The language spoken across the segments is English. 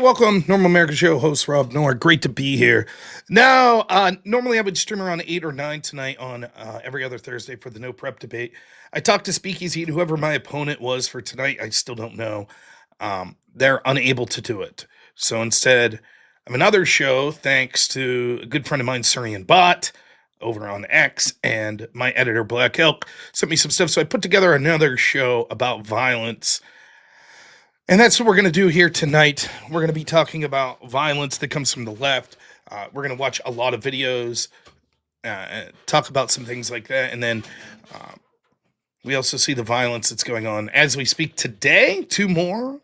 welcome, Normal American Show host robnoerr. Great to be here. Now, normally I would stream around 8 or 9 tonight on every other Thursday for the No Prep debate. I talked to Speakeasy, and whoever my opponent was for tonight, I still don't know. They're unable to do it. So instead, I have another show, thanks to a good friend of mine, Syrian Bot, over on X, and my editor, Black Elk, sent me some stuff. So I put together another show about violence. And that's what we're going to do here tonight. We're going to be talking about violence that comes from the left. We're going to watch a lot of videos, talk about some things like that. And then we also see the violence that's going on as we speak today. 2 more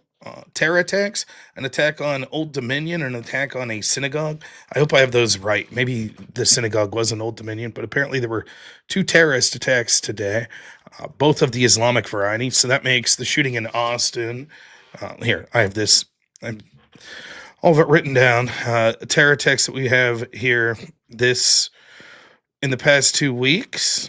terror attacks, an attack on Old Dominion, and an attack on a synagogue. I hope I have those right. Maybe the synagogue was in Old Dominion, but apparently there were 2 terrorist attacks today, both of the Islamic variety. So that makes the shooting in Austin. Here, I have this. All of it written down. Terror attacks that we have here. This in the past 2 weeks.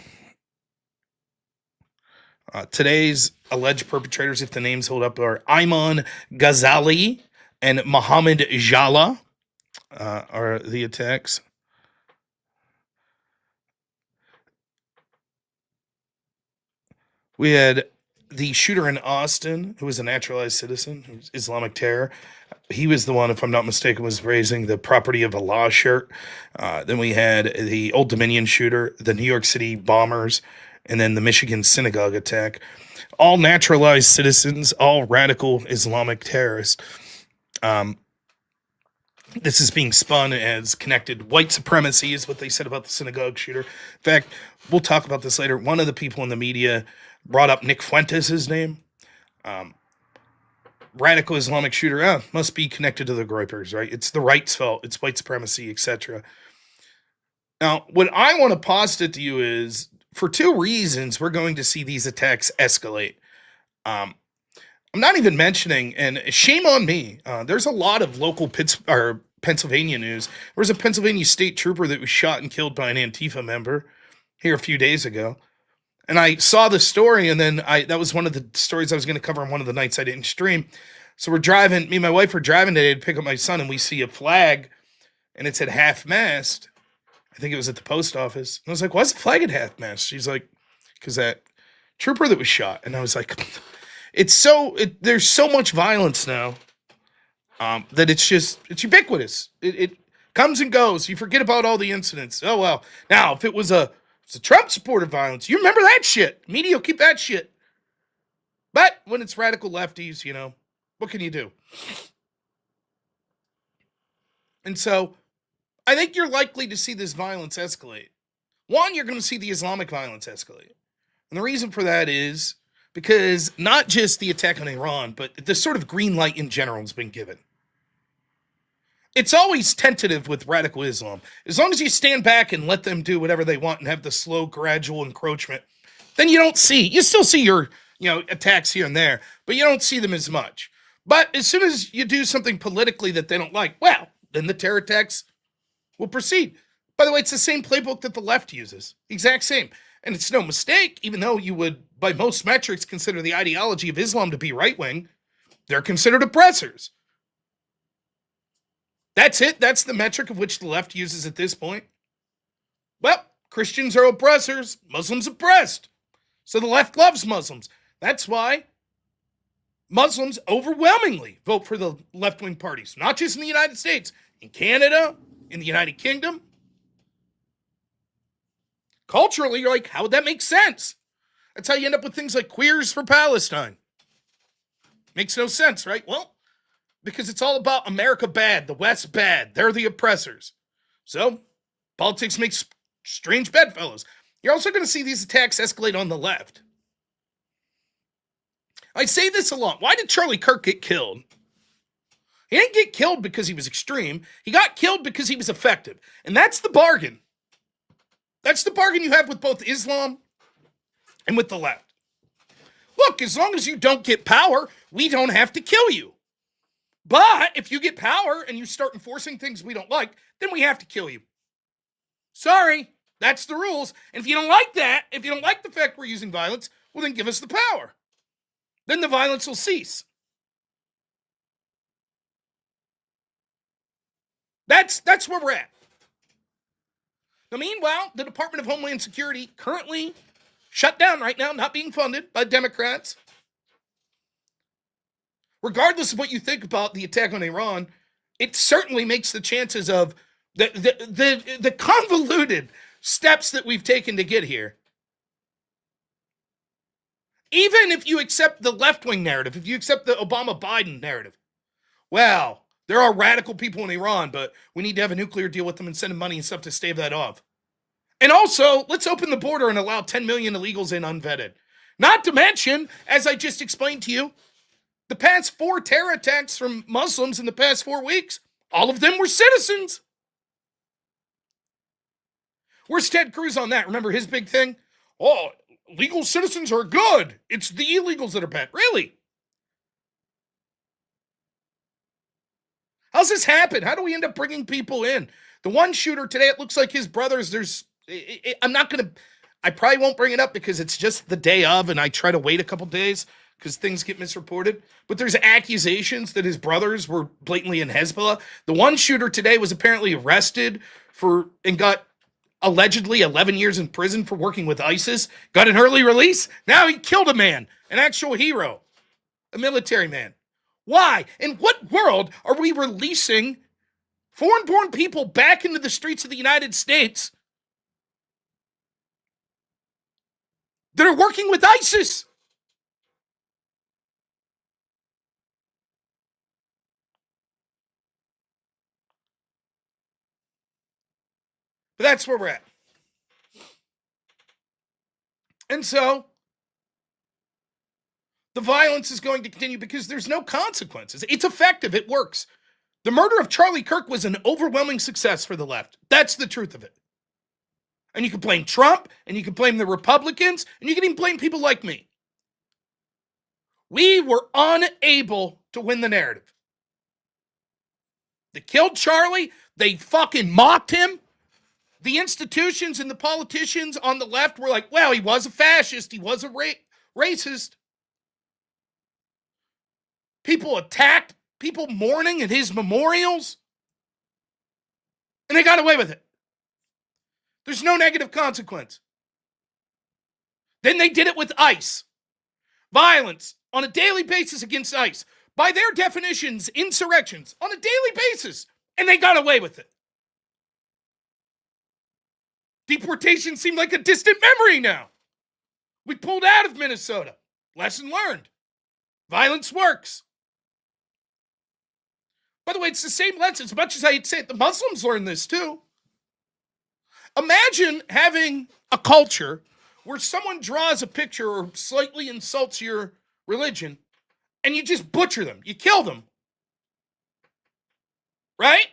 Today's alleged perpetrators, if the names hold up, are Ayman Ghazali and Mohammed Jala. Are the attacks. We had the shooter in Austin, who was a naturalized citizen, who's Islamic terror. He was the one, if I'm not mistaken, was raising the property of Allah shirt. Then we had the Old Dominion shooter, the New York City bombers, and then the Michigan synagogue attack. All naturalized citizens, all radical Islamic terrorists. This is being spun as connected white supremacy, is what they said about the synagogue shooter. In fact, we'll talk about this later. One of the people in the media brought up Nick Fuentes' name. Radical Islamic shooter, must be connected to the Groypers, right? It's the right's fault. It's white supremacy, etc. Now, what I want to posit to you is, for 2 reasons, we're going to see these attacks escalate. I'm not even mentioning, and shame on me, there's a lot of local Pennsylvania news. There was a Pennsylvania state trooper that was shot and killed by an Antifa member here a few days ago. And I saw the story, and then that was one of the stories I was going to cover on one of the nights I didn't stream. So we're driving, me and my wife were driving today to pick up my son, and we see a flag, and it said half-mast. I think it was at the post office. And I was like, why is the flag at half-mast? She's like, because that trooper that was shot. And I was like, there's so much violence now that it's ubiquitous. It comes and goes. You forget about all the incidents. Oh, well. Now, if it's a Trump-supported violence, you remember that shit. Media will keep that shit. But when it's radical lefties, what can you do? And so, I think you're likely to see this violence escalate. One, you're going to see the Islamic violence escalate. And the reason for that is because not just the attack on Iran, but the sort of green light in general has been given. It's always tentative with radical Islam. As long as you stand back and let them do whatever they want and have the slow, gradual encroachment, then you still see your, attacks here and there, but you don't see them as much. But as soon as you do something politically that they don't like, well, then the terror attacks will proceed. By the way, it's the same playbook that the left uses. Exact same. And it's no mistake, even though you would, by most metrics, consider the ideology of Islam to be right-wing, they're considered oppressors. That's it. That's the metric of which the left uses at this point. Well, Christians are oppressors, Muslims oppressed. So the left loves Muslims. That's why Muslims overwhelmingly vote for the left-wing parties, not just in the United States, in Canada, in the United Kingdom. Culturally, you're like, how would that make sense? That's how you end up with things like Queers for Palestine. Makes no sense, right? Well, because it's all about America bad, the West bad. They're the oppressors. So, politics makes strange bedfellows. You're also going to see these attacks escalate on the left. I say this a lot. Why did Charlie Kirk get killed? He didn't get killed because he was extreme. He got killed because he was effective. And that's the bargain. That's the bargain you have with both Islam and with the left. Look, as long as you don't get power, we don't have to kill you. But if you get power and you start enforcing things we don't like, then we have to kill you. Sorry, that's the rules. And if you don't like that, if you don't like the fact we're using violence, well, then give us the power. Then the violence will cease. That's where we're at. Now, meanwhile, the Department of Homeland Security currently shut down right now, not being funded by Democrats. Regardless of what you think about the attack on Iran, it certainly makes the chances of the convoluted steps that we've taken to get here. Even if you accept the left-wing narrative, if you accept the Obama-Biden narrative, well, there are radical people in Iran, but we need to have a nuclear deal with them and send them money and stuff to stave that off. And also, let's open the border and allow 10 million illegals in unvetted. Not to mention, as I just explained to you, the past 4 terror attacks from Muslims in the past 4 weeks, all of them were citizens. Where's Ted Cruz on that? Remember his big thing? Oh, legal citizens are good. It's the illegals that are bad. Really? How's this happen? How do we end up bringing people in? The one shooter today, it looks like his brothers, I probably won't bring it up because it's just the day of and I try to wait a couple days because things get misreported. But there's accusations that his brothers were blatantly in Hezbollah. The one shooter today was apparently arrested and got allegedly 11 years in prison for working with ISIS, got an early release. Now he killed a man, an actual hero, a military man. Why? In what world are we releasing foreign-born people back into the streets of the United States that are working with ISIS? But that's where we're at. And so, the violence is going to continue because there's no consequences. It's effective. It works. The murder of Charlie Kirk was an overwhelming success for the left. That's the truth of it. And you can blame Trump, and you can blame the Republicans, and you can even blame people like me. We were unable to win the narrative. They killed Charlie. They fucking mocked him. The institutions and the politicians on the left were like, well, he was a fascist. He was a racist. People attacked people mourning at his memorials. And they got away with it. There's no negative consequence. Then they did it with ICE. Violence on a daily basis against ICE. By their definitions, insurrections on a daily basis. And they got away with it. Deportation seemed like a distant memory now. We pulled out of Minnesota. Lesson learned. Violence works. By the way, it's the same lesson. As much as I say it, the Muslims learned this too. Imagine having a culture where someone draws a picture or slightly insults your religion and you just butcher them. You kill them. Right?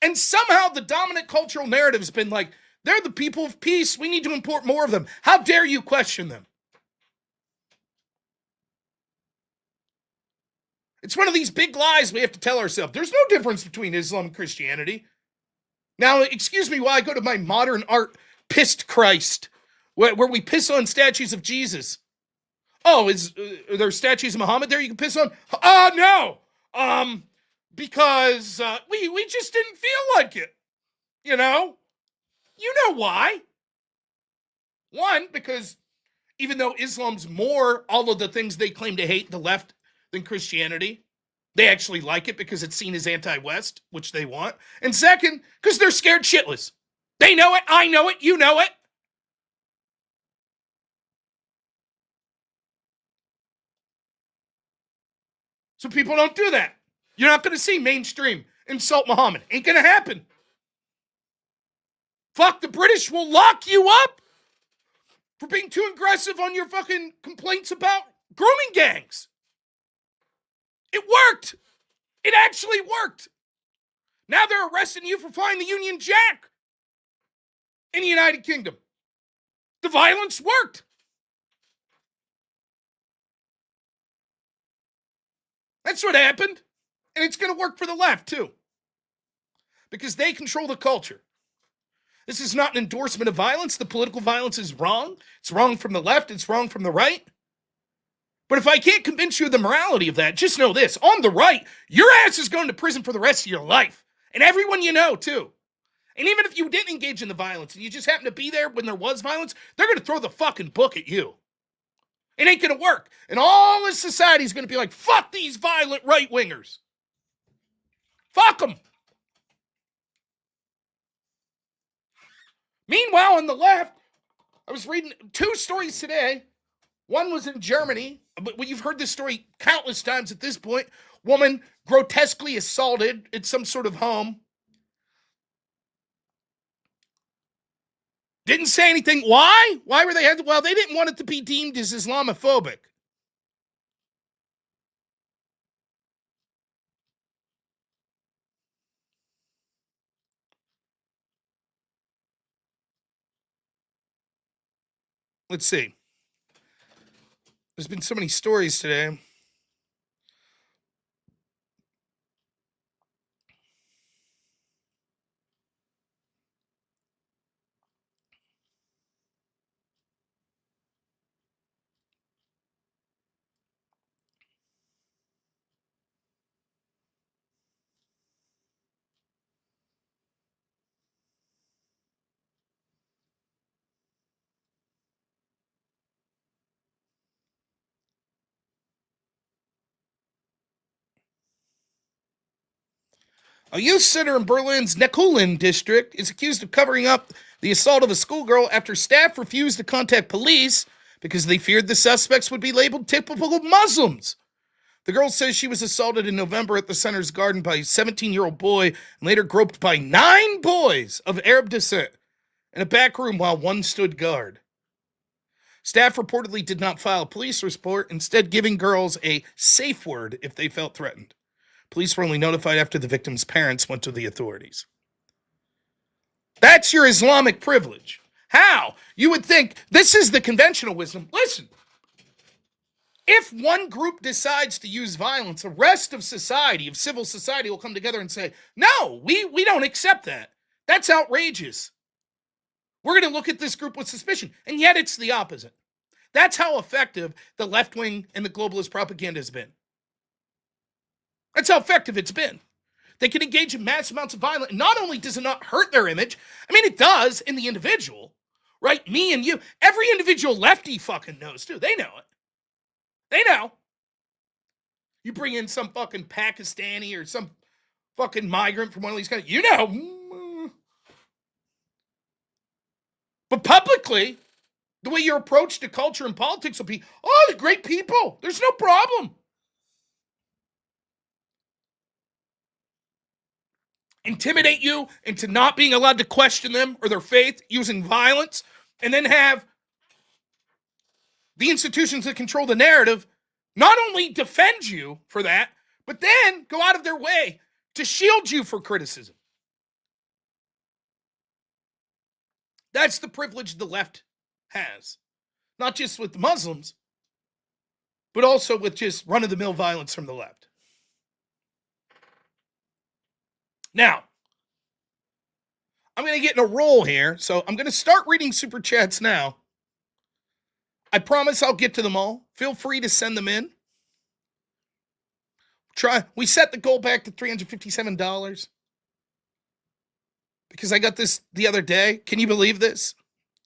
And somehow the dominant cultural narrative has been like, they're the people of peace. We need to import more of them. How dare you question them? It's one of these big lies we have to tell ourselves. There's no difference between Islam and Christianity. Now, excuse me while I go to my modern art pissed Christ, where we piss on statues of Jesus. Oh, are there statues of Muhammad there you can piss on? No. Because we just didn't feel like it. You know? You know why. One, because even though Islam's more all of the things they claim to hate, the left, than Christianity, they actually like it because it's seen as anti-West, which they want. And second, because they're scared shitless. They know it, I know it, you know it. So people don't do that. You're not going to see mainstream insult Muhammad. Ain't going to happen. Fuck, the British will lock you up for being too aggressive on your fucking complaints about grooming gangs. It worked. It actually worked. Now they're arresting you for flying the Union Jack in the United Kingdom. The violence worked. That's what happened. And it's going to work for the left, too. Because they control the culture. This is not an endorsement of violence. The political violence is wrong. It's wrong from the left. It's wrong from the right. But if I can't convince you of the morality of that, just know this. On the right, your ass is going to prison for the rest of your life. And everyone you know, too. And even if you didn't engage in the violence and you just happened to be there when there was violence, they're going to throw the fucking book at you. It ain't going to work. And all this society is going to be like, fuck these violent right-wingers. Fuck them. Meanwhile, on the left, I was reading 2 stories today. One was in Germany, but you've heard this story countless times at this point. Woman grotesquely assaulted at some sort of home. Didn't say anything. Why? Why were they? Well, they didn't want it to be deemed as Islamophobic. Let's see. There's been so many stories today. A youth center in Berlin's Neckarsulm district is accused of covering up the assault of a schoolgirl after staff refused to contact police because they feared the suspects would be labeled typical Muslims. The girl says she was assaulted in November at the center's garden by a 17-year-old boy and later groped by 9 boys of Arab descent in a back room while one stood guard. Staff reportedly did not file a police report, instead giving girls a safe word if they felt threatened. Police were only notified after the victim's parents went to the authorities. That's your Islamic privilege. How? You would think this is the conventional wisdom. Listen, if one group decides to use violence, the rest of society, of civil society, will come together and say, no, we don't accept that. That's outrageous. We're going to look at this group with suspicion. And yet it's the opposite. That's how effective the left wing and the globalist propaganda has been. That's how effective it's been. They can engage in mass amounts of violence. Not only does it not hurt their image, I mean, it does in the individual, right? Me and you. Every individual lefty fucking knows, too. They know it. They know. You bring in some fucking Pakistani or some fucking migrant from one of these countries, you know. But publicly, the way your approach to culture and politics will be, oh, they're great people. There's no problem. Intimidate you into not being allowed to question them or their faith using violence, and then have the institutions that control the narrative not only defend you for that, but then go out of their way to shield you for criticism. That's the privilege the left has. Not just with Muslims, but also with just run-of-the-mill violence from the left. Now, I'm going to get in a roll here, so I'm going to start reading super chats now. I promise I'll get to them all. Feel free to send them in. We set the goal back to $357 because I got this the other day. Can you believe this?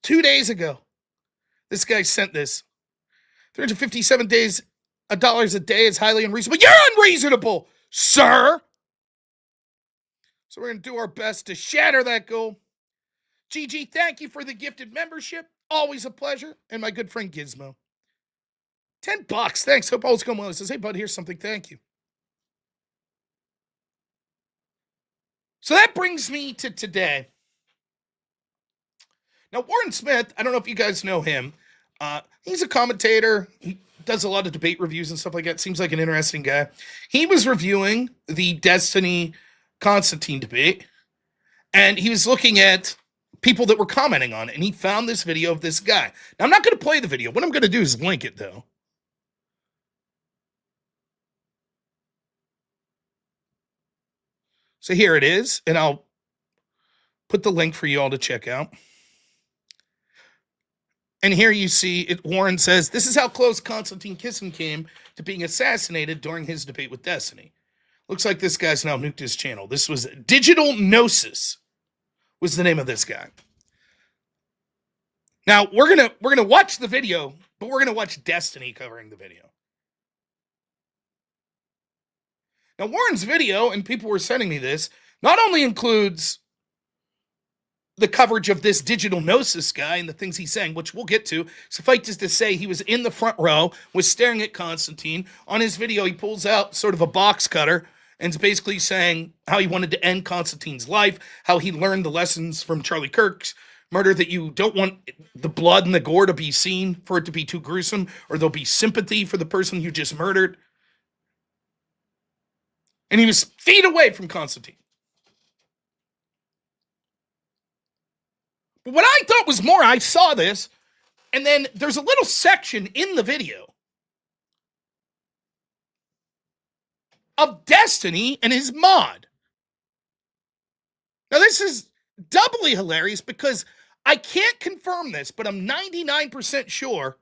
2 days ago, this guy sent this. 357 days, $1 a day is highly unreasonable. You're unreasonable, sir. So we're going to do our best to shatter that goal. GG, thank you for the gifted membership. Always a pleasure. And my good friend Gizmo. $10. Thanks. Hope all's going well. He says, hey, bud, here's something. Thank you. So that brings me to today. Now, Warren Smith, I don't know if you guys know him. He's a commentator. He does a lot of debate reviews and stuff like that. Seems like an interesting guy. He was reviewing the Destiny Constantine debate, and he was looking at people that were commenting on it, and he found this video of this guy. Now, I'm not going to play the video. What I'm going to do is link it, though. So here it is, and I'll put the link for you all to check out. And here you see it. Warren says, this is how close Konstantin Kisin came to being assassinated during his debate with Destiny. Looks like this guy's now nuked his channel. This was Digital Gnosis was the name of this guy. Now we're gonna watch the video, but we're gonna watch Destiny covering the video. Now Warren's video, and people were sending me this, not only includes the coverage of this Digital Gnosis guy and the things he's saying, which we'll get to. Suffice it to say, he was in the front row, was staring at Konstantin. On his video, he pulls out sort of a box cutter and is basically saying how he wanted to end Konstantin's life, how he learned the lessons from Charlie Kirk's murder, that you don't want the blood and the gore to be seen for it to be too gruesome, or there'll be sympathy for the person you just murdered. And he was feet away from Konstantin. But what I thought was more, I saw this, and then there's a little section in the video of Destiny and his mod. Now, this is doubly hilarious because I can't confirm this, but I'm 99% sure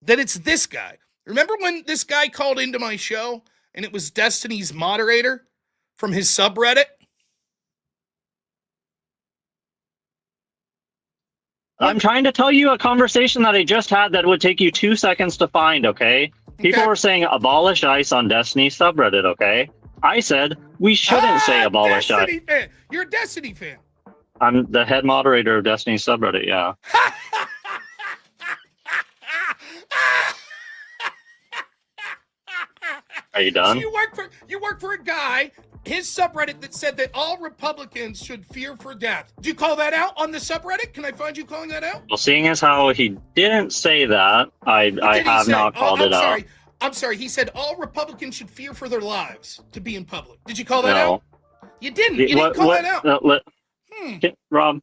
that it's this guy. Remember when this guy called into my show and it was Destiny's moderator from his subreddit? I'm trying to tell you a conversation that I just had that would take you 2 seconds to find, okay? People were saying abolish ICE on Destiny's subreddit, okay? I said we shouldn't say abolish ICE. Fan. You're a Destiny fan. I'm the head moderator of Destiny's subreddit, yeah. Are you done? So you work for a guy, his subreddit, that said that all Republicans should fear for death. Did you call that out on the subreddit? Can I find you calling that out? Well, seeing as how he didn't say that, I have not called it out. I'm sorry. He said all Republicans should fear for their lives to be in public. Did you call that out? You didn't. You didn't call that out. Rob.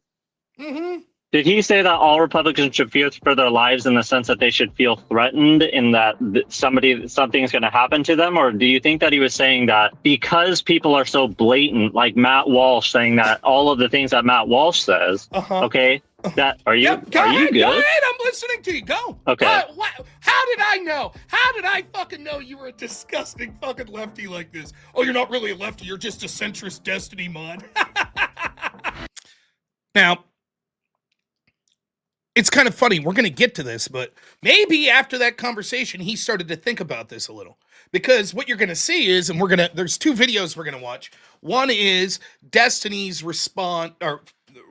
Mm-hmm. Did he say that all Republicans should fear for their lives in the sense that they should feel threatened in that something's going to happen to them? Or do you think that he was saying that because people are so blatant, like Matt Walsh saying that all of the things that Matt Walsh says, okay, that are you good? Go ahead, I'm listening to you. Go. Okay. How did I know? How did I fucking know you were a disgusting fucking lefty like this? Oh, you're not really a lefty. You're just a centrist Destiny mod. Now, it's kind of funny. We're going to get to this, but maybe after that conversation, he started to think about this a little. Because what you're going to see is, and there's two videos we're going to watch. One is Destiny's response, or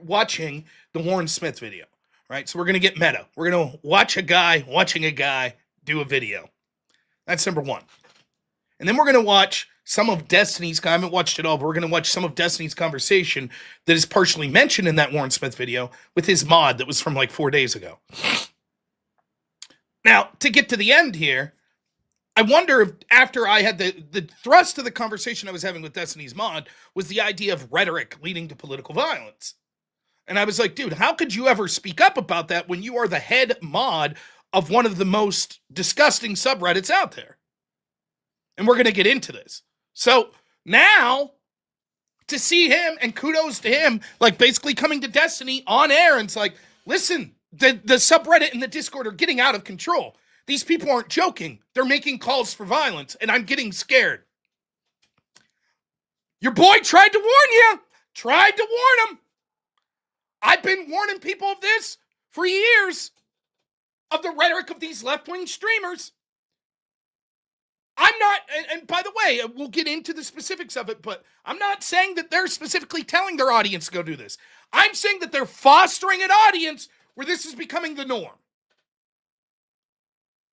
watching the Warren Smith video, right? So we're going to get meta. We're going to watch a guy watching a guy do a video. That's number one. And then we're going to watch some of Destiny's, I haven't watched it all, but we're going to watch some of Destiny's conversation that is partially mentioned in that Warren Smith video with his mod that was from like 4 days ago. Now, to get to the end here, I wonder if after I had the thrust of the conversation I was having with Destiny's mod was the idea of rhetoric leading to political violence. And I was like, dude, how could you ever speak up about that when you are the head mod of one of the most disgusting subreddits out there? And we're going to get into this. So now to see him, and kudos to him, like basically coming to Destiny on air, and it's like, listen, the subreddit and the Discord are getting out of control. These people aren't joking. They're making calls for violence, and I'm getting scared. Your boy tried to warn you. Tried to warn him. I've been warning people of this for years, of the rhetoric of these left-wing streamers. I'm not, and by the way, we'll get into the specifics of it, but I'm not saying that they're specifically telling their audience to go do this. I'm saying that they're fostering an audience where this is becoming the norm.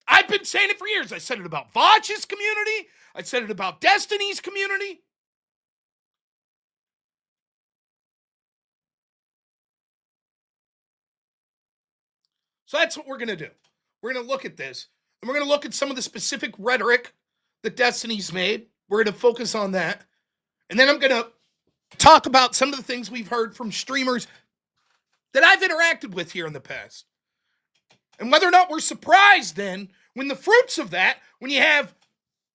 I've been saying it for years. I said it about Vach's community. I said it about Destiny's community. So that's what we're going to do. We're going to look at this, and we're going to look at some of the specific rhetoric that Destiny's made. We're going to focus on that. And then I'm going to talk about some of the things we've heard from streamers that I've interacted with here in the past. And whether or not we're surprised then when the fruits of that, when you have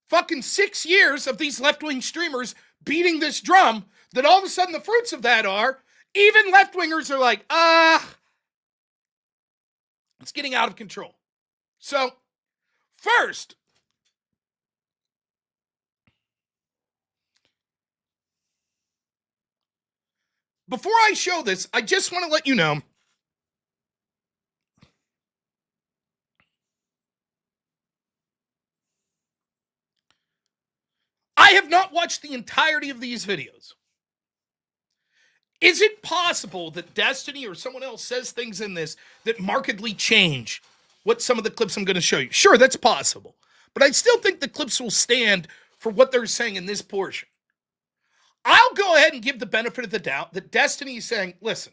fucking 6 years of these left-wing streamers beating this drum that all of a sudden the fruits of that are even left-wingers are like, it's getting out of control. So, first, before I show this, I just want to let you know I have not watched the entirety of these videos. Is it possible that Destiny or someone else says things in this that markedly change what some of the clips I'm going to show you? Sure, that's possible. But I still think the clips will stand for what they're saying in this portion. I'll go ahead and give the benefit of the doubt that Destiny is saying, listen,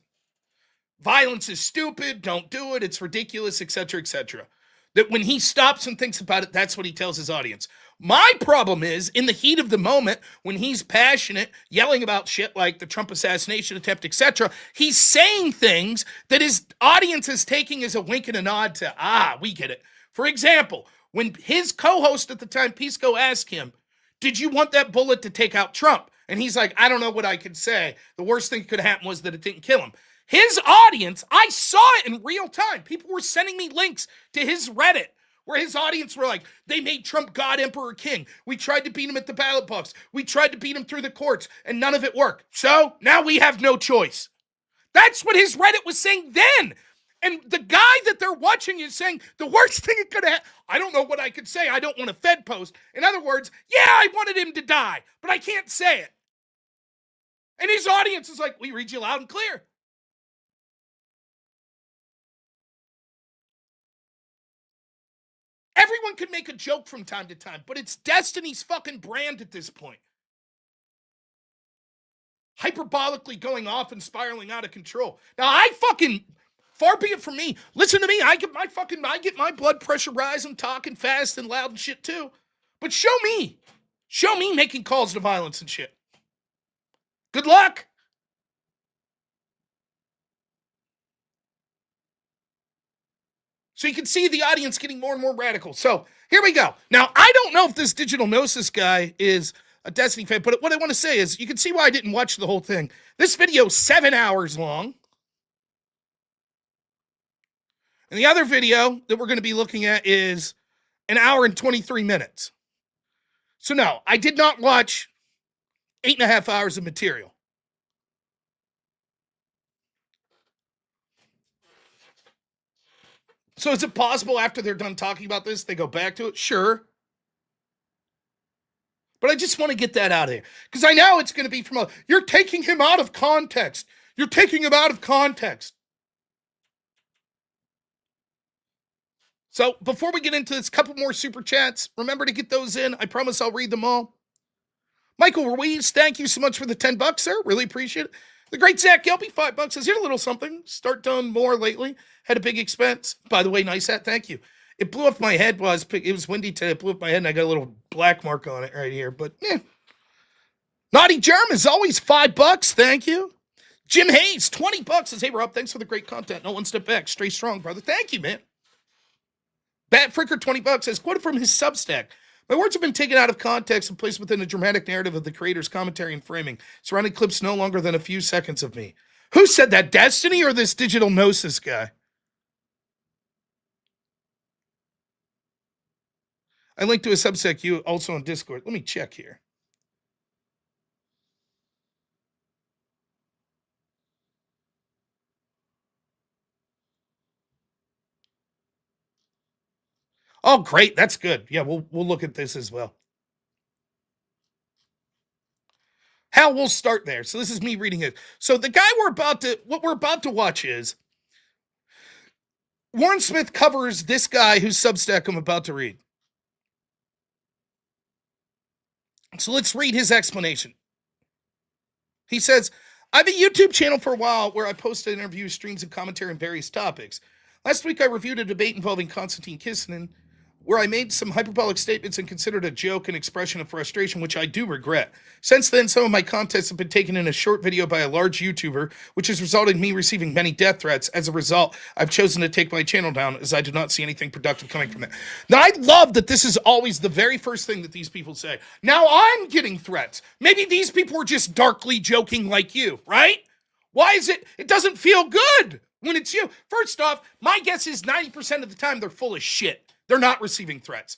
violence is stupid, don't do it, it's ridiculous, etc., etc. That when he stops and thinks about it, that's what he tells his audience. My problem is, in the heat of the moment, when he's passionate, yelling about shit like the Trump assassination attempt, etc., he's saying things that his audience is taking as a wink and a nod to, we get it. For example, when his co-host at the time, Pisco, asked him, did you want that bullet to take out Trump? And he's like, I don't know what I could say. The worst thing that could happen was that it didn't kill him. His audience, I saw it in real time. People were sending me links to his Reddit where his audience were like, they made Trump God, Emperor, King. We tried to beat him at the ballot box. We tried to beat him through the courts, and none of it worked. So now we have no choice. That's what his Reddit was saying then. And the guy that they're watching is saying the worst thing it could have. I don't know what I could say. I don't want a Fed post. In other words, yeah, I wanted him to die, but I can't say it. And his audience is like, we read you loud and clear. Everyone can make a joke from time to time, but it's Destiny's fucking brand at this point. Hyperbolically going off and spiraling out of control. Now, far be it from me. Listen to me. I get my blood pressure rising, talking fast and loud and shit too. But show me making calls to violence and shit. Good luck. So you can see the audience getting more and more radical. So here we go. Now, I don't know if this Digital Gnosis guy is a Destiny fan, but what I want to say is you can see why I didn't watch the whole thing. This video is 7 hours long. And the other video that we're going to be looking at is 1 hour and 23 minutes. So no, I did not watch 8.5 hours of material. So is it possible after they're done talking about this, they go back to it? Sure. But I just want to get that out of here. Because I know it's going to be you're taking him out of context. You're taking him out of context. So before we get into this, couple more super chats. Remember to get those in. I promise I'll read them all. Michael Ruiz, thank you so much for the $10, sir. Really appreciate it. The great Zach Gilby, $5 says, here's a little something. Start doing more lately. Had a big expense. By the way, nice hat. Thank you. It blew off my head while it was windy today. It blew off my head and I got a little black mark on it right here. But Naughty Germ is always $5. Thank you. Jim Hayes, $20 says, hey, Rob, thanks for the great content. No one step back. Stay strong, brother. Thank you, man. Bat Fricker, $20 says, quoted from his Substack. My words have been taken out of context and placed within a dramatic narrative of the creator's commentary and framing, surrounding clips no longer than a few seconds of me. Who said that, Destiny or this Digital Gnosis guy? I linked to a Substack, you also on Discord. Let me check here. Oh, great. That's good. Yeah, we'll look at this as well. Hal, we'll start there. So this is me reading it. So the guy what we're about to watch is Warren Smith covers this guy whose Substack I'm about to read. So let's read his explanation. He says, I have a YouTube channel for a while where I posted interviews, streams, and commentary on various topics. Last week, I reviewed a debate involving Konstantin Kisinin where I made some hyperbolic statements and considered a joke and expression of frustration, which I do regret. Since then, some of my contests have been taken in a short video by a large YouTuber, which has resulted in me receiving many death threats. As a result, I've chosen to take my channel down as I do not see anything productive coming from it. Now, I love that this is always the very first thing that these people say. Now I'm getting threats. Maybe these people were just darkly joking like you, right? Why is it? It doesn't feel good when it's you. First off, my guess is 90% of the time they're full of shit. They're not receiving threats.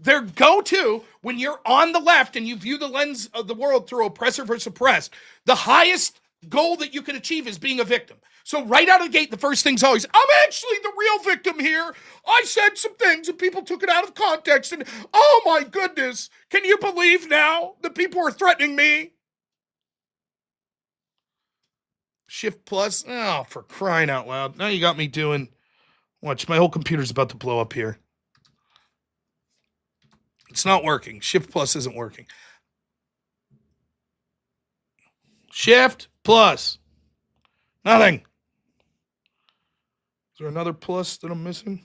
Their go-to when you're on the left and you view the lens of the world through oppressor versus oppressed, the highest goal that you can achieve is being a victim. So right out of the gate, the first thing's always, I'm actually the real victim here. I said some things and people took it out of context and, oh my goodness, can you believe now that people are threatening me? Shift plus, oh, for crying out loud. Now you got me doing, watch, my whole computer's about to blow up here. It's not working. Shift plus isn't working. Shift plus. Nothing. Is there another plus that I'm missing?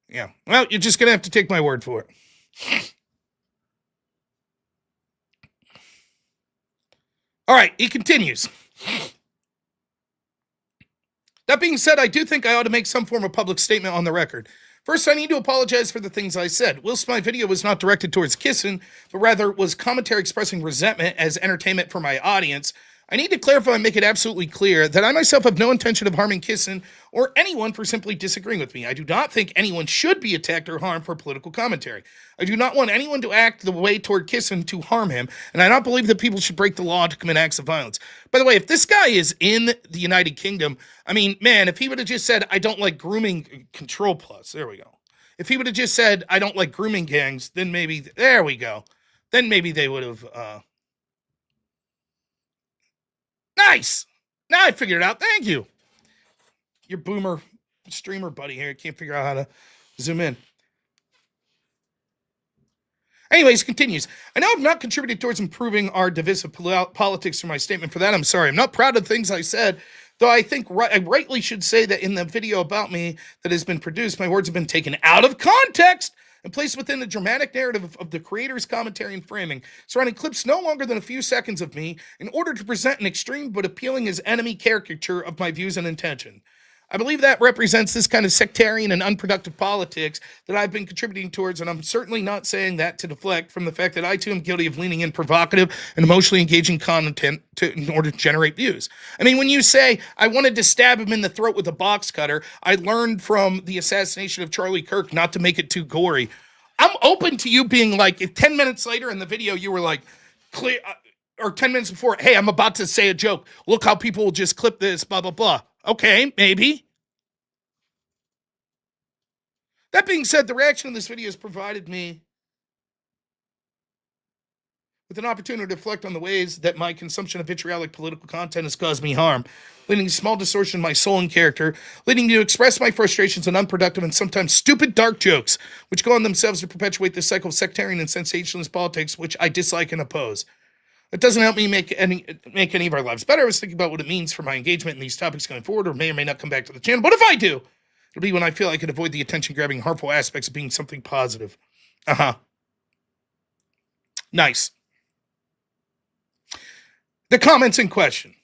Yeah. Well, you're just going to have to take my word for it. All right, he continues. That being said, I do think I ought to make some form of public statement on the record. First, I need to apologize for the things I said. Whilst my video was not directed towards kissing, but rather was commentary expressing resentment as entertainment for my audience, I need to clarify and make it absolutely clear that I myself have no intention of harming Kissin or anyone for simply disagreeing with me. I do not think anyone should be attacked or harmed for political commentary. I do not want anyone to act the way toward Kissin to harm him, and I don't believe that people should break the law to commit acts of violence. By the way, if this guy is in the United Kingdom, I mean, man, if he would have just said, I don't like grooming, control plus, there we go. If he would have just said, I don't like grooming gangs, then maybe, there we go. Then maybe they would have, nice! Now I figured it out. Thank you. Your boomer streamer buddy here can't figure out how to zoom in. Anyways, continues. I know I've not contributed towards improving our divisive politics through my statement. For that, I'm sorry. I'm not proud of the things I said, though I think I rightly should say that in the video about me that has been produced, my words have been taken out of context and placed within the dramatic narrative of the creator's commentary and framing, surrounding clips no longer than a few seconds of me in order to present an extreme but appealing as enemy caricature of my views and intention. I believe that represents this kind of sectarian and unproductive politics that I've been contributing towards, and I'm certainly not saying that to deflect from the fact that I too am guilty of leaning in provocative and emotionally engaging content in order to generate views. I mean, when you say, I wanted to stab him in the throat with a box cutter, I learned from the assassination of Charlie Kirk not to make it too gory. I'm open to you being like, if 10 minutes later in the video you were like, clear, or 10 minutes before, hey, I'm about to say a joke. Look how people will just clip this, blah, blah, blah. Okay, maybe. That being said, the reaction of this video has provided me with an opportunity to reflect on the ways that my consumption of vitriolic political content has caused me harm, leading to small distortion of my soul and character, leading me to express my frustrations in unproductive and sometimes stupid dark jokes, which go on themselves to perpetuate this cycle of sectarian and sensationalist politics, which I dislike and oppose. It doesn't help me make any of our lives better. I was thinking about what it means for my engagement in these topics going forward, or may not come back to the channel. But if I do, it'll be when I feel I can avoid the attention-grabbing, harmful aspects of being something positive. Nice. The comments in question.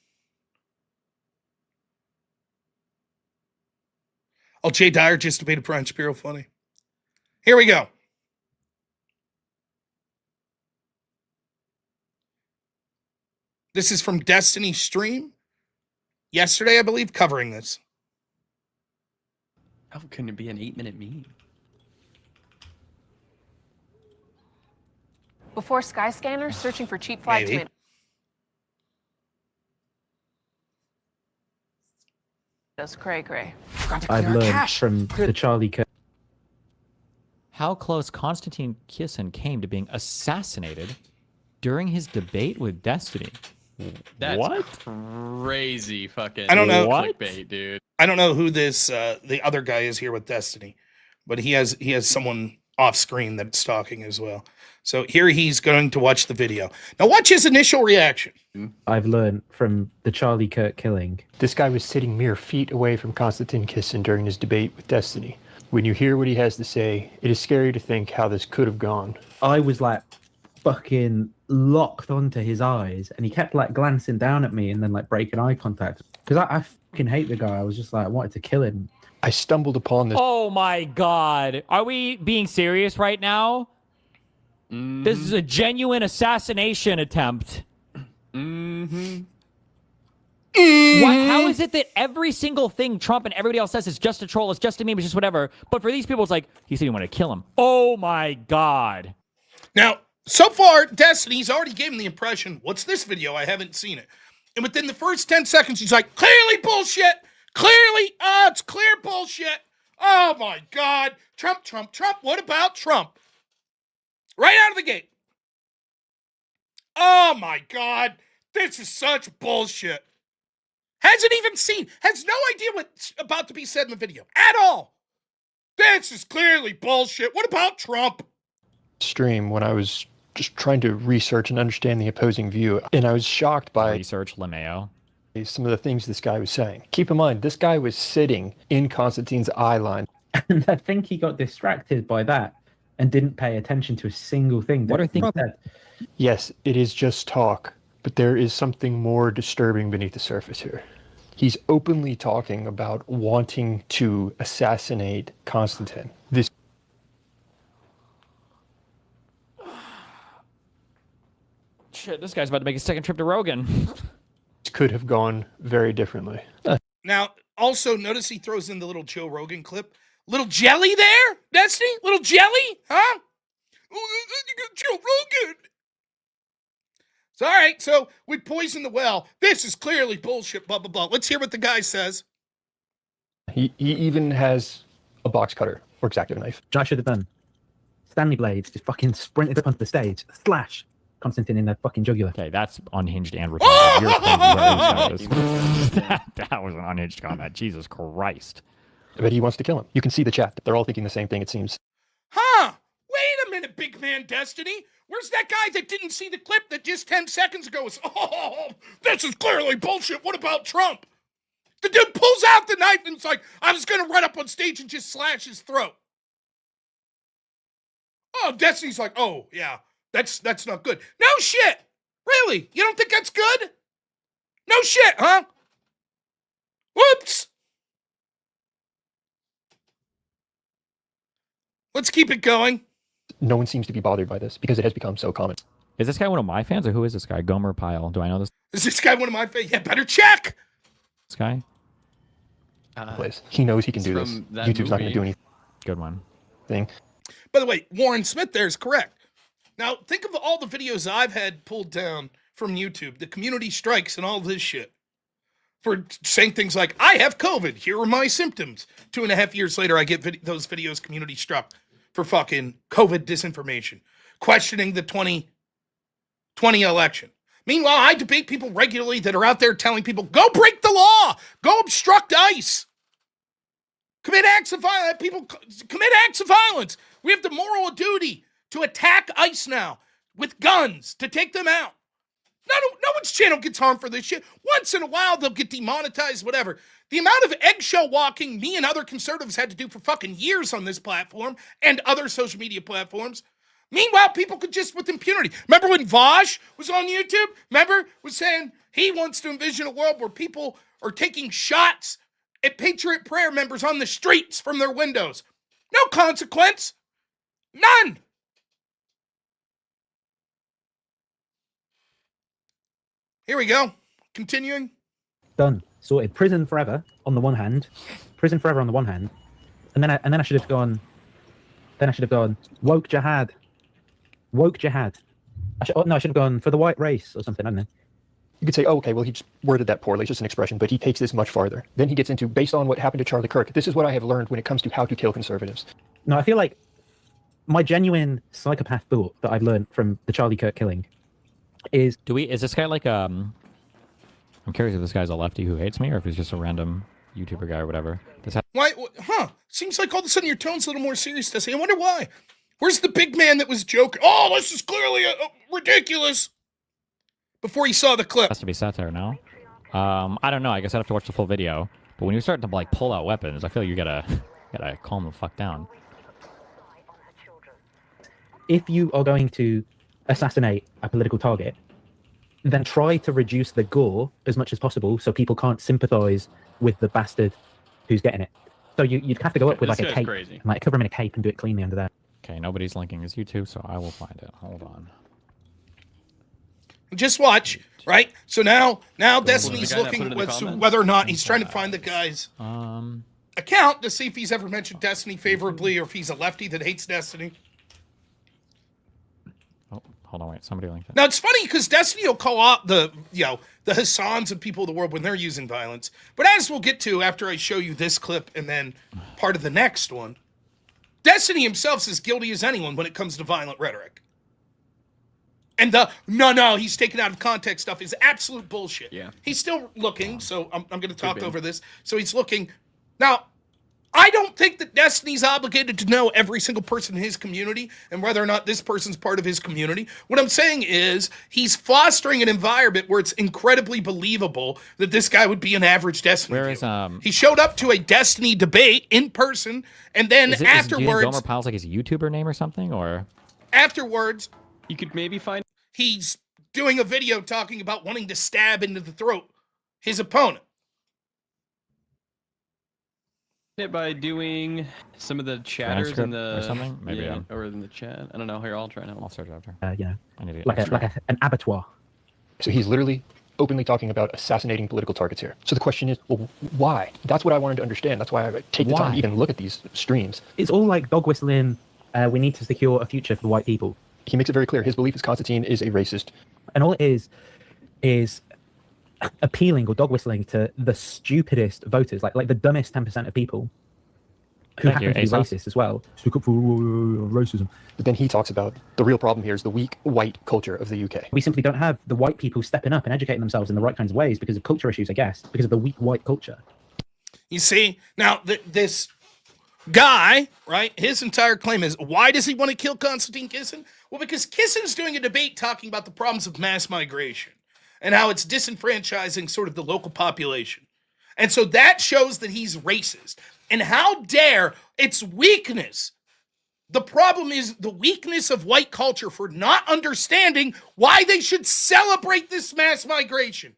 Oh, Jay Dyer just debated Brian Shapiro. Funny. Here we go. This is from Destiny Stream. Yesterday, I believe, covering this. How can it be an 8-minute meme? Before Skyscanner, searching for cheap flight Maybe. tomatoes. Cray cray. I've learned from the Charlie Kirk. How close Konstantin Kissin came to being assassinated during his debate with Destiny. That's What? crazy fucking I don't know. clickbait, dude. I don't know who this the other guy is here with Destiny, but he has someone off screen that's talking as well. So here he's going to watch the video. Now watch his initial reaction. I've learned from the Charlie Kirk killing. This guy was sitting mere feet away from Konstantin Kissin during his debate with Destiny. When you hear what he has to say, it is scary to think how this could have gone. I was like fucking locked onto his eyes, and he kept like glancing down at me and then like breaking eye contact. Because I fucking hate the guy. I was just like, I wanted to kill him. I stumbled upon this. Oh my god. Are we being serious right now? This is a genuine assassination attempt. How is it that every single thing Trump and everybody else says is just a troll, it's just a meme, it's just whatever, but for these people it's like, he said he wanted to kill him. Oh my god. Now, so far, Destiny's already gave him the impression, what's this video? I haven't seen it. And within the first 10 seconds, he's like, clearly bullshit! Clearly, it's clear bullshit! Oh my god! Trump, Trump, Trump, what about Trump? Right out of the gate. Oh my god, this is such bullshit. Hasn't even seen, has no idea what's about to be said in the video at all. This is clearly bullshit. What about Trump? Stream when I was just trying to research and understand the opposing view, and I was shocked by Research LeMayo. some of the things this guy was saying. Keep in mind, this guy was sitting in Constantine's eye line. And I think he got distracted by that and didn't pay attention to a single thing. What are things said. Yes, it is just talk, but there is something more disturbing beneath the surface here. He's openly talking about wanting to assassinate Constantine. This Shit, this guy's about to make a second trip to Rogan. could have gone very differently. Now, also, notice he throws in the little Joe Rogan clip. Little jelly there, Destiny? Little jelly? Huh? Joe Rogan. It's all right, so we poisoned the well. This is clearly bullshit, blah, blah, blah. Let's hear what the guy says. He even has a box cutter or X-Acto knife. Which I should have done. Stanley Blades just fucking sprinted up onto the stage, slash Constantine in the fucking jugular. Okay, that's unhinged and retarded. You're crazy. That was an unhinged comment. Jesus Christ. But he wants to kill him. You can see the chat. They're all thinking the same thing, it seems. Huh? Wait a minute, big man Destiny. Where's that guy that didn't see the clip that just 10 seconds ago was, oh, this is clearly bullshit. What about Trump? The dude pulls out the knife and it's like, I was going to run up on stage and just slash his throat. Oh, Destiny's like, oh, yeah, that's not good. No shit. Really? You don't think that's good? No shit, huh? Whoops. Let's keep it going. No one seems to be bothered by this because it has become so common. Is this guy one of my fans, or who is this guy? Gomer Pyle. Do I know this Is this guy one of my favorite? Yeah, better check. guy? Place. He knows he can do this. from that YouTube's not going to movie. do Good one. anything. By the way, Warren Smith there is correct. Now, think of all the videos I've had pulled down from YouTube, the community strikes and all this shit, for saying things like, I have COVID, here are my symptoms. 2.5 years later, I get those videos community struck for fucking COVID disinformation, questioning the 2020 election. Meanwhile, I debate people regularly that are out there telling people, go break the law, go obstruct ICE, commit acts of violence. People commit acts of violence. We have the moral duty to attack ICE now with guns to take them out. No one's channel gets harmed for this shit. Once in a while, they'll get demonetized, whatever. The amount of eggshell walking me and other conservatives had to do for fucking years on this platform and other social media platforms. Meanwhile, people could just with impunity. Remember when Vosh was on YouTube? Remember? Was saying he wants to envision a world where people are taking shots at Patriot Prayer members on the streets from their windows. No consequence. None. Here we go. Continuing. Done. Sorted. Prison forever on the one hand. Prison forever on the one hand. And then I should have gone. Then I should have gone woke jihad. Woke jihad. I should have gone for the white race or something. I don't know. You could say, oh, okay, well, he just worded that poorly. It's just an expression, but he takes this much farther. Then he gets into, based on what happened to Charlie Kirk, this is what I have learned when it comes to how to kill conservatives. No, I feel like my genuine psychopath thought that I've learned from the Charlie Kirk killing is Is this guy like I'm curious if this guy's a lefty who hates me, or if he's just a random YouTuber guy or whatever. Why? Seems like all of a sudden your tone's a little more serious, Desi. I wonder why. Where's the big man that was joking? Oh, this is clearly ridiculous. Before he saw the clip. Has to be satire now. I don't know. I guess I'd have to watch the full video. But when you start to like pull out weapons, I feel like you gotta Gotta calm the fuck down. If you are going to assassinate a political target, then try to reduce the gore as much as possible so people can't sympathize with the bastard who's getting it. So you'd have to go up with This like a guy's cape, crazy. and, like cover him in a cape and do it cleanly under there. Okay, nobody's linking his YouTube, so I will find it. Hold on. Just watch, right? So now Destiny's guy that looking put it in the with comments? whether or not he's trying to find the guy's account to see if he's ever mentioned Destiny favorably or if he's a lefty that hates Destiny. Oh, hold on, wait. Somebody linked it. Now it's funny because Destiny will call out the Hassans and people of the world when they're using violence. But as we'll get to after I show you this clip and then part of the next one, Destiny himself is as guilty as anyone when it comes to violent rhetoric. And the no, he's taken out of context stuff is absolute bullshit. Yeah. He's still looking, so I'm going to talk over this. So he's looking. Now, I don't think that Destiny's obligated to know every single person in his community and whether or not this person's part of his community. What I'm saying is he's fostering an environment where it's incredibly believable that this guy would be an average Destiny Where is, viewer. He showed up to a Destiny debate in person, and then do you think afterwards, Gomer Pyle's like his YouTuber name or something, or? afterwards, You could maybe find he's doing a video talking about wanting to stab into the throat his opponent. it by doing some of the chatters Transcript in the or something? Maybe, yeah, yeah. or in the chat. I don't know. Here, I'll try now. I'll search after. You know, I need to get like extra. an abattoir. So he's literally openly talking about assassinating political targets here. So the question is, well, why? That's what I wanted to understand. That's why I take the time Why? to even look at these streams. It's all like dog whistling. We need to secure a future for white people. He makes it very clear his belief is Constantine is a racist. And all it is appealing or dog whistling to the stupidest voters, like the dumbest 10% of people who Thank you, happen to be ASOS. racist as well. Stick up for racism. But then he talks about the real problem here is the weak white culture of the UK. We simply don't have the white people stepping up and educating themselves in the right kinds of ways because of culture issues, I guess, because of the weak white culture. You see, now this guy, right, his entire claim is, why does he want to kill Konstantin Kisin? Well, because Kissin's doing a debate talking about the problems of mass migration and how it's disenfranchising sort of the local population. And so that shows that he's racist. And how dare, it's weakness. The problem is the weakness of white culture for not understanding why they should celebrate this mass migration.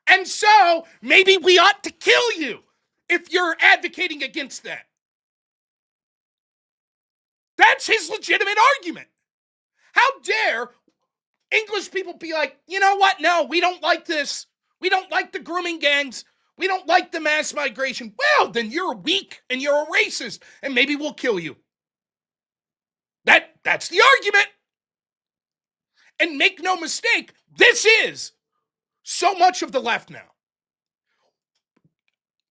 And so maybe we ought to kill you if you're advocating against that. That's his legitimate argument. How dare English people be like, you know what? No, we don't like this. We don't like the grooming gangs. We don't like the mass migration. Well, then you're weak and you're a racist, and maybe we'll kill you. That's the argument. And make no mistake, this is so much of the left now.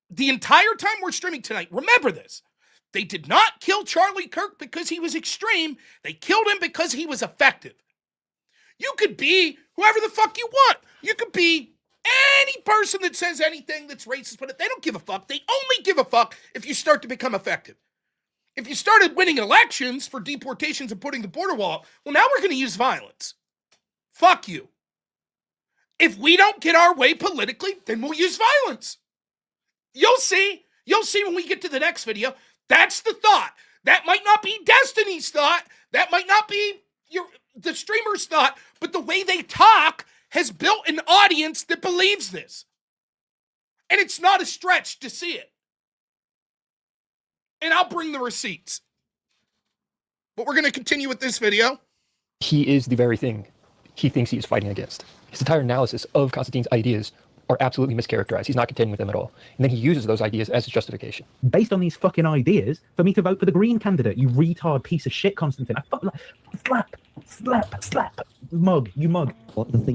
The entire time we're streaming tonight, remember this. They did not kill Charlie Kirk because he was extreme. They killed him because he was effective. You could be whoever the fuck you want. You could be any person that says anything that's racist, but they don't give a fuck. They only give a fuck if you start to become effective. If you started winning elections for deportations and putting the border wall up, well, now we're going to use violence. Fuck you. If we don't get our way politically, then we'll use violence. You'll see. You'll see when we get to the next video. That's the thought. That might not be Destiny's thought. That might not be the streamer's thought, but the way they talk has built an audience that believes this. And it's not a stretch to see it. And I'll bring the receipts. But we're going to continue with this video. He is the very thing he thinks he is fighting against. His entire analysis of Constantine's ideas are absolutely mischaracterized. He's not contending with them at all. And then he uses those ideas as his justification. Based on these fucking ideas, for me to vote for the Green candidate, you retard piece of shit, Constantine. Slap, mug, you mug.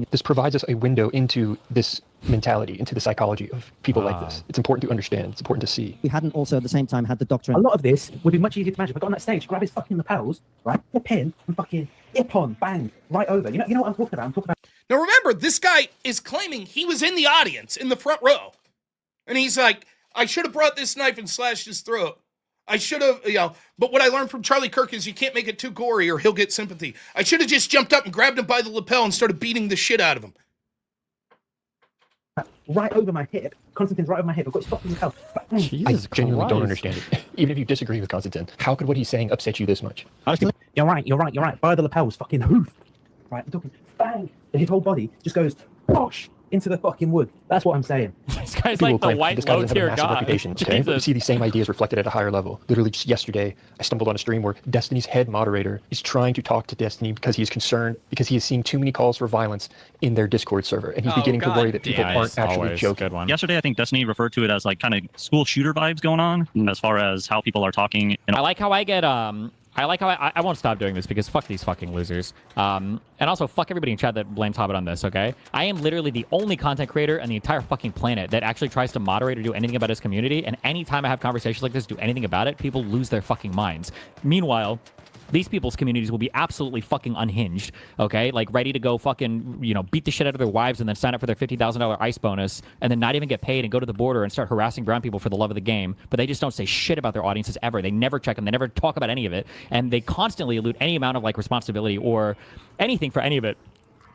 This provides us a window into this mentality, into the psychology of people like this. It's important to understand. It's important to see. We hadn't also at the same time had the doctor. A lot of this would be much easier to manage. If I got on that stage, grab his fucking lapels, right, flip in, and fucking ip on, bang, right over. You know what I'm talking about? I'm talking about. Now remember, this guy is claiming he was in the audience, in the front row. And he's like, I should have brought this knife and slashed his throat. I should have, but what I learned from Charlie Kirk is you can't make it too gory or he'll get sympathy. I should have just jumped up and grabbed him by the lapel and started beating the shit out of him. right over my hip. Constantine's right over my hip. I've got his fucking health. Jesus I genuinely don't Christ. understand it. Even if you disagree with Constantine, how could what he's saying upset you this much? You're right. By the lapels, fucking hoof. Right, I'm talking bang, and his whole body just goes whoosh into the fucking wood. That's what I'm saying. This guy's People like the claim white this guy low doesn't have a tier massive god. reputation, okay? But you Jesus. see these same ideas reflected at a higher level. Literally just yesterday, I stumbled on a stream where Destiny's head moderator is trying to talk to Destiny because he's concerned because he is seeing too many calls for violence in their Discord server, and he's beginning to worry that people aren't actually joking. Good one. Yesterday, I think Destiny referred to it as like kind of school shooter vibes going on as far as how people are talking. And I like how I get I won't stop doing this because fuck these fucking losers. And also fuck everybody in chat that blames Hobbit on this, okay? I am literally the only content creator on the entire fucking planet that actually tries to moderate or do anything about his community, and anytime I have conversations like this, do anything about it, people lose their fucking minds. Meanwhile, these people's communities will be absolutely fucking unhinged, okay? Like, ready to go fucking, beat the shit out of their wives and then sign up for their $50,000 ICE bonus and then not even get paid and go to the border and start harassing brown people for the love of the game. But they just don't say shit about their audiences ever. They never check them. They never talk about any of it. And they constantly elude any amount of, like, responsibility or anything for any of it.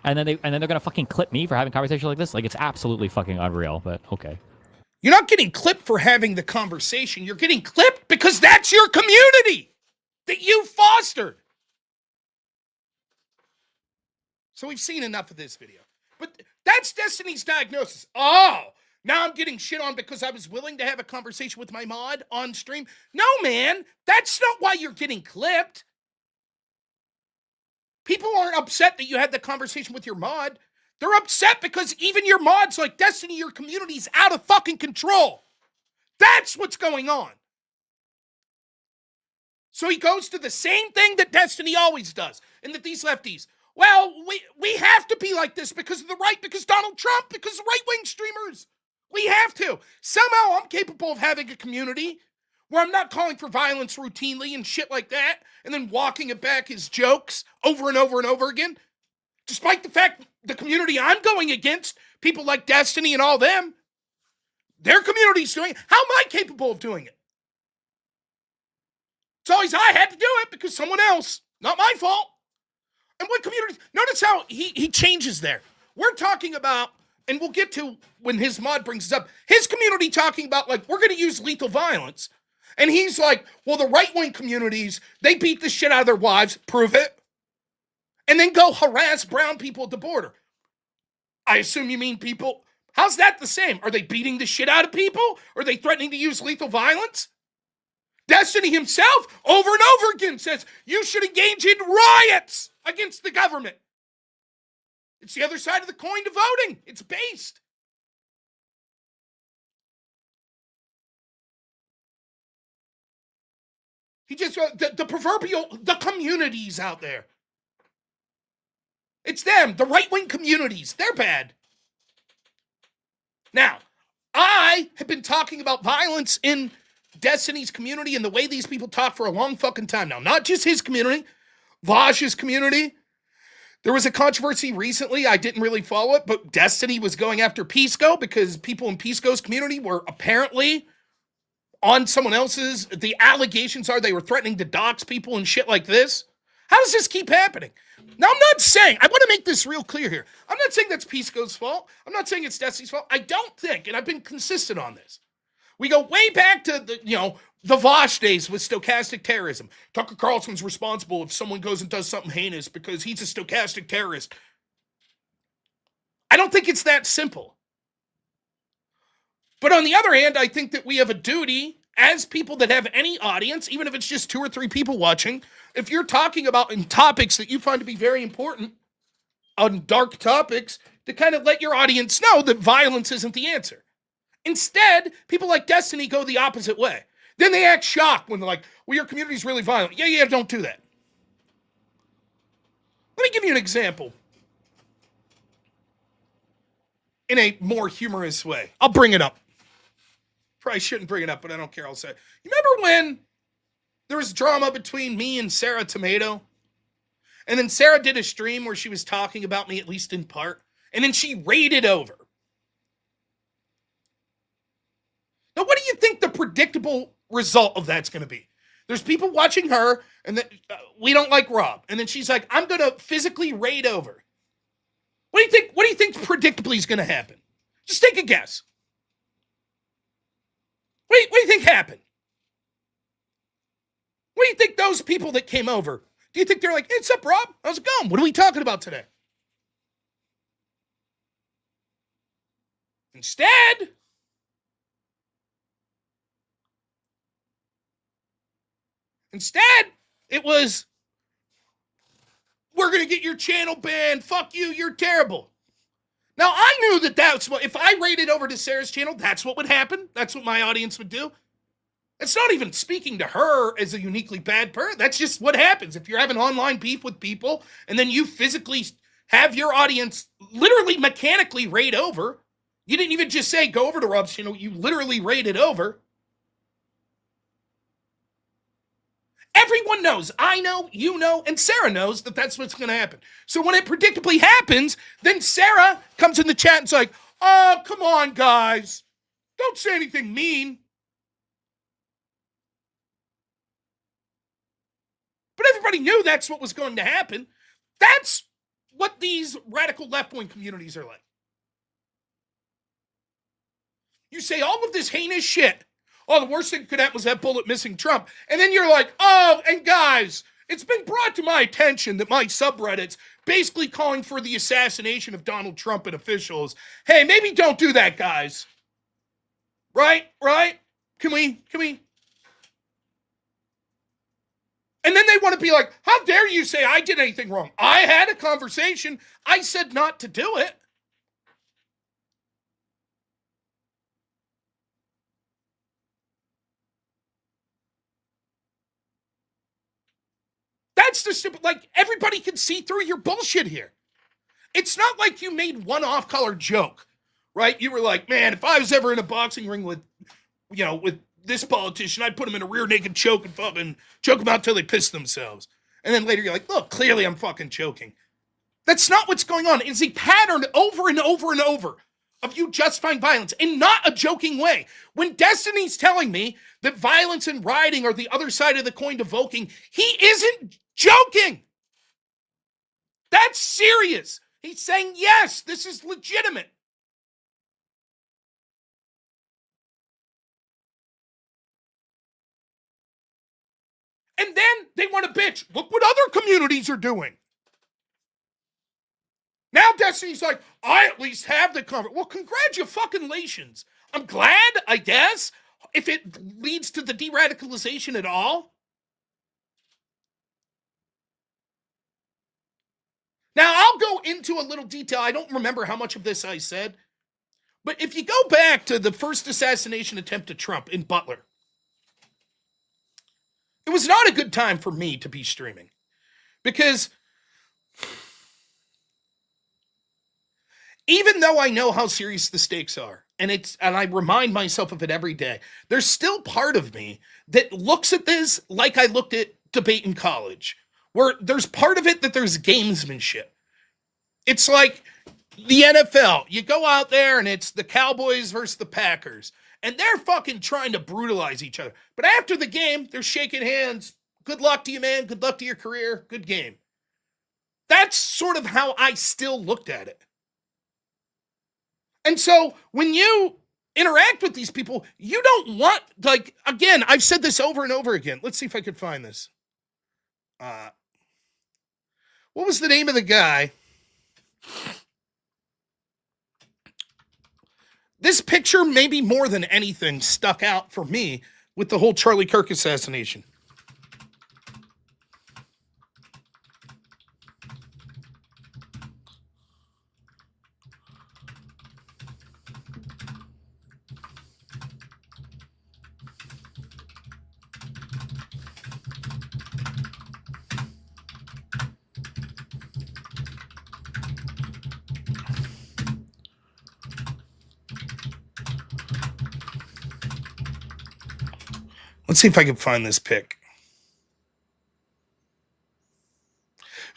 And then they're going to fucking clip me for having conversations like this? Like, it's absolutely fucking unreal, but okay. You're not getting clipped for having the conversation. You're getting clipped because that's your community that you fostered. So we've seen enough of this video. But that's Destiny's diagnosis. Oh, now I'm getting shit on because I was willing to have a conversation with my mod on stream. No, man, that's not why you're getting clipped. People aren't upset that you had the conversation with your mod. They're upset because even your mods like Destiny, your community's out of fucking control. That's what's going on. So he goes to the same thing that Destiny always does, and that these lefties, well, we have to be like this because of the right, because Donald Trump, because right-wing streamers. We have to. Somehow I'm capable of having a community where I'm not calling for violence routinely and shit like that, and then walking it back as jokes over and over and over again, despite the fact the community I'm going against, people like Destiny and all them, their community's doing it. How am I capable of doing it? It's always I had to do it because someone else. Not my fault. And what community? Notice how he changes there. We're talking about, and we'll get to when his mod brings us up, his community talking about, like, we're going to use lethal violence. And he's like, well, the right-wing communities, they beat the shit out of their wives. Prove it. And then go harass brown people at the border. I assume you mean people. How's that the same? Are they beating the shit out of people? Are they threatening to use lethal violence? Destiny himself, over and over again, says you should engage in riots against the government. It's the other side of the coin to voting. It's based. He just, the proverbial, the communities out there. It's them, the right-wing communities. They're bad. Now, I have been talking about violence in Destiny's community and the way these people talk for a long fucking time now. Not just his community, Vaj's community. There was a controversy recently. I didn't really follow it, but Destiny was going after Pisco because people in Pisco's community were apparently on someone else's. The allegations are they were threatening to dox people and shit like this. How does this keep happening? Now, I'm not saying, I want to make this real clear here. I'm not saying that's Pisco's fault. I'm not saying it's Destiny's fault. I don't think, and I've been consistent on this. We go way back to the Vosh days with stochastic terrorism. Tucker Carlson's responsible if someone goes and does something heinous because he's a stochastic terrorist. I don't think it's that simple. But on the other hand, I think that we have a duty as people that have any audience, even if it's just 2 or 3 people watching, if you're talking about in topics that you find to be very important, on dark topics, to kind of let your audience know that violence isn't the answer. Instead, people like Destiny go the opposite way. Then they act shocked when they're like, well, your community's really violent. Yeah, don't do that. Let me give you an example. In a more humorous way. I'll bring it up. Probably shouldn't bring it up, but I don't care. I'll say. You remember when there was drama between me and Sarah Tomato? And then Sarah did a stream where she was talking about me, at least in part. And then she raided over. Now, what do you think the predictable result of that's going to be? There's people watching her, and we don't like Rob. And then she's like, I'm going to physically raid over. What do you think predictably is going to happen? Just take a guess. What do you think happened? What do you think those people that came over, do you think they're like, hey, what's up, Rob? How's it going? What are we talking about today? Instead, it was, we're going to get your channel banned. Fuck you. You're terrible. Now, I knew that that's what, if I raided over to Sarah's channel, that's what would happen. That's what my audience would do. It's not even speaking to her as a uniquely bad person. That's just what happens. If you're having online beef with people and then you physically have your audience literally mechanically raid over, you didn't even just say, go over to Rob's channel. You literally raided over. Everyone knows. I know, you know, and Sarah knows that that's what's going to happen. So when it predictably happens, then Sarah comes in the chat and's like, oh, come on, guys. Don't say anything mean. But everybody knew that's what was going to happen. That's what these radical left-wing communities are like. You say all of this heinous shit. Oh, the worst thing that could happen was that bullet missing Trump. And then you're like, oh, and guys, it's been brought to my attention that my subreddits basically calling for the assassination of Donald Trump and officials. Hey, maybe don't do that, guys. Right? Can we? And then they want to be like, how dare you say I did anything wrong? I had a conversation. I said not to do it. That's the stupid, like, everybody can see through your bullshit here. It's not like you made one off-color joke, right? You were like, man, if I was ever in a boxing ring with this politician, I'd put him in a rear naked choke and fucking choke them out till they piss themselves. And then later you're like, look, clearly I'm fucking choking. That's not what's going on. It's a pattern over and over and over of you justifying violence in not a joking way. When Destiny's telling me that violence and rioting are the other side of the coin to voting, he isn't joking. That's serious. He's saying, yes, this is legitimate. And then they want to bitch. Look what other communities are doing. Now Destiny's like, I at least have the comfort. Well, congratulations. I'm glad, I guess, if it leads to the de-radicalization at all. Now, I'll go into a little detail. I don't remember how much of this I said. But if you go back to the first assassination attempt at Trump in Butler, it was not a good time for me to be streaming. Because even though I know how serious the stakes are, and I remind myself of it every day, there's still part of me that looks at this like I looked at debate in college, where there's part of it that there's gamesmanship. It's like the NFL. You go out there and it's the Cowboys versus the Packers, and they're fucking trying to brutalize each other. But after the game, they're shaking hands. Good luck to you, man. Good luck to your career. Good game. That's sort of how I still looked at it. And so when you interact with these people, you don't want, like, again, I've said this over and over again. Let's see if I can find this. What was the name of the guy? This picture, maybe more than anything, stuck out for me with the whole Charlie Kirk assassination. Let's see if I can find this pic.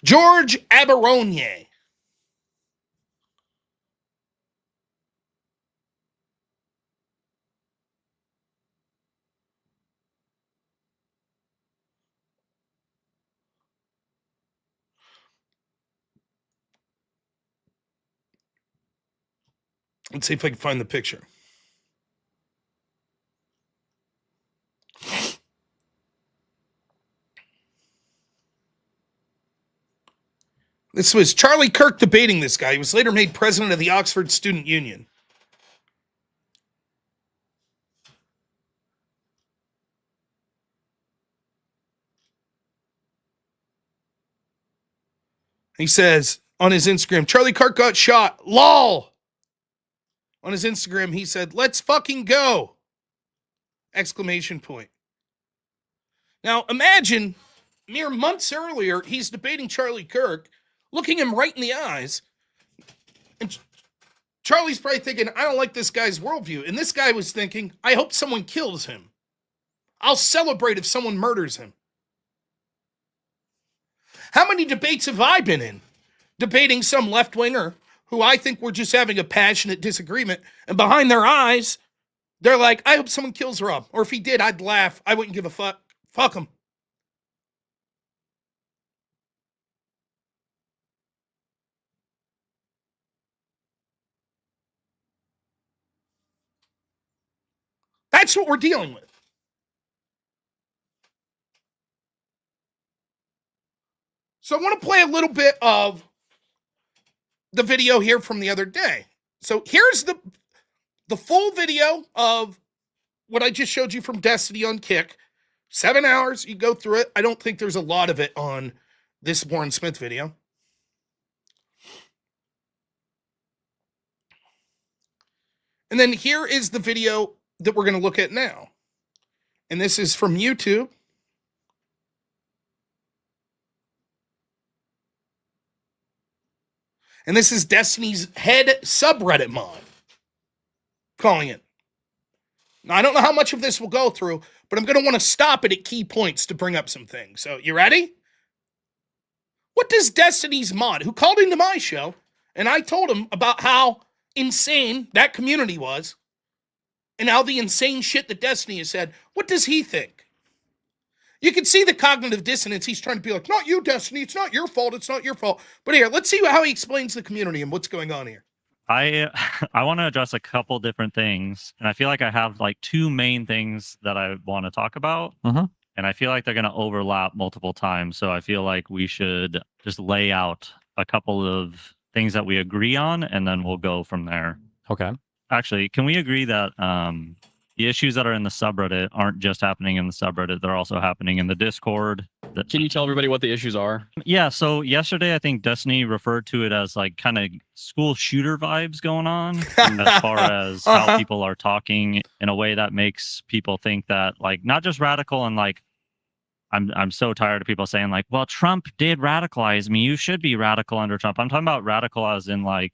George Aberonier. Let's see if I can find the picture. This was Charlie Kirk debating this guy. He was later made president of the Oxford Student Union. He says on his Instagram, Charlie Kirk got shot. LOL. On his Instagram, he said, let's fucking go. Exclamation point. Now, imagine mere months earlier, he's debating Charlie Kirk, looking him right in the eyes. And Charlie's probably thinking, I don't like this guy's worldview. And this guy was thinking, I hope someone kills him. I'll celebrate if someone murders him. How many debates have I been in? Debating some left-winger who I think were just having a passionate disagreement. And behind their eyes, they're like, I hope someone kills Rob. Or if he did, I'd laugh. I wouldn't give a fuck. Fuck him. That's what we're dealing with. So I want to play a little bit of the video here from the other day. So here's the full video of what I just showed you from Destiny on Kick. 7 hours, you go through it. I don't think there's a lot of it on this Warren Smith video. And then here is the video that we're going to look at now. And this is from YouTube. And this is Destiny's head subreddit mod. Calling it. Now, I don't know how much of this will go through, but I'm going to want to stop it at key points to bring up some things. So, you ready? What does Destiny's mod, who called into my show, and I told him about how insane that community was, and how the insane shit that Destiny has said, what does he think? You can see the cognitive dissonance. He's trying to be like, not you, Destiny. It's not your fault. It's not your fault. But here, let's see how he explains the community and what's going on here. I want to address a couple different things, and I feel like I have like two main things that I want to talk about, and I feel like they're going to overlap multiple times. So I feel like we should just lay out a couple of things that we agree on, and then we'll go from there. Okay. Actually, can we agree that the issues that are in the subreddit aren't just happening in the subreddit, they're also happening in the Discord? Can you tell everybody what the issues are? Yeah, so yesterday I think Destiny referred to it as like kind of school shooter vibes going on as far as how people are talking in a way that makes people think that like not just radical and like I'm so tired of people saying like, well, Trump did radicalize me. You should be radical under Trump. I'm talking about radical as in like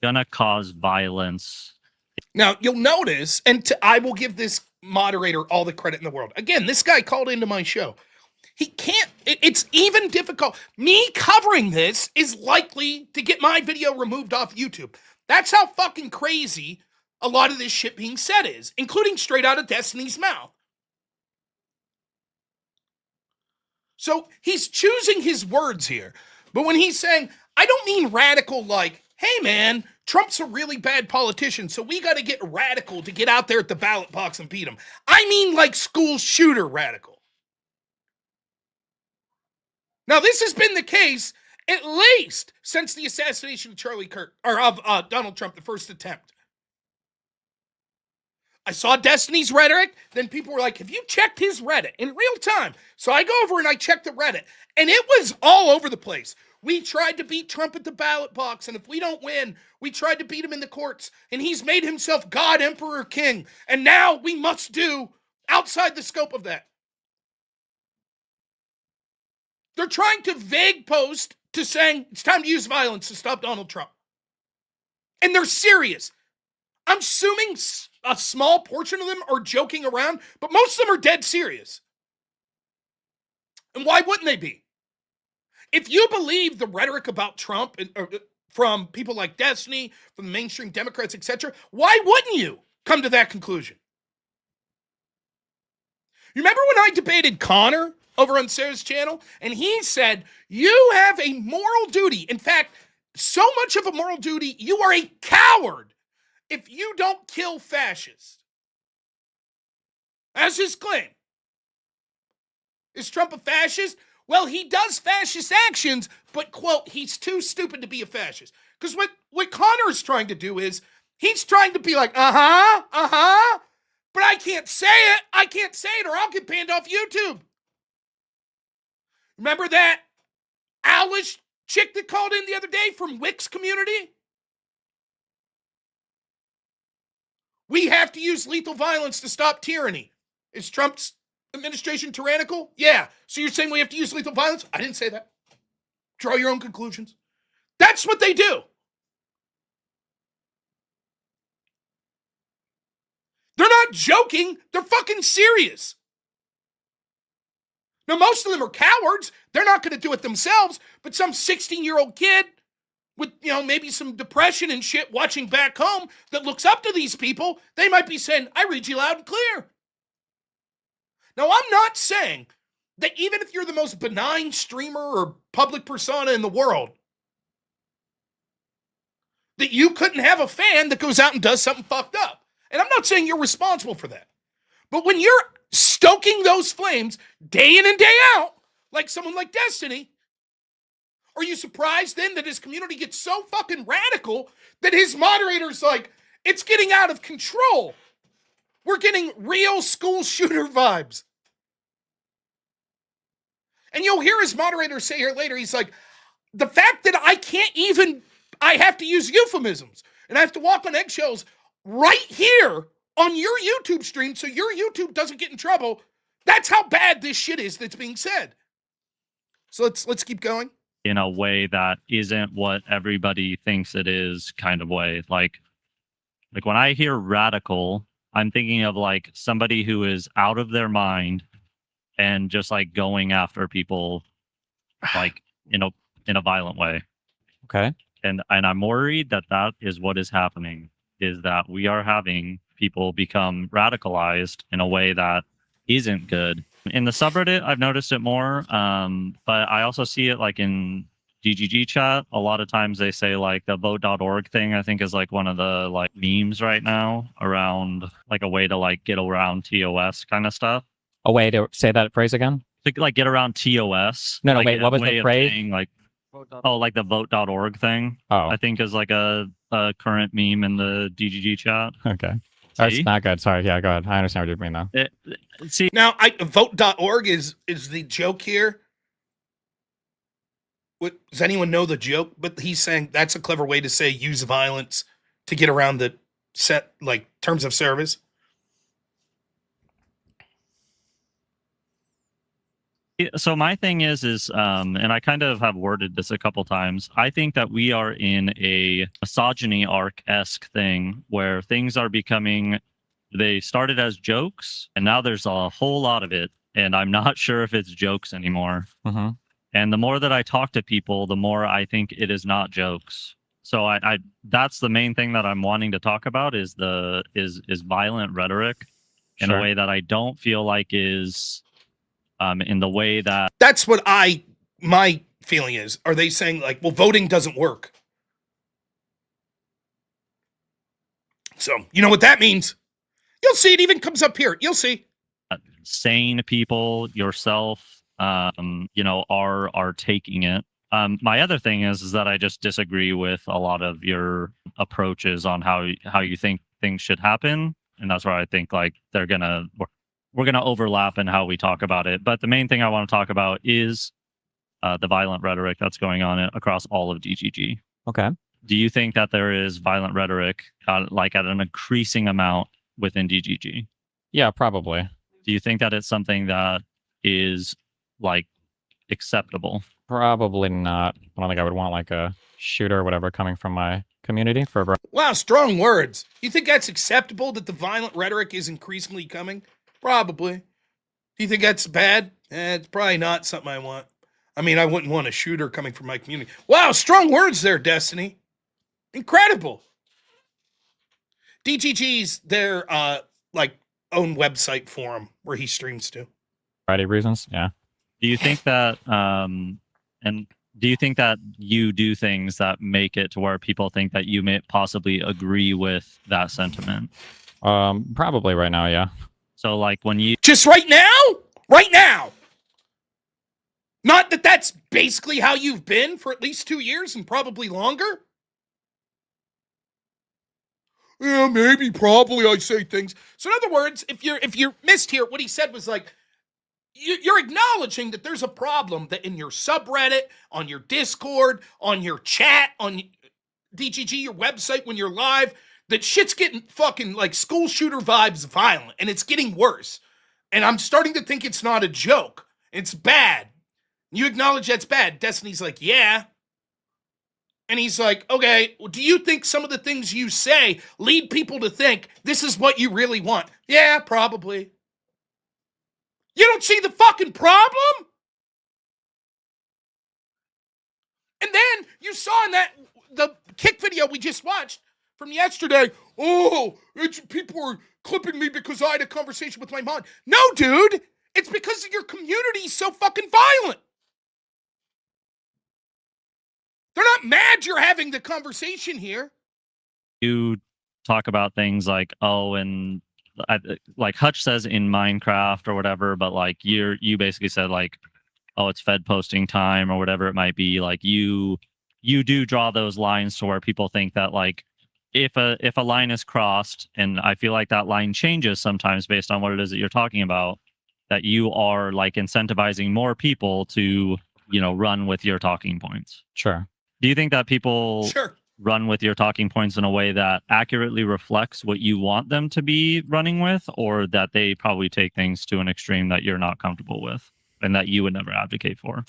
gonna cause violence. Now, you'll notice, and I will give this moderator all the credit in the world. Again, this guy called into my show. He can't, it's even difficult. Me covering this is likely to get my video removed off YouTube. That's how fucking crazy a lot of this shit being said is, including straight out of Destiny's mouth. So he's choosing his words here. But when he's saying, I don't mean radical like, hey man, Trump's a really bad politician, so we got to get radical to get out there at the ballot box and beat him. I mean like school shooter radical. Now, this has been the case at least since the assassination of Charlie Kirk, or of Donald Trump, the first attempt. I saw Destiny's rhetoric, then people were like, have you checked his Reddit in real time? So I go over and I check the Reddit, and it was all over the place. We tried to beat Trump at the ballot box, and if we don't win, we tried to beat him in the courts, and he's made himself God, Emperor, King, and now we must do outside the scope of that. They're trying to vague post to saying it's time to use violence to stop Donald Trump. And they're serious. I'm assuming a small portion of them are joking around, but most of them are dead serious. And why wouldn't they be? If you believe the rhetoric about Trump from people like Destiny, from the mainstream Democrats, etc., why wouldn't you come to that conclusion? You remember when I debated Connor over on Sarah's channel? And he said, you have a moral duty. In fact, so much of a moral duty, you are a coward if you don't kill fascists. That's his claim. Is Trump a fascist? Well, he does fascist actions, but, quote, he's too stupid to be a fascist. Because what Connor's trying to do is, he's trying to be like, but I can't say it. I can't say it or I'll get banned off YouTube. Remember that owlish chick that called in the other day from Wix community? We have to use lethal violence to stop tyranny. Is Trump's administration tyrannical? Yeah. So you're saying we have to use lethal violence? I didn't say that. Draw your own conclusions. That's what they do. They're not joking. They're fucking serious. Now, most of them are cowards. They're not going to do it themselves, but some 16-year-old kid with, maybe some depression and shit watching back home that looks up to these people, they might be saying, I read you loud and clear. Now, I'm not saying that even if you're the most benign streamer or public persona in the world, that you couldn't have a fan that goes out and does something fucked up. And I'm not saying you're responsible for that. But when you're stoking those flames day in and day out, like someone like Destiny, are you surprised then that his community gets so fucking radical that his moderator's like, it's getting out of control? We're getting real school shooter vibes. And you'll hear his moderator say here later, he's like, the fact that I have to use euphemisms and I have to walk on eggshells right here on your YouTube stream so your YouTube doesn't get in trouble. That's how bad this shit is that's being said. So let's keep going. In a way that isn't what everybody thinks it is, kind of way. Like when I hear radical, I'm thinking of like somebody who is out of their mind and just like going after people like in a violent way. Okay. And I'm worried that is what is happening, is that we are having people become radicalized in a way that isn't good. In the subreddit, I've noticed it more, but I also see it like in GGG chat. A lot of times they say like the vote.org thing, I think, is like one of the like memes right now around like a way to like get around TOS kind of stuff. A way to say that phrase again? To like get around TOS. No, like, wait, what was the phrase? Saying, like, like the vote.org thing. Oh. I think is like a current meme in the GGG chat. Okay. That's not good. Sorry. Yeah, go ahead. I understand what you mean though. See, now, vote.org is the joke here. Does anyone know the joke? But he's saying that's a clever way to say use violence to get around the set like terms of service. So my thing is, and I kind of have worded this a couple times. I think that we are in a misogyny arc-esque thing where things are becoming, they started as jokes and now there's a whole lot of it. And I'm not sure if it's jokes anymore. Mm-hmm. And the more that I talk to people, the more I think it is not jokes. So I that's the main thing that I'm wanting to talk about is violent rhetoric in a way that I don't feel like is in the way that... That's what my feeling is. Are they saying like, well, voting doesn't work? So, you know what that means? You'll see it even comes up here. You'll see. Sane people, yourself, are taking it. My other thing is that I just disagree with a lot of your approaches on how you think things should happen. And that's where I think like we're gonna overlap in how we talk about it. But the main thing I want to talk about is the violent rhetoric that's going on across all of GGG. Okay. Do you think that there is violent rhetoric like at an increasing amount within GGG? Yeah, probably. Do you think that it's something that is like acceptable? Probably not. I don't think I would want like a shooter or whatever coming from my community for. Wow, strong words. You think that's acceptable that the violent rhetoric is increasingly coming? Probably. Do you think that's bad? It's probably not something I want. I mean, I wouldn't want a shooter coming from my community. Wow, strong words there, Destiny. Incredible. DGG's their own website forum where he streams to. Variety of reasons, yeah. Do you think that and do you think that you do things that make it to where people think that you may possibly agree with that sentiment? Probably right now, yeah. So like when you Just right now? Right now. Not that that's basically how you've been for at least 2 years and probably longer. Yeah, maybe, probably I say things. So in other words, if you're missed here, what he said was like, you're acknowledging that there's a problem that in your subreddit, on your Discord, on your chat, on DGG, your website, when you're live, that shit's getting fucking like school shooter vibes violent, and it's getting worse. And I'm starting to think it's not a joke. It's bad. You acknowledge that's bad. Destiny's like, yeah. And he's like, okay, well, do you think some of the things you say lead people to think this is what you really want? Yeah, probably. You don't see the fucking problem? And then you saw in the kick video we just watched from yesterday, oh, people are clipping me because I had a conversation with my mom. No, dude, it's because your community is so fucking violent. They're not mad you're having the conversation here. you talk about things like, oh, and like Hutch says in Minecraft or whatever, but like you basically said like, oh, it's Fed posting time or whatever it might be. Like you do draw those lines to where people think that like if a line is crossed, and I feel like that line changes sometimes based on what it is that you're talking about, that you are like incentivizing more people to, you know, run with your talking points. Sure. Do you think that people Sure. run with your talking points in a way that accurately reflects what you want them to be running with, or that they probably take things to an extreme that you're not comfortable with and that you would never advocate for?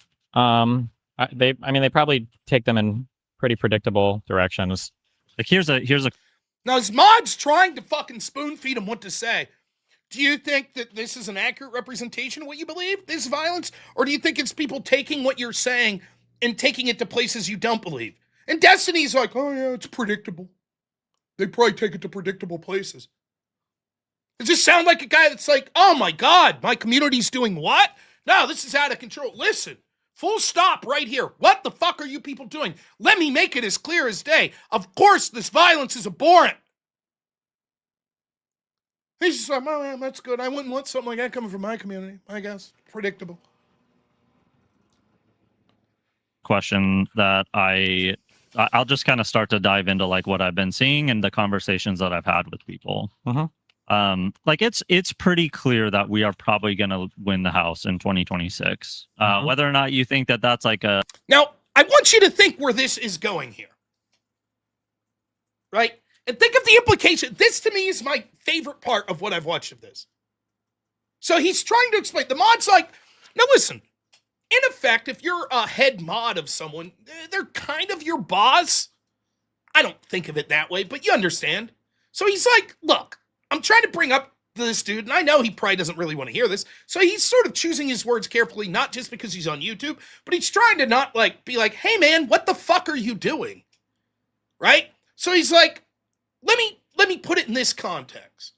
They probably take them in pretty predictable directions. Like here's a Now, is Mods trying to fucking spoon feed him what to say? Do you think that this is an accurate representation of what you believe, this violence? Or do you think it's people taking what you're saying and taking it to places you don't believe? And Destiny's like, oh yeah, it's predictable. They probably take it to predictable places. Does this sound like a guy that's like, oh my God, my community's doing what? No, this is out of control. Listen, full stop right here. What the fuck are you people doing? Let me make it as clear as day. Of course, this violence is abhorrent. He's just like, oh, yeah, that's good. I wouldn't want something like that coming from my community, I guess. Predictable. question that I'll just kind of start to dive into like what I've been seeing and the conversations that I've had with people. Like it's pretty clear that we are probably going to win the House in 2026. Whether or not you think that that's like a... Now, I want you to think where this is going here. Right? And think of the implication. This, to me, is my favorite part of what I've watched of this. So he's trying to explain. The mod's like, now listen, in effect, if you're a head mod of someone, they're kind of your boss. I don't think of it that way, but you understand. So he's like, look, I'm trying to bring up this dude, and I know he probably doesn't really want to hear this, so he's sort of choosing his words carefully, not just because he's on YouTube, but he's trying to not like be like, hey man, what the fuck are you doing? Right? So he's like, let me put it in this context.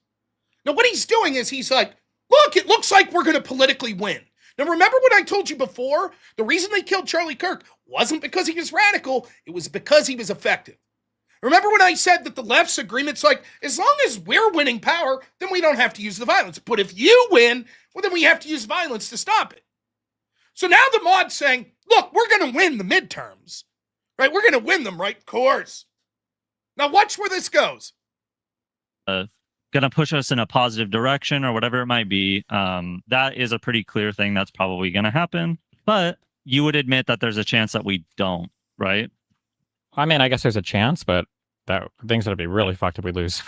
Now what he's doing is he's like, look, it looks like we're going to politically win. Now remember what I told you before? The reason they killed Charlie Kirk wasn't because he was radical, it was because he was effective. Remember when I said that the left's agreement's like, as long as we're winning power, then we don't have to use the violence. But if you win, well, then we have to use violence to stop it. So now the mod's saying, look, we're going to win the midterms. Right? We're going to win them, right? Of course. Now watch where this goes. Going to push us in a positive direction or whatever it might be. That is a pretty clear thing that's probably going to happen. But you would admit that there's a chance that we don't, right? I mean, I guess there's a chance, but things would be really fucked if we lose.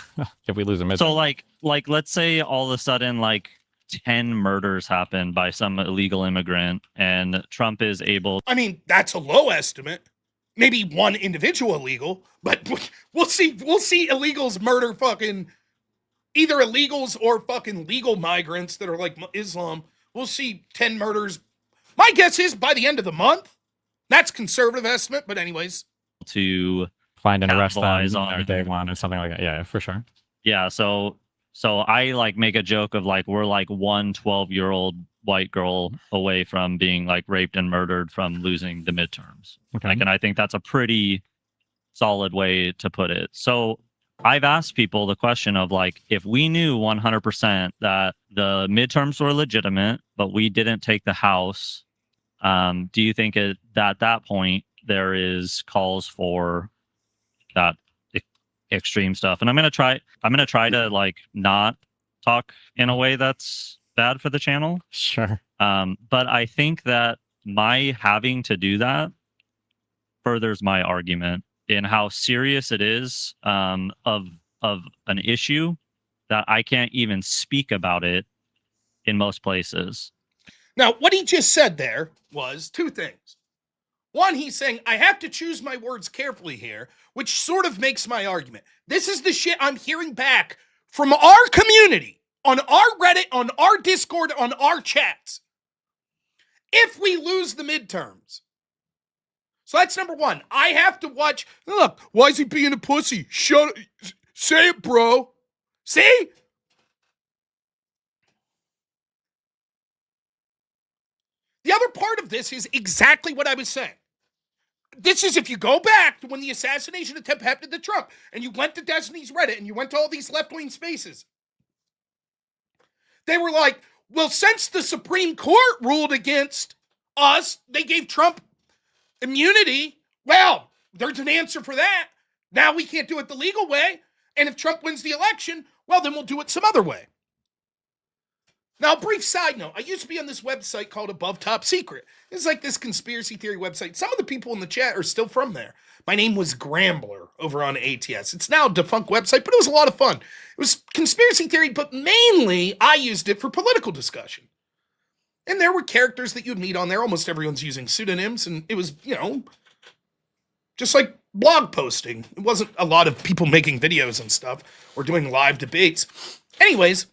If we lose a midterm. So like let's say all of a sudden like 10 murders happen by some illegal immigrant and Trump is able... I mean, that's a low estimate. Maybe one individual illegal, but we'll see illegals murder fucking either illegals or fucking legal migrants that are like Islam. We'll see 10 murders. My guess is by the end of the month. That's conservative estimate, but anyways. To find and arrest them capitalize on on day one or something like that. Yeah, for sure. Yeah, so So I like make a joke of like we're like one 12-year-old white girl away from being like raped and murdered from losing the midterms. Okay. Like, and I think that's a pretty solid way to put it. So I've asked people the question of like, if we knew 100% that the midterms were legitimate, but we didn't take the House, do you think at that point there is calls for that extreme stuff? And I'm gonna try to like not talk in a way that's bad for the channel. Sure. But I think that my having to do that furthers my argument in how serious it is of an issue that I can't even speak about it in most places. Now, what he just said there was two things. One, he's saying, I have to choose my words carefully here, which sort of makes my argument. This is the shit I'm hearing back from our community, on our Reddit, on our Discord, on our chats. If we lose the midterms. So that's number one. I have to watch, look, why is he being a pussy? Shut up. Say it, bro. See? The other part of this is exactly what I was saying. This is if you go back to when the assassination attempt happened to Trump, and you went to Destiny's Reddit, and you went to all these left-wing spaces. They were like, well, since the Supreme Court ruled against us, they gave Trump immunity. Well, there's an answer for that. Now we can't do it the legal way. And if Trump wins the election, well, then we'll do it some other way. Now, a brief side note. I used to be on this website called Above Top Secret. It's like this conspiracy theory website. Some of the people in the chat are still from there. My name was Grambler over on ATS. It's now a defunct website, but it was a lot of fun. It was conspiracy theory, but mainly I used it for political discussion. And there were characters that you'd meet on there. Almost everyone's using pseudonyms, and it was, just like blog posting. It wasn't a lot of people making videos and stuff or doing live debates. Anyways,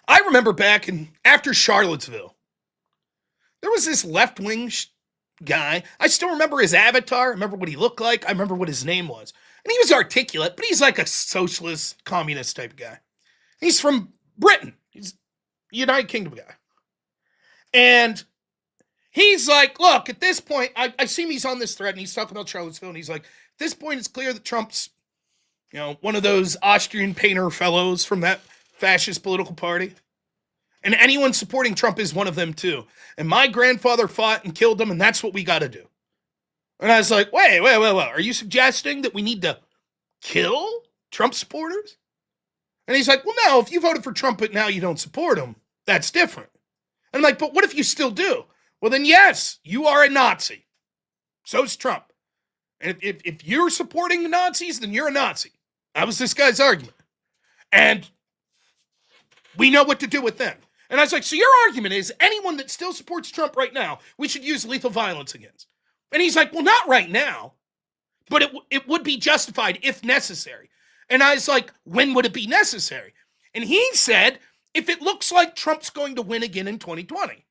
I remember back after Charlottesville, there was this left-wing guy. I still remember his avatar. I remember what he looked like. I remember what his name was. And he was articulate, but he's like a socialist, communist type guy. He's from Britain. He's a United Kingdom guy. And he's like, look, at this point, I see him, he's on this thread, and he's talking about Charlottesville, and he's like, at this point, it's clear that Trump's, one of those Austrian painter fellows from that fascist political party. And anyone supporting Trump is one of them too. And my grandfather fought and killed him, and that's what we got to do. And I was like, wait. Are you suggesting that we need to kill Trump supporters? And he's like, well, no, if you voted for Trump, but now you don't support him, that's different. And I'm like, but what if you still do? Well, then yes, you are a Nazi. So's Trump. And if you're supporting the Nazis, then you're a Nazi. That was this guy's argument. And we know what to do with them. And I was like, so your argument is anyone that still supports Trump right now, we should use lethal violence against. And he's like, well, not right now, but it would be justified if necessary. And I was like, when would it be necessary? And he said, if it looks like Trump's going to win again in 2020.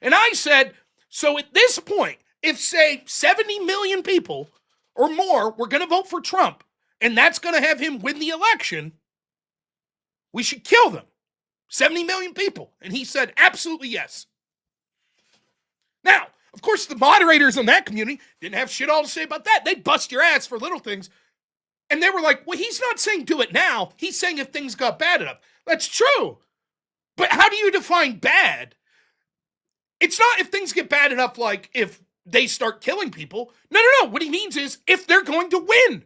And I said, so at this point, if say 70 million people or more were going to vote for Trump, and that's going to have him win the election, we should kill them. 70 million people. And he said, absolutely yes. Now, of course, the moderators in that community didn't have shit all to say about that. They'd bust your ass for little things. And they were like, well, he's not saying do it now. He's saying if things got bad enough. That's true. But how do you define bad? It's not if things get bad enough, like if they start killing people. No. What he means is if they're going to win.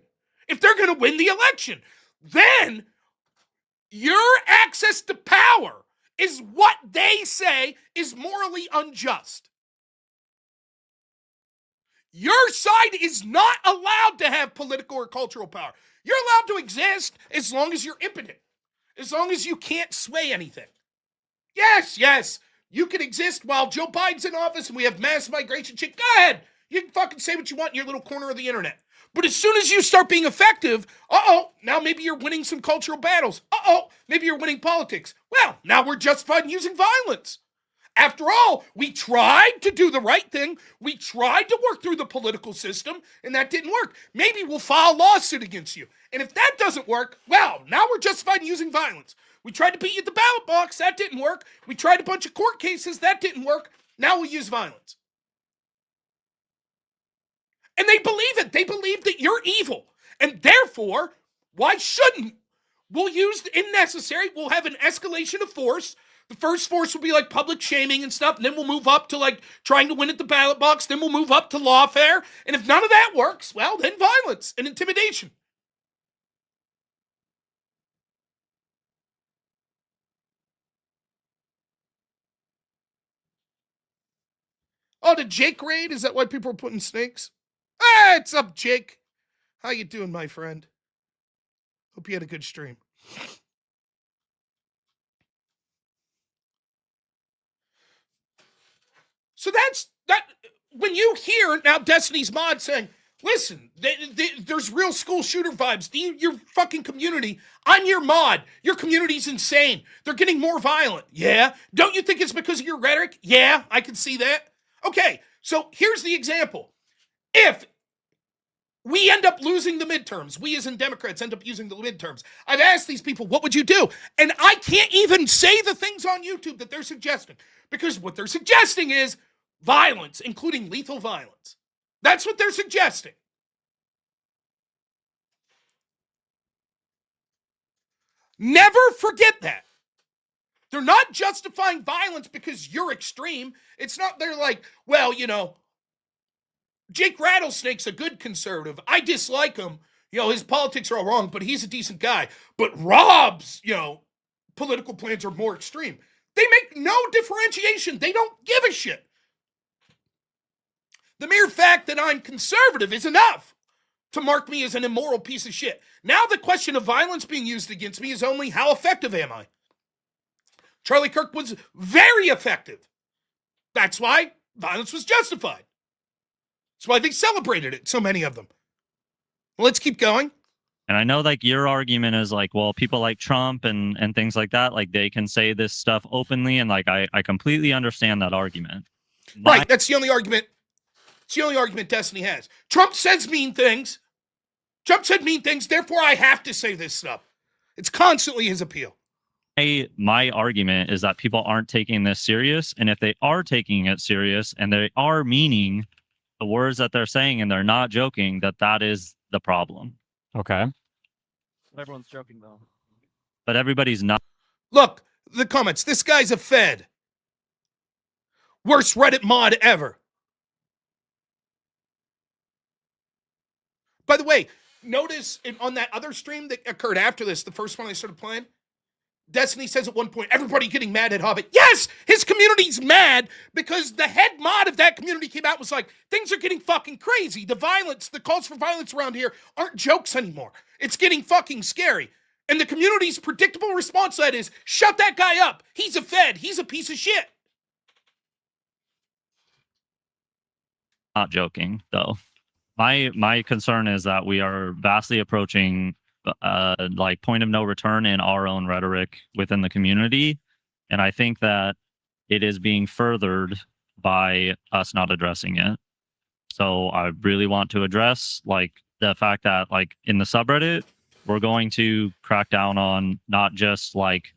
If they're going to win the election. Then your access to power is what they say is morally unjust. Your side is not allowed to have political or cultural power. You're allowed to exist as long as you're impotent, as long as you can't sway anything. Yes, you can exist while Joe Biden's in office and we have mass migration shit. Go ahead. You can fucking say what you want in your little corner of the internet. But as soon as you start being effective, now maybe you're winning some cultural battles. Maybe you're winning politics. Well, now we're justified in using violence. After all, we tried to do the right thing. We tried to work through the political system, and that didn't work. Maybe we'll file a lawsuit against you. And if that doesn't work, well, now we're justified in using violence. We tried to beat you at the ballot box. That didn't work. We tried a bunch of court cases. That didn't work. Now we'll use violence. And they believe it. They believe that you're evil. And therefore, why shouldn't? We'll use the necessary. We'll have an escalation of force. The first force will be like public shaming and stuff. And then we'll move up to like trying to win at the ballot box. Then we'll move up to lawfare. And if none of that works, well, then violence and intimidation. Oh, the Jake raid? Is that why people are putting snakes? Ah, it's up, Jake. How you doing, my friend? Hope you had a good stream. So that's that. When you hear now Destiny's mod saying, listen, there's real school shooter vibes. Your fucking community, I'm your mod. Your community's insane. They're getting more violent. Yeah. Don't you think it's because of your rhetoric? Yeah, I can see that. Okay, so here's the example. If we end up losing the midterms, we as in Democrats end up using the midterms, I've asked these people, what would you do? And I can't even say the things on YouTube that they're suggesting, because what they're suggesting is violence, including lethal violence. That's what they're suggesting. Never forget that. They're not justifying violence because you're extreme. It's not, they're like, well, you know, Jake Rattlesnake's a good conservative. I dislike him. You know, his politics are all wrong, but he's a decent guy. But Rob's, you know, political plans are more extreme. They make no differentiation. They don't give a shit. The mere fact that I'm conservative is enough to mark me as an immoral piece of shit. Now the question of violence being used against me is only how effective am I? Charlie Kirk was very effective. That's why violence was justified. That's why they celebrated it, so many of them. Well, let's keep going. And I know like your argument is like, well, people like Trump and things like that, like they can say this stuff openly, and like I completely understand that argument. Right, that's the only argument. It's the only argument Destiny has. Trump says mean things. Trump said mean things, therefore I have to say this stuff. It's constantly his appeal. My argument is that people aren't taking this serious, and if they are taking it serious and they are meaning the words that they're saying and they're not joking, that is the problem. Okay. Everyone's joking though. But everybody's not. Look, the comments. This guy's a Fed. Worst Reddit mod ever. By the way, notice on that other stream that occurred after this, the first one I started playing, Destiny says at one point, everybody getting mad at Hobbit. Yes, his community's mad because the head mod of that community came out and was like, things are getting fucking crazy. The violence, the calls for violence around here aren't jokes anymore. It's getting fucking scary. And the community's predictable response to that is, shut that guy up. He's a Fed. He's a piece of shit. Not joking, though. My concern is that we are vastly approaching like point of no return in our own rhetoric within the community, and I think that it is being furthered by us not addressing it. So I really want to address like the fact that like in the subreddit, we're going to crack down on not just like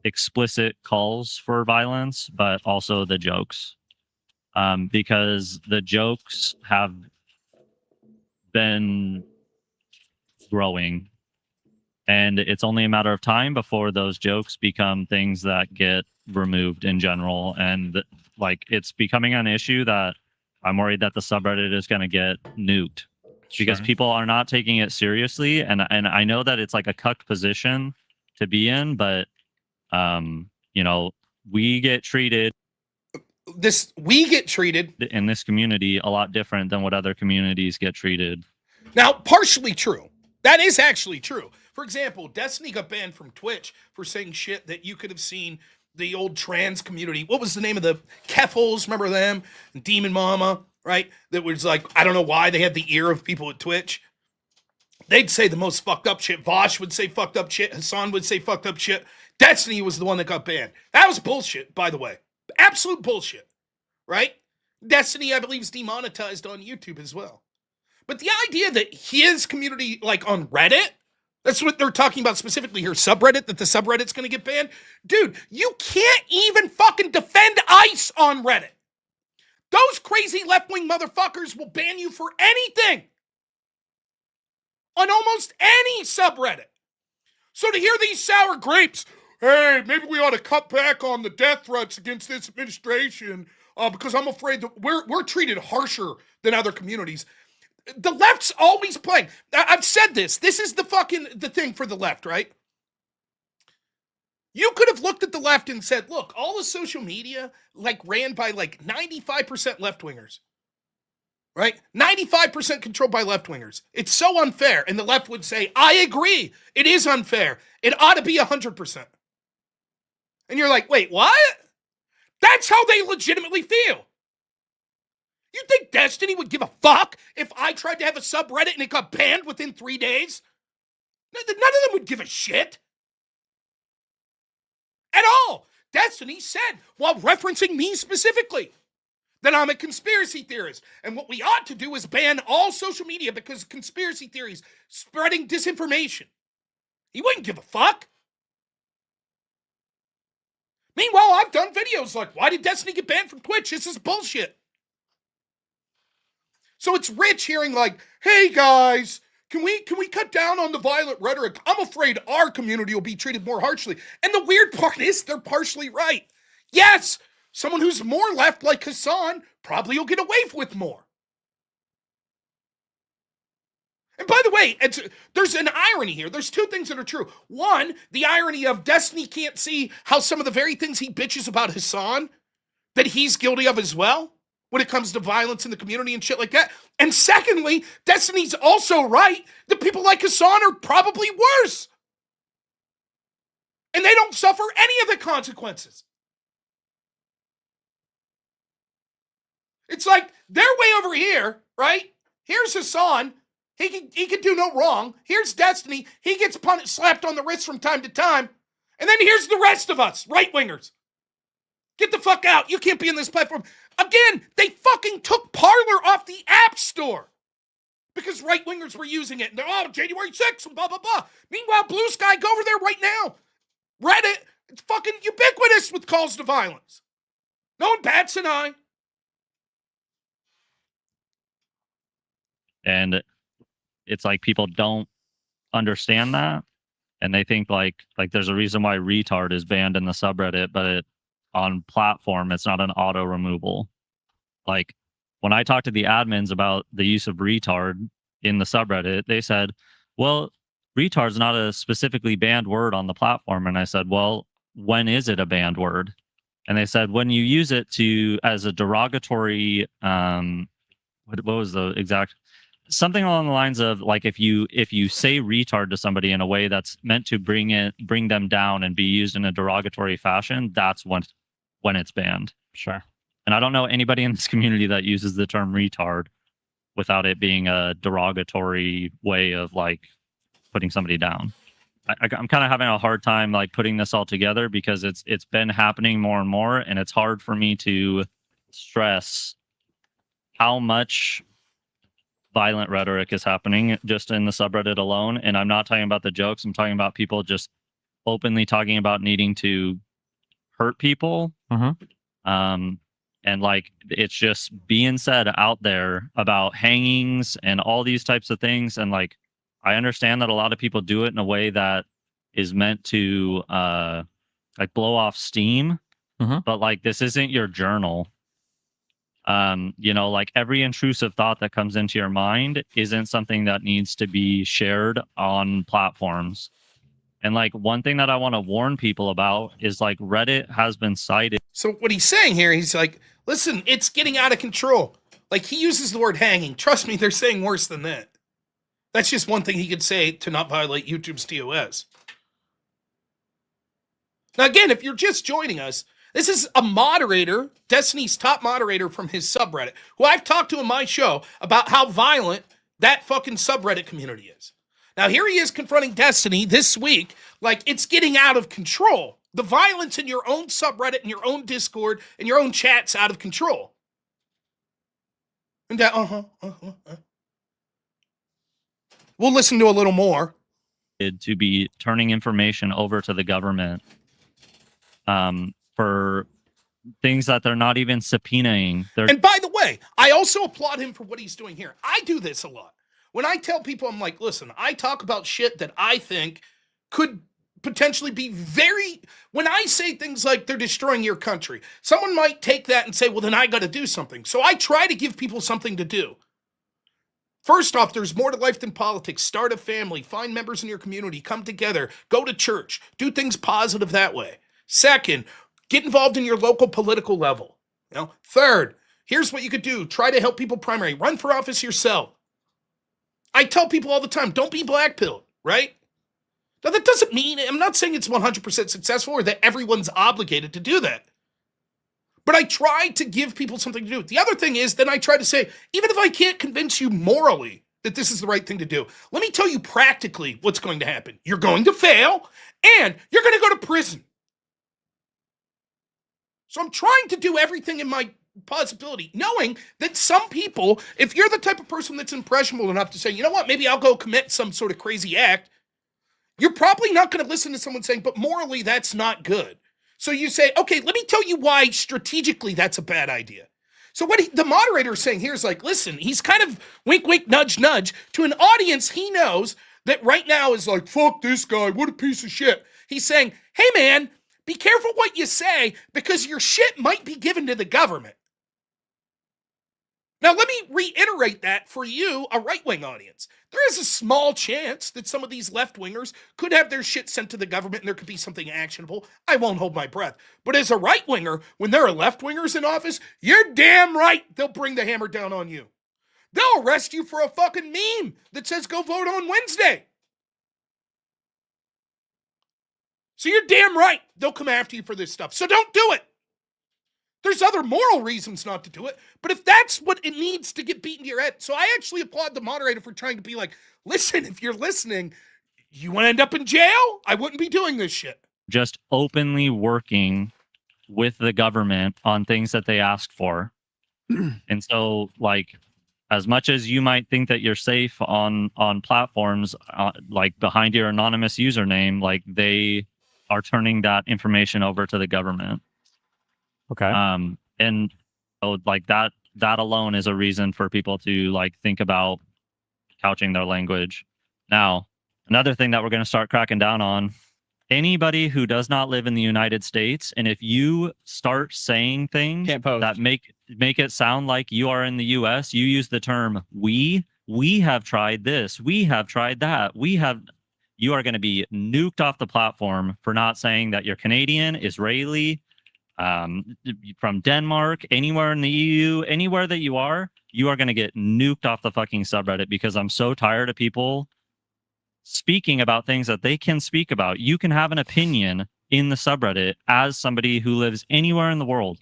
explicit calls for violence, but also the jokes. Because the jokes have been growing, and it's only a matter of time before those jokes become things that get removed in general. And like it's becoming an issue that I'm worried that the subreddit is going to get nuked because people are not taking it seriously. And I know that it's like a cucked position to be in, but you know, we get treated in this community a lot different than what other communities get treated. Now, partially true. That is actually true. For example, Destiny got banned from Twitch for saying shit that you could have seen the old trans community. What was the name of the Keffels? Remember them? Demon Mama, right? That was like, I don't know why they had the ear of people at Twitch. They'd say the most fucked up shit. Vosh would say fucked up shit. Hassan would say fucked up shit. Destiny was the one that got banned. That was bullshit, by the way. absolute bullshit, right? Destiny, I believe, is demonetized on YouTube as well. But the idea that his community, like on Reddit, that's what they're talking about specifically here, subreddit, that the subreddit's going to get banned. Dude, you can't even fucking defend ICE on Reddit. Those crazy left-wing motherfuckers will ban you for anything on almost any subreddit. So to hear these sour grapes, hey, maybe we ought to cut back on the death threats against this administration because I'm afraid that we're treated harsher than other communities. The left's always playing. I've said this. This is the thing for the left, right? You could have looked at the left and said, look, all the social media ran by 95% left-wingers. Right? 95% controlled by left-wingers. It's so unfair. And the left would say, I agree. It is unfair. It ought to be 100%. And you're like, wait, what? That's how they legitimately feel. You think Destiny would give a fuck if I tried to have a subreddit and it got banned within 3 days? None of them would give a shit. At all. Destiny said, while referencing me specifically, that I'm a conspiracy theorist. And what we ought to do is ban all social media because conspiracy theories spreading disinformation. He wouldn't give a fuck. Meanwhile, I've done videos like, why did Destiny get banned from Twitch? This is bullshit. So it's rich hearing hey guys, can we cut down on the violent rhetoric? I'm afraid our community will be treated more harshly. And the weird part is they're partially right. Yes, someone who's more left like Hassan probably will get away with more. And by the way, there's an irony here. There's two things that are true. One, the irony of Destiny can't see how some of the very things he bitches about Hassan, that he's guilty of as well, when it comes to violence in the community and shit like that. And secondly, Destiny's also right that people like Hassan are probably worse. And they don't suffer any of the consequences. It's like, they're way over here, right? Here's Hassan. He can do no wrong. Here's Destiny. He gets slapped on the wrist from time to time. And then here's the rest of us, right-wingers. Get the fuck out. You can't be on this platform. Again, they fucking took Parler off the App Store because right-wingers were using it. And they're, January 6th, and blah, blah, blah. Meanwhile, Blue Sky, go over there right now. Reddit, it's fucking ubiquitous with calls to violence. No one bats an eye. And it's like people don't understand that. And they think like there's a reason why retard is banned in the subreddit, but on platform, it's not an auto removal. Like when I talked to the admins about the use of retard in the subreddit, they said, well, retard's not a specifically banned word on the platform. And I said, well, when is it a banned word? And they said, when you use it as a derogatory, what was the exact, something along the lines of like, if you say retard to somebody in a way that's meant to bring them down and be used in a derogatory fashion, that's when it's banned. Sure. And I don't know anybody in this community that uses the term retard without it being a derogatory way of like putting somebody down. I'm kind of having a hard time like putting this all together because it's been happening more and more, and it's hard for me to stress how much violent rhetoric is happening just in the subreddit alone. And I'm not talking about the jokes. I'm talking about people just openly talking about needing to hurt people. And like it's just being said out there about hangings and all these types of things. And like I understand that a lot of people do it in a way that is meant to like blow off steam, but like this isn't your journal. You know, like every intrusive thought that comes into your mind isn't something that needs to be shared on platforms. And like one thing that I want to warn people about is like Reddit has been cited. So what he's saying here, he's like, listen, it's getting out of control. Like he uses the word hanging. Trust me, they're saying worse than that. That's just one thing he could say to not violate YouTube's TOS. Now again, if you're just joining us, this is a moderator, Destiny's top moderator from his subreddit, who I've talked to in my show about how violent that fucking subreddit community is. Now, here he is confronting Destiny this week like it's getting out of control. the violence in your own subreddit and your own Discord and your own chat's out of control. And we'll listen to a little more. To be turning information over to the government for things that they're not even subpoenaing. And by the way, I also applaud him for what he's doing here. I do this a lot. When I tell people, I'm like, listen, I talk about shit that I think could potentially be when I say things like they're destroying your country, someone might take that and say, well, then I got to do something. So I try to give people something to do. First off, there's more to life than politics. Start a family, find members in your community, come together, go to church, do things positive that way. Second, get involved in your local political level. Third, here's what you could do. Try to help people primary. Run for office yourself. I tell people all the time, don't be blackpilled, right? Now, that doesn't mean, I'm not saying it's 100% successful or that everyone's obligated to do that. But I try to give people something to do. The other thing is, then I try to say, even if I can't convince you morally that this is the right thing to do, let me tell you practically what's going to happen. You're going to fail, and you're going to go to prison. So I'm trying to do everything in my possibility, knowing that some people, if you're the type of person that's impressionable enough to say, you know what, maybe I'll go commit some sort of crazy act, you're probably not going to listen to someone saying, but morally, that's not good. So you say, okay, let me tell you why strategically that's a bad idea. So what the moderator is saying here is like, listen, he's kind of wink, wink, nudge, nudge to an audience he knows that right now is like, fuck this guy, what a piece of shit. He's saying, hey man, be careful what you say because your shit might be given to the government. Now, let me reiterate that for you, a right-wing audience. There is a small chance that some of these left-wingers could have their shit sent to the government and there could be something actionable. I won't hold my breath. But as a right-winger, when there are left-wingers in office, you're damn right they'll bring the hammer down on you. They'll arrest you for a fucking meme that says go vote on Wednesday. So you're damn right they'll come after you for this stuff. So don't do it. There's other moral reasons not to do it, but if that's what it needs to get beaten to your head. So I actually applaud the moderator for trying to be like, listen, if you're listening, you want to end up in jail? I wouldn't be doing this shit. Just openly working with the government on things that they ask for. And so, like, as much as you might think that you're safe on platforms, like behind your anonymous username, like they are turning that information over to the government. Okay. And so like that alone is a reason for people to like think about couching their language. Now, another thing that we're going to start cracking down on, anybody who does not live in the United States, and if you start saying things that make it sound like you are in the US, you use the term we have tried this, we have tried that, you are going to be nuked off the platform for not saying that you're Canadian, Israeli, from Denmark, anywhere in the EU, anywhere that you are going to get nuked off the fucking subreddit because I'm so tired of people speaking about things that they can speak about. You can have an opinion in the subreddit as somebody who lives anywhere in the world,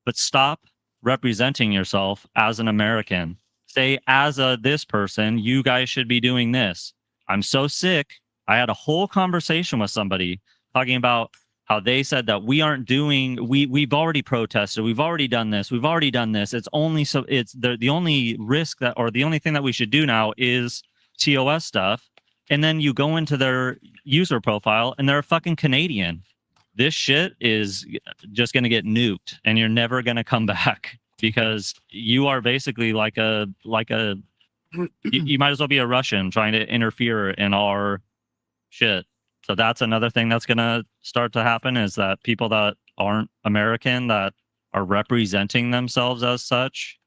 but stop representing yourself as an American. Say, as this person, you guys should be doing this. I'm so sick. I had a whole conversation with somebody talking about how they said that we aren't doing, we've already protested, we've already done this, it's only so it's the only risk that, or the only thing that we should do now is TOS stuff. And then you go into their user profile and they're a fucking Canadian. This shit is just going to get nuked and you're never going to come back because you are basically like a you might as well be a Russian trying to interfere in our shit. So that's another thing that's going to start to happen is that people that aren't American that are representing themselves as such,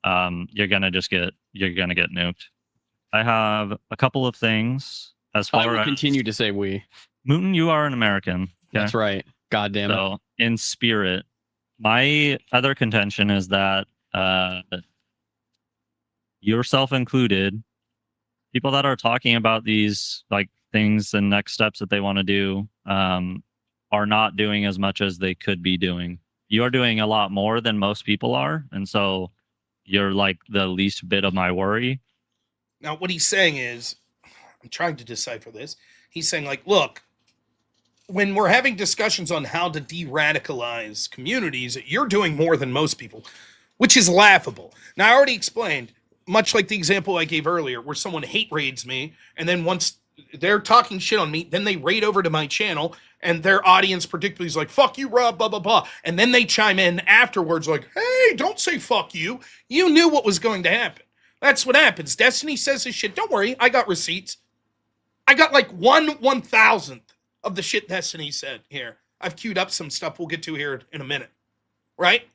you're going to get nuked. I have a couple of things as far as... I will continue to say we. Mooten, you are an American. Okay? That's right. God damn it. So in spirit, my other contention is that yourself included, people that are talking about these like things and next steps that they want to do are not doing as much as they could be doing. You are doing a lot more than most people are, and so you're like the least bit of my worry. Now, what he's saying is, I'm trying to decipher this. He's saying like, look, when we're having discussions on how to de-radicalize communities, you're doing more than most people, which is laughable. Now, I already explained, much like the example I gave earlier, where someone hate raids me, and then once they're talking shit on me, then they raid over to my channel, and their audience predictably is like, fuck you, Rob, blah, blah, blah. And then they chime in afterwards like, hey, don't say fuck you. You knew what was going to happen. That's what happens. Destiny says this shit. Don't worry, I got receipts. I got like 1/1000th of the shit Destiny said here. I've queued up some stuff we'll get to here in a minute. Right?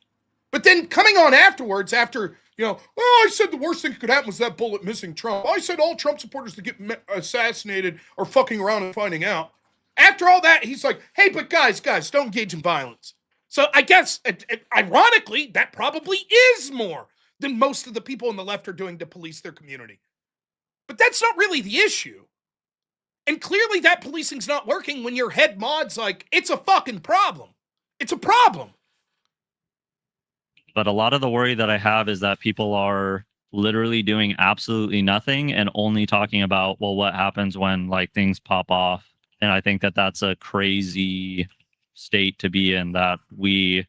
But then coming on afterwards, after, I said the worst thing that could happen was that bullet missing Trump. I said all Trump supporters that get assassinated are fucking around and finding out. After all that, he's like, hey, but guys, don't engage in violence. So I guess, ironically, that probably is more than most of the people on the left are doing to police their community. But that's not really the issue. And clearly that policing's not working when your head mod's like, it's a fucking problem. It's a problem. But a lot of the worry that I have is that people are literally doing absolutely nothing and only talking about, well, what happens when like things pop off. And I think that that's a crazy state to be in, that we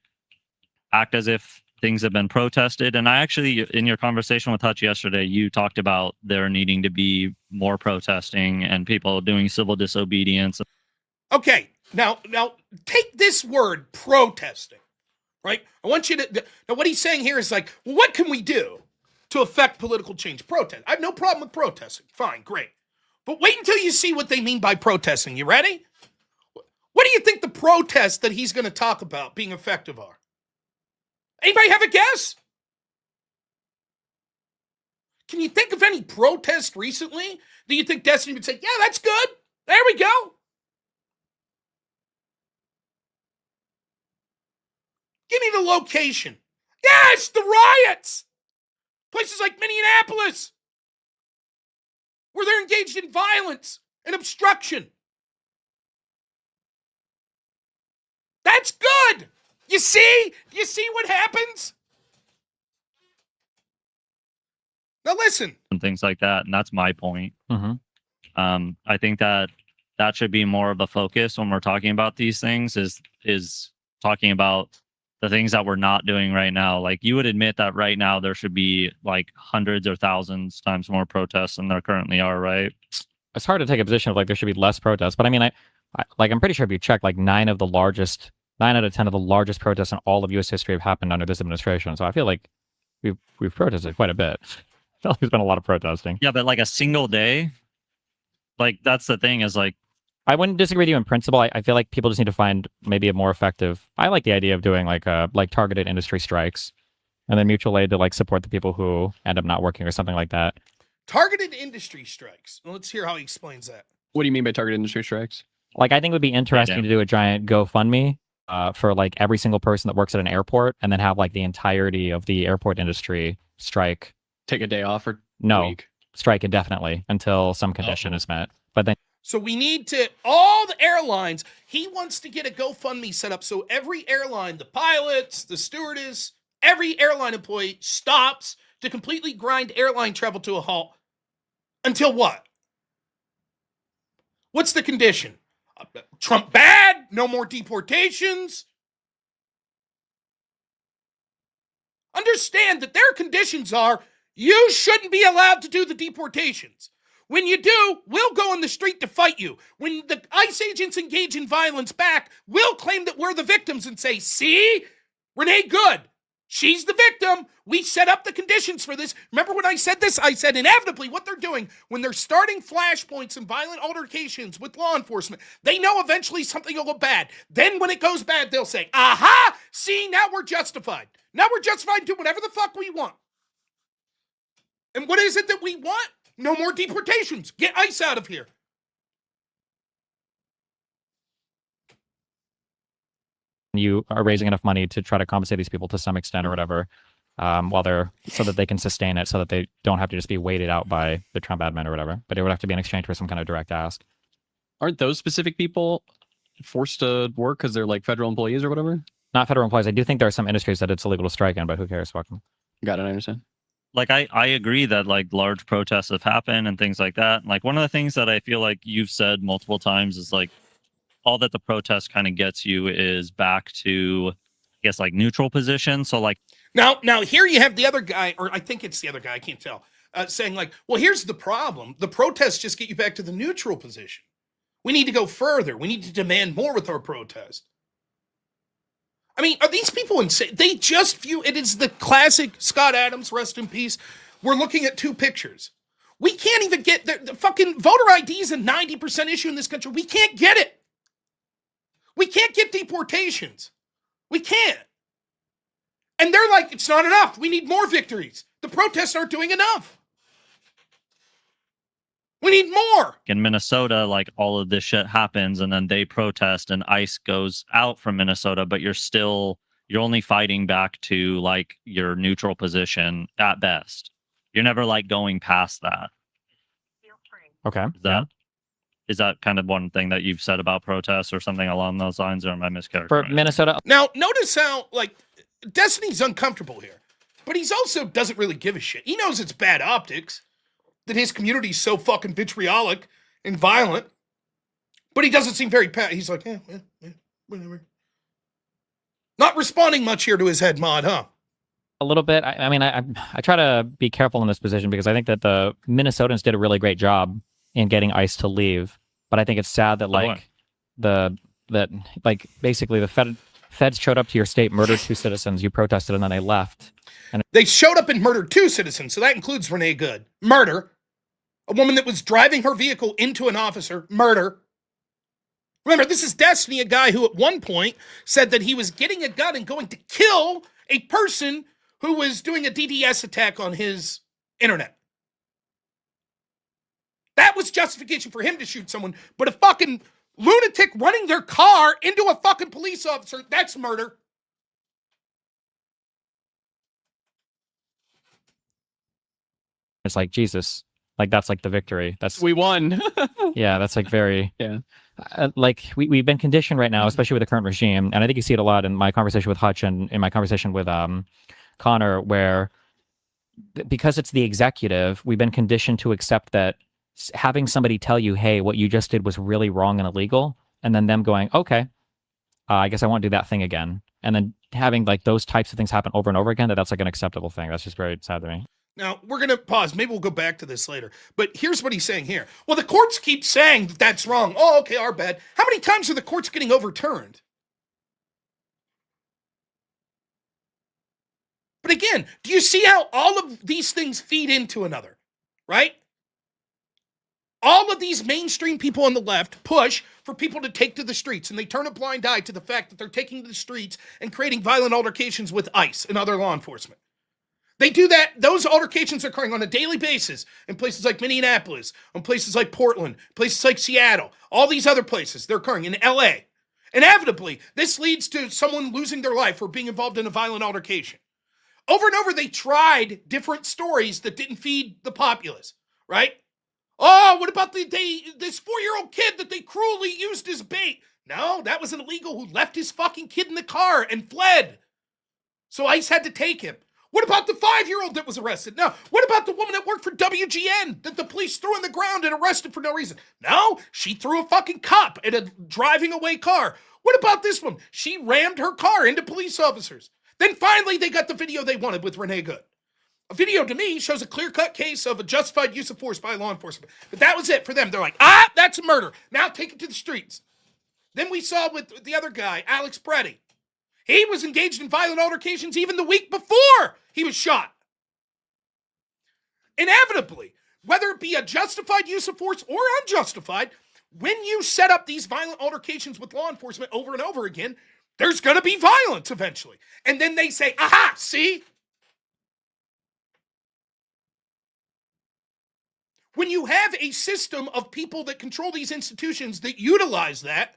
act as if things have been protested. And I actually, in your conversation with Hutch yesterday, you talked about there needing to be more protesting and people doing civil disobedience. Okay, now take this word protesting, right? I want you to, now what he's saying here is like, well, what can we do to affect political change? Protest. I have no problem with protesting. Fine, great. But wait until you see what they mean by protesting. You ready? What do you think the protests that he's going to talk about being effective are? Anybody have a guess? Can you think of any protest recently that you think Destiny would say, yeah, that's good. There we go. Give me the location. Yes, the riots. Places like Minneapolis, where they're engaged in violence and obstruction. That's good. You see? You see what happens? Now listen. And things like that. And that's my point. Mm-hmm. I think that should be more of a focus when we're talking about these things, is talking about the things that we're not doing right now. Like, you would admit that right now there should be like hundreds or thousands times more protests than there currently are, right? It's hard to take a position of like there should be less protests, but I mean, I'm pretty sure if you check, like 9 out of 10 of the largest protests in all of U.S. history have happened under this administration. So I feel like we've protested quite a bit. I feel like there's been a lot of protesting. Yeah, but like a single day, like that's the thing, is like, I wouldn't disagree with you in principle. I feel like people just need to find maybe a more effective. I like the idea of doing like targeted industry strikes, and then mutual aid to like support the people who end up not working or something like that. Targeted industry strikes. Well, let's hear how he explains that. What do you mean by targeted industry strikes? Like, I think it would be interesting to do a giant GoFundMe for like every single person that works at an airport, and then have like the entirety of the airport industry strike. Take a day off or No, week? strike indefinitely until some condition is met. But then So we need to, all the airlines, he wants to get a GoFundMe set up so every airline, the pilots, the stewardess, every airline employee stops to completely grind airline travel to a halt. Until what? What's the condition? Trump bad? No more deportations? Understand that their conditions are, you shouldn't be allowed to do the deportations. When you do, we'll go in the street to fight you. When the ICE agents engage in violence back, we'll claim that we're the victims and say, see, Renee Good, she's the victim. We set up the conditions for this. Remember when I said this? I said inevitably what they're doing when they're starting flashpoints and violent altercations with law enforcement, they know eventually something will go bad. Then when it goes bad, they'll say, aha, see, now we're justified. Now we're justified to do whatever the fuck we want. And what is it that we want? No more deportations. Get ICE out of here. you are raising enough money to try to compensate these people to some extent or whatever, so that they can sustain it, so that they don't have to just be weighted out by the Trump admin or whatever. But it would have to be in exchange for some kind of direct ask. Aren't those specific people forced to work because they're like federal employees or whatever? Not federal employees. I do think there are some industries that it's illegal to strike in, but who cares? Fuck them. Got it. I understand. Like, I agree that like large protests have happened and things like that. Like, one of the things that I feel like you've said multiple times is like, all that the protest kind of gets you is back to, I guess, like neutral position. So like Now here you have the other guy, or I think it's the other guy, I can't tell, saying like, well, here's the problem. The protests just get you back to the neutral position. We need to go further. We need to demand more with our protest. I mean, are these people insane? They just view it as the classic Scott Adams, rest in peace. We're looking at two pictures. We can't even get the fucking voter ID is a 90% issue in this country. We can't get it. We can't get deportations. We can't. And they're like, it's not enough. We need more victories. The protests aren't doing enough. We need more. in Minnesota, like all of this shit happens and then they protest and ICE goes out from Minnesota, but you're only fighting back to like your neutral position at best. You're never like going past that. Okay. Is that kind of one thing that you've said about protests or something along those lines, or am I mischaracterizing? For Minnesota, Now, notice how, like, Destiny's uncomfortable here, but he's also doesn't really give a shit. He knows it's bad optics, that his community's so fucking vitriolic and violent, but he doesn't seem very he's like, whatever. Not responding much here to his head mod, huh? a little bit. I mean, I try to be careful in this position because I think that the Minnesotans did a really great job in getting ICE to leave. But I think it's sad that basically the feds showed up to your state, murdered 2 citizens, you protested, and then they left. And They showed up and murdered 2 citizens, so that includes Renee Good. Murder. A woman that was driving her vehicle into an officer. Murder. Remember, this is Destiny, a guy who at one point said that he was getting a gun and going to kill a person who was doing a DDoS attack on his internet. That was justification for him to shoot someone, but a fucking lunatic running their car into a fucking police officer, that's murder. it's like, Jesus, like that's like the victory. We won. Yeah, that's like very... Yeah. Like we've been conditioned right now, especially with the current regime, and I think you see it a lot in my conversation with Hutch and in my conversation with Connor, where because it's the executive, we've been conditioned to accept that having somebody tell you, hey, what you just did was really wrong and illegal, and then them going, okay, I guess I won't do that thing again, and then having like those types of things happen over and over again, that's like an acceptable thing. That's just very sad to me. Now, we're going to pause. Maybe we'll go back to this later. But here's what he's saying here. Well, the courts keep saying that that's wrong. Oh, okay, our bad. How many times are the courts getting overturned? But again, do you see how all of these things feed into another, right? All of these mainstream people on the left push for people to take to the streets, and they turn a blind eye to the fact that they're taking to the streets and creating violent altercations with ICE and other law enforcement. They do that. Those altercations are occurring on a daily basis in places like Minneapolis, in places like Portland, places like Seattle, all these other places. They're occurring in LA. Inevitably, this leads to someone losing their life or being involved in a violent altercation. Over and over, they tried different stories that didn't feed the populace, right? Oh, what about this 4-year-old kid that they cruelly used as bait? No, that was an illegal who left his fucking kid in the car and fled. So ICE had to take him. What about the 5-year-old that was arrested? No. What about the woman that worked for WGN that the police threw on the ground and arrested for no reason? No, she threw a fucking cop at a driving away car. What about this one? She rammed her car into police officers. Then finally they got the video they wanted with Renee Good. A video to me shows a clear-cut case of a justified use of force by law enforcement. But that was it for them. They're like, that's a murder. Now take it to the streets. Then we saw with the other guy, Alex Preddy. He was engaged in violent altercations even the week before he was shot. Inevitably, whether it be a justified use of force or unjustified, when you set up these violent altercations with law enforcement over and over again, there's going to be violence eventually. And then they say, aha, see? When you have a system of people that control these institutions that utilize that,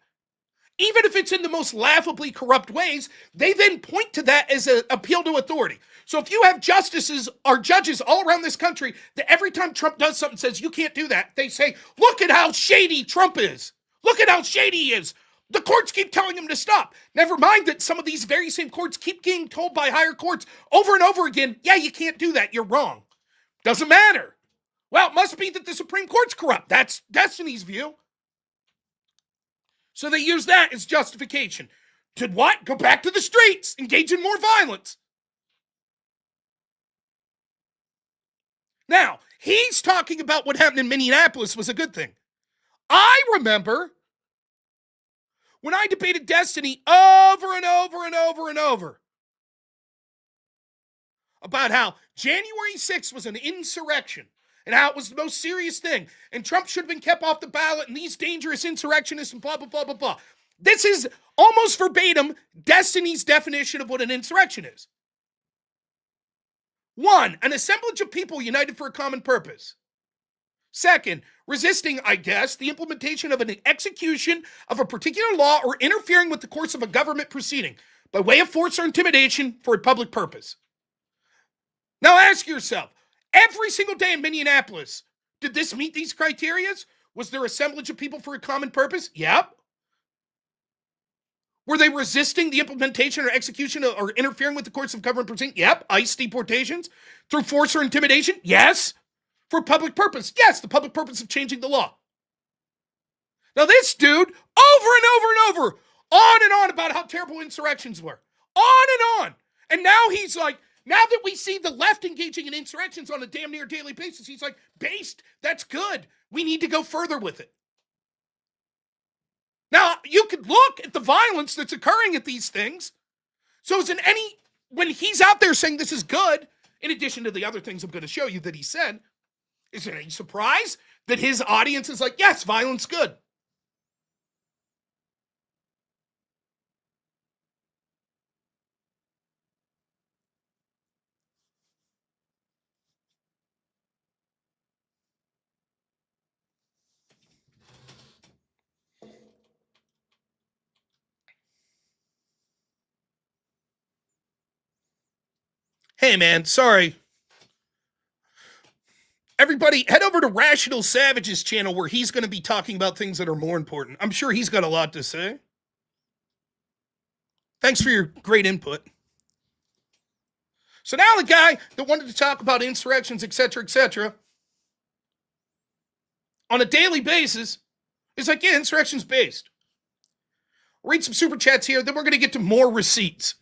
even if it's in the most laughably corrupt ways, they then point to that as an appeal to authority. So if you have justices or judges all around this country that every time Trump does something says, you can't do that, they say, look at how shady Trump is. Look at how shady he is. The courts keep telling him to stop. Never mind that some of these very same courts keep getting told by higher courts over and over again, yeah, you can't do that. You're wrong. Doesn't matter. Well, it must be that the Supreme Court's corrupt. That's Destiny's view. So they use that as justification. To what? Go back to the streets, engage in more violence. Now, he's talking about what happened in Minneapolis was a good thing. I remember when I debated Destiny over and over and over and over about how January 6th was an insurrection and how it was the most serious thing and Trump should have been kept off the ballot and these dangerous insurrectionists and blah, blah, blah, blah, blah. This is almost verbatim Destiny's definition of what an insurrection is. 1, an assemblage of people united for a common purpose. 2nd, resisting, I guess, the implementation of an execution of a particular law or interfering with the course of a government proceeding by way of force or intimidation for a public purpose. Now ask yourself, every single day in Minneapolis, did this meet these criteria? Was there assemblage of people for a common purpose? Yep. Were they resisting the implementation or execution or interfering with the course of government proceeding? Yep. ICE deportations through force or intimidation? Yes. For public purpose? Yes, the public purpose of changing the law. Now this dude, over and over and over, on and on about how terrible insurrections were. On and on. And now he's like, now that we see the left engaging in insurrections on a damn near daily basis, he's like, based, that's good. We need to go further with it. Now, you could look at the violence that's occurring at these things. So when he's out there saying this is good, in addition to the other things I'm going to show you that he said, is there any surprise that his audience is like, yes, violence good? Hey, man, sorry. Everybody, head over to Rational Savage's channel where he's going to be talking about things that are more important. I'm sure he's got a lot to say. Thanks for your great input. So now the guy that wanted to talk about insurrections, etc., on a daily basis is like, yeah, insurrection's based. Read some super chats here, then we're going to get to more receipts.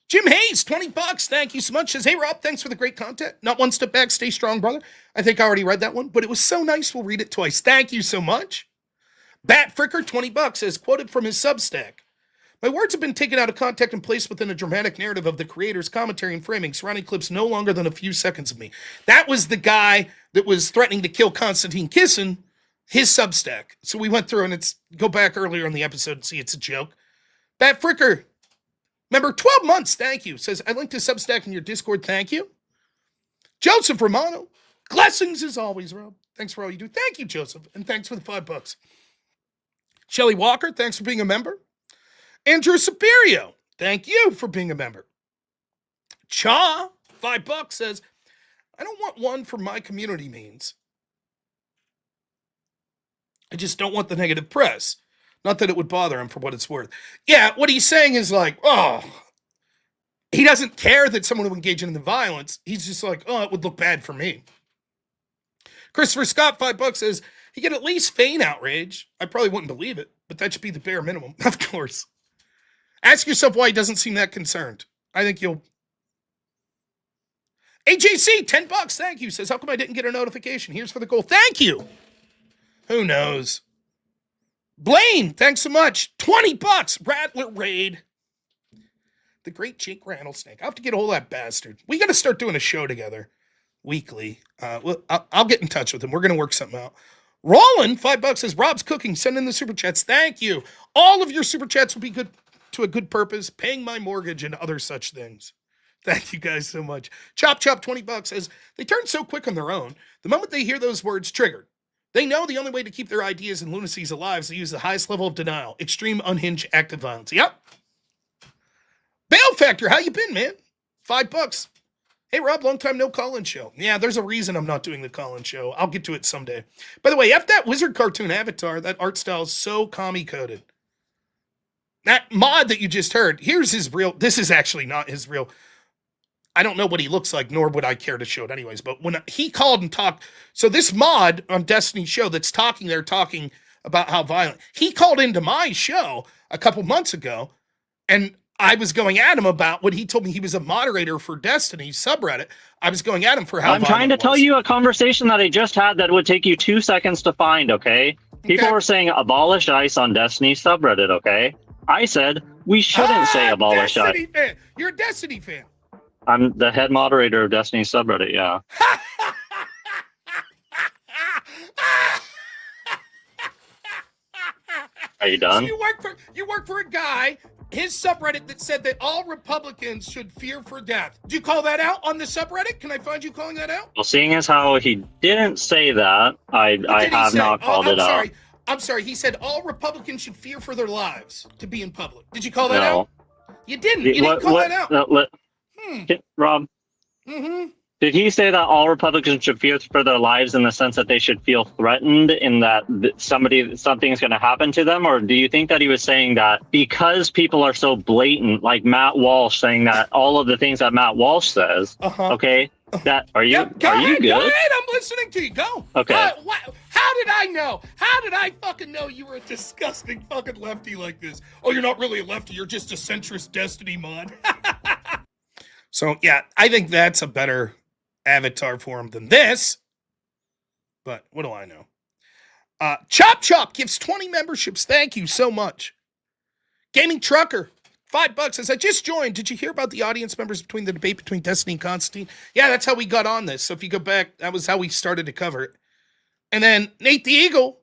Jim Hayes, $20. Thank you so much. Says, hey, Rob, thanks for the great content. Not one step back. Stay strong, brother. I think I already read that one, but it was so nice. We'll read it twice. Thank you so much. Bat Fricker, $20, says, quoted from his Substack. My words have been taken out of context and placed within a dramatic narrative of the creator's commentary and framing, surrounding clips no longer than a few seconds of me. That was the guy that was threatening to kill Konstantin Kisin, his Substack. So we went through and go back earlier in the episode and see it's a joke. Bat Fricker, remember, 12 months, thank you. Says, I linked to Substack in your Discord, thank you. Joseph Romano, blessings as always, Rob. Thanks for all you do. Thank you, Joseph, and thanks for the $5. Shelly Walker, thanks for being a member. Andrew Superio, thank you for being a member. Cha, $5, says, I don't want one for my community means. I just don't want the negative press. Not that it would bother him for what it's worth. Yeah, what he's saying is like, oh, he doesn't care that someone would engage in the violence. He's just like, oh, it would look bad for me. Christopher Scott, $5, says, he could at least feign outrage. I probably wouldn't believe it, but that should be the bare minimum, of course. Ask yourself why he doesn't seem that concerned. I think you'll... AJC, $10, thank you, says, how come I didn't get a notification? Here's for the goal. Thank you. Who knows? Blaine, thanks so much. $20, Rattler Raid. The great Jake Rattlesnake. I have to get a hold of that bastard. We got to start doing a show together weekly. I'll get in touch with him. We're going to work something out. Roland, $5, says, Rob's cooking. Send in the super chats. Thank you. All of your super chats will be good to a good purpose, paying my mortgage and other such things. Thank you guys so much. Chop Chop, $20, says, they turn so quick on their own. The moment they hear those words triggered, they know the only way to keep their ideas and lunacies alive is to use the highest level of denial. Extreme, unhinged, active violence. Yep. Bail Factor, how you been, man? $5. Hey, Rob, long time no call-in show. Yeah, there's a reason I'm not doing the call-in show. I'll get to it someday. By the way, F that wizard cartoon avatar, that art style is so commie-coded. That mod that you just heard, here's his real... This is actually not his real... I don't know what he looks like, nor would I care to show it anyways. But when he called and talked, so this mod on Destiny's show that's talking about how violent, he called into my show a couple months ago, and I was going at him about what he told me. He was a moderator for Destiny's subreddit. I was going at him for how I'm trying to tell you a conversation that I just had that would take you 2 seconds to find, okay? People were saying abolish ICE on Destiny's subreddit, okay? I said we shouldn't say abolish ICE. Fan. You're a Destiny fan. I'm the head moderator of Destiny's subreddit, yeah. Are you done? So you work for a guy, his subreddit, that said that all Republicans should fear for death. Do you call that out on the subreddit? Can I find you calling that out? Well, seeing as how he didn't say that, I have not called it out. I'm sorry. He said all Republicans should fear for their lives to be in public. Did you call that No. out? You didn't. You didn't call that out. Rob, did he say that all Republicans should fear for their lives in the sense that they should feel threatened in that something's going to happen to them? Or do you think that he was saying that because people are so blatant, like Matt Walsh saying that all of the things that Matt Walsh says, okay, that are you good? Go ahead, I'm listening to you. Go. Okay. How did I know? How did I fucking know you were a disgusting fucking lefty like this? Oh, you're not really a lefty. You're just a centrist Destiny mod. So, yeah, I think that's a better avatar for him than this. But what do I know? Chop Chop gives 20 memberships. Thank you so much. Gaming Trucker, $5 says, I just joined. Did you hear about the audience members between the debate between Destiny and Constantine? Yeah, that's how we got on this. So if you go back, that was how we started to cover it. And then Nate the Eagle,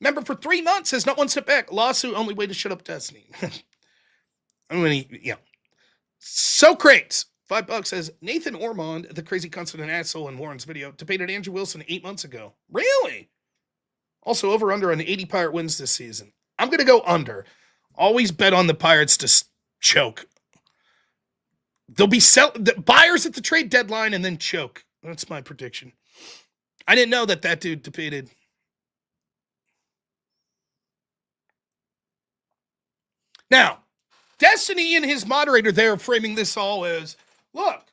member for 3 months, says, not one step back. Lawsuit, only way to shut up Destiny. I mean, yeah. So Crates, $5 says, Nathan Ormond, the crazy constant asshole in Warren's video, debated Andrew Wilson 8 months ago. Really? Also, over under on 80 Pirate wins this season. I'm going to go under. Always bet on the Pirates to choke. They'll be buyers at the trade deadline and then choke. That's my prediction. I didn't know that dude debated. Now, Destiny and his moderator there framing this all as, look,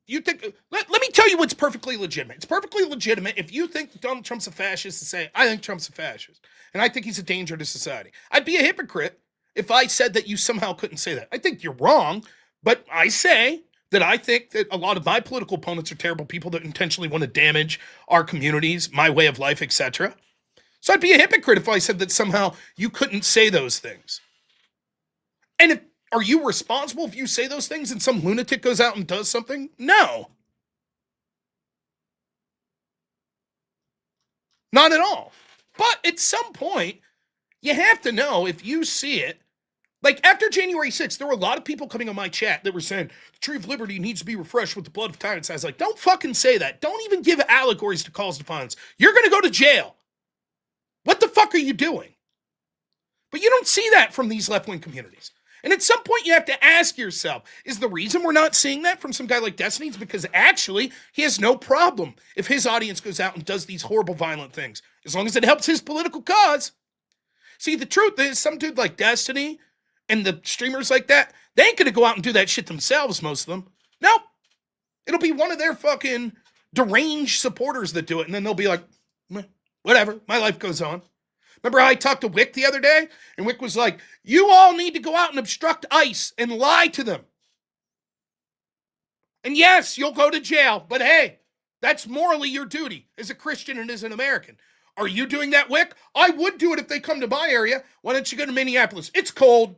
you think, let me tell you what's perfectly legitimate. It's perfectly legitimate if you think Donald Trump's a fascist to say, I think Trump's a fascist, and I think he's a danger to society. I'd be a hypocrite if I said that you somehow couldn't say that. I think you're wrong, but I say that I think that a lot of my political opponents are terrible people that intentionally want to damage our communities, my way of life, etc. So I'd be a hypocrite if I said that somehow you couldn't say those things. And are you responsible if you say those things and some lunatic goes out and does something? No. Not at all. But at some point, you have to know if you see it. Like after January 6th, there were a lot of people coming on my chat that were saying, the tree of liberty needs to be refreshed with the blood of tyrants. I was like, don't fucking say that. Don't even give allegories to calls to violence. You're going to go to jail. What the fuck are you doing? But you don't see that from these left-wing communities. And at some point, you have to ask yourself, is the reason we're not seeing that from some guy like Destiny is because actually he has no problem if his audience goes out and does these horrible, violent things, as long as it helps his political cause. See, the truth is, some dude like Destiny and the streamers like that, they ain't going to go out and do that shit themselves, most of them. Nope. It'll be one of their fucking deranged supporters that do it, and then they'll be like, whatever, my life goes on. Remember how I talked to Wick the other day? And Wick was like, you all need to go out and obstruct ICE and lie to them. And yes, you'll go to jail, but hey, that's morally your duty as a Christian and as an American. Are you doing that, Wick? I would do it if they come to my area. Why don't you go to Minneapolis? It's cold.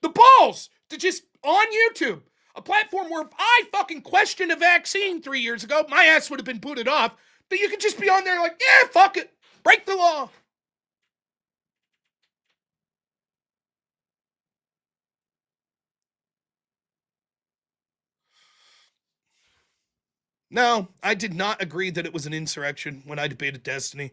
The balls to just on YouTube, a platform where if I fucking questioned a vaccine 3 years ago, my ass would have been booted off. But you could just be on there like, yeah, fuck it. Break the law. No, I did not agree that it was an insurrection when I debated Destiny.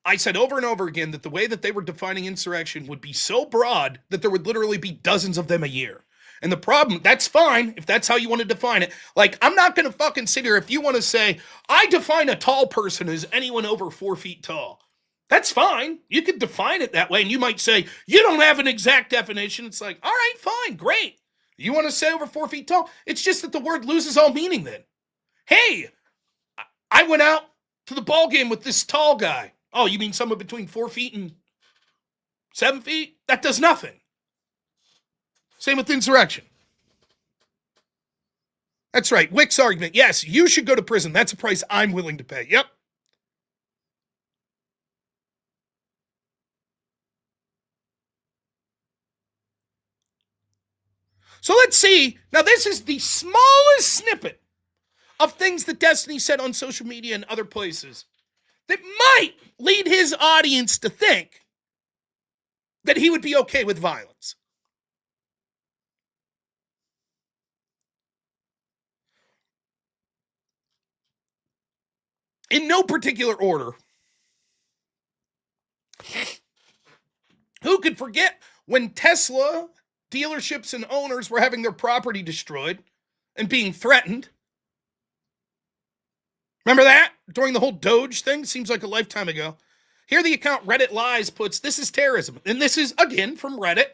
I said over and over again that the way that they were defining insurrection would be so broad that there would literally be dozens of them a year. And the problem, that's fine if that's how you want to define it. Like, I'm not going to fucking sit here if you want to say, I define a tall person as anyone over 4 feet tall. That's fine. You could define it that way, and you might say, you don't have an exact definition. It's like, all right, fine, great. You want to say over 4 feet tall? It's just that the word loses all meaning then. Hey, I went out to the ball game with this tall guy. Oh, you mean someone between 4 feet and 7 feet? That does nothing. Same with insurrection. That's right. Wick's argument. Yes, you should go to prison. That's a price I'm willing to pay. Yep. So let's see. Now, this is the smallest snippet of things that Destiny said on social media and other places that might lead his audience to think that he would be okay with violence. In no particular order, who could forget when Tesla dealerships and owners were having their property destroyed and being threatened? Remember that? During the whole Doge thing? Seems like a lifetime ago. Here the account Reddit Lies puts, this is terrorism. And this is, again, from Reddit.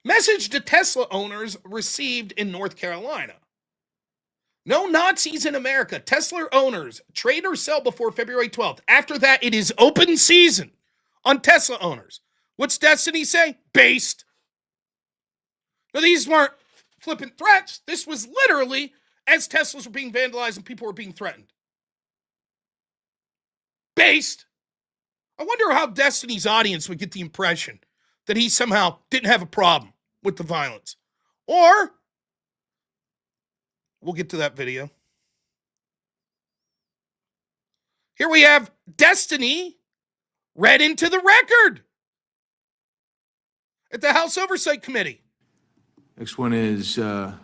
Message to Tesla owners received in North Carolina. No Nazis in America. Tesla owners, trade or sell before February 12th. After that, it is open season on Tesla owners. What's Destiny say? Based. Now, these weren't flippant threats. This was literally as Teslas were being vandalized and people were being threatened. Based. I wonder how Destiny's audience would get the impression that he somehow didn't have a problem with the violence. Or, we'll get to that video. Here we have Destiny read into the record at the House Oversight Committee. Next one is a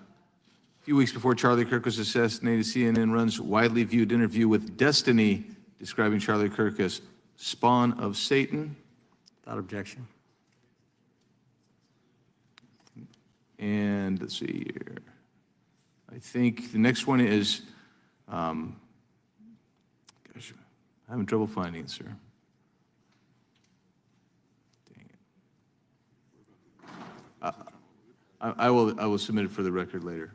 few weeks before Charlie Kirk was assassinated, CNN runs widely viewed interview with Destiny describing Charlie Kirk as spawn of Satan. Without objection. And let's see here. I think the next one is, gosh, I'm having trouble finding it, sir. Dang it. I will submit it for the record later.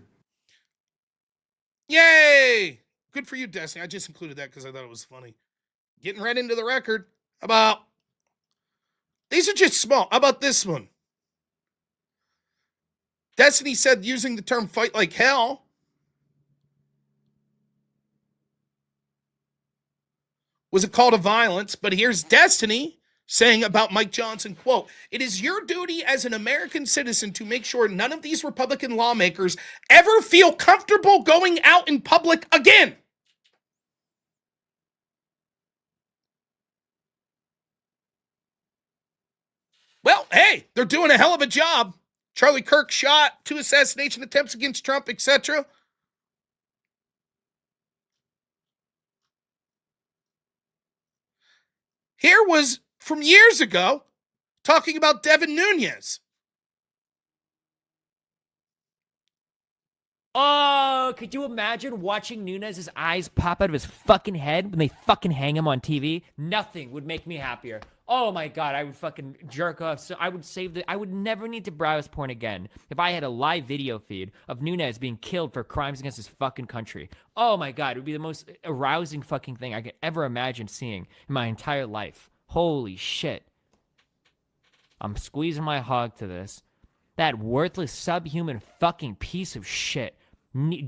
Yay! Good for you, Destiny. I just included that because I thought it was funny. Getting right into the record. How about, these are just small. How about this one? Destiny said using the term fight like hell was a call to violence, but here's Destiny saying about Mike Johnson, quote, "It is your duty as an American citizen to make sure none of these Republican lawmakers ever feel comfortable going out in public again." Well, hey, they're doing a hell of a job. Charlie Kirk shot, 2 assassination attempts against Trump, etc. Here was from years ago talking about Devin Nunes. Oh, could you imagine watching Nunes' eyes pop out of his fucking head when they fucking hang him on TV? Nothing would make me happier. Oh my god, I would fucking jerk off. So I would never need to browse porn again if I had a live video feed of Nunes being killed for crimes against his fucking country. Oh my god, it would be the most arousing fucking thing I could ever imagine seeing in my entire life. Holy shit. I'm squeezing my hog to this. That worthless, subhuman fucking piece of shit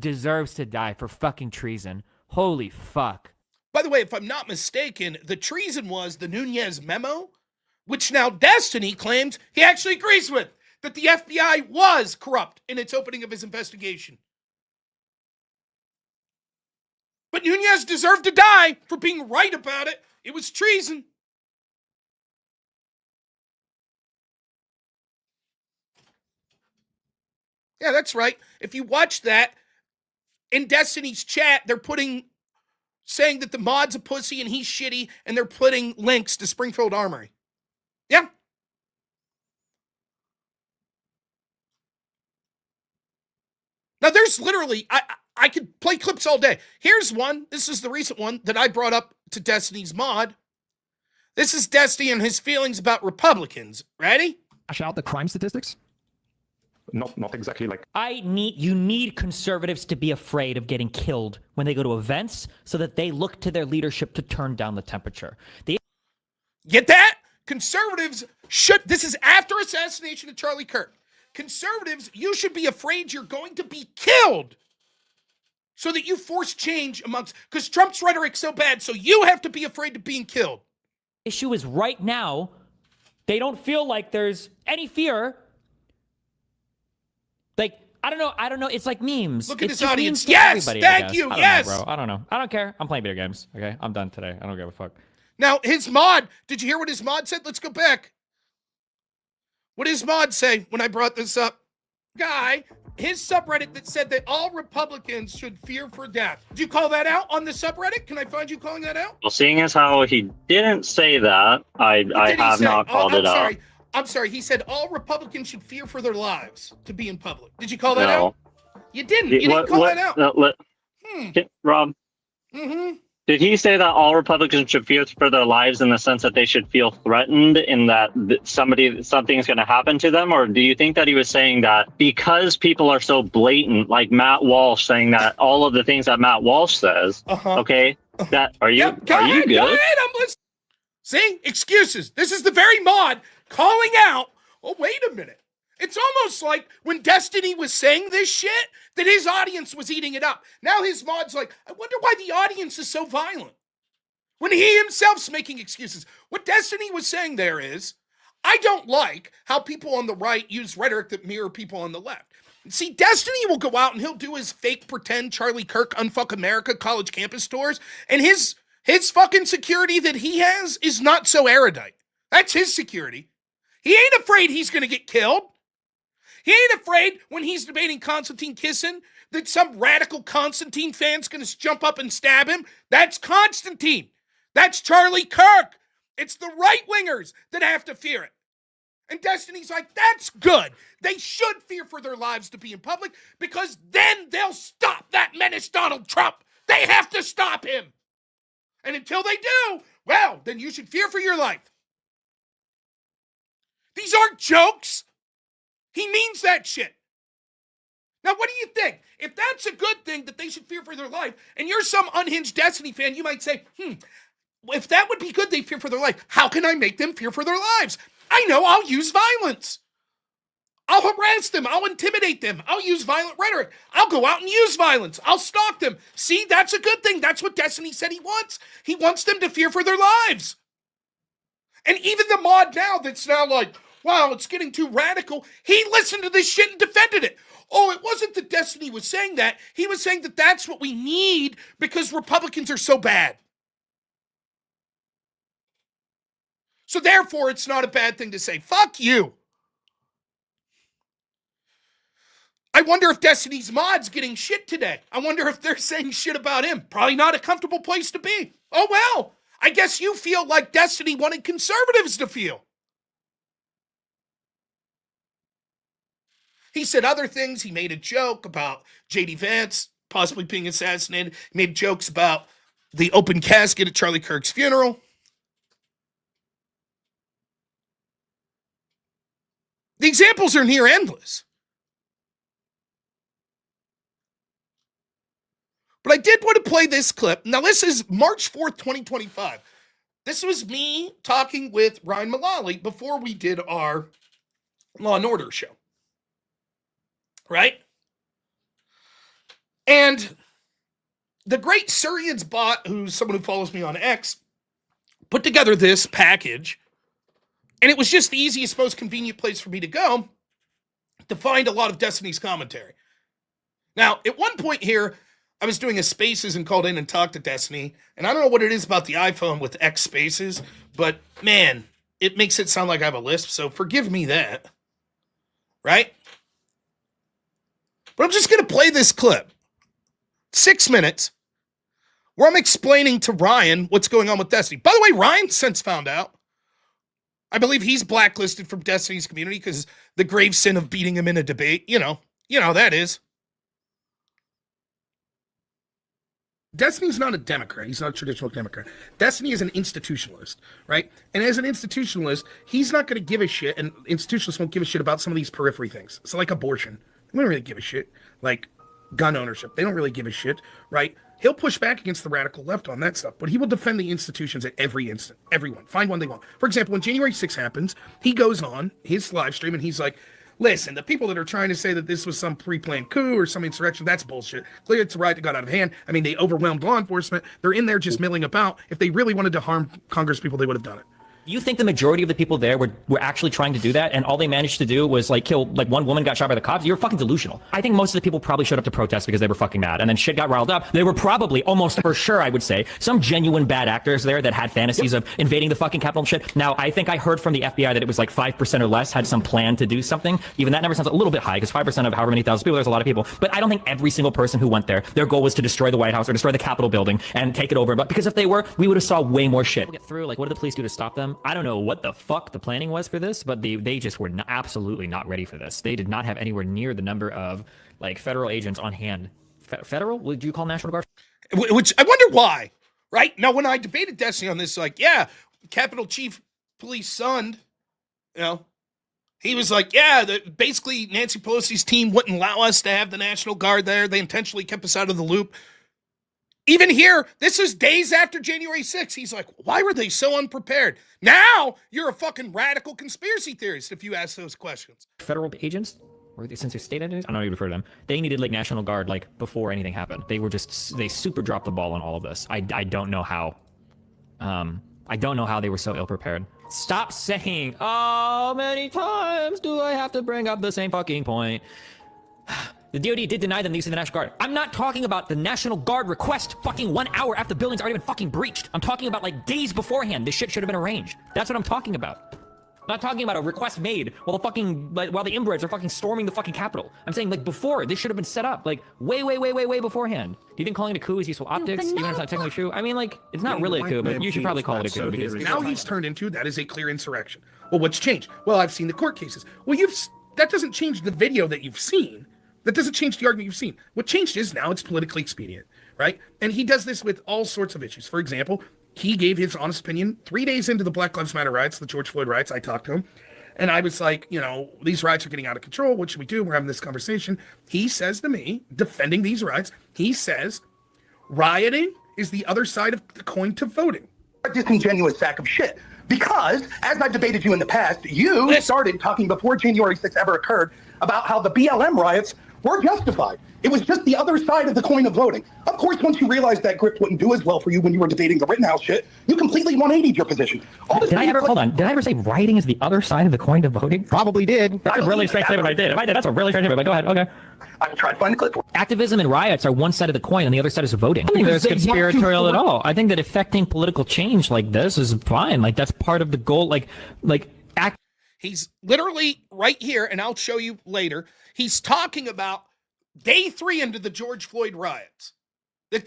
deserves to die for fucking treason. Holy fuck. By the way, if I'm not mistaken, the treason was the Nunes memo, which now Destiny claims he actually agrees with, that the FBI was corrupt in its opening of his investigation. But Nunes deserved to die for being right about it. It was treason. Yeah, that's right. If you watch that, in Destiny's chat, they're saying that the mod's a pussy and he's shitty, and they're putting links to Springfield Armory. Yeah. Now, there's literally, I could play clips all day. Here's one. This is the recent one that I brought up to Destiny's mod. This is Destiny and his feelings about Republicans. Ready? Out the crime statistics? Not exactly like. You need conservatives to be afraid of getting killed when they go to events so that they look to their leadership to turn down the temperature. Get that? Conservatives should, this is after assassination of Charlie Kirk. Conservatives, you should be afraid you're going to be killed so that you force change amongst, because Trump's rhetoric's so bad, so you have to be afraid of being killed. Issue is right now, they don't feel like there's any fear. Like, I don't know. It's like memes. Look at it's this just audience. memes to Yes, everybody, I thank guess. you, I don't yes. know, bro. I don't know. I don't care. I'm playing video games. Okay, I'm done today. I don't give a fuck. Now, his mod, did you hear what his mod said? Let's go back. What did his mod say when I brought this up? Guy, his subreddit that said that all Republicans should fear for death. Did you call that out on the subreddit? Can I find you calling that out? Well, seeing as how he didn't say that, I have not called it out. I'm sorry. He said all Republicans should fear for their lives to be in public. Did you call that No. out? You didn't. You didn't call that out. Rob, Mm-hmm. did he say that all Republicans should fear for their lives in the sense that they should feel threatened in that something's going to happen to them? Or do you think that he was saying that because people are so blatant, like Matt Walsh saying that all of the things that Matt Walsh says, okay, that are you Go ahead, good? Go ahead, I'm listening. See? Excuses. This is the very mod calling out. Oh, wait a minute. It's almost like when Destiny was saying this shit, that his audience was eating it up. Now his mod's like, I wonder why the audience is so violent. When he himself's making excuses. What Destiny was saying there is, I don't like how people on the right use rhetoric that mirror people on the left. See, Destiny will go out and he'll do his fake pretend Charlie Kirk Unfuck America college campus tours, and his fucking security that he has is not so erudite. That's his security. He ain't afraid he's going to get killed. He ain't afraid when he's debating Konstantin Kisin that some radical Konstantin fan's going to jump up and stab him. That's Konstantin. That's Charlie Kirk. It's the right-wingers that have to fear it. And Destiny's like, that's good. They should fear for their lives to be in public because then they'll stop that menace Donald Trump. They have to stop him. And until they do, well, then you should fear for your life. These aren't jokes. He means that shit. Now, what do you think? If that's a good thing that they should fear for their life, and you're some unhinged Destiny fan, you might say, if that would be good, they fear for their life, how can I make them fear for their lives? I know, I'll use violence. I'll harass them. I'll intimidate them. I'll use violent rhetoric. I'll go out and use violence. I'll stalk them. See, that's a good thing. That's what Destiny said he wants. He wants them to fear for their lives. And even the mod now that's now like, wow, it's getting too radical. He listened to this shit and defended it. Oh, it wasn't that Destiny was saying that. He was saying that that's what we need because Republicans are so bad. So therefore, it's not a bad thing to say, fuck you. I wonder if Destiny's mod's getting shit today. I wonder if they're saying shit about him. Probably not a comfortable place to be. Oh, well, I guess you feel like Destiny wanted conservatives to feel. He said other things. He made a joke about J.D. Vance possibly being assassinated. He made jokes about the open casket at Charlie Kirk's funeral. The examples are near endless. But I did want to play this clip. Now, this is March 4th, 2025. This was me talking with Ryan Mullally before we did our Law and Order show. Right? And the great Syrians bot, who's someone who follows me on X, put together this package, and it was just the easiest, most convenient place for me to go to find a lot of Destiny's commentary. Now, at one point here, I was doing a Spaces and called in and talked to Destiny, and I don't know what it is about the iPhone with X Spaces, but man, it makes it sound like I have a lisp, so forgive me that. Right? But I'm just going to play this clip. 6 minutes where I'm explaining to Ryan what's going on with Destiny. By the way, Ryan since found out. I believe he's blacklisted from Destiny's community because the grave sin of beating him in a debate. You know how that is. Destiny's not a Democrat. He's not a traditional Democrat. Destiny is an institutionalist, right? And as an institutionalist, he's not going to give a shit, and institutionalists won't give a shit about some of these periphery things. So like abortion, they don't really give a shit. Like gun ownership, they don't really give a shit, right? He'll push back against the radical left on that stuff, but he will defend the institutions at every instant. Everyone. Find one they want. For example, when January 6th happens, he goes on his live stream and he's like, listen, the people that are trying to say that this was some pre-planned coup or some insurrection, that's bullshit. Clearly, it's a riot that got out of hand. I mean, they overwhelmed law enforcement. They're in there just milling about. If they really wanted to harm Congress people, they would have done it. You think the majority of the people there were actually trying to do that, and all they managed to do was like kill, like one woman got shot by the cops? You're fucking delusional. I think most of the people probably showed up to protest because they were fucking mad, and then shit got riled up. There were probably, almost for sure, I would say, some genuine bad actors there that had fantasies of invading the fucking Capitol and shit. Now, I think I heard from the FBI that it was like 5% or less had some plan to do something. Even that number sounds a little bit high, because 5% of however many thousand people, there's a lot of people. But I don't think every single person who went there, their goal was to destroy the White House or destroy the Capitol building and take it over. But because if they were, we would have saw way more shit. Get through, like, what did the police do to stop them? I don't know what the fuck the planning was for this, but they just were absolutely not ready for this. They did not have anywhere near the number of like federal agents on hand. Federal? Would you call National Guard? Which I wonder why, right? Now, when I debated Destiny on this, like, yeah, Capitol Chief Police Sund, you know, he was like, yeah, basically Nancy Pelosi's team wouldn't allow us to have the National Guard there. They intentionally kept us out of the loop. Even here, this is days after January 6th. He's like, why were they so unprepared? Now you're a fucking radical conspiracy theorist if you ask those questions. Federal agents? Or since they're state entities? I don't know how you refer to them. They needed like National Guard like before anything happened. They super dropped the ball on all of this. I don't know how. I don't know how they were so ill prepared. Stop saying, how many times do I have to bring up the same fucking point? The DoD did deny them the use of the National Guard. I'm not talking about the National Guard request fucking 1 hour after the building's already been fucking breached. I'm talking about like days beforehand. This shit should have been arranged. That's what I'm talking about. I'm not talking about a request made while the inbreds are fucking storming the fucking Capitol. I'm saying like before, this should have been set up like way beforehand. Do you think calling it a coup is useful optics, even if it's not technically true? I mean, like, it's not really a coup, but you should probably call it a coup because now he's turned into that is a clear insurrection. Well, what's changed? Well, I've seen the court cases. Well, that doesn't change the video that you've seen. That doesn't change the argument you've seen. What changed is now it's politically expedient, right? And he does this with all sorts of issues. For example, he gave his honest opinion 3 days into the Black Lives Matter riots, the George Floyd riots. I talked to him, and I was like, you know, these riots are getting out of control. What should we do? We're having this conversation. He says to me, defending these riots, he says, rioting is the other side of the coin to voting. A disingenuous sack of shit. Because, as I've debated you in the past, you started talking before January 6th ever occurred about how the BLM riots were justified. It was just the other side of the coin of voting. Of course, once you realized that grip wouldn't do as well for you when you were debating the Rittenhouse shit, you completely 180'd your position. Did I ever say writing is the other side of the coin of voting? Probably did. That's a really strange statement if I did. If I did, that's a really strange statement, but go ahead, okay. I tried to find the clip. Activism and riots are one side of the coin and the other side is voting. I don't think there's conspiratorial at all. I think that affecting political change like this is fine. Like, that's part of the goal. He's literally right here, and I'll show you later. He's talking about day 3 into the George Floyd riots.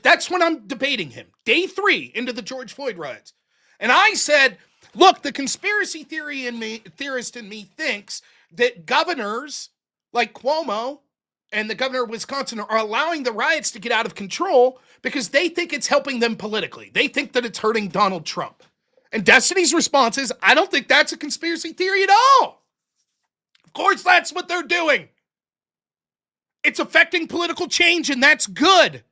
That's when I'm debating him. Day 3 into the George Floyd riots. And I said, look, the conspiracy theorist in me thinks that governors like Cuomo and the governor of Wisconsin are allowing the riots to get out of control because they think it's helping them politically. They think that it's hurting Donald Trump. And Destiny's response is, I don't think that's a conspiracy theory at all. Of course, that's what they're doing. It's affecting political change, and that's good.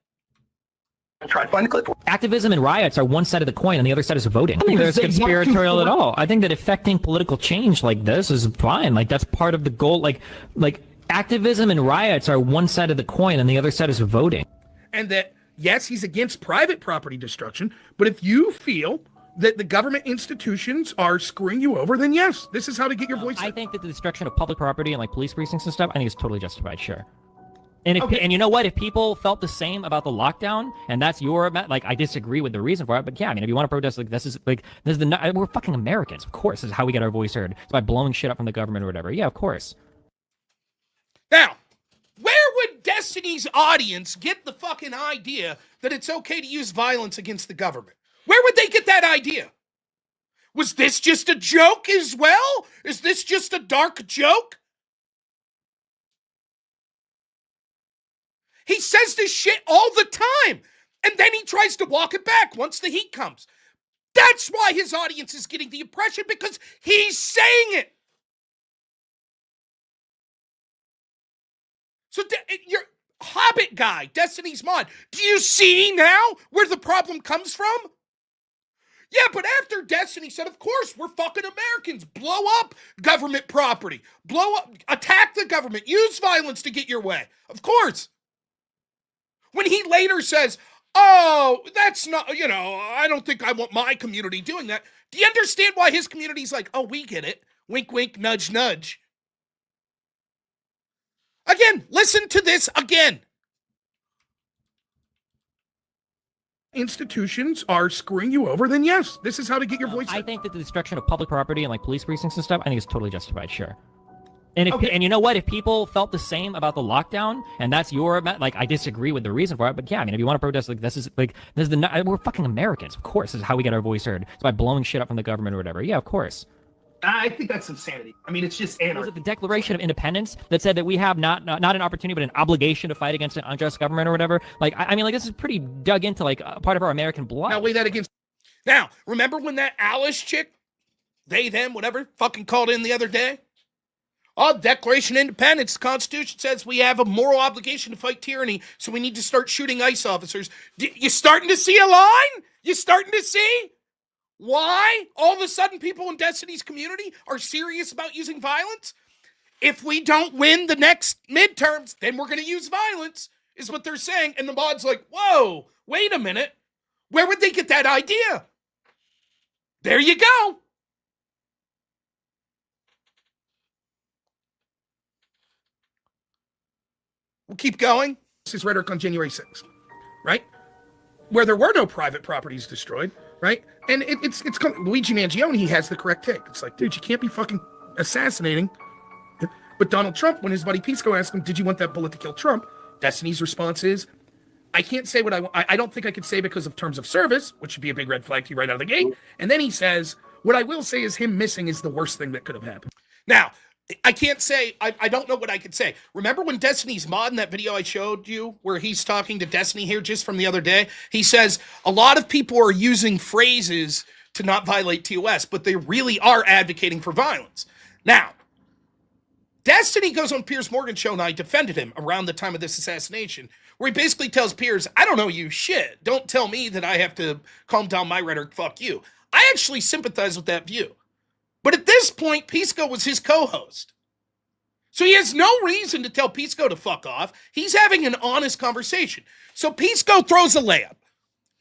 I tried to find the clip. Activism and riots are one side of the coin, and the other side is voting. I don't think there's conspiratorial at all. I think that affecting political change like this is fine. Like, that's part of the goal. Activism and riots are one side of the coin, and the other side is voting. And that, yes, he's against private property destruction, but if you feel that the government institutions are screwing you over, then yes, this is how to get your voice. I think that the destruction of public property and like police precincts and stuff, I think is totally justified, sure. And and you know what? If people felt the same about the lockdown, and that's your I disagree with the reason for it, but yeah, I mean, if you want to protest, we're fucking Americans, of course. This is how we get our voice heard. It's by blowing shit up from the government or whatever. Yeah, of course. Now, where would Destiny's audience get the fucking idea that it's okay to use violence against the government? Where would they get that idea? Was this just a joke as well? Is this just a dark joke? He says this shit all the time. And then he tries to walk it back once the heat comes. That's why his audience is getting the impression, because he's saying it. So you're Hobbit guy, Destiny's mod. Do you see now where the problem comes from? Yeah, but after Destiny said, of course, we're fucking Americans. Blow up government property. Blow up, attack the government. Use violence to get your way. Of course. When he later says, oh, that's not, I don't think I want my community doing that. Do you understand why his community's like, oh, we get it. Wink, wink, nudge, nudge. Again, listen to this again. Institutions are screwing you over, then yes, this is how to get your voice. I think that the destruction of public property and like police precincts and stuff, I think it's totally justified, sure. And if Okay. and you know what, if people felt the same about the lockdown, and that's your like, I disagree with the reason for it, but yeah, I mean, if you want to protest, like this is we're fucking Americans, of course, this is how we get our voice heard. It's by blowing shit up from the government or whatever. Yeah, of course. I think that's insanity. I mean, it's just anarchy. Was it the Declaration of Independence that said that we have not an opportunity but an obligation to fight against an unjust government or whatever? Like, I mean, like this is pretty dug into like part of our American blood. Now weigh that against. Now, remember when that Alice chick, they, them, whatever, fucking called in the other day? Oh, Declaration of Independence, the Constitution says we have a moral obligation to fight tyranny, so we need to start shooting ICE officers. You starting to see a line? You starting to see why all of a sudden people in Destiny's community are serious about using violence? If we don't win the next midterms, then we're going to use violence, is what they're saying. And the mod's like, whoa, wait a minute. Where would they get that idea? There you go. We'll keep going. This is rhetoric on January 6th, right? Where there were no private properties destroyed, right? And it's Luigi Mangione, he has the correct take. It's like, dude, you can't be fucking assassinating. But Donald Trump, when his buddy Pisco asked him, did you want that bullet to kill Trump? Destiny's response is, I can't say what I want. I don't think I could say because of terms of service, which should be a big red flag to you right out of the gate. And then he says, what I will say is him missing is the worst thing that could have happened. Now, I can't say, I don't know what I could say. Remember when Destiny's mod in that video I showed you, where he's talking to Destiny here just from the other day? He says, a lot of people are using phrases to not violate TOS, but they really are advocating for violence. Now, Destiny goes on Piers Morgan's show, and I defended him around the time of this assassination, where he basically tells Piers, I don't know you shit. Don't tell me that I have to calm down my rhetoric. Fuck you. I actually sympathize with that view. But at this point, Pisco was his co-host. So he has no reason to tell Pisco to fuck off. He's having an honest conversation. So Pisco throws a layup.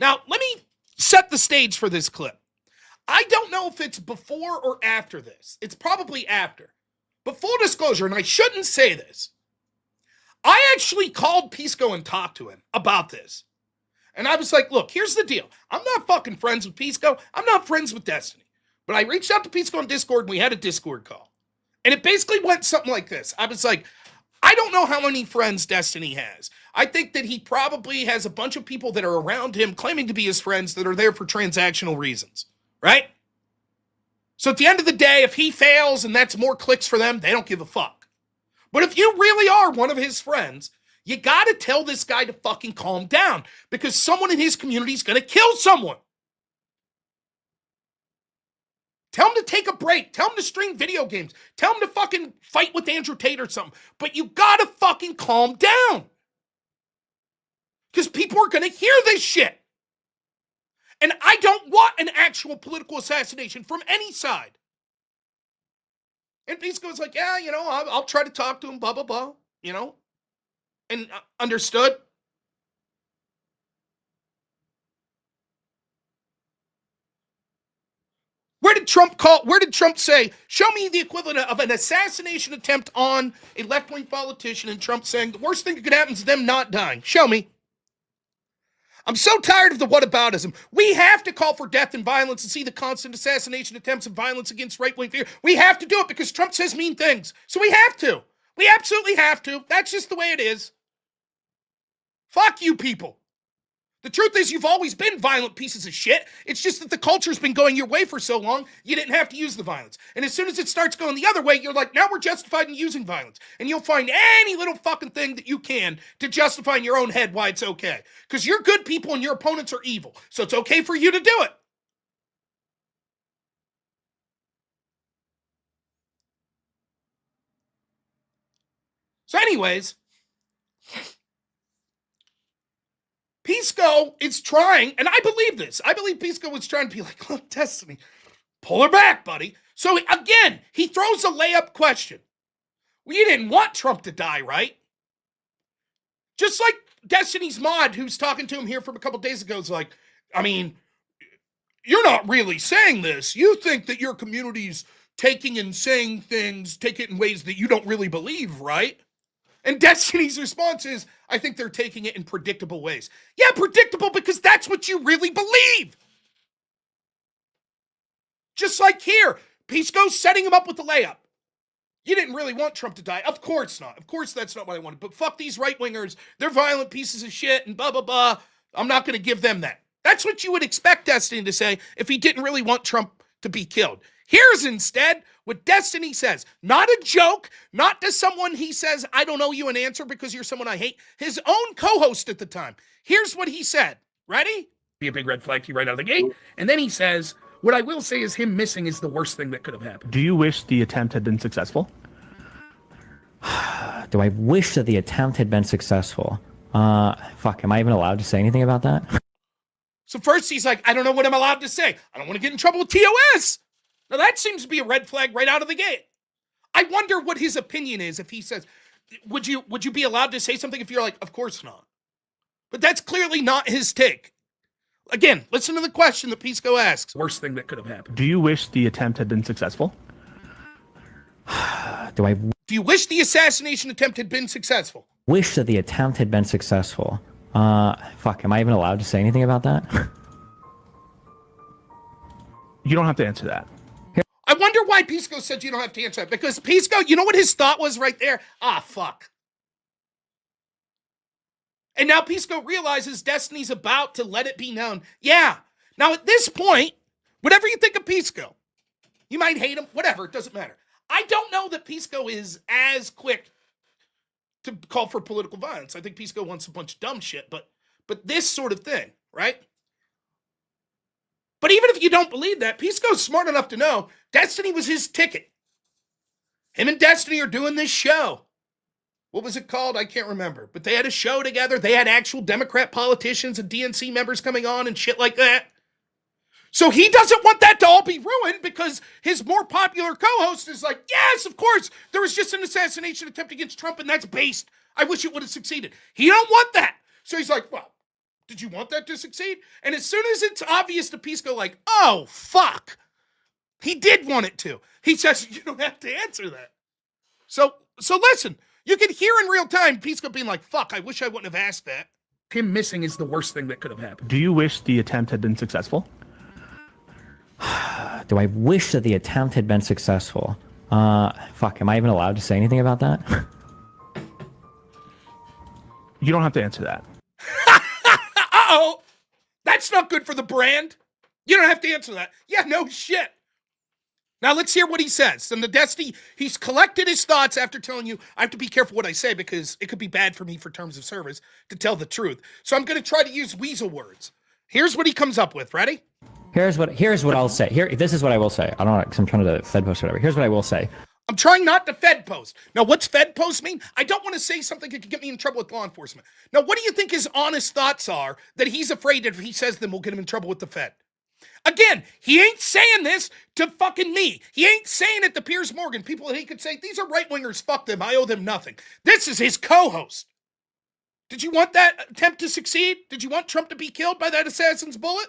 Now, let me set the stage for this clip. I don't know if it's before or after this. It's probably after. But full disclosure, and I shouldn't say this, I actually called Pisco and talked to him about this. And I was like, look, here's the deal. I'm not fucking friends with Pisco. I'm not friends with Destiny. But I reached out to Pisco on Discord, and we had a Discord call. And it basically went something like this. I was like, I don't know how many friends Destiny has. I think that he probably has a bunch of people that are around him claiming to be his friends that are there for transactional reasons, right? So at the end of the day, if he fails and that's more clicks for them, they don't give a fuck. But if you really are one of his friends, you got to tell this guy to fucking calm down, because someone in his community is going to kill someone. Tell him to take a break. Tell him to stream video games. Tell him to fucking fight with Andrew Tate or something. But you gotta fucking calm down. Because people are gonna hear this shit. And I don't want an actual political assassination from any side. And Pisco's like, yeah, I'll try to talk to him, blah, blah, blah, And understood. Where did Trump say, show me the equivalent of an assassination attempt on a left-wing politician, and Trump saying the worst thing that could happen is them not dying? Show me. I'm so tired of the whataboutism. We have to call for death and violence and see the constant assassination attempts and violence against right-wing figures. We have to do it because Trump says mean things. So we have to. We absolutely have to. That's just the way it is. Fuck you people. The truth is you've always been violent pieces of shit. It's just that the culture's been going your way for so long, you didn't have to use the violence. And as soon as it starts going the other way, you're like, now we're justified in using violence. And you'll find any little fucking thing that you can to justify in your own head why it's okay. Because you're good people and your opponents are evil. So it's okay for you to do it. So anyways, Pisco is trying, and I believe this. I believe Pisco was trying to be like, look, Destiny, pull her back, buddy. So again, he throws a layup question. Well, you didn't want Trump to die, right? Just like Destiny's mod, who's talking to him here from a couple days ago, is like, I mean, you're not really saying this. You think that your community's taking and saying things, take it in ways that you don't really believe, right? And Destiny's response is, I think they're taking it in predictable ways. Yeah, predictable because that's what you really believe. Just like here, Pisco's setting him up with the layup. You didn't really want Trump to die. Of course not. Of course that's not what I wanted. But fuck these right-wingers. They're violent pieces of shit and blah, blah, blah. I'm not going to give them that. That's what you would expect Destiny to say if he didn't really want Trump to be killed. Here's instead what Destiny says. Not a joke, not to someone he says, I don't owe you an answer because you're someone I hate. His own co-host at the time. Here's what he said. Ready? Be a big red flag to you right out of the gate. And then he says, what I will say is him missing is the worst thing that could have happened. Do you wish the attempt had been successful? Do I wish that the attempt had been successful? Fuck, am I even allowed to say anything about that? So first he's like, I don't know what I'm allowed to say. I don't want to get in trouble with TOS. Now that seems to be a red flag right out of the gate. I wonder what his opinion is if he says, would you be allowed to say something if you're like, of course not. But that's clearly not his take. Again, listen to the question that Pisco asks. Worst thing that could have happened. Do you wish the attempt had been successful? Do you wish the assassination attempt had been successful? Wish that the attempt had been successful. Fuck, am I even allowed to say anything about that? You don't have to answer that. I wonder why Pisco said you don't have to answer that. Because Pisco, you know what his thought was right there? Ah, fuck. And now Pisco realizes Destiny's about to let it be known. Yeah. Now at this point, whatever you think of Pisco, you might hate him, whatever, it doesn't matter. I don't know that Pisco is as quick to call for political violence. I think Pisco wants a bunch of dumb shit, but this sort of thing, right? But even if you don't believe that, Pisco's smart enough to know Destiny was his ticket. Him and Destiny are doing this show. What was it called? I can't remember. But they had a show together. They had actual Democrat politicians and DNC members coming on and shit like that. So he doesn't want that to all be ruined because his more popular co-host is like, yes, of course, there was just an assassination attempt against Trump and that's based. I wish it would have succeeded. He don't want that. So he's like, well, did you want that to succeed? And as soon as it's obvious to Pisco, like, oh, fuck, he did want it to. He says, you don't have to answer that. So listen, you can hear in real time Pisco being like, fuck, I wish I wouldn't have asked that. Him missing is the worst thing that could have happened. Do you wish the attempt had been successful? Do I wish that the attempt had been successful? Fuck, am I even allowed to say anything about that? You don't have to answer that. Uh-oh! That's not good for the brand. You don't have to answer that. Yeah, no shit. Now let's hear what he says. And the Destiny, he's collected his thoughts after telling you, I have to be careful what I say because it could be bad for me for terms of service to tell the truth. So I'm going to try to use weasel words. Here's what he comes up with. Ready? Here's what I'll say. This is what I will say. I don't know, because I'm trying to Fed post or whatever. Here's what I will say. I'm trying not to Fed post. Now, what's Fed post mean? I don't want to say something that could get me in trouble with law enforcement. Now, what do you think his honest thoughts are that he's afraid that if he says them will get him in trouble with the Fed? Again, he ain't saying this to fucking me. He ain't saying it to Piers Morgan, people that he could say, these are right-wingers, fuck them, I owe them nothing. This is his co-host. Did you want that attempt to succeed? Did you want Trump to be killed by that assassin's bullet?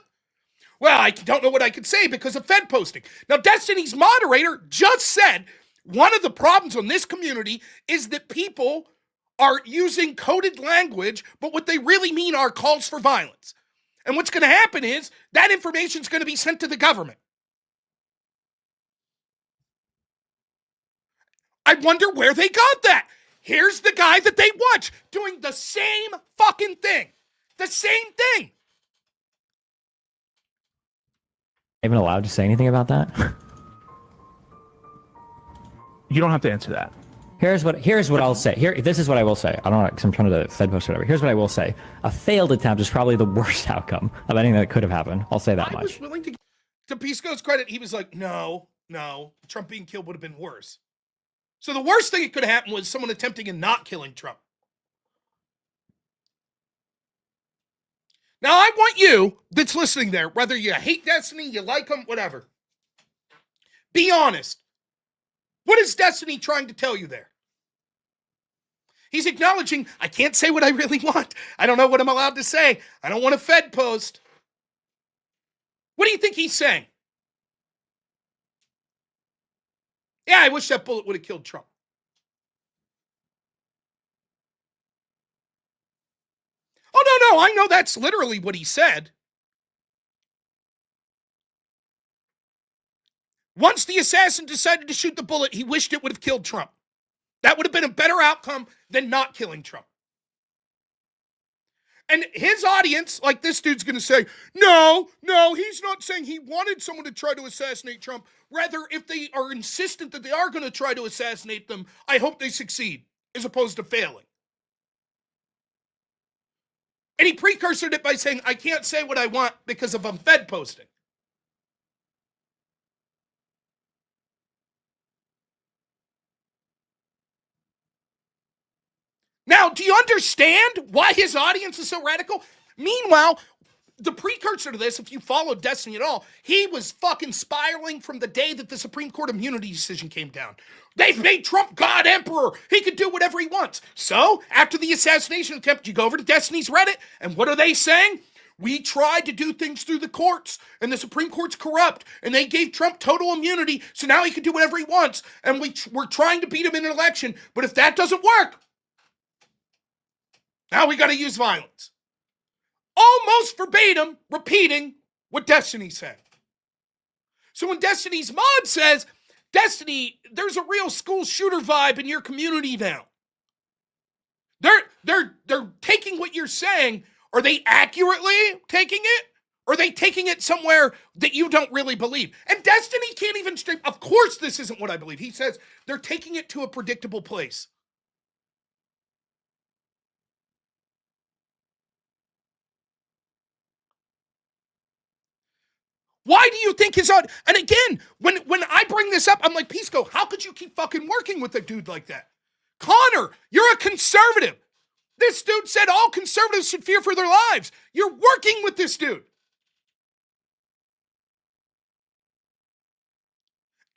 Well, I don't know what I could say because of Fed posting. Now, Destiny's moderator just said one of the problems on this community is that people are using coded language, but what they really mean are calls for violence. And what's going to happen is that information is going to be sent to the government. I wonder where they got that. Here's the guy that they watch doing the same fucking thing. The same thing. Even allowed to say anything about that? You don't have to answer that. Here's what I'll say. This is what I will say. I don't know, because I'm trying to Fed post or whatever. Here's what I will say. A failed attempt is probably the worst outcome of anything that could have happened. I'll say that much. I was willing to Pisco's credit, he was like, no, Trump being killed would have been worse. So the worst thing that could have happened was someone attempting and not killing Trump. Now, I want you that's listening there, whether you hate Destiny, you like him, whatever, be honest. What is Destiny trying to tell you there? He's acknowledging, I can't say what I really want. I don't know what I'm allowed to say. I don't want a Fed post. What do you think he's saying? Yeah, I wish that bullet would have killed Trump. Oh, no, I know that's literally what he said. Once the assassin decided to shoot the bullet, he wished it would have killed Trump. That would have been a better outcome than not killing Trump. And his audience, like this dude's going to say, no, he's not saying he wanted someone to try to assassinate Trump. Rather, if they are insistent that they are going to try to assassinate them, I hope they succeed, as opposed to failing. And he precursored it by saying, I can't say what I want because of a Fed posting. Now, do you understand why his audience is so radical? Meanwhile, the precursor to this, if you followed Destiny at all, he was fucking spiraling from the day that the Supreme Court immunity decision came down. They've made Trump God Emperor. He can do whatever he wants. So, after the assassination attempt, you go over to Destiny's Reddit, and what are they saying? We tried to do things through the courts, and the Supreme Court's corrupt, and they gave Trump total immunity, so now he can do whatever he wants, and we're trying to beat him in an election, but if that doesn't work, now we got to use violence. Almost verbatim repeating what Destiny said. So when Destiny's mod says, Destiny, there's a real school shooter vibe in your community now. They're taking what you're saying. Are they accurately taking it? Or are they taking it somewhere that you don't really believe? And Destiny can't even straight. Of course this isn't what I believe. He says they're taking it to a predictable place. Why do you think his odd? And again, when I bring this up, I'm like, Pisco, how could you keep fucking working with a dude like that? Connor, you're a conservative. This dude said all conservatives should fear for their lives. You're working with this dude.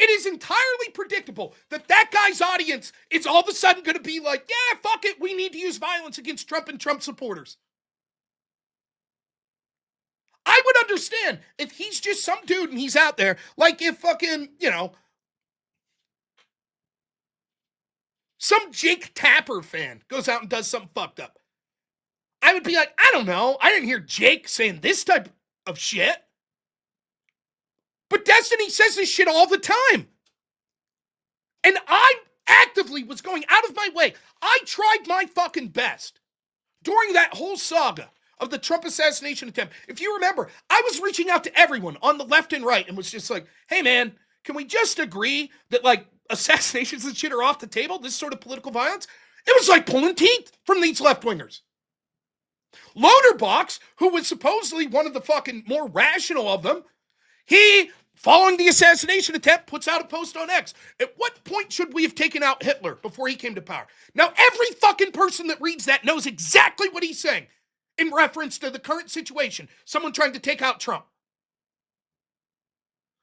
It is entirely predictable that guy's audience is all of a sudden going to be like, yeah, fuck it. We need to use violence against Trump and Trump supporters. I would understand if he's just some dude and he's out there, like if fucking, some Jake Tapper fan goes out and does something fucked up. I would be like, I don't know. I didn't hear Jake saying this type of shit. But Destiny says this shit all the time. And I actively was going out of my way. I tried my fucking best during that whole saga of the Trump assassination attempt. If you remember, I was reaching out to everyone on the left and right and was just like, hey man, can we just agree that like assassinations and shit are off the table? This sort of political violence? It was like pulling teeth from these left-wingers. Loaderbox, who was supposedly one of the fucking more rational of them, he, following the assassination attempt, puts out a post on X. At what point should we have taken out Hitler before he came to power? Now, every fucking person that reads that knows exactly what he's saying in reference to the current situation. Someone trying to take out Trump.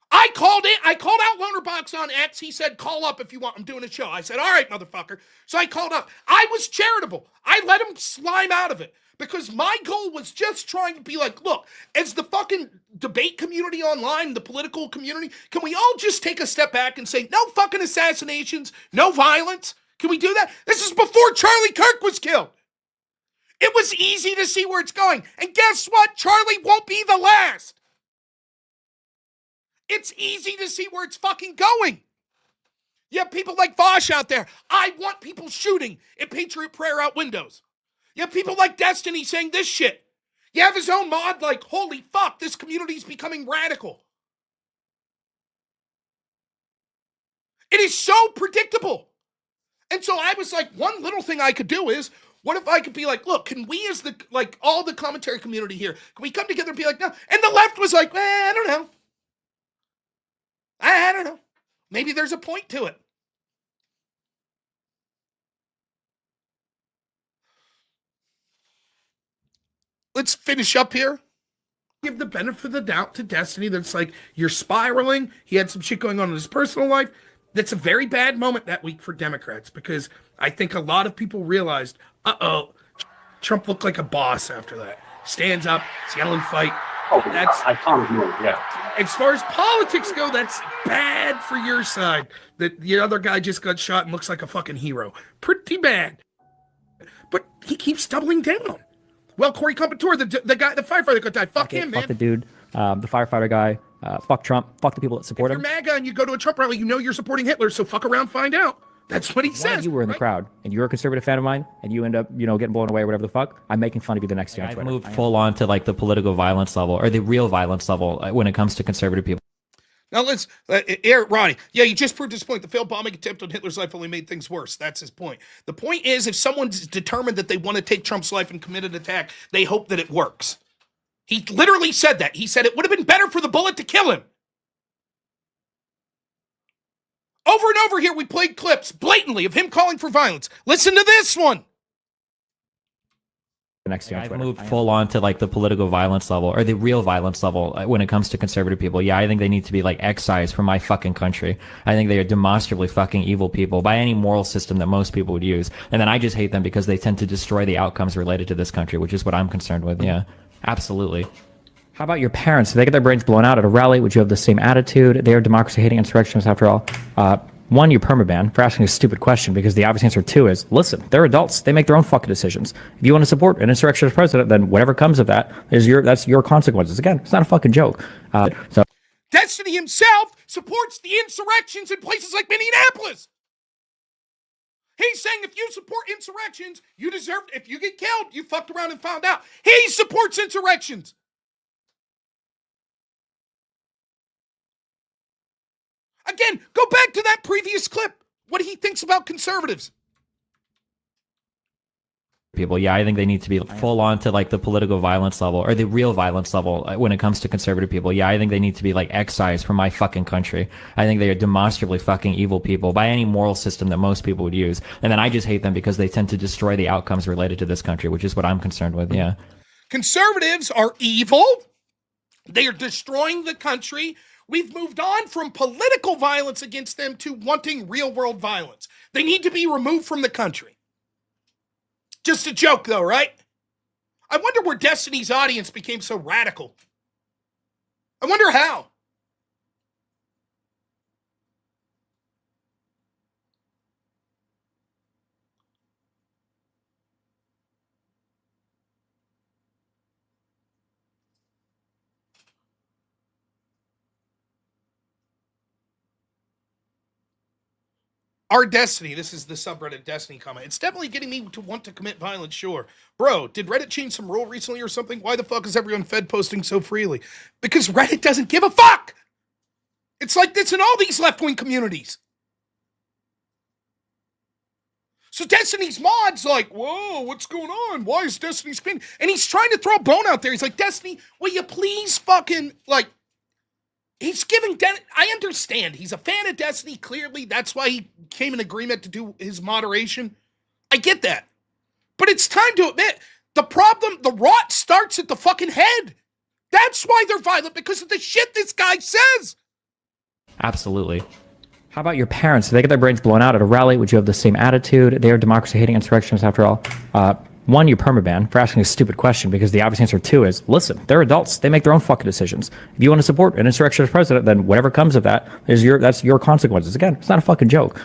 I called out Loaderbox on X. He said, call up if you want. I'm doing a show. I said, all right, motherfucker. So I called up. I was charitable. I let him slime out of it. Because my goal was just trying to be like, look, as the fucking debate community online, the political community, can we all just take a step back and say, no fucking assassinations, no violence? Can we do that? This is before Charlie Kirk was killed. It was easy to see where it's going. And guess what? Charlie won't be the last. It's easy to see where it's fucking going. You have people like Vosh out there. I want people shooting at Patriot Prayer Out windows. You have people like Destiny saying this shit. You have his own mod like, holy fuck, this community's becoming radical. It is so predictable. And so I was like, one little thing I could do is, what if I could be like, look, can we as the, like, all the commentary community here, can we come together and be like, no? And the left was like, I don't know. I don't know. Maybe there's a point to it. Let's finish up here. Give the benefit of the doubt to Destiny. That's like, you're spiraling. He had some shit going on in his personal life. That's a very bad moment that week for Democrats, because I think a lot of people realized, Trump looked like a boss after that. Stands up, he's yelling fight. That's as far as politics go, that's bad for your side. That the other guy just got shot and looks like a fucking hero. Pretty bad. But he keeps doubling down. Well, Corey Compatore, the guy, the firefighter that died. Fuck him, man. Fuck the dude, the firefighter guy. Fuck Trump. Fuck the people that support him. If you're MAGA and you go to a Trump rally, you know you're supporting Hitler, so fuck around, find out. That's what he says. You were in the crowd, and you're a conservative fan of mine, and you end up, getting blown away or whatever the fuck. I'm making fun of you the next day on Twitter. I've moved full on to like the political violence level, or the real violence level, when it comes to conservative people. Now let's, Ronnie, you just proved his point. The failed bombing attempt on Hitler's life only made things worse. That's his point. The point is, if someone's determined that they want to take Trump's life and commit an attack, they hope that it works. He literally said that. He said it would have been better for the bullet to kill him. Over and over here, we played clips blatantly of him calling for violence. Listen to this one. I've moved full on to like the political violence level, or the real violence level, when it comes to conservative people. Yeah, I think they need to be like excised from my fucking country. I think they are demonstrably fucking evil people by any moral system that most people would use. And then I just hate them because they tend to destroy the outcomes related to this country, which is what I'm concerned with. Yeah, absolutely. How about your parents? If they get their brains blown out at a rally, would you have the same attitude? They are democracy-hating insurrectionists, after all. One, you permaban for asking a stupid question, because the obvious answer, two, is, listen, they're adults. They make their own fucking decisions. If you want to support an insurrectionist president, then whatever comes of that that's your consequences. Again, it's not a fucking joke. Destiny himself supports the insurrections in places like Minneapolis. He's saying if you support insurrections, you deserve, if you get killed, you fucked around and found out. He supports insurrections. Again, go back to that previous clip. What he thinks about conservatives. People, yeah, I think they need to be full on to like the political violence level, or the real violence level, when it comes to conservative people. Yeah, I think they need to be like excised from my fucking country. I think they are demonstrably fucking evil people by any moral system that most people would use. And then I just hate them because they tend to destroy the outcomes related to this country, which is what I'm concerned with. Yeah. Conservatives are evil. They are destroying the country. We've moved on from political violence against them to wanting real-world violence. They need to be removed from the country. Just a joke, though, right? I wonder where Destiny's audience became so radical. I wonder how. Our Destiny, this is the subreddit Destiny comment. It's definitely getting me to want to commit violence, sure. Bro, did Reddit change some rule recently or something? Why the fuck is everyone fed posting so freely? Because Reddit doesn't give a fuck! It's like this in all these left-wing communities. So Destiny's mod's like, whoa, what's going on? Why is Destiny spinning? And he's trying to throw a bone out there. He's like, Destiny, will you please fucking, like, he's giving, I understand. He's a fan of Destiny, clearly. That's why he came in agreement to do his moderation. I get that. But it's time to admit, the problem, the rot starts at the fucking head. That's why they're violent, because of the shit this guy says. Absolutely. How about your parents? If they get their brains blown out at a rally, would you have the same attitude? They are democracy-hating insurrectionists, after all. One, you permaban for asking a stupid question, because the obvious answer, two, is, listen, they're adults. They make their own fucking decisions. If you want to support an insurrectionist president, then whatever comes of that that's your consequences. Again, it's not a fucking joke.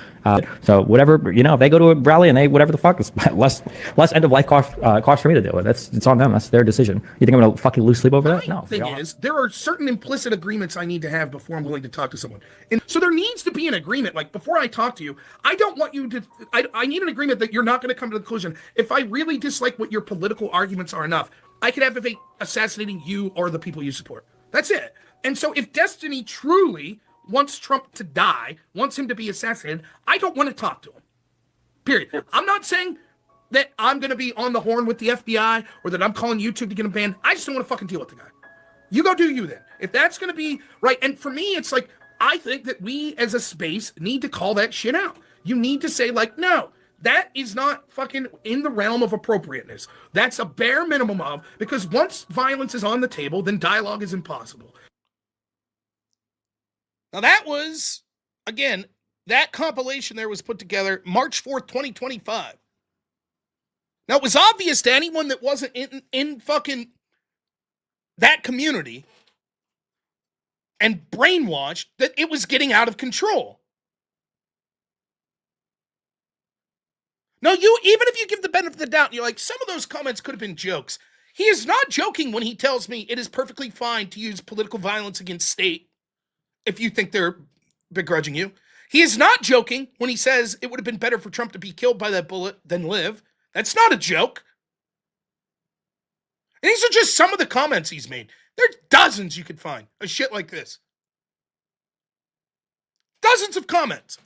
So whatever, if they go to a rally and they whatever the fuck, it's less end of life cost for me to deal with. It's on them. That's their decision. You think I'm gonna fucking lose sleep over that? No. The thing is, there are certain implicit agreements I need to have before I'm willing to talk to someone. And so there needs to be an agreement. Like, before I talk to you, I don't want you to, I need an agreement that you're not going to come to the conclusion. If I really dislike what your political arguments are enough, I could advocate assassinating you or the people you support. That's it. And so if Destiny truly wants Trump to die, wants him to be assassinated, I don't want to talk to him. Period. I'm not saying that I'm going to be on the horn with the FBI or that I'm calling YouTube to get him banned. I just don't want to fucking deal with the guy. You go do you then. If that's going to be right. And for me, it's like, I think that we as a space need to call that shit out. You need to say, like, no, that is not fucking in the realm of appropriateness. That's a bare minimum of, because once violence is on the table, then dialogue is impossible. Now that was, again, that compilation there was put together March 4th, 2025. Now, it was obvious to anyone that wasn't in fucking that community and brainwashed that it was getting out of control. No, even if you give the benefit of the doubt, you're like, some of those comments could have been jokes. He is not joking when he tells me it is perfectly fine to use political violence against state if you think they're begrudging you. He is not joking when he says it would have been better for Trump to be killed by that bullet than live. That's not a joke. And these are just some of the comments he's made. There's dozens you could find of shit like this. Dozens of comments.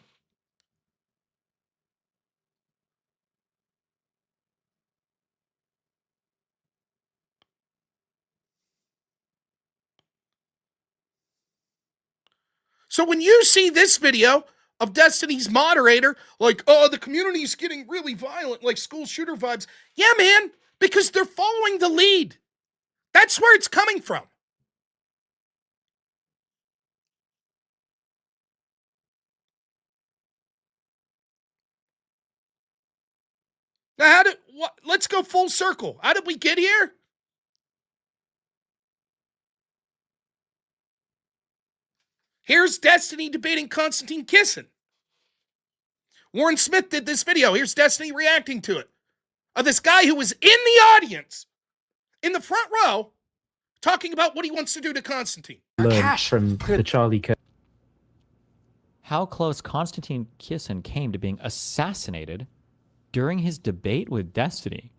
So when you see this video of Destiny's moderator, like, oh, the community's getting really violent, like school shooter vibes. Yeah, man, because they're following the lead. That's where it's coming from. Now, let's go full circle. How did we get here? Here's Destiny debating Konstantin Kisin. Warren Smith did this video. Here's Destiny reacting to it. Of this guy who was in the audience, in the front row, talking about what he wants to do to Konstantin. Learned from the Charlie Kirk. How close Konstantin Kisin came to being assassinated during his debate with Destiny.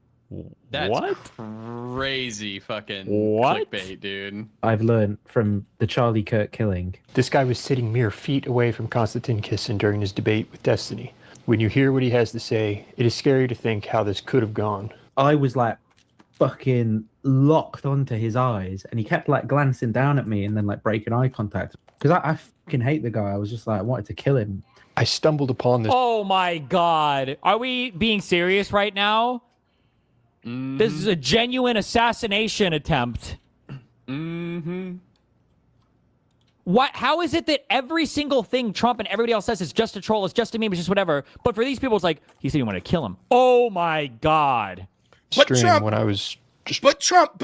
That's what? Crazy fucking What? clickbait, dude. I've learned from the Charlie Kirk killing. This guy was sitting mere feet away from Konstantin Kisin during his debate with Destiny. When you hear what he has to say, it is scary to think how this could have gone. I was like fucking locked onto his eyes, and he kept like glancing down at me and then like breaking eye contact. Because I fucking hate the guy. I was just like, I wanted to kill him. I stumbled upon this. Oh my god. Are we being serious right now? This is a genuine assassination attempt. What? How is it that every single thing Trump and everybody else says is just a troll, it's just a meme, it's just whatever, but for these people it's like, he said he wanted to kill him. Oh my god. But Trump, when I was just... But Trump.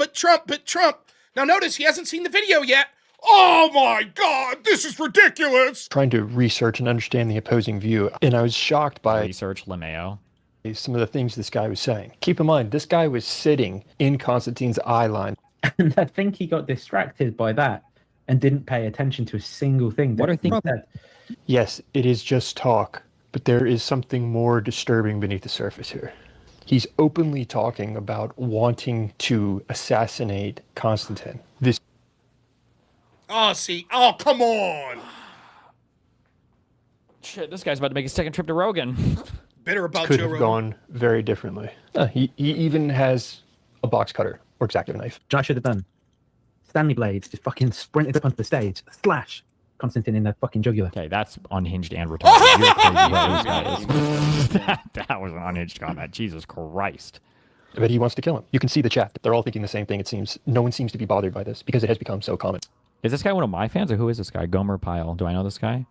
Now notice he hasn't seen the video yet. Oh my god, this is ridiculous. Trying to research and understand the opposing view, and I was shocked by... Research LeMayo. Some of the things this guy was saying. Keep in mind, this guy was sitting in Konstantin's eye line. And I think he got distracted by that and didn't pay attention to a single thing. What are things said. Yes, it is just talk, but there is something more disturbing beneath the surface here. He's openly talking about wanting to assassinate Konstantin. This... Oh, see. Oh, come on. Shit, this guy's about to make a second trip to Rogan. Bitter about could Joe have Rogan. gone very differently. He even has a box cutter or X-Acto knife. Which I should have done. Stanley Blades just fucking sprinted up onto the stage, slash Konstantin in the fucking jugular. Okay, that's unhinged and retarded. You're crazy about those guys. that was an unhinged comment. Jesus Christ. But he wants to kill him. You can see the chat. They're all thinking the same thing, it seems. No one seems to be bothered by this because it has become so common. Is this guy one of my fans, or who is this guy? Gomer Pyle. Do I know this guy?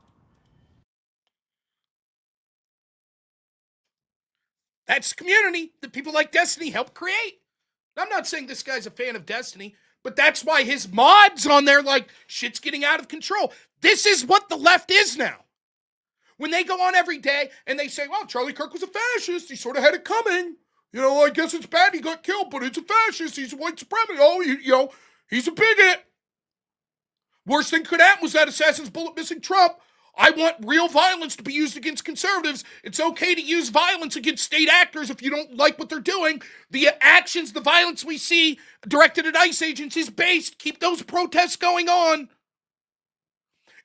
That's community that people like Destiny help create. I'm not saying this guy's a fan of Destiny, but that's why his mods on there like, shit's getting out of control. This is what the left is now. When they go on every day and they say, well, Charlie Kirk was a fascist. He sort of had it coming. You know, I guess it's bad he got killed, but it's a fascist. He's a white supremacist. Oh, he's a bigot. Worst thing could happen was that assassin's bullet missing Trump. I want real violence to be used against conservatives. It's okay to use violence against state actors if you don't like what they're doing. The actions, the violence we see directed at ICE agents is based. Keep those protests going on.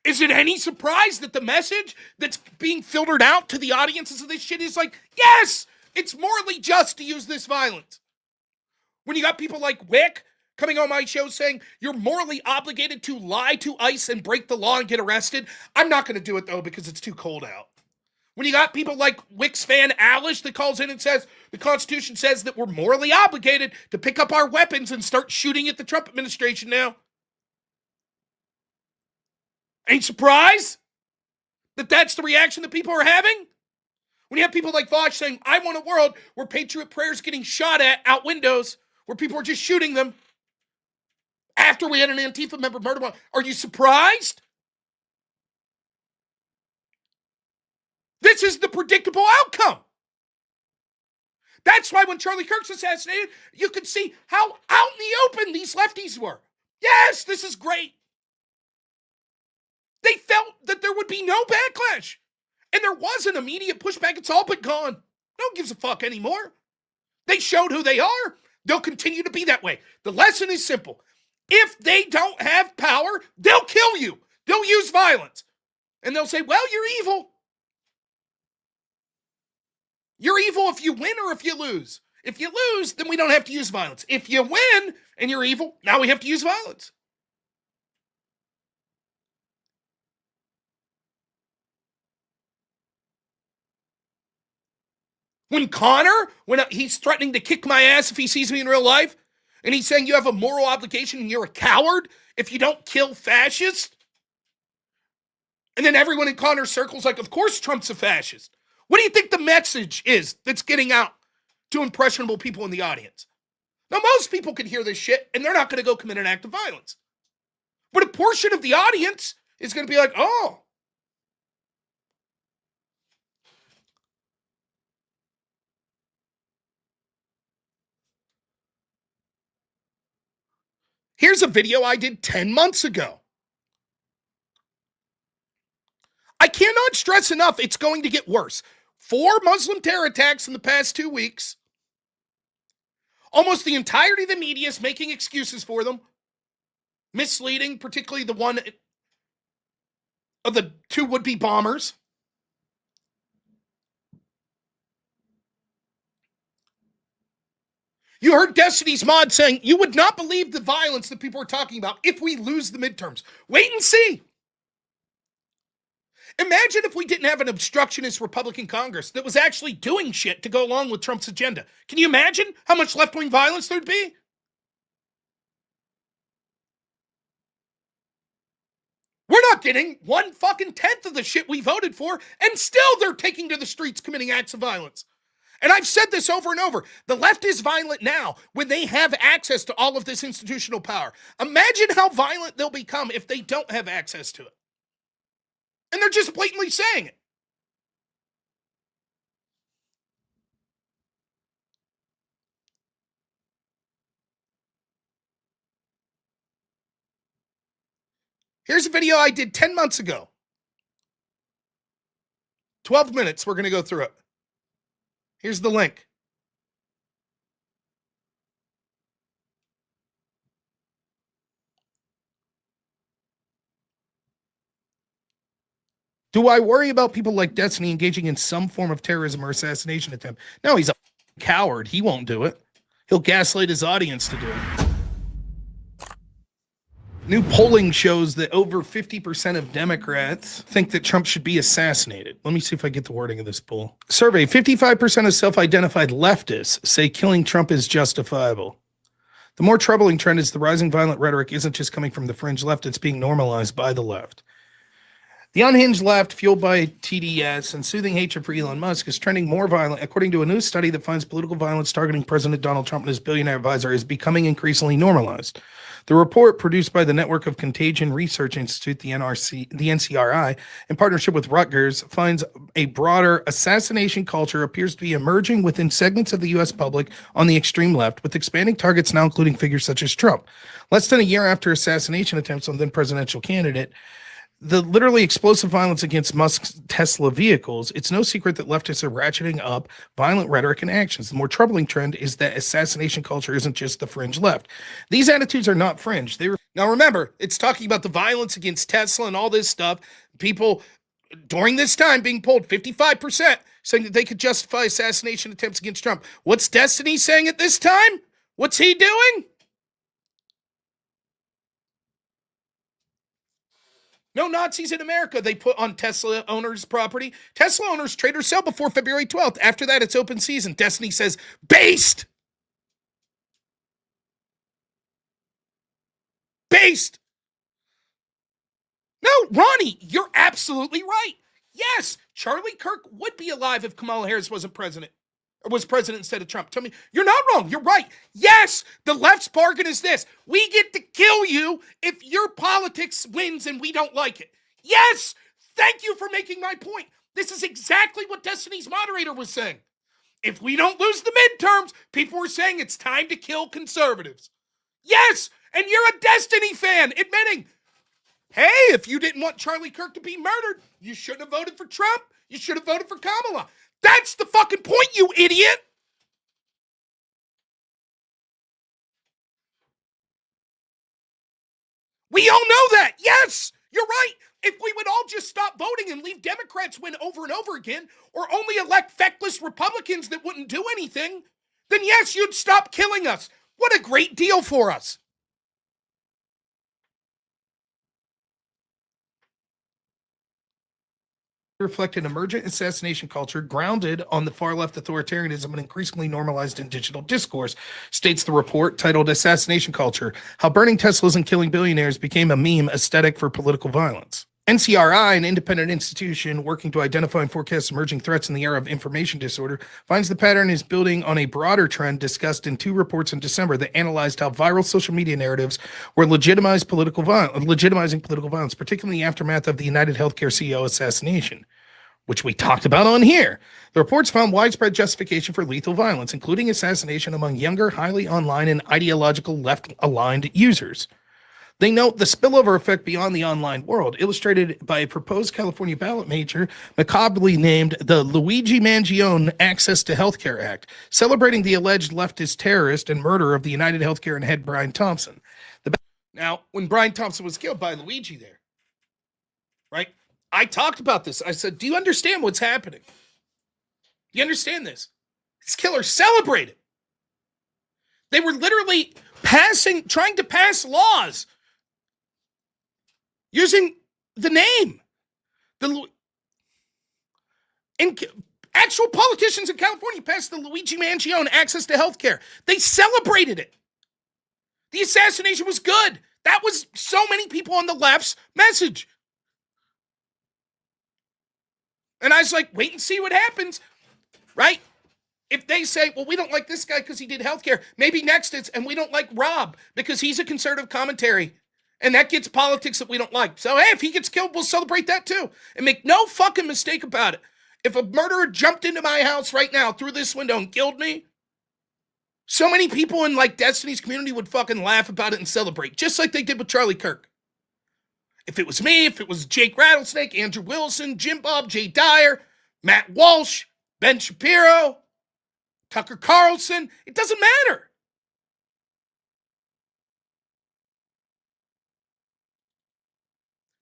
Is it any surprise that the message that's being filtered out to the audiences of this shit is like, yes, it's morally just to use this violence? When you got people like Wick coming on my show saying you're morally obligated to lie to ICE and break the law and get arrested. I'm not going to do it, though, because it's too cold out. When you got people like Wick's fan Alish that calls in and says the Constitution says that we're morally obligated to pick up our weapons and start shooting at the Trump administration now. Ain't surprised that that's the reaction that people are having? When you have people like Vosh saying, I want a world where Patriot prayers getting shot at out windows, where people are just shooting them after we had an Antifa member murdered. Are you surprised? This is the predictable outcome. That's why when Charlie Kirk's assassinated, you could see how out in the open these lefties were. Yes, this is great. They felt that there would be no backlash. And there was an immediate pushback. It's all but gone. No one gives a fuck anymore. They showed who they are. They'll continue to be that way. The lesson is simple. If they don't have power, they'll kill you. They'll use violence. And they'll say, well, you're evil. You're evil if you win or if you lose. If you lose, then we don't have to use violence. If you win and you're evil, now we have to use violence. When Connor, when he's threatening to kick my ass if he sees me in real life, and he's saying you have a moral obligation and you're a coward if you don't kill fascists, and then everyone in Connor's circle's like, of course Trump's a fascist. What do you think the message is that's getting out to impressionable people in the audience? Now, most people could hear this shit, and they're not going to go commit an act of violence. But a portion of the audience is going to be like, oh. Here's a video I did 10 months ago. I cannot stress enough, it's going to get worse. 4 Muslim terror attacks in the past 2 weeks. Almost the entirety of the media is making excuses for them. Misleading, particularly the one of the 2 would-be bombers. You heard Destiny's Mod saying, you would not believe the violence that people are talking about if we lose the midterms. Wait and see. Imagine if we didn't have an obstructionist Republican Congress that was actually doing shit to go along with Trump's agenda. Can you imagine how much left-wing violence there'd be? We're not getting 1/10 of the shit we voted for, and still they're taking to the streets committing acts of violence. And I've said this over and over. The left is violent now when they have access to all of this institutional power. Imagine how violent they'll become if they don't have access to it. And they're just blatantly saying it. Here's a video I did 10 months ago. 12 minutes, we're going to go through it. Here's the link. Do I worry about people like Destiny engaging in some form of terrorism or assassination attempt? No, he's a coward. He won't do it. He'll gaslight his audience to do it. New polling shows that over 50% of Democrats think that Trump should be assassinated. Let me see if I get the wording of this poll. Survey, 55% of self-identified leftists say killing Trump is justifiable. The more troubling trend is the rising violent rhetoric isn't just coming from the fringe left, it's being normalized by the left. The unhinged left, fueled by TDS and soothing hatred for Elon Musk, is trending more violent, according to a new study that finds political violence targeting President Donald Trump and his billionaire advisor is becoming increasingly normalized. The report, produced by the Network of Contagion Research Institute, the NCRI, in partnership with Rutgers, finds a broader assassination culture appears to be emerging within segments of the U.S. public on the extreme left, with expanding targets now including figures such as Trump. Less than a year after assassination attempts on then presidential candidate, the literally explosive violence against Musk's Tesla vehicles, it's no secret that leftists are ratcheting up violent rhetoric and actions. The more troubling trend is that assassination culture isn't just the fringe left. These attitudes are not fringe. Now remember, it's talking about the violence against Tesla and all this stuff. People during this time being polled 55% saying that they could justify assassination attempts against Trump. What's Destiny saying at this time? What's he doing? No Nazis in America, they put on Tesla owners' property. Tesla owners trade or sell before February 12th. After that, it's open season. Destiny says, based. Based. No, Ronnie, you're absolutely right. Yes, Charlie Kirk would be alive if Kamala Harris wasn't president. Or was president instead of Trump. Tell me, you're not wrong. You're right. Yes, the left's bargain is this. We get to kill you if your politics wins and we don't like it. Yes, thank you for making my point. This is exactly what Destiny's moderator was saying. If we don't lose the midterms, people were saying it's time to kill conservatives. Yes, and you're a Destiny fan admitting, hey, if you didn't want Charlie Kirk to be murdered, you shouldn't have voted for Trump. You should have voted for Kamala. That's the fucking point, you idiot! We all know that. Yes, you're right. If we would all just stop voting and leave Democrats win over and over again, or only elect feckless Republicans that wouldn't do anything, then yes, you'd stop killing us. What a great deal for us. Reflect an emergent assassination culture grounded on the far-left authoritarianism and increasingly normalized in digital discourse, states the report titled Assassination Culture, How Burning Teslas and Killing Billionaires Became a Meme Aesthetic for Political Violence. NCRI, an independent institution working to identify and forecast emerging threats in the era of information disorder, finds the pattern is building on a broader trend discussed in 2 reports in December that analyzed how viral social media narratives were legitimizing political violence, particularly in the aftermath of the United Healthcare CEO assassination, which we talked about on here. The reports found widespread justification for lethal violence, including assassination among younger, highly online and ideological left-aligned users. They note the spillover effect beyond the online world, illustrated by a proposed California ballot measure macabrely named the Luigi Mangione Access to Healthcare Act, celebrating the alleged leftist terrorist and murderer of the United Healthcare and head Brian Thompson. Now, when Brian Thompson was killed by Luigi there, right? I talked about this. I said, do you understand what's happening? Do you understand this? This killer celebrated. They were literally trying to pass laws using the name. Actual politicians in California passed the Luigi Mangione Access to Healthcare. They celebrated it. The assassination was good. That was so many people on the left's message. And I was like, wait and see what happens, right? If they say, well, we don't like this guy because he did healthcare, maybe next it's, and we don't like Rob because he's a conservative commentary. And that gets politics that we don't like. So, hey, if he gets killed, we'll celebrate that too. And make no fucking mistake about it. If a murderer jumped into my house right now through this window and killed me, so many people in like Destiny's community would fucking laugh about it and celebrate, just like they did with Charlie Kirk. If it was me, if it was Jake Rattlesnake, Andrew Wilson, Jim Bob, Jay Dyer, Matt Walsh, Ben Shapiro, Tucker Carlson, it doesn't matter.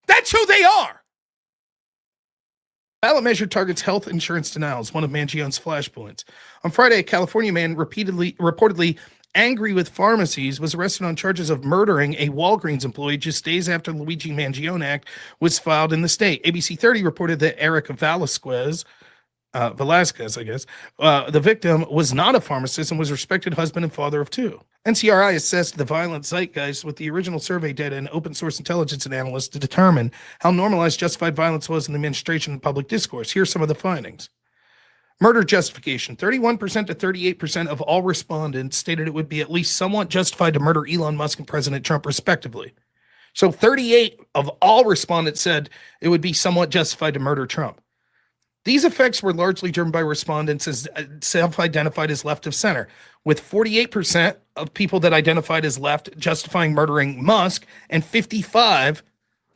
That's who they are. Ballot measure targets health insurance denials, one of Mangione's flashpoints. On Friday, a California man reportedly angry with pharmacies was arrested on charges of murdering a Walgreens employee just days after the Luigi Mangione Act was filed in the state. ABC 30 reported that Eric Velasquez, I guess, the victim was not a pharmacist and was a respected husband and father of 2. NCRI assessed the violent zeitgeist with the original survey data and open source intelligence and analysts to determine how normalized justified violence was in the administration and public discourse. Here's some of the findings. Murder justification. 31% to 38% of all respondents stated it would be at least somewhat justified to murder Elon Musk and President Trump, respectively. So 38 of all respondents said it would be somewhat justified to murder Trump. These effects were largely driven by respondents as self-identified as left of center, with 48% of people that identified as left justifying murdering Musk and 55%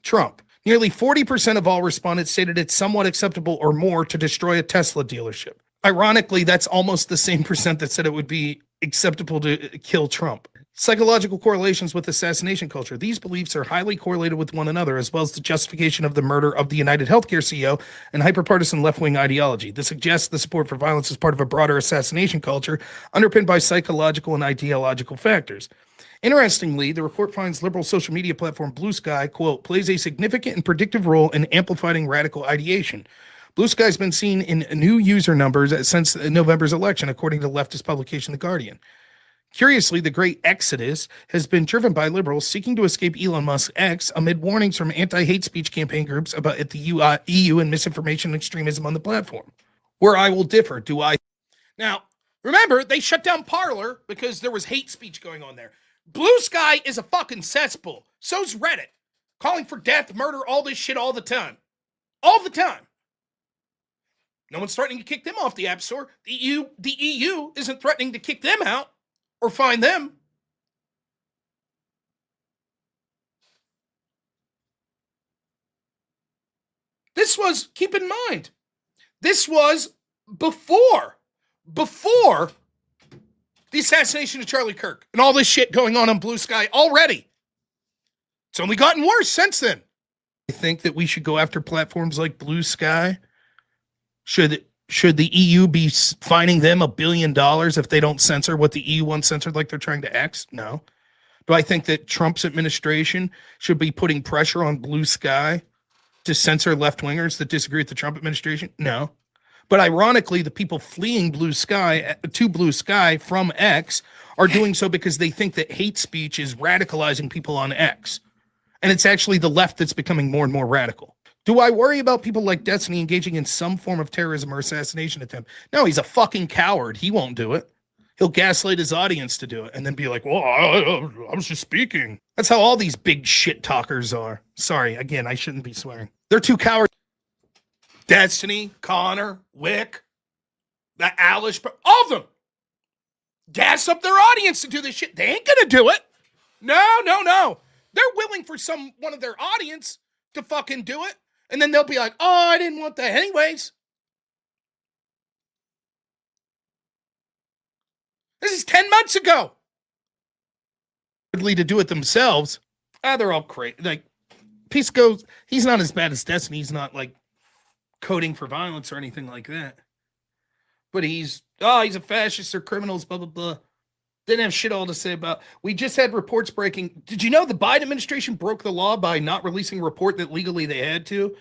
Trump. Nearly 40% of all respondents stated it's somewhat acceptable or more to destroy a Tesla dealership. Ironically, that's almost the same percent that said it would be acceptable to kill Trump. Psychological correlations with assassination culture. These beliefs are highly correlated with one another, as well as the justification of the murder of the United Healthcare CEO and hyperpartisan left-wing ideology. This suggests the support for violence is part of a broader assassination culture underpinned by psychological and ideological factors. Interestingly, the report finds liberal social media platform Blue Sky, quote, plays a significant and predictive role in amplifying radical ideation. Blue Sky has been seen in new user numbers since November's election, according to leftist publication The Guardian. Curiously, the great exodus has been driven by liberals seeking to escape Elon Musk's X amid warnings from anti-hate speech campaign groups about the EU and misinformation and extremism on the platform. Where I will differ, do I... Now, remember, they shut down Parler because there was hate speech going on there. Blue Sky is a fucking cesspool. So's Reddit. Calling for death, murder, all this shit all the time. All the time. No one's threatening to kick them off the App Store. The EU isn't threatening to kick them out. Or find them. This was, keep in mind, this was before the assassination of Charlie Kirk and all this shit going on Blue Sky already. It's only gotten worse since then. I think that we should go after platforms like Blue Sky. Should the EU be fining them $1 billion if they don't censor what the EU wants censored like they're trying to X? No. Do I think that Trump's administration should be putting pressure on Blue Sky to censor left-wingers that disagree with the Trump administration? No. But ironically, the people fleeing Blue Sky from X are doing so because they think that hate speech is radicalizing people on X. And it's actually the left that's becoming more and more radical. Do I worry about people like Destiny engaging in some form of terrorism or assassination attempt? No, he's a fucking coward. He won't do it. He'll gaslight his audience to do it and then be like, well, I was just speaking. That's how all these big shit talkers are. Sorry, again, I shouldn't be swearing. They're too cowards. Destiny, Connor, Wick, the Alish, all of them. Gas up their audience to do this shit. They ain't gonna do it. No. They're willing for one of their audience to fucking do it. And then they'll be like, oh, I didn't want that anyways. This is 10 months ago. To do it themselves. They're all crazy. Like, Peace goes, he's not as bad as Destiny. He's not like coding for violence or anything like that. But he's a fascist or criminals, blah, blah, blah. Didn't have shit all to say about. We just had reports breaking. Did you know the Biden administration broke the law by not releasing a report that legally they had to?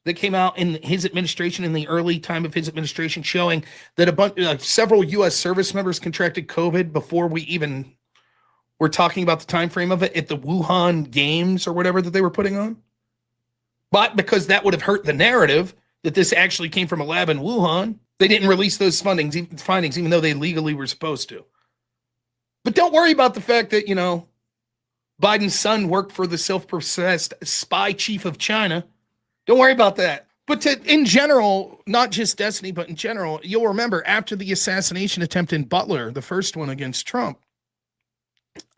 That came out in his administration, in the early time of his administration, showing that several U.S. service members contracted COVID before we even were talking about the time frame of it at the Wuhan Games or whatever that they were putting on. But because that would have hurt the narrative that this actually came from a lab in Wuhan, they didn't release those findings, even though they legally were supposed to. But don't worry about the fact that, Biden's son worked for the self-professed spy chief of China. Don't worry about that. But in general, not just Destiny, but in general, you'll remember after the assassination attempt in Butler, the first one against Trump,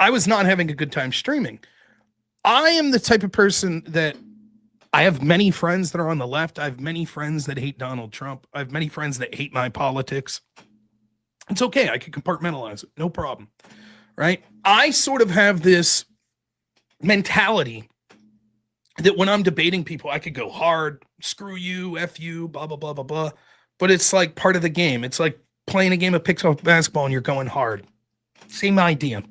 I was not having a good time streaming. I am the type of person that I have many friends that are on the left. I have many friends that hate Donald Trump. I have many friends that hate my politics. It's okay. I can compartmentalize it. No problem. Right? I sort of have this mentality that when I'm debating people, I could go hard, screw you, F you, blah, blah, blah, blah, blah. But it's like part of the game. It's like playing a game of pixel basketball and you're going hard. Same idea.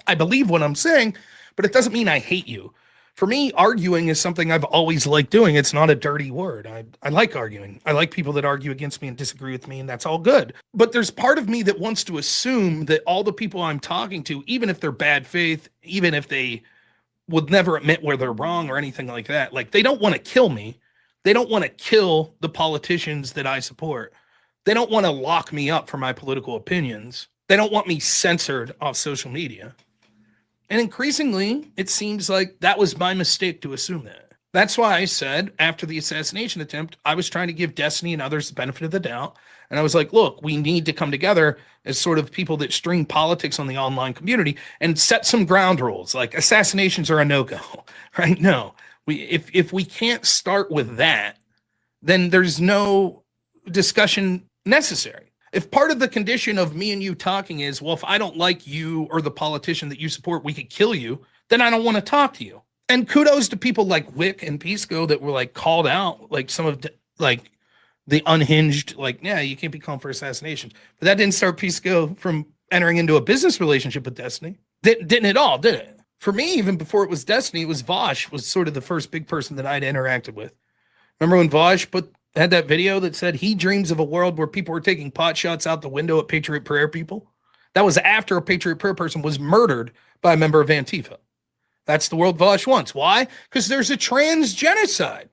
I believe what I'm saying, but it doesn't mean I hate you. For me, arguing is something I've always liked doing. It's not a dirty word. I like arguing. I like people that argue against me and disagree with me, and that's all good. But there's part of me that wants to assume that all the people I'm talking to, even if they're bad faith, even if they would never admit where they're wrong or anything like that, like they don't want to kill me. They don't want to kill the politicians that I support. They don't want to lock me up for my political opinions. They don't want me censored off social media. And increasingly, it seems like that was my mistake to assume that. That's why I said after the assassination attempt, I was trying to give Destiny and others the benefit of the doubt. And I was like, look, we need to come together as sort of people that string politics on the online community and set some ground rules. Like assassinations are a no-go, right? No, if we can't start with that, then there's no discussion necessary. If part of the condition of me and you talking is, well, if I don't like you or the politician that you support, we could kill you, then I don't want to talk to you. And kudos to people like Wick and Pisco that were like called out, like some of like the unhinged, like, yeah, you can't be called for assassinations. But that didn't start Pisco from entering into a business relationship with Destiny. Didn't at all, did it? For me, even before it was Destiny, it was Vosh was sort of the first big person that I'd interacted with. Remember when Vosh had that video that said he dreams of a world where people were taking pot shots out the window at Patriot Prayer people? That was after a Patriot Prayer person was murdered by a member of Antifa. That's the world Vosh wants. Why? Because there's a trans genocide.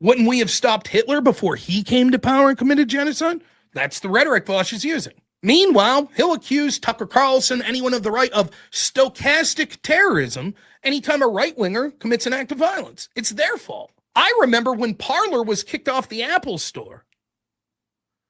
Wouldn't we have stopped Hitler before he came to power and committed genocide? That's the rhetoric Vosh is using. Meanwhile, he'll accuse Tucker Carlson, anyone of the right, of stochastic terrorism anytime a right-winger commits an act of violence. It's their fault. I remember when Parler was kicked off the Apple Store.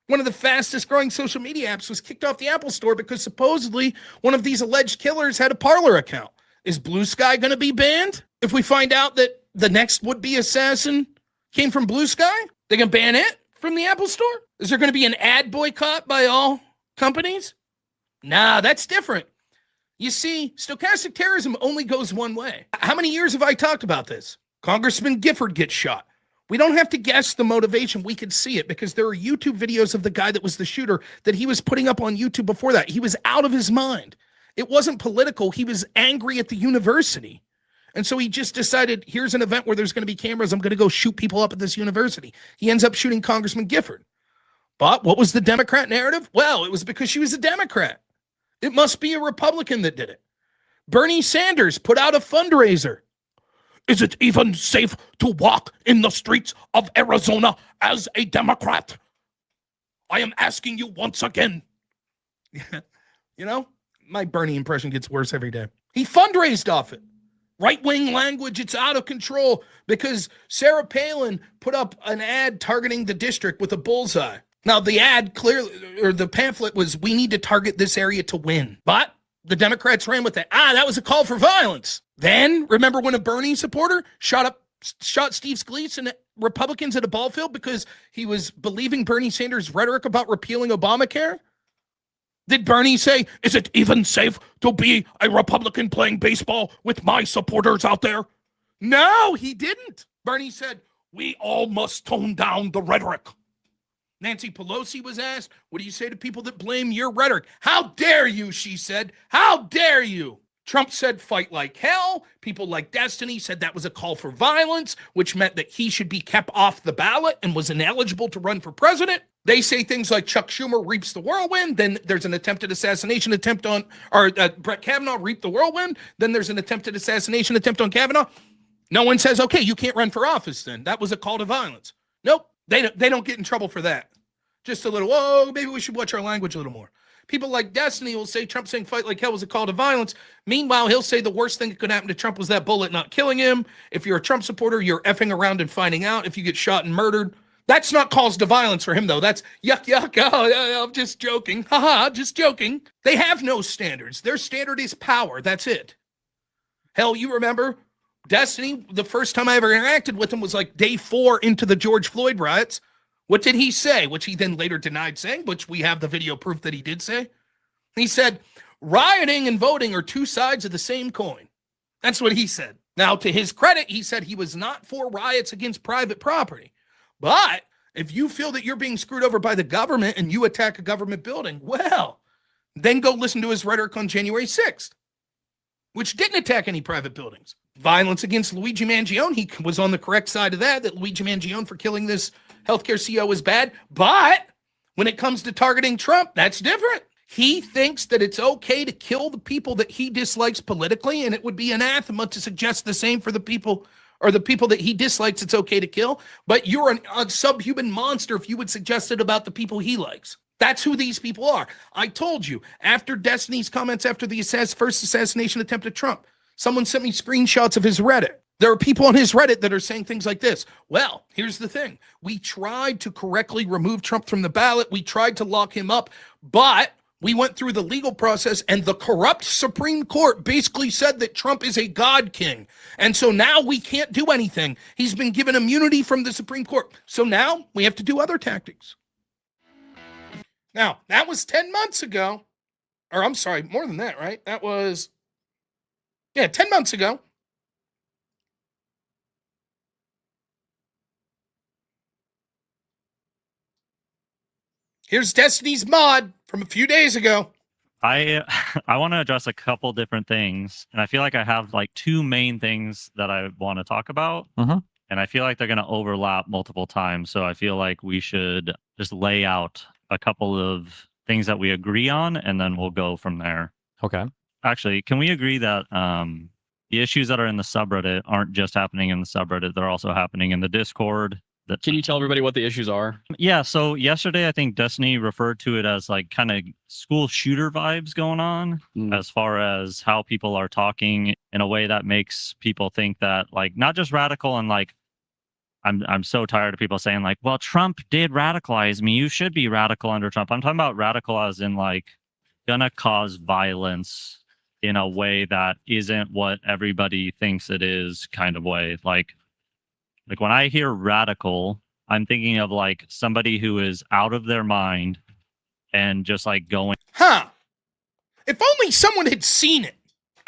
One of the fastest growing social media apps was kicked off the Apple Store because supposedly one of these alleged killers had a Parler account. Is Blue Sky going to be banned if we find out that the next would-be assassin came from Blue Sky? They going to ban it from the Apple Store? Is there going to be an ad boycott by all companies? Nah, that's different. You see, stochastic terrorism only goes one way. How many years have I talked about this? Congressman Gifford gets shot. We don't have to guess the motivation. We can see it because there are YouTube videos of the guy that was the shooter that he was putting up on YouTube before that. He was out of his mind. It wasn't political. He was angry at the university. And so he just decided, here's an event where there's going to be cameras. I'm going to go shoot people up at this university. He ends up shooting Congressman Gifford. But what was the Democrat narrative? Well, it was because she was a Democrat. It must be a Republican that did it. Bernie Sanders put out a fundraiser. Is it even safe to walk in the streets of Arizona as a Democrat? I am asking you once again. You know, my Bernie impression gets worse every day. He fundraised off it. Right-wing language, it's out of control because Sarah Palin put up an ad targeting the district with a bullseye. Now, the ad clearly, or the pamphlet was, we need to target this area to win. But the Democrats ran with that. That was a call for violence. Then, remember when a Bernie supporter shot Steve Scalise and Republicans at a ball field because he was believing Bernie Sanders' rhetoric about repealing Obamacare? Did Bernie say, is it even safe to be a Republican playing baseball with my supporters out there? No, he didn't. Bernie said, we all must tone down the rhetoric. Nancy Pelosi was asked, what do you say to people that blame your rhetoric? How dare you, she said. How dare you? Trump said, fight like hell. People like Destiny said that was a call for violence, which meant that he should be kept off the ballot and was ineligible to run for president. They say things like Chuck Schumer reaps the whirlwind. Then there's an attempted assassination attempt on, or Brett Kavanaugh reaped the whirlwind. Then there's an attempted assassination attempt on Kavanaugh. No one says, okay, you can't run for office then. That was a call to violence. Nope. They don't get in trouble for that. Just a little, whoa, maybe we should watch our language a little more. People like Destiny will say Trump saying fight like hell was a call to violence. Meanwhile, he'll say the worst thing that could happen to Trump was that bullet not killing him. If you're a Trump supporter, you're effing around and finding out. If you get shot and murdered, that's not calls to violence for him, though. That's yuck, yuck. Oh, I'm just joking. Haha, just joking. They have no standards. Their standard is power. That's it. Hell, you remember Destiny, the first time I ever interacted with him was like day 4 into the George Floyd riots. What did he say? Which he then later denied saying, which we have the video proof that he did say. He said, rioting and voting are two sides of the same coin. That's what he said. Now, to his credit, he said he was not for riots against private property. But if you feel that you're being screwed over by the government and you attack a government building, well, then go listen to his rhetoric on January 6th, which didn't attack any private buildings. Violence against Luigi Mangione, he was on the correct side of that Luigi Mangione for killing this healthcare CEO is bad. But when it comes to targeting Trump, that's different. He thinks that it's okay to kill the people that he dislikes politically, and it would be anathema to suggest the same for the people or the people that he dislikes it's okay to kill. But you're a subhuman monster if you would suggest it about the people he likes. That's who these people are. I told you, after Destiny's comments after the first assassination attempt at Trump, someone sent me screenshots of his Reddit. There are people on his Reddit that are saying things like this. Well, here's the thing. We tried to correctly remove Trump from the ballot. We tried to lock him up, but we went through the legal process and the corrupt Supreme Court basically said that Trump is a God king. And so now we can't do anything. He's been given immunity from the Supreme Court. So now we have to do other tactics. Now, that was 10 months ago. Or I'm sorry, more than that, right? That was, 10 months ago. Here's Destiny's mod from a few days ago. I I want to address a couple different things, and I feel like I have like two main things that I want to talk about, and I feel like they're going to overlap multiple times. So I feel like we should just lay out a couple of things that we agree on, and then we'll go from there. Okay. Actually, can we agree that the issues that are in the subreddit aren't just happening in the subreddit; they're also happening in the Discord? Can you tell everybody what the issues are? Yeah, so yesterday I think Destiny referred to it as like kind of school shooter vibes going on as far as how people are talking in a way that makes people think that like not just radical and like I'm so tired of people saying like, well, Trump did radicalize me. You should be radical under Trump. I'm talking about radical as in like gonna cause violence in a way that isn't what everybody thinks it is kind of way. Like when I hear radical, I'm thinking of like somebody who is out of their mind and just like going. If only someone had seen it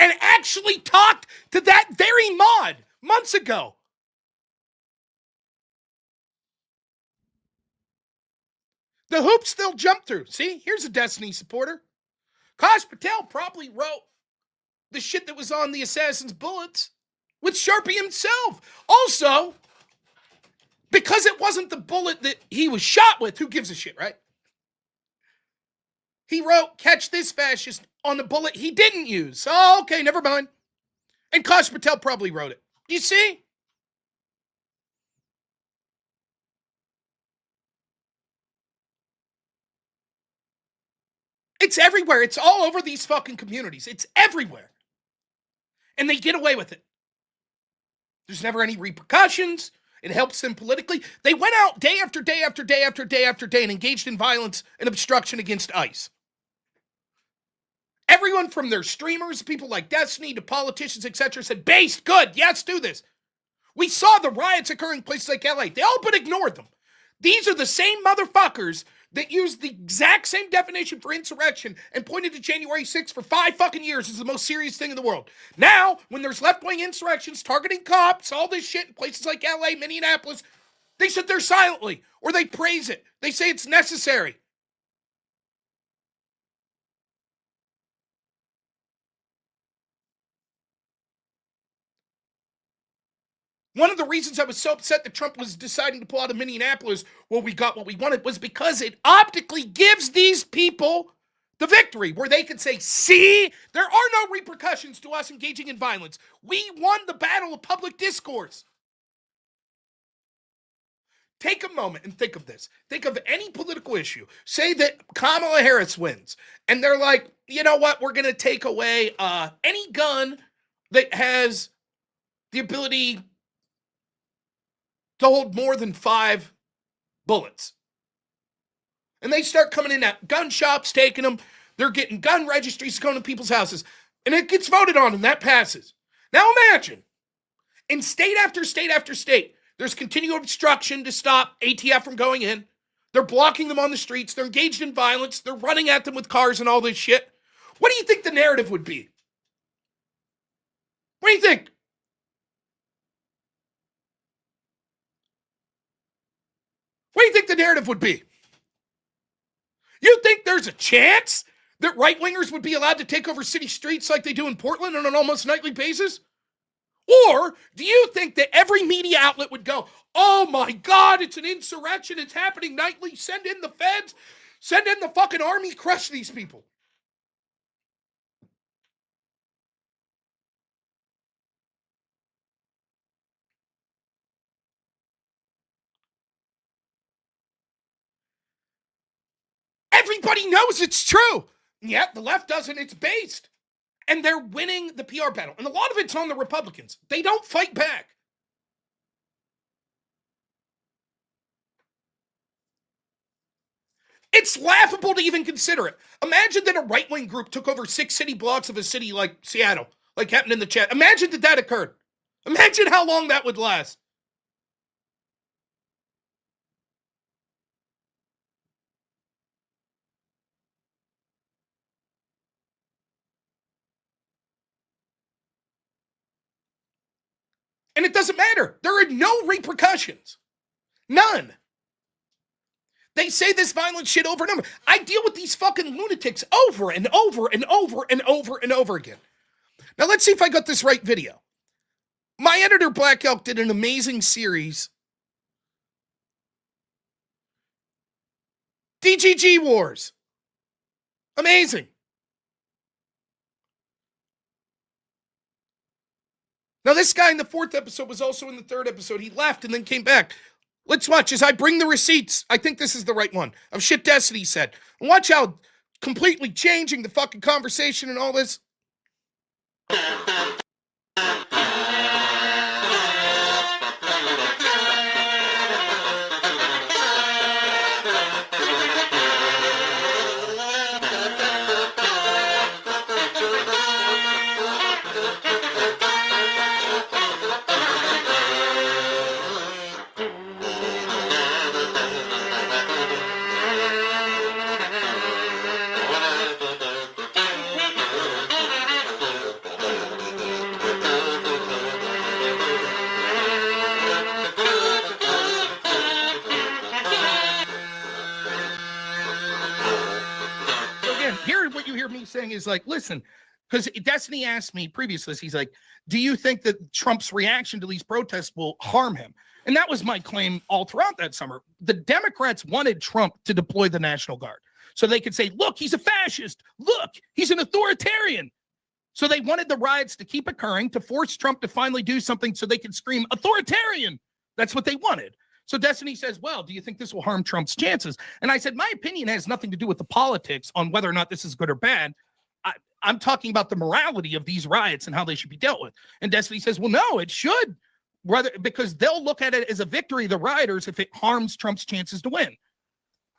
and actually talked to that very mod months ago. The hoops they'll jump through. See, here's a Destiny supporter. Kash Patel probably wrote the shit that was on the assassin's bullets with Sharpie himself. Also, because it wasn't the bullet that he was shot with, who gives a shit, right? He wrote, catch this fascist on the bullet he didn't use. Oh, okay, never mind. And Kash Patel probably wrote it. You see? It's everywhere. It's all over these fucking communities. It's everywhere. And they get away with it. There's never any repercussions. It helps them politically. They went out day after day after day after day after day and engaged in violence and obstruction against ICE. Everyone from their streamers, people like Destiny, to politicians, etc., said, based, good, yes, do this. We saw the riots occurring in places like LA. They all but ignored them. These are the same motherfuckers that used the exact same definition for insurrection and pointed to January 6th for 5 fucking years as the most serious thing in the world. Now, when there's left-wing insurrections targeting cops, all this shit in places like LA, Minneapolis, they sit there silently, or they praise it. They say it's necessary. One of the reasons I was so upset that Trump was deciding to pull out of Minneapolis, well, we got what we wanted, was because it optically gives these people the victory, where they could say, see, there are no repercussions to us engaging in violence. We won the battle of public discourse. Take a moment and think of this. Think of any political issue. Say that Kamala Harris wins, and they're like, you know what, we're going to take away any gun that has the ability to hold more than 5 bullets. And they start coming in at gun shops, taking them. They're getting gun registries going to people's houses. And it gets voted on, and that passes. Now imagine, in state after state after state, there's continual obstruction to stop ATF from going in. They're blocking them on the streets. They're engaged in violence. They're running at them with cars and all this shit. What do you think the narrative would be? What do you think? What do you think the narrative would be? You think there's a chance that right-wingers would be allowed to take over city streets like they do in Portland on an almost nightly basis? Or do you think that every media outlet would go, oh my God, it's an insurrection, it's happening nightly, send in the feds, send in the fucking army, crush these people? Everybody knows it's true. Yet the left doesn't, it's based. And they're winning the PR battle. And a lot of it's on the Republicans. They don't fight back. It's laughable to even consider it. Imagine that a right-wing group took over 6 city blocks of a city like Seattle, like happened in the chat. Imagine that occurred. Imagine how long that would last. it doesn't matter. There are no repercussions. None. They say this violent shit over and over. I deal with these fucking lunatics over and over and over and over and over again. Now, let's see if I got this right video. My editor, Black Elk, did an amazing series. DGG Wars. Amazing. Now, this guy in the 4th episode was also in the 3rd episode. He left and then came back. Let's watch as I bring the receipts. I think this is the right one of shit Destiny said. And watch how completely changing the fucking conversation and all this. Here, what you hear me saying is like, listen, because Destiny asked me previously, he's like, do you think that Trump's reaction to these protests will harm him? And that was my claim all throughout that summer. The Democrats wanted Trump to deploy the National Guard so they could say, look, he's a fascist. Look, he's an authoritarian. So they wanted the riots to keep occurring to force Trump to finally do something so they could scream authoritarian. That's what they wanted. So Destiny says, well, do you think this will harm Trump's chances? And I said, my opinion has nothing to do with the politics on whether or not this is good or bad. I'm talking about the morality of these riots and how they should be dealt with. And Destiny says, well, no, it should. Because they'll look at it as a victory, the rioters, if it harms Trump's chances to win.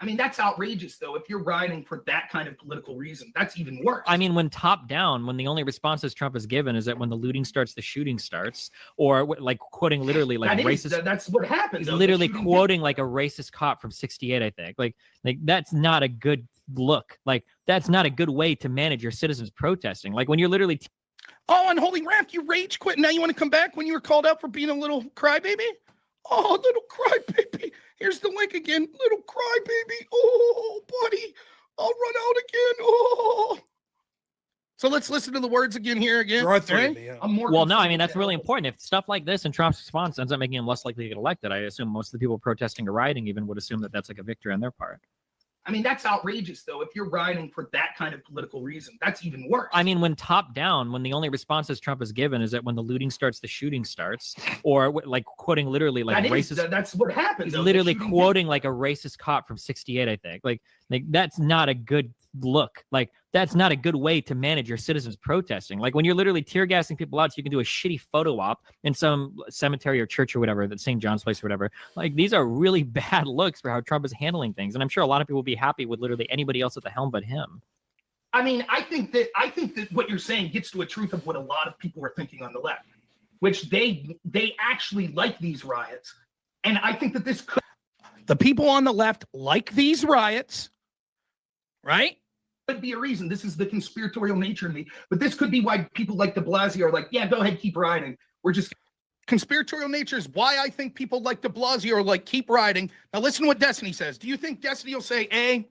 I mean, that's outrageous, though. If you're rioting for that kind of political reason, that's even worse. I mean, when top down, when the only responses Trump has given is that when the looting starts, the shooting starts, or like quoting literally like racist. That's what happens. He's literally quoting like a racist cop from '68, I think. Like that's not a good look. Like that's not a good way to manage your citizens protesting. Like when you're literally. Oh, Unholy Raft, you rage quit. Now you want to come back when you were called out for being a little crybaby? Oh, little crybaby. Here's the link again. Little crybaby. Oh, buddy. I'll run out again. Oh. So let's listen to the words again here again. Well, no, I mean, that's really important. If stuff like this and Trump's response ends up making him less likely to get elected, I assume most of the people protesting or rioting even would assume that that's like a victory on their part. I mean, that's outrageous, though. If you're rioting for that kind of political reason, that's even worse. I mean, when top down, when the only responses Trump has given is that when the looting starts, the shooting starts, or like quoting literally like racist. That's what happens. He's literally quoting like a racist cop from '68, I think. Like that's not a good look. Like that's not a good way to manage your citizens protesting. Like when you're literally tear gassing people out so you can do a shitty photo op in some cemetery or church or whatever, that St. John's place or whatever. Like these are really bad looks for how Trump is handling things. And I'm sure a lot of people will be happy with literally anybody else at the helm but him. I mean, I think that what you're saying gets to a truth of what a lot of people are thinking on the left, which they actually like these riots. And I think that this could. The people on the left like these riots, right? Could be a reason. This is the conspiratorial nature in me, but this could be why people like de Blasio are like, yeah, go ahead, keep riding. We're just conspiratorial nature is why I think people like de Blasio are like, keep riding. Now listen to what Destiny says. Do you think Destiny will say, A?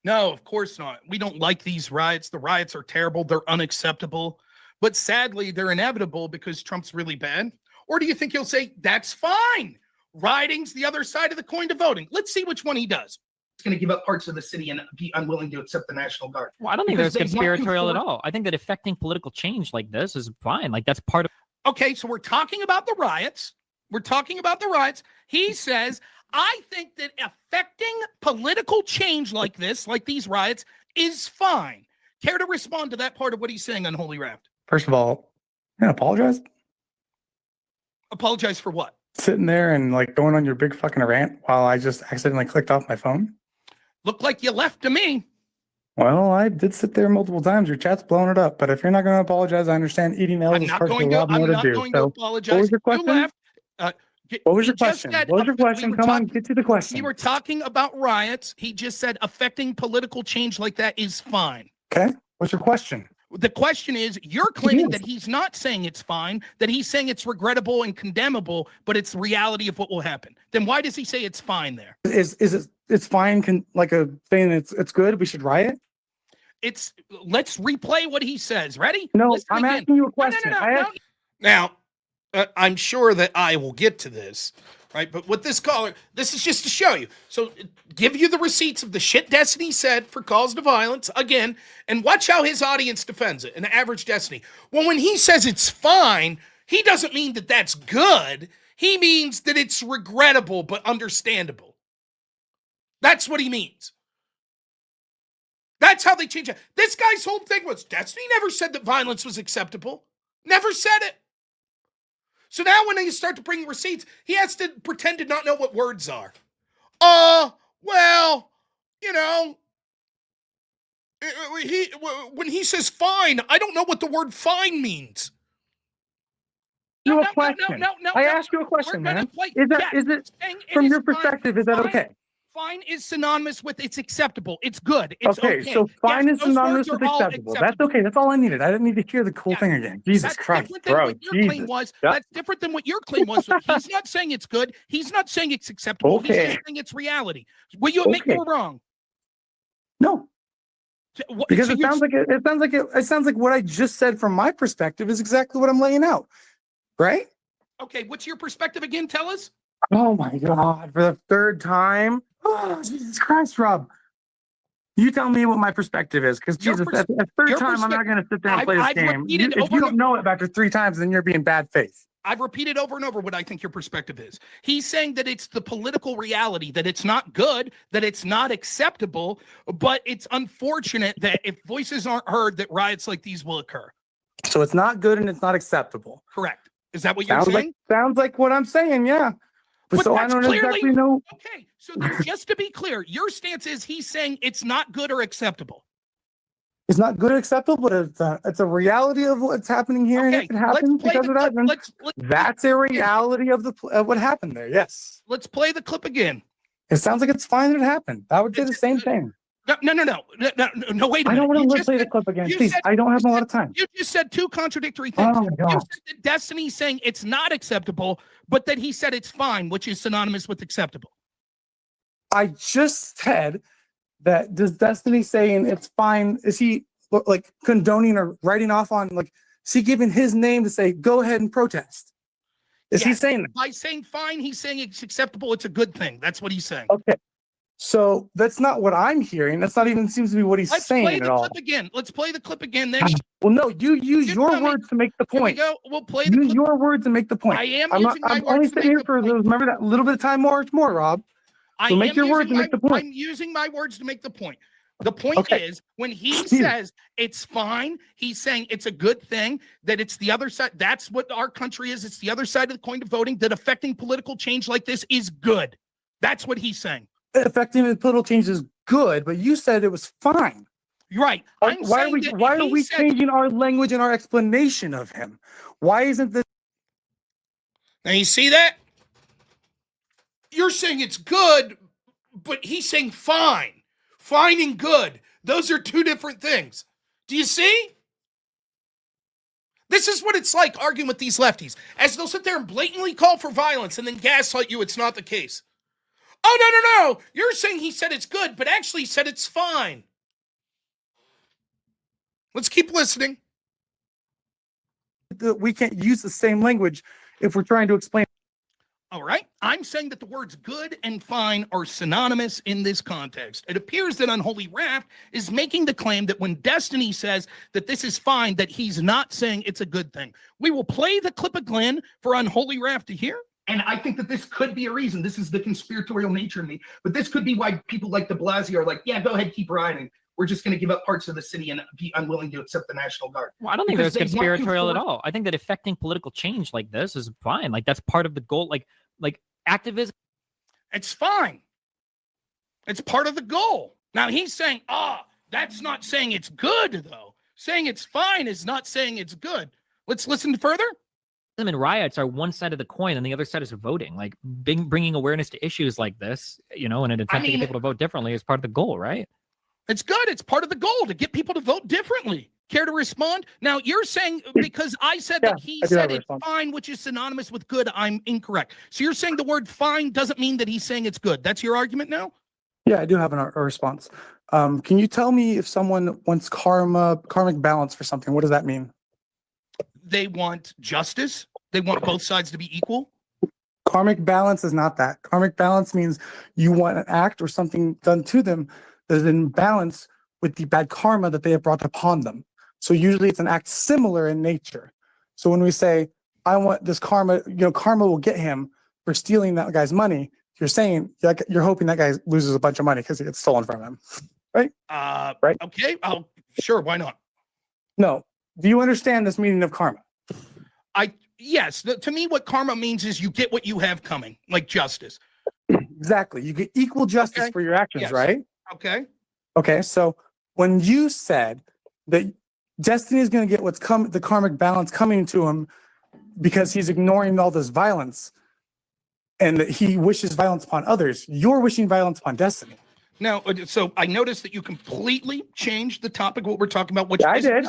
No, of course not. We don't like these riots. The riots are terrible. They're unacceptable, but sadly they're inevitable because Trump's really bad. Or do you think he'll say, that's fine. Rioting's the other side of the coin to voting. Let's see which one he does. Going to give up parts of the city and be unwilling to accept the National Guard. Well, I don't think there's conspiratorial at all. I think that affecting political change like this is fine. Like that's part of. Okay, so we're talking about the riots. He says, I think that affecting political change like this, like these riots, is fine. Care to respond to that part of what he's saying, Unholy Raft? First of all, I'm gonna apologize. Apologize for what? Sitting there and like going on your big fucking rant while I just accidentally clicked off my phone. Looked like you left to me. Well, I did sit there multiple times. Your chat's blowing it up. But if you're not going to apologize, I understand eating emails is part of the job to do. To apologize. What was your question? What was your question? What was your question? Come on, get to the question. We were talking about riots. He just said affecting political change like that is fine. Okay. What's your question? The question is, you're claiming that he's not saying it's fine, that he's saying it's regrettable and condemnable, but it's the reality of what will happen. Then why does he say it's fine there? Is it's fine? Like a saying it's good? We should riot? Let's replay what he says. Ready? No, Listen I'm again. asking you a question. Now, I'm sure that I will get to this, right? But with this caller, this is just to show you. So give you the receipts of the shit Destiny said for calls to violence, again, and watch how his audience defends it, an average Destiny. Well, when he says it's fine, he doesn't mean that that's good. He means that it's regrettable but understandable. That's what he means. That's how they change it. This guy's whole thing was, Destiny never said that violence was acceptable. Never said it. So now when they start to bring receipts, he has to pretend to not know what words are. Well, you know, when he says fine, I don't know what the word fine means. No, I asked you a question, man. Is it from your perspective, is that okay? Fine is synonymous with it's acceptable. It's good. It's okay. So fine is synonymous with acceptable. That's okay. That's all I needed. I didn't need to hear the cool thing again. Jesus Christ, bro. That's different than what your claim was. He's not saying it's good. He's not saying it's acceptable. He's just saying it's reality. Will you admit you're wrong? No. Because it sounds like what I just said from my perspective is exactly what I'm laying out. Right? Okay, what's your perspective again? Tell us. Oh my God, for the third time. Oh, Jesus Christ, Rob. You tell me what my perspective is, because Jesus, that's the third time I'm not going to sit there and play this game. If you don't know it after 3 times, then you're being bad faith. I've repeated over and over what I think your perspective is. He's saying that it's the political reality, that it's not good, that it's not acceptable, but it's unfortunate that if voices aren't heard, that riots like these will occur. So it's not good and it's not acceptable. Correct. Is that what you're saying? Sounds like what I'm saying, yeah. But so I don't exactly know. Okay, so just to be clear, your stance is he's saying it's not good or acceptable. It's not good or acceptable, but it's a reality of what's happening here. Okay, and if it happens because of that, then that's a reality of what happened there. Yes. Let's play the clip again. It sounds like it's fine that it happened. I would say the same thing. No, wait a minute. I don't want to play the clip again. Please, I don't have a lot of time. You just said 2 contradictory things. Oh my God. You said that Destiny's saying it's not acceptable, but that he said it's fine, which is synonymous with acceptable. I just said that does Destiny saying it's fine, is he like condoning or writing off on, like, is he giving his name to say, go ahead and protest? Is he saying that? By saying fine, he's saying it's acceptable. It's a good thing. That's what he's saying. Okay. So that's not what I'm hearing. That's not even seems to be what he's saying at all. Let's play the clip again. Then. Well, no, you use your words to make the point. Here we go. We'll play the clip. Use your words to make the point. I am I'm using my words only to sitting make here for remember that little bit of time more, Rob. So make your words to make the point. I'm using my words to make the point. The point is, when he says it's fine, he's saying it's a good thing, that it's the other side. That's what our country is. It's the other side of the coin to voting, that affecting political change like this is good. That's what he's saying. Affecting political change is good, but you said it was fine. You're right. Why are we changing our language and our explanation of him? Why isn't this? Now you see that? You're saying it's good, but he's saying fine. Fine and good. Those are 2 different things. Do you see? This is what it's like arguing with these lefties, as they'll sit there and blatantly call for violence and then gaslight you it's not the case. Oh, no. You're saying he said it's good, but actually said it's fine. Let's keep listening. We can't use the same language if we're trying to explain. All right. I'm saying that the words good and fine are synonymous in this context. It appears that Unholy Raft is making the claim that when Destiny says that this is fine, that he's not saying it's a good thing. We will play the clip again for Unholy Raft to hear. And I think that this could be a reason. This is the conspiratorial nature in me. But this could be why people like de Blasio are like, yeah, go ahead, keep riding. We're just going to give up parts of the city and be unwilling to accept the National Guard. Well, I don't think there's conspiratorial at all. I think that affecting political change like this is fine. Like, that's part of the goal. Like activism. It's fine. It's part of the goal. Now he's saying, that's not saying it's good, though. Saying it's fine is not saying it's good. Let's listen further. And riots are one side of the coin and the other side is voting. Like bringing awareness to issues like this, and an attempt to get people to vote differently is part of the goal, right? It's good. It's part of the goal to get people to vote differently. Care to respond? Now, you're saying because I said that he said it's fine, which is synonymous with good, I'm incorrect. So you're saying the word fine doesn't mean that he's saying it's good. That's your argument now? Yeah, I do have a response. Can you tell me if someone wants karmic balance for something? What does that mean? They want justice. They want both sides to be equal. Karmic balance is not that. Karmic balance means you want an act or something done to them that is in balance with the bad karma that they have brought upon them. So usually it's an act similar in nature. So when we say, I want this karma, karma will get him for stealing that guy's money, you're saying, you're hoping that guy loses a bunch of money because it gets stolen from him, right? Right. Okay. Oh, sure. Why not? No. Do you understand this meaning of karma? Yes. To me, what karma means is you get what you have coming, like justice. Exactly. You get equal justice for your actions, right? Okay. Okay. So when you said that Destiny is going to get the karmic balance coming to him because he's ignoring all this violence and that he wishes violence upon others, you're wishing violence upon Destiny. Now, so I noticed that you completely changed the topic of what we're talking about. Which I did.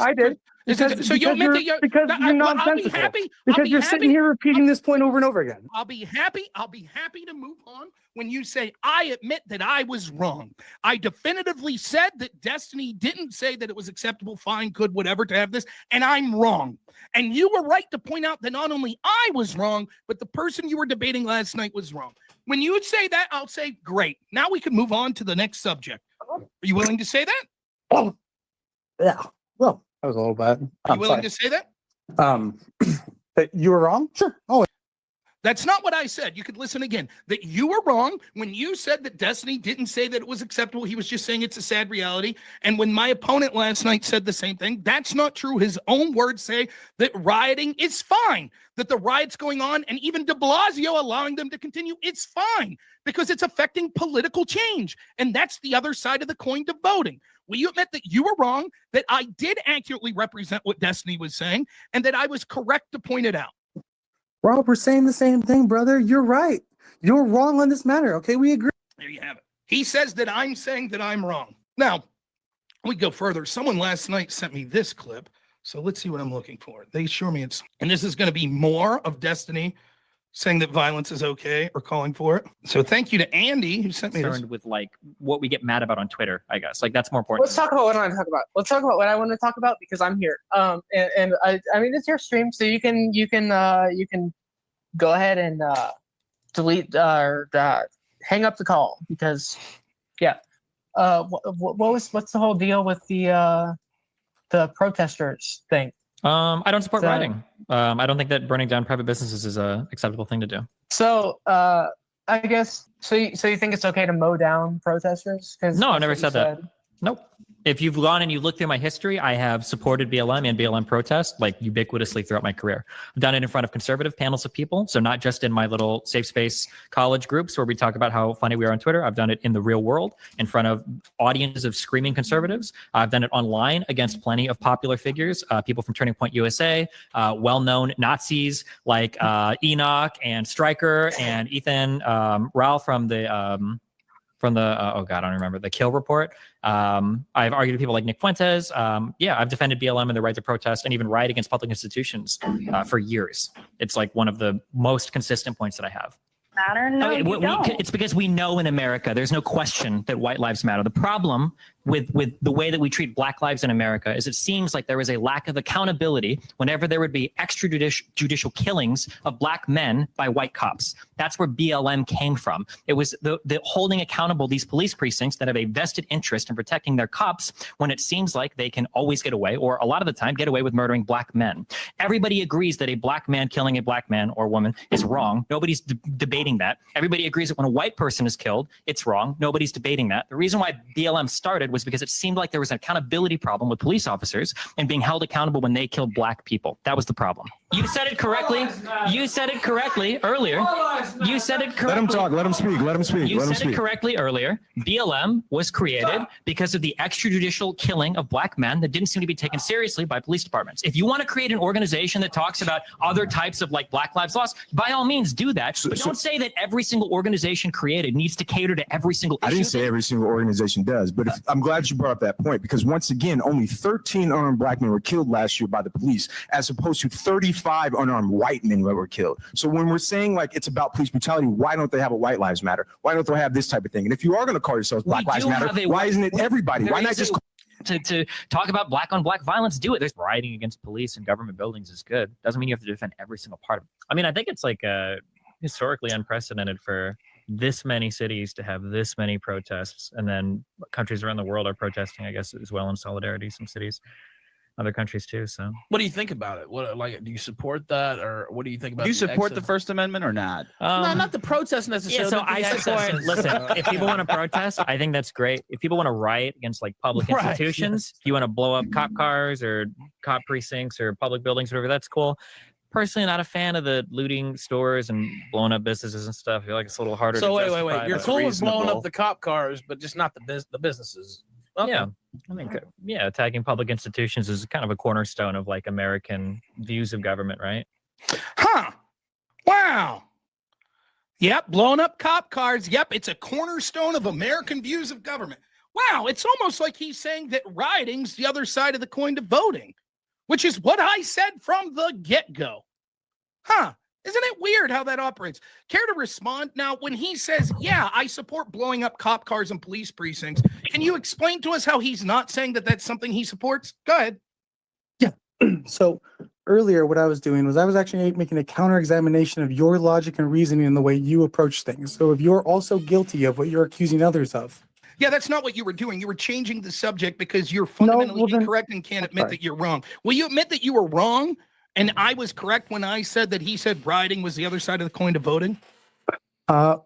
So you admit that you're nonsensical. Because you're sitting here repeating this point over and over again. I'll be happy to move on when you say, I admit that I was wrong. I definitively said that Destiny didn't say that it was acceptable, fine, good, whatever to have this, and I'm wrong. And you were right to point out that not only I was wrong, but the person you were debating last night was wrong. When you would say that, I'll say, great. Now we can move on to the next subject. Are you willing to say that? Oh, yeah. Well, that was a little bad. Are you willing to say that? That you were wrong? Sure. Oh, that's not what I said. You could listen again. That you were wrong when you said that Destiny didn't say that it was acceptable. He was just saying it's a sad reality. And when my opponent last night said the same thing, that's not true. His own words say that rioting is fine, that the riots going on and even de Blasio allowing them to continue, it's fine because it's affecting political change. And that's the other side of the coin to voting. Will you admit that you were wrong, that I did accurately represent what Destiny was saying, and that I was correct to point it out? Rob, we're saying the same thing, brother. You're right. You're wrong on this matter. Okay, we agree. There you have it. He says that I'm saying that I'm wrong. Now, we go further. Someone last night sent me this clip. So let's see what I'm looking for. They assure me it's, and this is going to be more of Destiny saying that violence is okay or calling for it. So thank you to Andy who sent me this. With like what we get mad about on Twitter, I guess. Like that's more important. Let's talk about what I want to talk about. Let's talk about what I want to talk about because I'm here. And I mean it's your stream, so you can go ahead and delete or hang up the call because yeah. What's the whole deal with the protesters thing? I don't support rioting. I don't think that burning down private businesses is a acceptable thing to do. So I guess so you think it's okay to mow down protesters? No, I never said that. Nope. If you've gone and you look through my history, I have supported BLM and BLM protests like ubiquitously throughout my career. I've done it in front of conservative panels of people. So not just in my little safe space college groups where we talk about how funny we are on Twitter. I've done it in the real world in front of audiences of screaming conservatives. I've done it online against plenty of popular figures, people from Turning Point USA, well-known Nazis like Enoch and Stryker and Ethan Ralph from the oh god, I don't remember, the Kill Report. I've argued with people like Nick Fuentes. Yeah, I've defended BLM and the right to protest and even riot against public institutions for years. It's like one of the most consistent points that I have. Matter? No, It's because we know in America, there's no question that white lives matter. The problem with the way that we treat black lives in America is it seems like there is a lack of accountability whenever there would be extrajudicial killings of black men by white cops. That's where BLM came from. It was the holding accountable these police precincts that have a vested interest in protecting their cops when it seems like they can always get away, or a lot of the time get away with murdering black men. Everybody agrees that a black man killing a black man or woman is wrong. Nobody's debating that. Everybody agrees that when a white person is killed, it's wrong. Nobody's debating that. The reason why BLM started was because it seemed like there was an accountability problem with police officers and being held accountable when they killed black people. That was the problem. You said it correctly. You said it correctly earlier. You said it correctly. Let him talk. Let him speak. Let him speak. You Let him said it speak. correctly earlier. BLM was created because of the extrajudicial killing of black men that didn't seem to be taken seriously by police departments. If you want to create an organization that talks about other types of like Black Lives Lost, by all means do that. But don't say that every single organization created needs to cater to every single issue. I didn't say every single organization does, but I'm glad you brought up that point because once again, only 13 unarmed black men were killed last year by the police, as opposed to 35 unarmed white men that were killed. So when we're saying like it's about police brutality, why don't they have a White Lives Matter? Why don't they have this type of thing? And if you are going to call yourselves Black Lives Matter, why isn't it everybody? Why not just to talk about black on black violence? Do it. There's rioting against police and government buildings is good. Doesn't mean you have to defend every single part of it. I mean, I think it's like historically unprecedented for this many cities to have this many protests, and then countries around the world are protesting, I guess, as well in solidarity. Some cities, other countries too. So, what do you think about it? What do you support that, or what do you think about? Do you support the First Amendment or not? No, not the protest necessarily. Yeah, so I support. Listen, if people want to protest, I think that's great. If people want to riot against like public institutions, if you want to blow up cop cars or cop precincts or public buildings, whatever, that's cool. Personally, not a fan of the looting stores and blowing up businesses and stuff. I feel like it's a little harder. So to wait. You're cool with blowing up the cop cars, but just not the businesses. Okay. Yeah, I think attacking public institutions is kind of a cornerstone of like American views of government, right? Huh? Wow. Yep, blowing up cop cars. Yep, it's a cornerstone of American views of government. Wow, it's almost like he's saying that rioting's the other side of the coin to voting, which is what I said from the get-go. Huh? Isn't it weird how that operates? Care to respond? Now, when he says, yeah, I support blowing up cop cars and police precincts, can you explain to us how he's not saying that that's something he supports? Go ahead. Yeah. So earlier, what I was doing was I was actually making a counter-examination of your logic and reasoning and the way you approach things. So if you're also guilty of what you're accusing others of. Yeah, that's not what you were doing. You were changing the subject because you're fundamentally incorrect and can't admit that you're wrong. Will you admit that you were wrong and I was correct when I said that he said rioting was the other side of the coin to voting?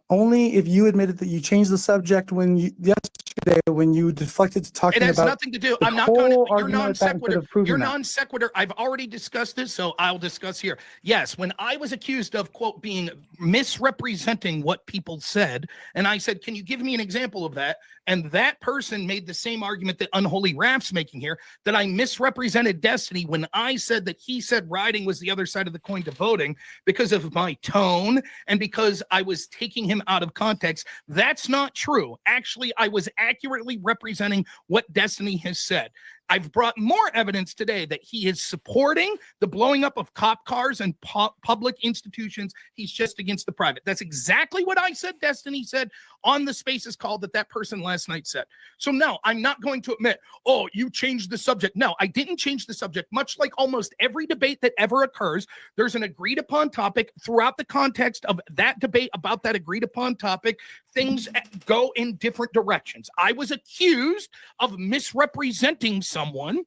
Only if you admitted that you changed the subject yesterday when you deflected to talking about. It has nothing to do. I'm not going to. You're non sequitur. You're non sequitur. I've already discussed this, so I'll discuss here. Yes, when I was accused of quote being misrepresenting what people said, and I said, "Can you give me an example of that?" And that person made the same argument that Unholy Raph's making here, that I misrepresented Destiny when I said that he said rioting was the other side of the coin to voting because of my tone and because I was taking him out of context. That's not true. Actually, I was accurately representing what Destiny has said. I've brought more evidence today that he is supporting the blowing up of cop cars and public institutions. He's just against the private. That's exactly what I said Destiny said on the Spaces call that person last night said. So no, I'm not going to admit, oh, you changed the subject. No, I didn't change the subject. Much like almost every debate that ever occurs, there's an agreed upon topic. Throughout the context of that debate about that agreed upon topic, things go in different directions. I was accused of misrepresenting someone.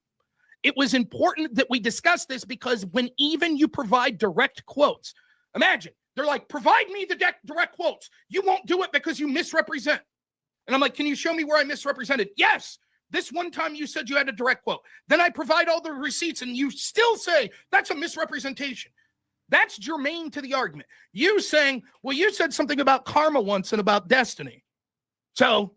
It was important that we discuss this because when even you provide direct quotes, imagine they're like, provide me the direct quotes. You won't do it because you misrepresent. And I'm like, can you show me where I misrepresented? Yes. This one time you said you had a direct quote. Then I provide all the receipts and you still say that's a misrepresentation. That's germane to the argument. You saying, well, you said something about karma once and about destiny. So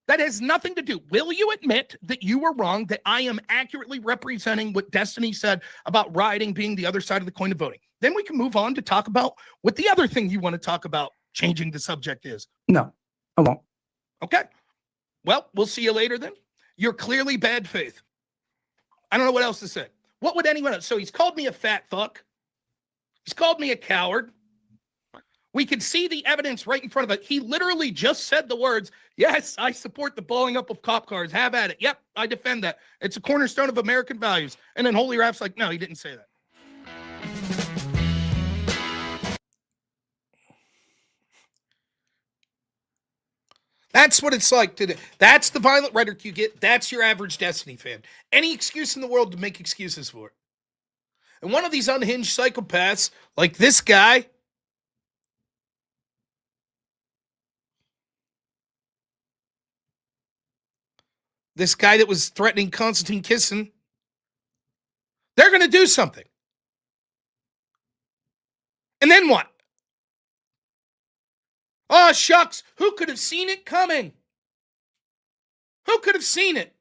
that has nothing to do. Will you admit that you were wrong, that I am accurately representing what Destiny said about rioting being the other side of the coin of voting? Then we can move on to talk about what the other thing you want to talk about changing the subject is. No, I won't. Okay. Well, we'll see you later then. You're clearly bad faith. I don't know what else to say. What would anyone else? So he's called me a fat fuck. He's called me a coward. We can see the evidence right in front of it. He literally just said the words, yes, I support the blowing up of cop cars. Have at it. Yep, I defend that. It's a cornerstone of American values. And then Holy Raph's like, no, he didn't say that. That's what it's like today. That's the violent rhetoric you get. That's your average Destiny fan. Any excuse in the world to make excuses for it. And one of these unhinged psychopaths, like this guy, that was threatening Konstantin Kisin, they're going to do something. And then what? Oh, shucks. Who could have seen it coming? Who could have seen it?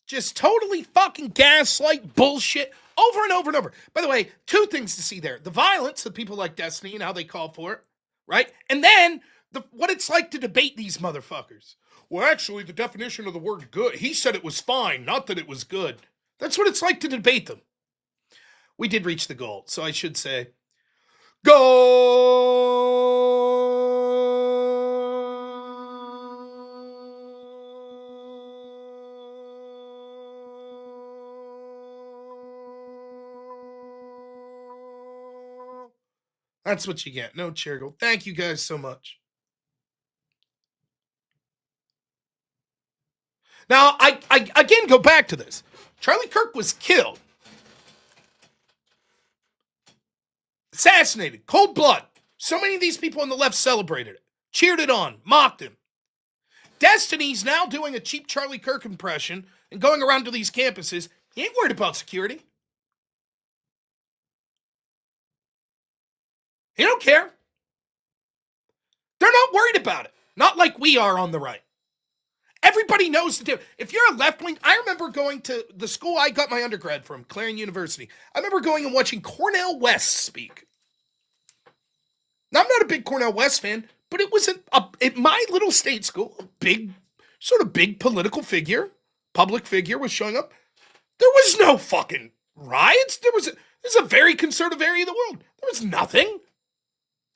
Just totally fucking gaslight bullshit over and over and over. By the way, two things to see there. The violence of people like Destiny and how they call for it, right? And then what it's like to debate these motherfuckers. Well, actually, the definition of the word good, he said it was fine, not that it was good. That's what it's like to debate them. We did reach the goal, so I should say, that's what you get. No chair goal. Thank you guys so much. Now, I again go back to this. Charlie Kirk was killed. Assassinated. Cold blood. So many of these people on the left celebrated it. Cheered it on. Mocked him. Destiny's now doing a cheap Charlie Kirk impression and going around to these campuses. He ain't worried about security. He don't care. They're not worried about it. Not like we are on the right. Everybody knows the difference. If you're a left wing, I remember going to the school I got my undergrad from, Clarion University. I remember going and watching Cornel West speak. Now, I'm not a big Cornel West fan, but it was at my little state school, a big political figure, public figure was showing up. There was no fucking riots. This is a very conservative area of the world. There was nothing.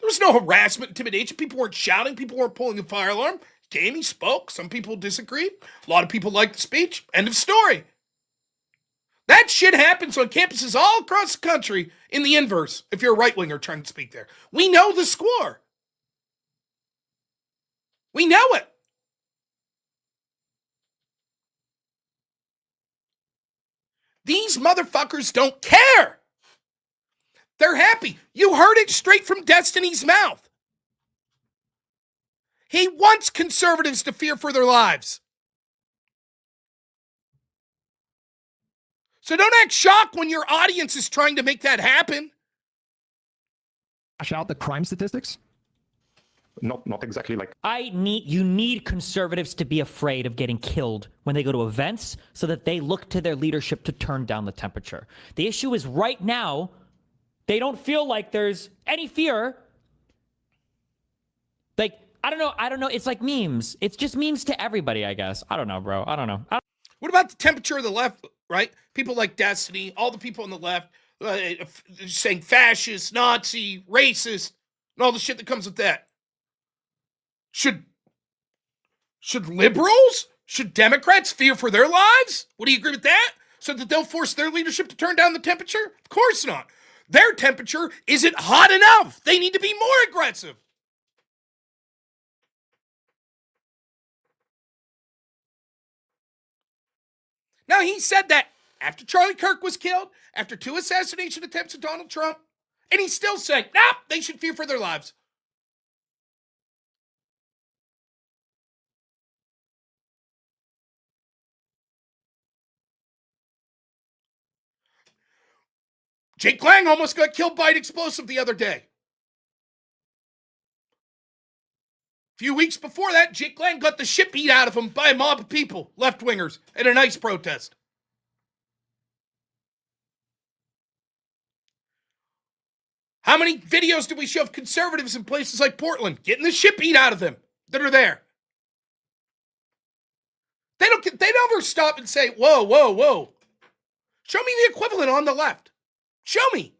There was no harassment, intimidation. People weren't shouting. People weren't pulling a fire alarm. Came, he spoke. Some people disagreed. A lot of people liked the speech. End of story. That shit happens on campuses all across the country in the inverse, if you're a right-winger trying to speak there. We know the score. We know it. These motherfuckers don't care. They're happy. You heard it straight from Destiny's mouth. He wants conservatives to fear for their lives. So don't act shocked when your audience is trying to make that happen. Out the crime statistics? Not exactly like. You need conservatives to be afraid of getting killed when they go to events so that they look to their leadership to turn down the temperature. The issue is right now, they don't feel like there's any fear. Like, I don't know. It's like memes. It's just memes to everybody, I guess. I don't know, bro. I don't know. What about the temperature of the left, right? People like Destiny, all the people on the left saying fascist, Nazi, racist, and all the shit that comes with that. Should liberals, should Democrats fear for their lives? Would you agree with that? So that they'll force their leadership to turn down the temperature? Of course not. Their temperature isn't hot enough. They need to be more aggressive. Now, he said that after Charlie Kirk was killed, after 2 assassination attempts of Donald Trump, and he's still saying, nah, they should fear for their lives. Jake Lang almost got killed by an explosive the other day. A few weeks before that, Jake Lang got the shit beat out of him by a mob of people, left-wingers, at an ICE protest. How many videos do we show of conservatives in places like Portland getting the shit beat out of them that are there? They never stop and say, whoa, whoa, whoa. Show me the equivalent on the left. Show me.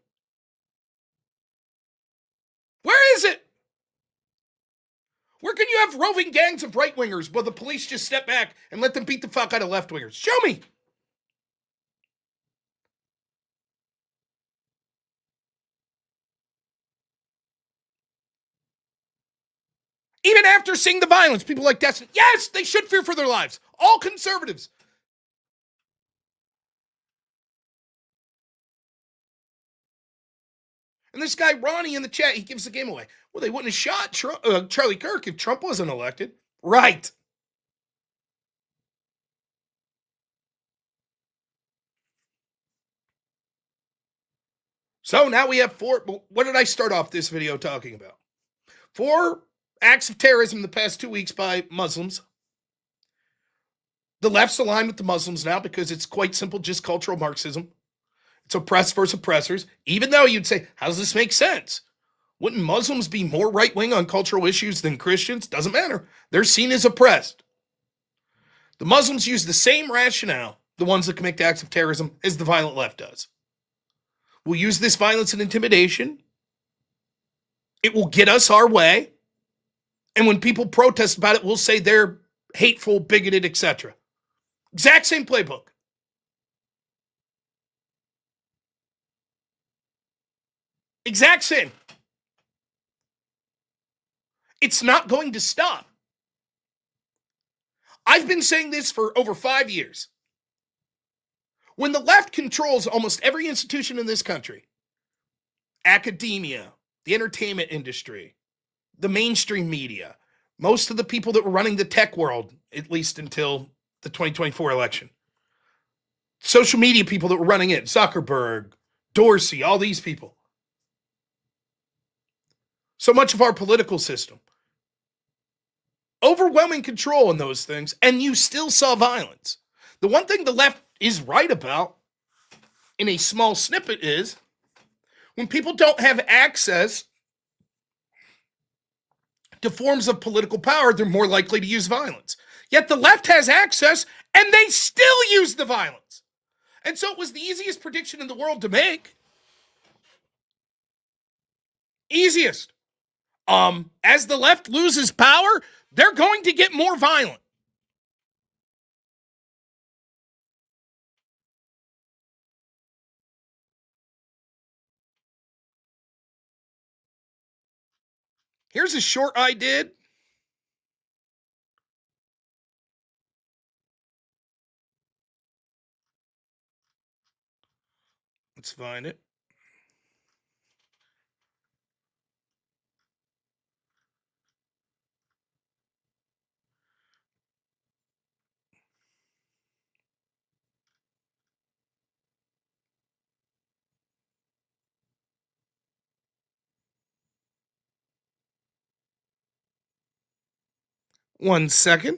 Where is it? Where can you have roving gangs of right-wingers while the police just step back and let them beat the fuck out of left-wingers? Show me. Even after seeing the violence, people like Destiny, yes, they should fear for their lives. All conservatives. And this guy, Ronnie, in the chat, he gives the game away. Well, they wouldn't have shot Charlie Kirk if Trump wasn't elected. Right. So now we have 4. What did I start off this video talking about? 4 acts of terrorism in the past 2 weeks by Muslims. The left's aligned with the Muslims now because it's quite simple, just cultural Marxism. It's oppressed versus oppressors. Even though you'd say, how does this make sense? Wouldn't Muslims be more right-wing on cultural issues than Christians? Doesn't matter. They're seen as oppressed. The Muslims use the same rationale, the ones that commit acts of terrorism, as the violent left does. We'll use this violence and intimidation. It will get us our way. And when people protest about it, we'll say they're hateful, bigoted, etc. Exact same playbook. Exact same. It's not going to stop. I've been saying this for over 5 years. When the left controls almost every institution in this country, academia, the entertainment industry, the mainstream media, most of the people that were running the tech world, at least until the 2024 election, social media people that were running it, Zuckerberg, Dorsey, all these people. So much of our political system. Overwhelming control in those things, and you still saw violence. The one thing the left is right about, in a small snippet, is when people don't have access to forms of political power, they're more likely to use violence. Yet the left has access, and they still use the violence. And so it was the easiest prediction in the world to make. Easiest. As the left loses power, they're going to get more violent. Here's a short I did. Let's find it. One second.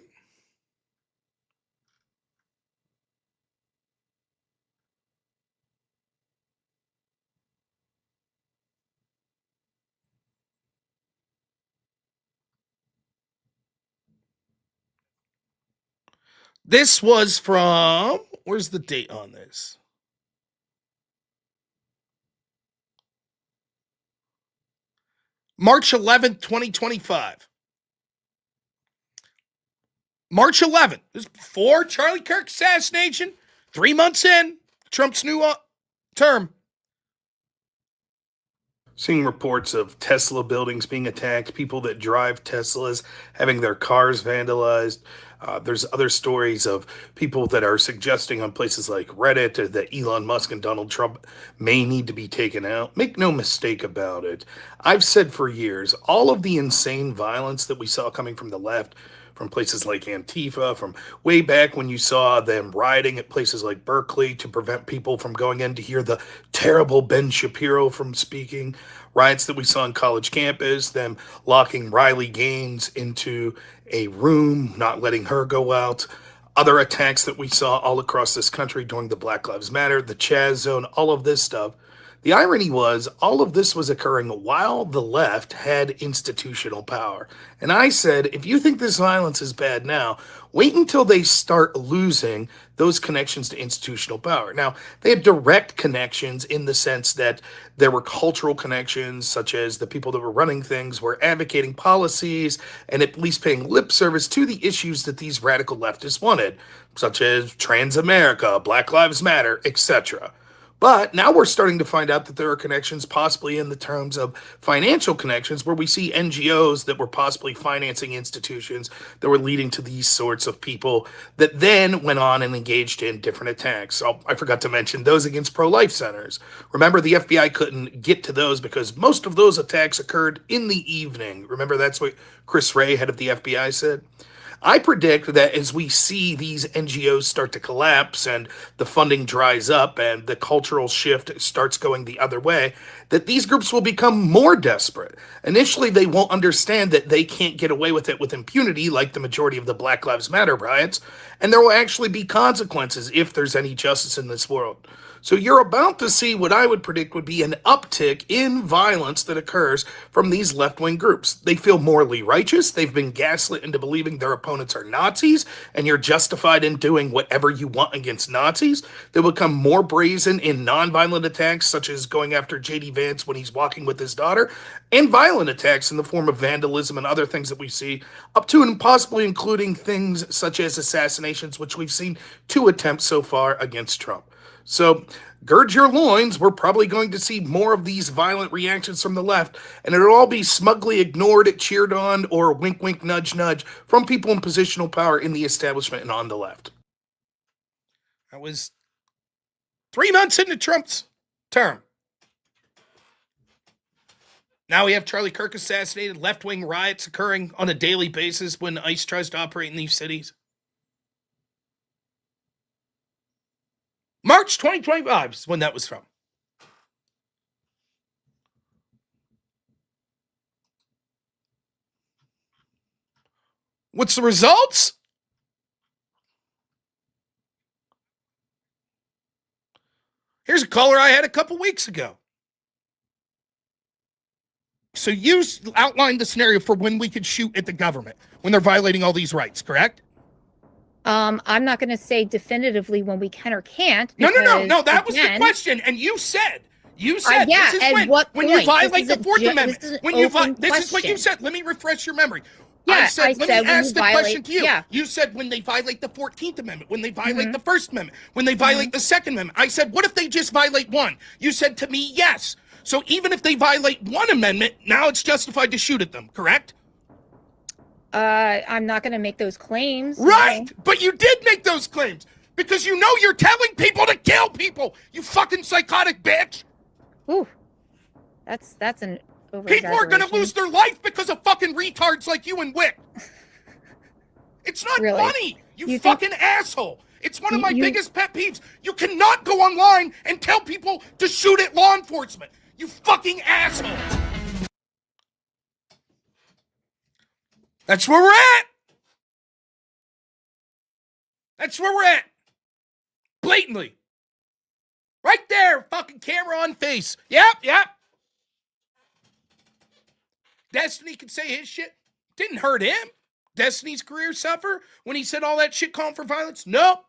This was from, where's the date on this? March 11th, 2025. March 11th. This is before Charlie Kirk assassination. 3 months in, Trump's new term. Seeing reports of Tesla buildings being attacked, people that drive Teslas having their cars vandalized. There's other stories of people that are suggesting on places like Reddit that Elon Musk and Donald Trump may need to be taken out. Make no mistake about it. I've said for years, all of the insane violence that we saw coming from the left, from places like Antifa, from way back when you saw them rioting at places like Berkeley to prevent people from going in to hear the terrible Ben Shapiro from speaking, riots that we saw on college campus, them locking Riley Gaines into a room, not letting her go out, other attacks that we saw all across this country during the Black Lives Matter, the Chaz Zone, all of this stuff. The irony was, all of this was occurring while the left had institutional power. And I said, if you think this violence is bad now, wait until they start losing those connections to institutional power. Now, they had direct connections in the sense that there were cultural connections, such as the people that were running things were advocating policies and at least paying lip service to the issues that these radical leftists wanted, such as Trans America, Black Lives Matter, etc. But now we're starting to find out that there are connections possibly in the terms of financial connections where we see NGOs that were possibly financing institutions that were leading to these sorts of people that then went on and engaged in different attacks. Oh, I forgot to mention those against pro-life centers. Remember, the FBI couldn't get to those because most of those attacks occurred in the evening. Remember, that's what Chris Wray, head of the FBI, said? I predict that as we see these NGOs start to collapse and the funding dries up and the cultural shift starts going the other way, that these groups will become more desperate. Initially, they won't understand that they can't get away with it with impunity like the majority of the Black Lives Matter riots, and there will actually be consequences if there's any justice in this world. So you're about to see what I would predict would be an uptick in violence that occurs from these left-wing groups. They feel morally righteous. They've been gaslit into believing their opponents are Nazis, and you're justified in doing whatever you want against Nazis. They'll become more brazen in non-violent attacks, such as going after J.D. Vance when he's walking with his daughter, and violent attacks in the form of vandalism and other things that we see, up to and possibly including things such as assassinations, which we've seen 2 attempts so far against Trump. So gird your loins, we're probably going to see more of these violent reactions from the left, and it'll all be smugly ignored, cheered on, or wink, wink, nudge, nudge from people in positional power in the establishment and on the left. That was 3 months into Trump's term. Now we have Charlie Kirk assassinated, left-wing riots occurring on a daily basis when ICE tries to operate in these cities. March 2025 is when that was from. What's the results? Here's a caller I had a couple weeks ago. So you outlined the scenario for when we could shoot at the government, when they're violating all these rights, correct? I'm not going to say definitively when we can or can't. No. That was the question, and you said yeah, this is when you violate the Fourth Amendment. This is what you said. Let me refresh your memory. Yeah, let me ask the question to you. Yeah. You said when they violate the 14th Amendment, when they violate the First Amendment, when they violate the Second Amendment. I said, what if they just violate one? You said to me, yes. So even if they violate one amendment, now it's justified to shoot at them, correct? I'm not going to make those claims. Right, no. But you did make those claims because you know you're telling people to kill people, you fucking psychotic bitch. Ooh, that's an over-exaggeration. People are going to lose their life because of fucking retards like you and Wick. It's not Really? funny, you fucking asshole. It's one of my biggest pet peeves. You cannot go online and tell people to shoot at law enforcement. You fucking asshole. That's where we're at. That's where we're at. Blatantly. Right there, fucking camera on face. Yep. Destiny can say his shit. Didn't hurt him. Destiny's career suffer when he said all that shit calling for violence? Nope.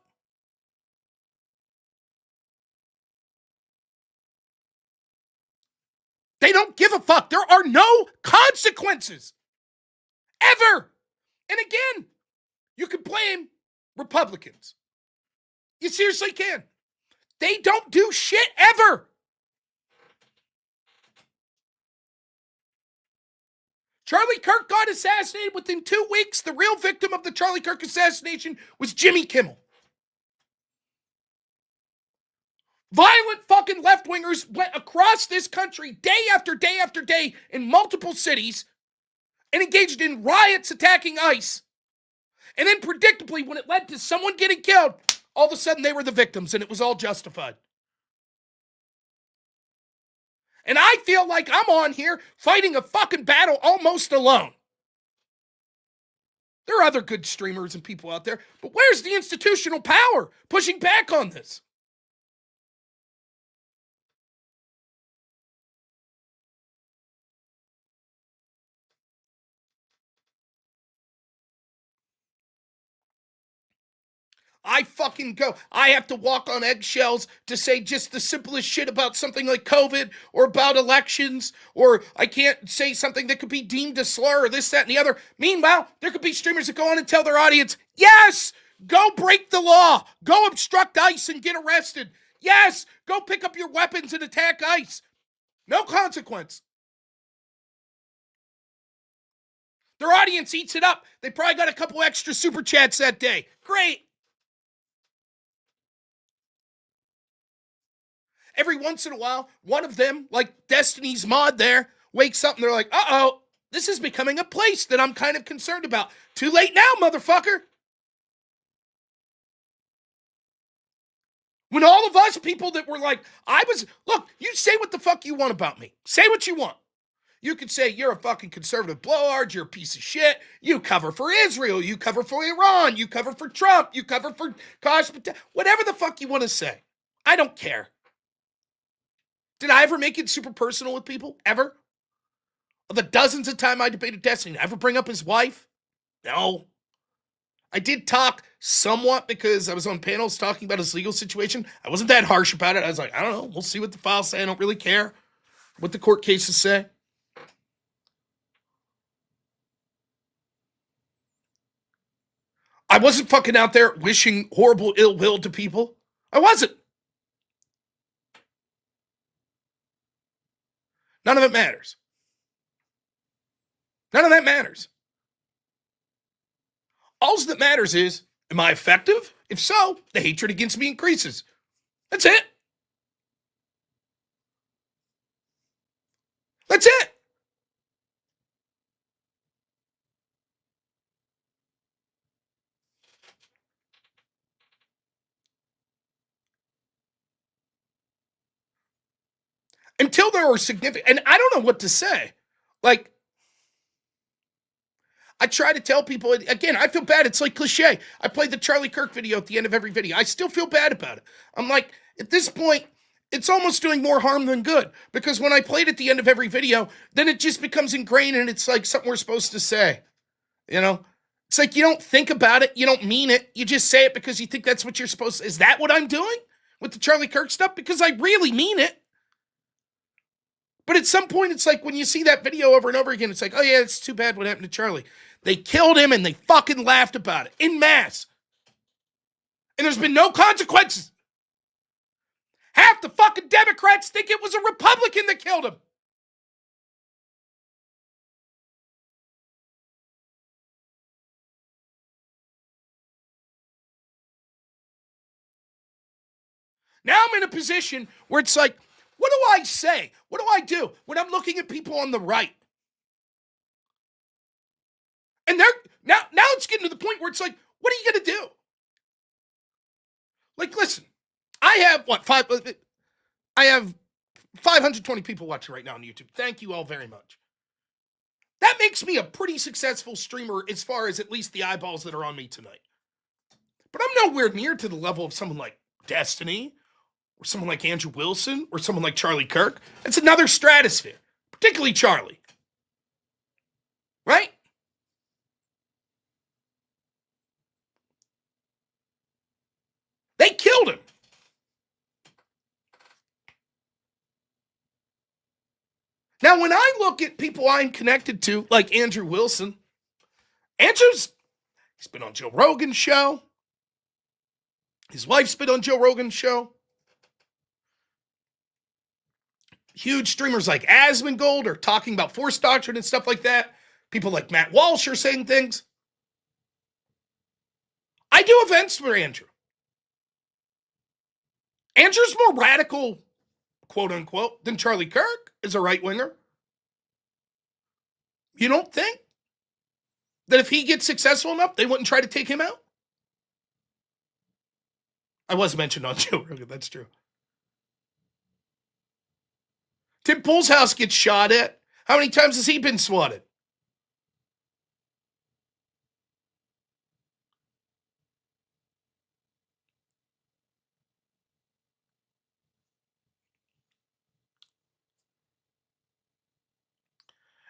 They don't give a fuck. There are no consequences. Ever. And again, you can blame Republicans. You seriously can. They don't do shit ever. Charlie Kirk got assassinated within 2 weeks. The real victim of the Charlie Kirk assassination was Jimmy Kimmel. Violent fucking left-wingers went across this country day after day after day in multiple cities and engaged in riots attacking ICE. And then predictably, when it led to someone getting killed, all of a sudden they were the victims and it was all justified. And I feel like I'm on here fighting a fucking battle almost alone. There are other good streamers and people out there, but where's the institutional power pushing back on this? I have to walk on eggshells to say just the simplest shit about something like COVID or about elections, or I can't say something that could be deemed a slur or this, that, and the other. Meanwhile, there could be streamers that go on and tell their audience, yes, go break the law, go obstruct ICE and get arrested. Yes, go pick up your weapons and attack ICE. No consequence. Their audience eats it up. They probably got a couple extra super chats that day. Great. Every once in a while, one of them, like Destiny's mod there, wakes up and they're like, uh-oh, This is becoming a place that I'm kind of concerned about. Too late now, motherfucker. When all of us people that were like, look, you say what the fuck you want about me. Say what you want. You could say you're a fucking conservative blowhard, you're a piece of shit, you cover for Israel, you cover for Iran, you cover for Trump, you cover for whatever the fuck you want to say. I don't care. Did I ever make it super personal with people? Ever? Of the dozens of times I debated Destiny, did I ever bring up his wife? No. I did talk somewhat because I was on panels talking about his legal situation. I wasn't that harsh about it. I was like, I don't know. We'll see what the files say. I don't really care what the court cases say. I wasn't fucking out there wishing horrible ill will to people. I wasn't. None of it matters. None of that matters. All that matters is, am I effective? If so, the hatred against me increases. That's it. That's it. Until there are significant, and I don't know what to say. Like, I try to tell people, again, I feel bad. It's like cliche. I played the Charlie Kirk video at the end of every video. I still feel bad about it. I'm like, at this point, it's almost doing more harm than good. Because when I played at the end of every video, then it just becomes ingrained and it's like something we're supposed to say. You know? It's like you don't think about it. You don't mean it. You just say it because you think that's what you're supposed to. Is that what I'm doing with the Charlie Kirk stuff? Because I really mean it. But at some point, it's like when you see that video over and over again, it's like, oh yeah, it's too bad what happened to Charlie. They killed him and they fucking laughed about it en masse. And there's been no consequences. Half the fucking Democrats think it was a Republican that killed him. Now I'm in a position where it's like, what do I say? What do I do when I'm looking at people on the right? And they're now it's getting to the point where it's like, what are you going to do? Like, listen, I have 520 people watching right now on YouTube. Thank you all very much. That makes me a pretty successful streamer as far as at least the eyeballs that are on me tonight. But I'm nowhere near to the level of someone like Destiny or someone like Andrew Wilson or someone like Charlie Kirk. It's another stratosphere, particularly Charlie. Right? They killed him. Now, when I look at people I'm connected to, like Andrew Wilson, he's been on Joe Rogan's show. His wife's been on Joe Rogan's show. Huge streamers like Asmongold are talking about Force Doctrine and stuff like that. People like Matt Walsh are saying things. I do events for Andrew. Andrew's more radical, quote unquote, than Charlie Kirk is a right winger. You don't think that if he gets successful enough, they wouldn't try to take him out? I was mentioned on Joe Rogan, that's true. Tim Pool's house gets shot at. How many times has he been swatted?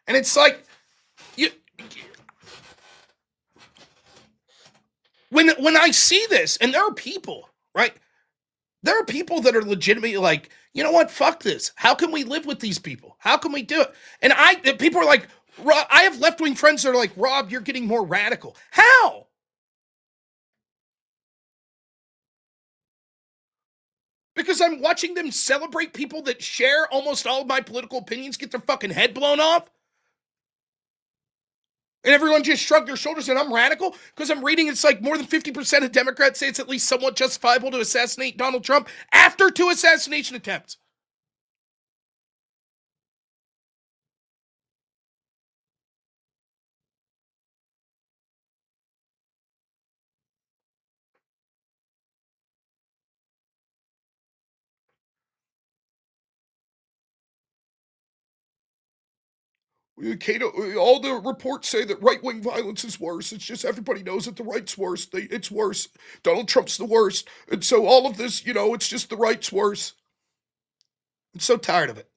And it's like, when I see this, and there are people, right? There are people that are legitimately like, you know what? Fuck this. How can we live with these people? How can we do it? And people are like, Rob, I have left-wing friends that are like, Rob, you're getting more radical. How? Because I'm watching them celebrate people that share almost all of my political opinions get their fucking head blown off. And everyone just shrugged their shoulders and I'm radical because I'm reading it's like more than 50% of Democrats say it's at least somewhat justifiable to assassinate Donald Trump after 2 assassination attempts. Cato, all the reports say that right-wing violence is worse. It's just everybody knows that the right's worse. It's worse. Donald Trump's the worst. And so all of this, it's just the right's worse. I'm so tired of it.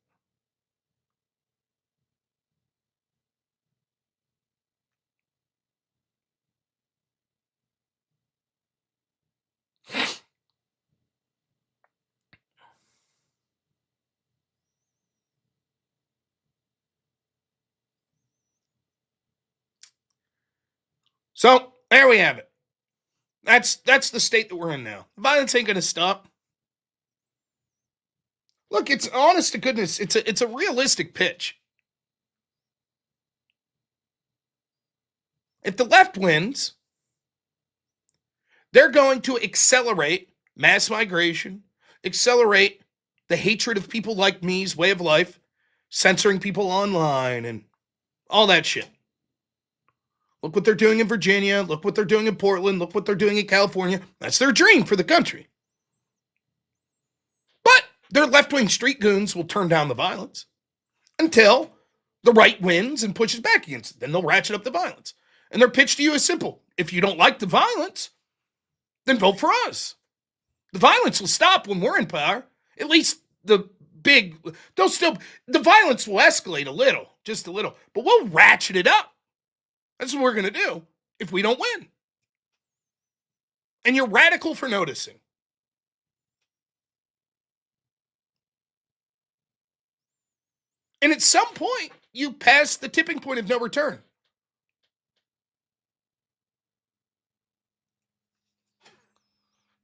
So there we have it. That's the state that we're in now. Violence ain't gonna stop. Look, it's honest to goodness, it's a realistic pitch. If the left wins, they're going to accelerate mass migration, accelerate the hatred of people like me's way of life, censoring people online, and all that shit. Look what they're doing in Virginia. Look what they're doing in Portland. Look what they're doing in California. That's their dream for the country. But their left-wing street goons will turn down the violence until the right wins and pushes back against it. Then they'll ratchet up the violence. And their pitch to you is simple. If you don't like the violence, then vote for us. The violence will stop when we're in power. At least the violence will escalate a little, just a little, but we'll ratchet it up. That's what we're going to do if we don't win. And you're radical for noticing. And at some point, you pass the tipping point of no return.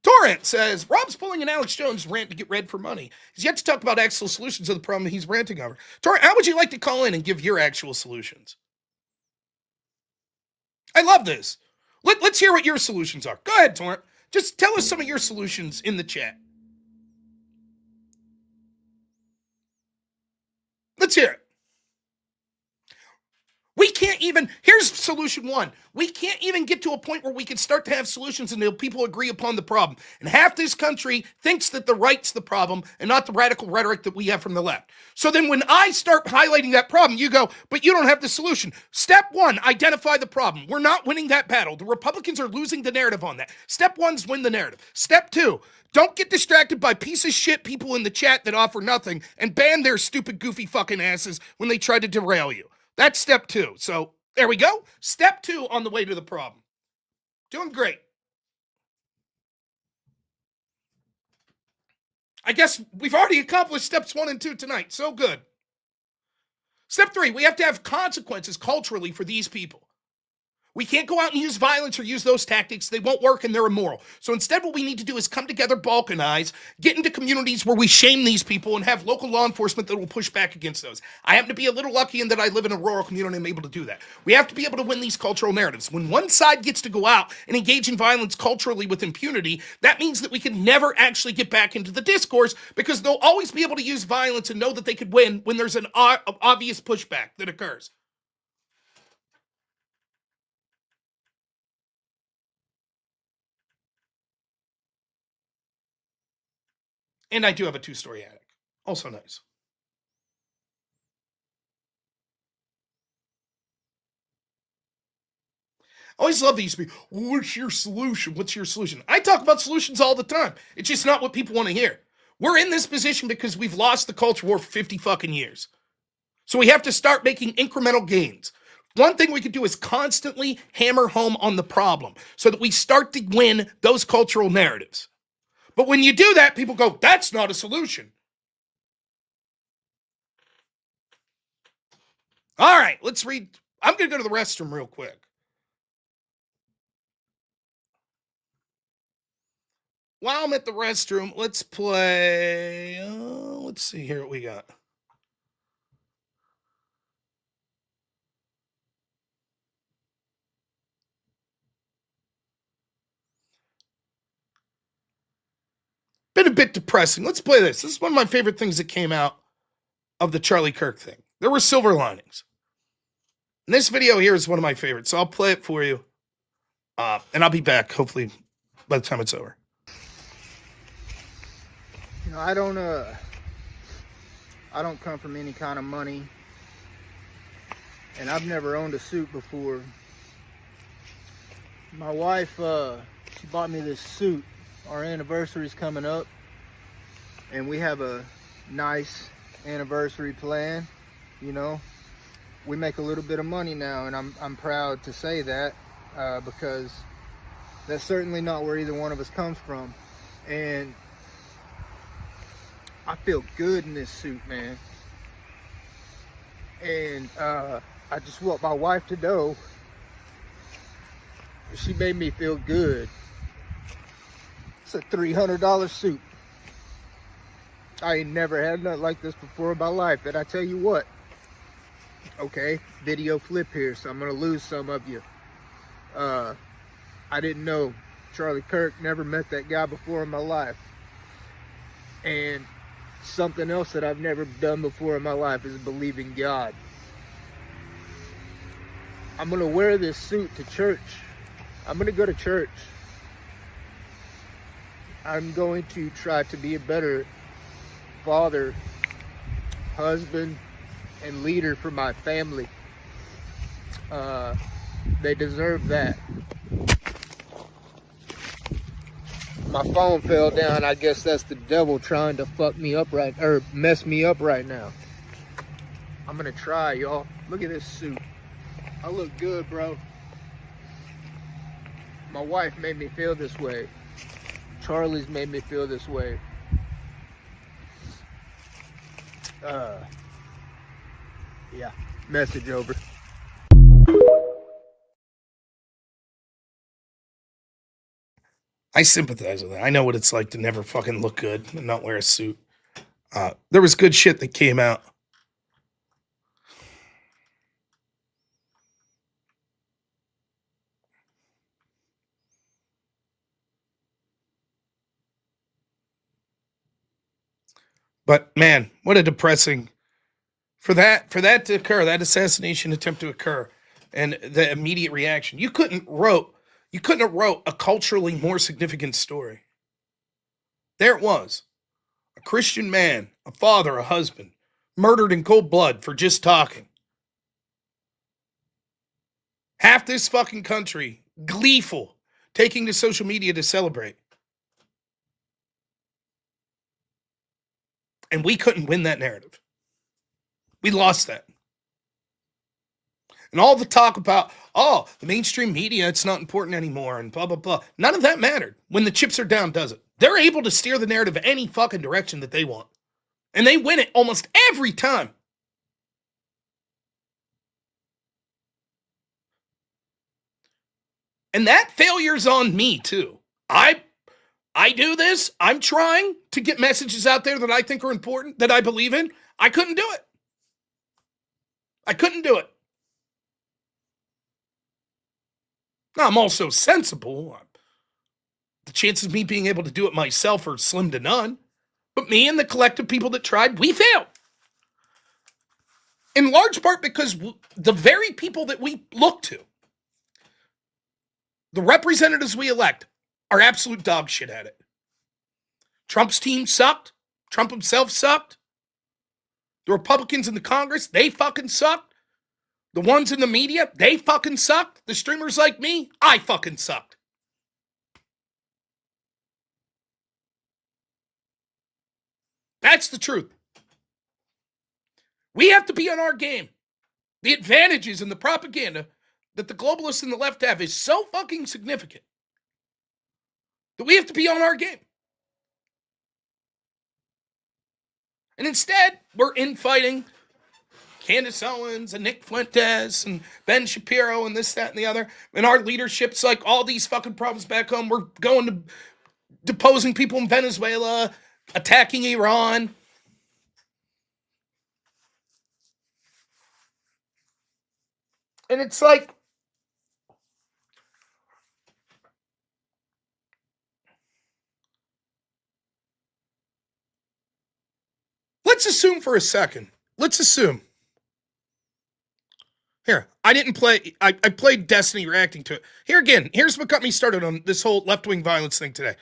Torrent says, Rob's pulling an Alex Jones rant to get read for money. He's yet to talk about actual solutions to the problem he's ranting over. Torrent, how would you like to call in and give your actual solutions? I love this. Let's hear what your solutions are. Go ahead, Torrent. Just tell us some of your solutions in the chat. Let's hear it. We can't even, here's solution one. We can't even get to a point where we can start to have solutions until people agree upon the problem. And half this country thinks that the right's the problem and not the radical rhetoric that we have from the left. So then when I start highlighting that problem, you go, but you don't have the solution. Step one, identify the problem. We're not winning that battle. The Republicans are losing the narrative on that. Step one's win the narrative. Step two, don't get distracted by piece of shit people in the chat that offer nothing and ban their stupid, goofy fucking asses when they try to derail you. That's step two. So there we go. Step two on the way to the problem. Doing great. I guess we've already accomplished steps 1 and 2 tonight. So good. Step 3, we have to have consequences culturally for these people. We can't go out and use violence or use those tactics. They won't work and they're immoral. So instead, what we need to do is come together, balkanize, get into communities where we shame these people and have local law enforcement that will push back against those. I happen to be a little lucky in that I live in a rural community and I'm able to do that. We have to be able to win these cultural narratives. When one side gets to go out and engage in violence culturally with impunity, that means that we can never actually get back into the discourse because they'll always be able to use violence and know that they could win when there's an obvious pushback that occurs. And I do have a 2-story attic. Also nice. I always love these people. What's your solution? What's your solution? I talk about solutions all the time. It's just not what people want to hear. We're in this position because we've lost the culture war for 50 fucking years. So we have to start making incremental gains. One thing we could do is constantly hammer home on the problem so that we start to win those cultural narratives. But when you do that, people go, that's not a solution. All right, let's read. I'm going to go to the restroom real quick. While I'm at the restroom, let's play. Let's see here what we got. Been a bit depressing. Let's play this. This is one of my favorite things that came out of the Charlie Kirk thing. There were silver linings. And this video here is one of my favorites, so I'll play it for you. And I'll be back, hopefully, by the time it's over. You know, I don't come from any kind of money. and I've never owned a suit before. My wife, she bought me this suit. Our anniversary's coming up, and we have a nice anniversary plan. You know, we make a little bit of money now, and I'm proud to say that, because that's certainly not where either one of us comes from. And I feel good in this suit, man. And I just want my wife to know she made me feel good. It's a $300 suit. I ain't never had nothing like this before in my life. And I tell you what, okay, video flip here, so I'm gonna lose some of you. I didn't know Charlie Kirk, never met that guy before in my life. And something else that I've never done before in my life is believe in God. I'm gonna wear this suit to church. I'm gonna go to church. I'm going to try to be a better father, husband, and leader for my family. They deserve that. My phone fell down. I guess that's the devil trying to fuck me up or mess me up right now. I'm gonna try, y'all. Look at this suit. I look good, bro. My wife made me feel this way. Charlie's made me feel this way. Yeah, message over. I sympathize with that. I know what it's like to never fucking look good and not wear a suit. There was good shit that came out. But man, what a depressing for that to occur, that assassination attempt to occur, and the immediate reaction. You couldn't have wrote a culturally more significant story. There it was. A Christian man, a father, a husband, murdered in cold blood for just talking. Half this fucking country, gleeful, taking to social media to celebrate. And we couldn't win that narrative. We lost that. And all the talk about, oh, the mainstream media, it's not important anymore, and blah, blah, blah. None of that mattered. When the chips are down, does it? They're able to steer the narrative any fucking direction that they want. And they win it almost every time. And that failure's on me, too. I do this. I'm trying to get messages out there that I think are important, that I believe in. I couldn't do it. I couldn't do it. Now, I'm also sensible. The chances of me being able to do it myself are slim to none. But me and the collective people that tried, we failed. In large part because the very people that we look to, the representatives we elect, are absolute dog shit at it. Trump's team sucked. Trump himself sucked. The Republicans in the Congress, they fucking sucked. The ones in the media, they fucking sucked. The streamers like me, I fucking sucked. That's the truth. We have to be on our game. The advantages and the propaganda that the globalists and the left have is so fucking significant that we have to be on our game. And instead, we're infighting Candace Owens and Nick Fuentes and Ben Shapiro and this, that, and the other. And our leadership's like all these fucking problems back home. We're going to deposing people in Venezuela, attacking Iran. And it's like, let's assume for a second. Let's assume. Here, I didn't play. I played Destiny reacting to it. Here again, here's what got me started on this whole left-wing violence thing today.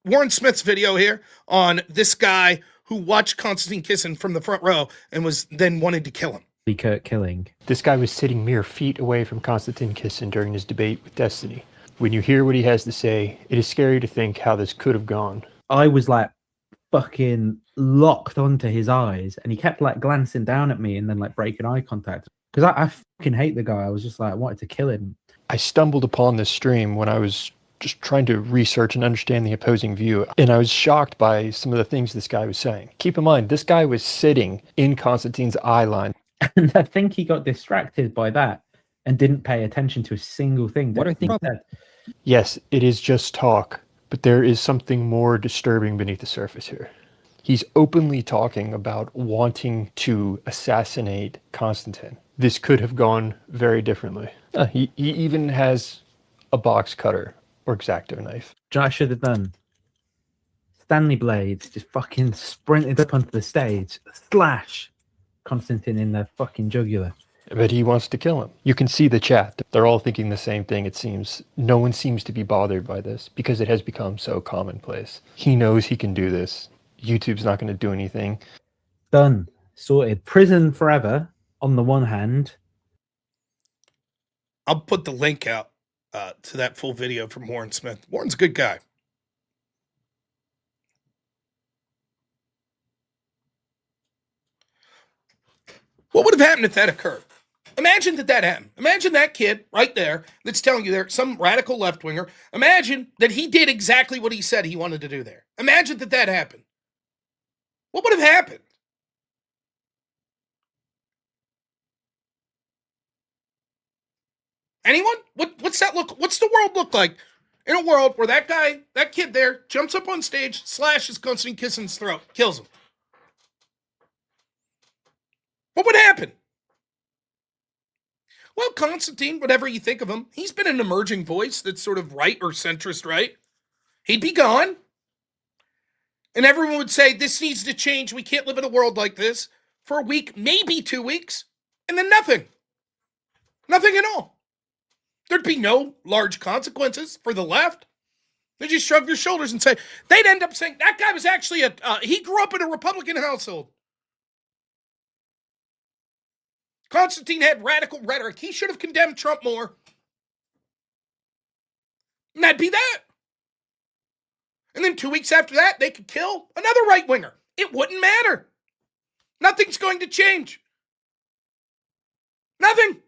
Warren Smith's video here on this guy who watched Konstantin Kisin from the front row and was then wanted to kill him. Kirk killing. This guy was sitting mere feet away from Konstantin Kisin during his debate with Destiny. When you hear what he has to say, it is scary to think how this could have gone. I was like fucking locked onto his eyes, and he kept like glancing down at me and then like breaking eye contact. Because I fucking hate the guy. I was just like, I wanted to kill him. I stumbled upon this stream when I was just trying to research and understand the opposing view, and I was shocked by some of the things this guy was saying. Keep in mind, this guy was sitting in Konstantin's eye line. And I think he got distracted by that and didn't pay attention to a single thing. What are things? Yes, it is just talk, but there is something more disturbing beneath the surface here. He's openly talking about wanting to assassinate Konstantin. This could have gone very differently. He even has a box cutter or X-Acto knife. Do you know what I should have done? Stanley Blades just fucking sprinted up onto the stage, slash Konstantin in the fucking jugular. But he wants to kill him. You can see the chat. They're all thinking the same thing, it seems. No one seems to be bothered by this because it has become so commonplace. He knows he can do this. YouTube's not going to do anything. Done. Sorted. Prison forever on the one hand. I'll put the link out to that full video from Warren Smith. Warren's a good guy. What would have happened if that occurred? Imagine that happened. Imagine that kid right there that's telling you there, some radical left-winger. Imagine that he did exactly what he said he wanted to do there. Imagine that happened. What would have happened? Anyone? What's that look? What's the world look like in a world where that guy, that kid there, jumps up on stage, slashes Konstantin Kisin's throat, kills him? What would happen? Well, Konstantin, whatever you think of him, he's been an emerging voice that's sort of right or centrist right. He'd be gone. And everyone would say, this needs to change. We can't live in a world like this for a week, maybe 2 weeks, and then nothing. Nothing at all. There'd be no large consequences for the left. They just shrug their shoulders and say, they'd end up saying, that guy was actually he grew up in a Republican household. Konstantin had radical rhetoric. He should have condemned Trump more. And that'd be that. And then 2 weeks after that, they could kill another right-winger. It wouldn't matter. Nothing's going to change. Nothing.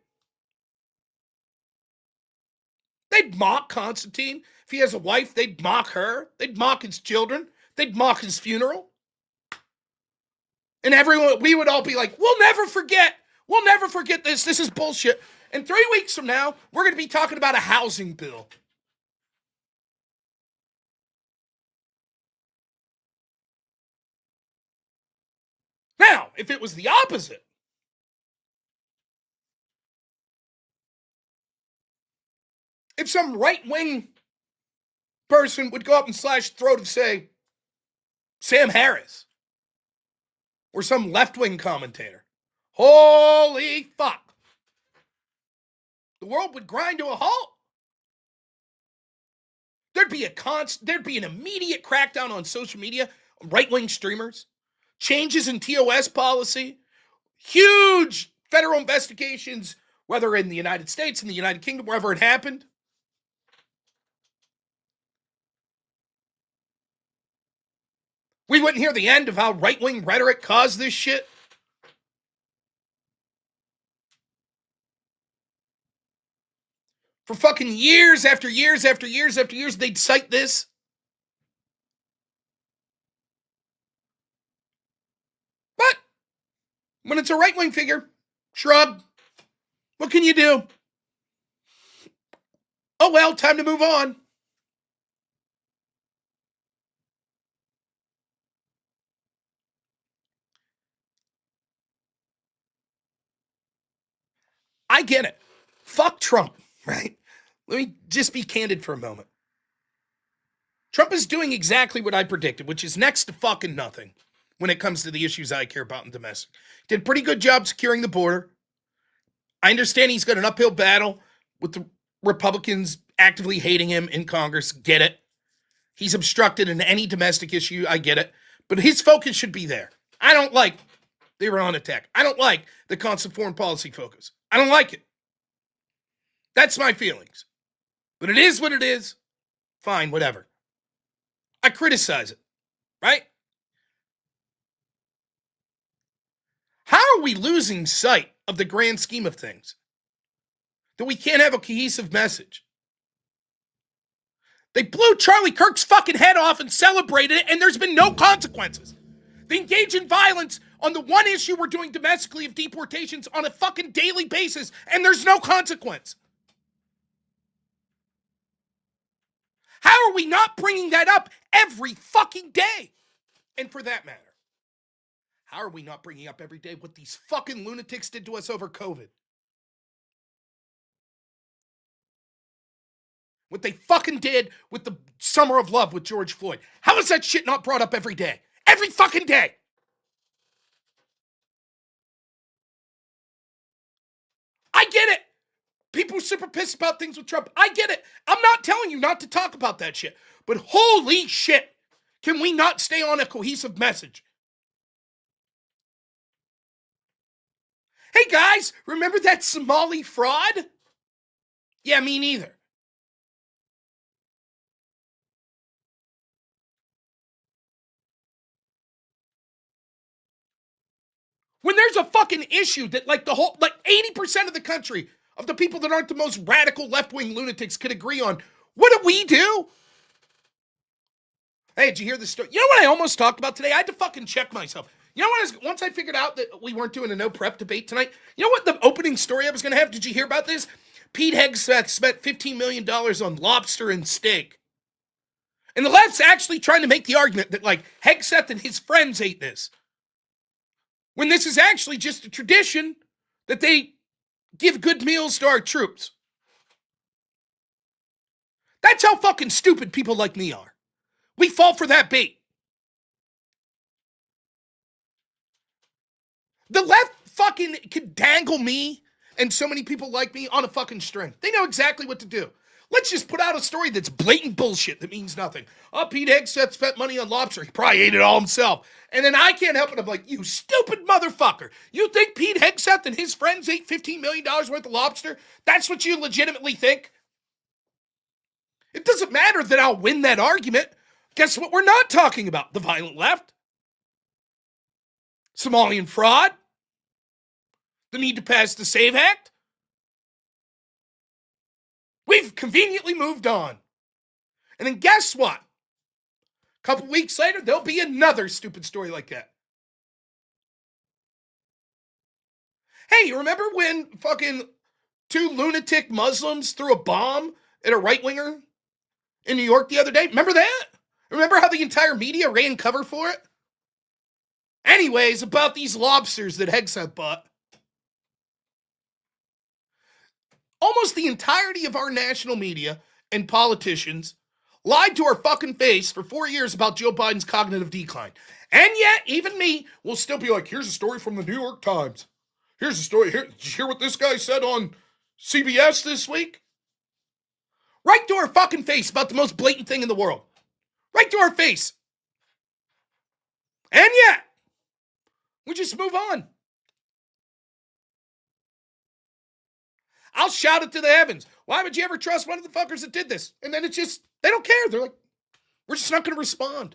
They'd mock Konstantin. If he has a wife, they'd mock her. They'd mock his children. They'd mock his funeral. And everyone, we would all be like, we'll never forget. We'll never forget this. This is bullshit. And 3 weeks from now, we're going to be talking about a housing bill. Now, if it was the opposite, if some right-wing person would go up and slash the throat of, say, Sam Harris, or some left-wing commentator, holy fuck, the world would grind to a halt. There'd be an immediate crackdown on social media, right-wing streamers, changes in TOS policy, huge federal investigations, whether in the United States, in the United Kingdom, wherever it happened. We wouldn't hear the end of how right-wing rhetoric caused this shit. For fucking years after years after years after years, they'd cite this. But when it's a right-wing figure, shrug. What can you do? Oh well, time to move on. I get it. Fuck Trump, right? Let me just be candid for a moment. Trump is doing exactly what I predicted, which is next to fucking nothing when it comes to the issues I care about in domestic. Did a pretty good job securing the border. I understand he's got an uphill battle with the Republicans actively hating him in Congress. Get it. He's obstructed in any domestic issue. I get it. But his focus should be there. I don't like the Iran attack. I don't like the constant foreign policy focus. I don't like it. That's my feelings. But it is what it is. Fine, whatever. I criticize it, right? How are we losing sight of the grand scheme of things? That we can't have a cohesive message. They blew Charlie Kirk's fucking head off and celebrated it, and there's been no consequences. They engage in violence on the one issue we're doing domestically of deportations on a fucking daily basis, and there's no consequence. How are we not bringing that up every fucking day? And for that matter, how are we not bringing up every day what these fucking lunatics did to us over COVID? What they fucking did with the Summer of Love with George Floyd. How is that shit not brought up every day? Every fucking day! I get it. People are super pissed about things with Trump. I get it. I'm not telling you not to talk about that shit. But holy shit, can we not stay on a cohesive message? Hey guys, remember that Somali fraud? Yeah, me neither. When there's a fucking issue that like 80% of the country, of the people that aren't the most radical left-wing lunatics could agree on, what do we do? Hey, did you hear the story? You know what I almost talked about today? I had to fucking check myself. You know what? Once I figured out that we weren't doing a no prep debate tonight, you know what the opening story I was going to have? Did you hear about this? Pete Hegseth spent $15 million on lobster and steak. And the left's actually trying to make the argument that, like, Hegseth and his friends ate this. When this is actually just a tradition that they give good meals to our troops. That's how fucking stupid people like me are. We fall for that bait. The left fucking can dangle me and so many people like me on a fucking string. They know exactly what to do. Let's just put out a story that's blatant bullshit that means nothing. Oh, Pete Hegseth spent money on lobster. He probably ate it all himself. And then I can't help it. I'm like, you stupid motherfucker. You think Pete Hegseth and his friends ate $15 million worth of lobster? That's what you legitimately think? It doesn't matter that I'll win that argument. Guess what we're not talking about? The violent left. Somalian fraud. The need to pass the SAVE Act. We've conveniently moved on. And then guess what? A couple weeks later, there'll be another stupid story like that. Hey, you remember when fucking 2 lunatic Muslims threw a bomb at a right-winger in New York the other day? Remember that? Remember how the entire media ran cover for it? Anyways, about these lobsters that Hegseth bought. Almost the entirety of our national media and politicians lied to our fucking face for 4 years about Joe Biden's cognitive decline. And yet, even me will still be like, here's a story from the New York Times. Here's a story. Here, did you hear what this guy said on CBS this week? Right to our fucking face about the most blatant thing in the world. Right to our face. And yet, we just move on. I'll shout it to the heavens. Why would you ever trust one of the fuckers that did this? And then it's just, they don't care. They're like, we're just not going to respond.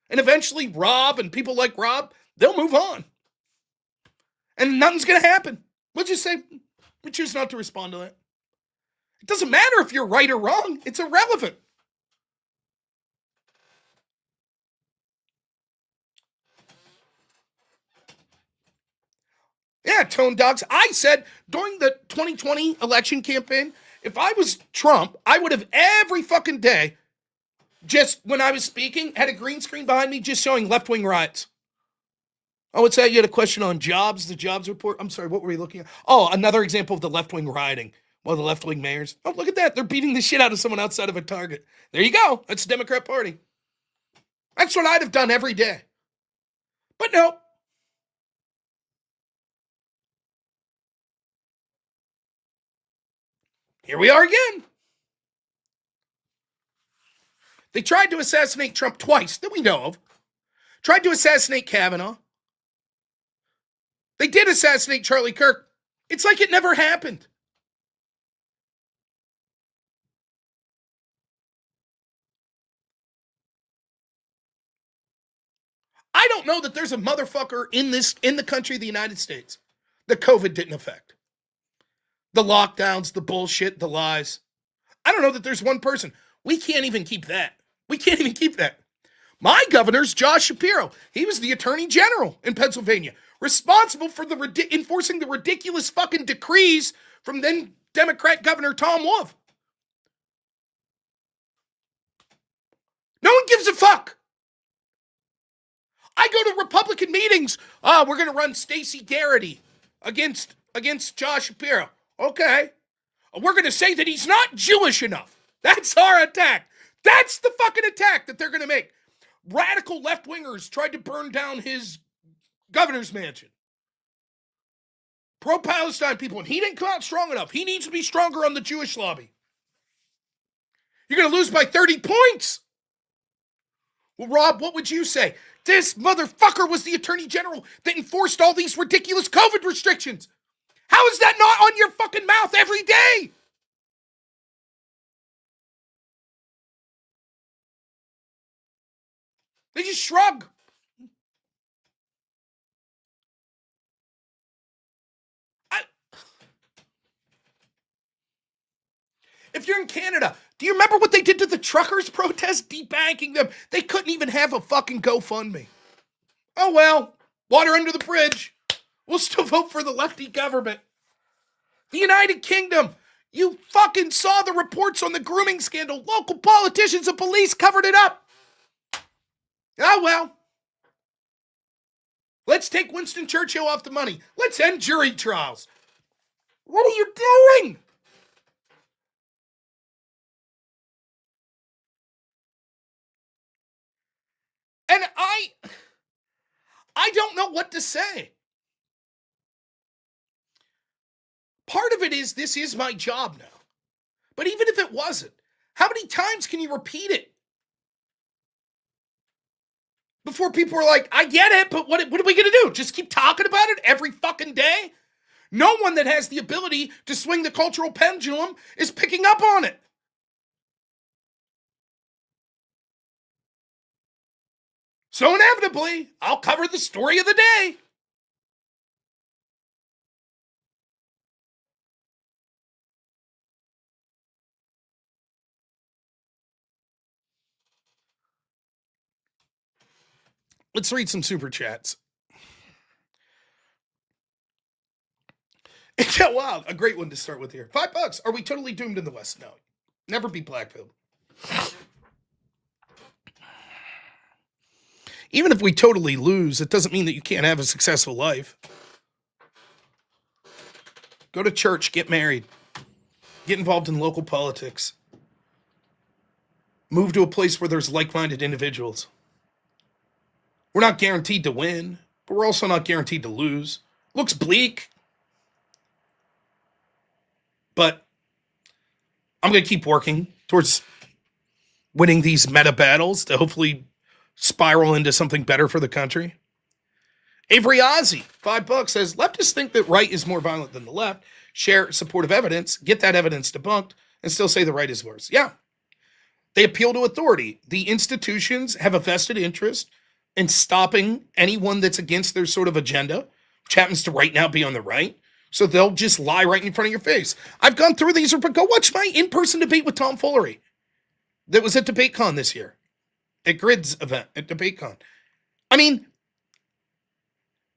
And eventually Rob and people like Rob, they'll move on. And nothing's going to happen. We'll just say, we choose not to respond to that. It doesn't matter if you're right or wrong. It's irrelevant. Yeah, Tone Dogs. I said during the 2020 election campaign, if I was Trump, I would have every fucking day, just when I was speaking, had a green screen behind me just showing left-wing riots. Oh, what's that? You had a question on jobs, the jobs report? I'm sorry, what were we looking at? Oh, another example of the left-wing rioting. Well, the left-wing mayors. Oh, look at that. They're beating the shit out of someone outside of a Target. There you go. That's the Democrat Party. That's what I'd have done every day. But no. Here we are again. They tried to assassinate Trump twice that we know of. Tried to assassinate Kavanaugh. They did assassinate Charlie Kirk. It's like it never happened. I don't know that there's a motherfucker in the country of the United States that COVID didn't affect. The lockdowns, the bullshit, the lies. I don't know that there's one person. We can't even keep that. We can't even keep that. My governor's Josh Shapiro. He was the attorney general in Pennsylvania, responsible for enforcing the ridiculous fucking decrees from then Democrat Governor Tom Wolf. No one gives a fuck. I go to Republican meetings. We're going to run Stacey Garrity against Josh Shapiro. Okay. We're going to say that he's not Jewish enough. That's our attack. That's the fucking attack that they're going to make. Radical left-wingers tried to burn down his governor's mansion. Pro-Palestine people, and he didn't come out strong enough. He needs to be stronger on the Jewish lobby. You're going to lose by 30 points. Well, Rob, what would you say? This motherfucker was the attorney general that enforced all these ridiculous COVID restrictions. How is that not on your fucking mouth every day? They just shrug. If you're in Canada, do you remember what they did to the truckers protest, debanking them? They couldn't even have a fucking GoFundMe. Oh well, water under the bridge. We'll still vote for the lefty government. The United Kingdom, you fucking saw the reports on the grooming scandal. Local politicians and police covered it up. Oh well. Let's take Winston Churchill off the money. Let's end jury trials. What are you doing? And I don't know what to say. Part of it is this is my job now. But even if it wasn't, how many times can you repeat it? Before people are like, I get it, but what are we going to do? Just keep talking about it every fucking day? No one that has the ability to swing the cultural pendulum is picking up on it. So inevitably, I'll cover the story of the day. Let's read some super chats. Yeah, wow, a great one to start with here. $5. Are we totally doomed in the West? No. Never be black-pilled. Even if we totally lose, it doesn't mean that you can't have a successful life. Go to church, get married, get involved in local politics. Move to a place where there's like-minded individuals. We're not guaranteed to win, but we're also not guaranteed to lose. Looks bleak. But I'm going to keep working towards winning these meta battles to hopefully spiral into something better for the country. Avery Ozzie, $5, says, leftists think that right is more violent than the left, share supportive evidence, get that evidence debunked, and still say the right is worse. Yeah. They appeal to authority. The institutions have a vested interest in stopping anyone that's against their sort of agenda, which happens to right now be on the right. So they'll just lie right in front of your face. I've gone through these, but go watch my in-person debate with Tom Foolery that was at DebateCon this year, at Grid's event at DebateCon. I mean,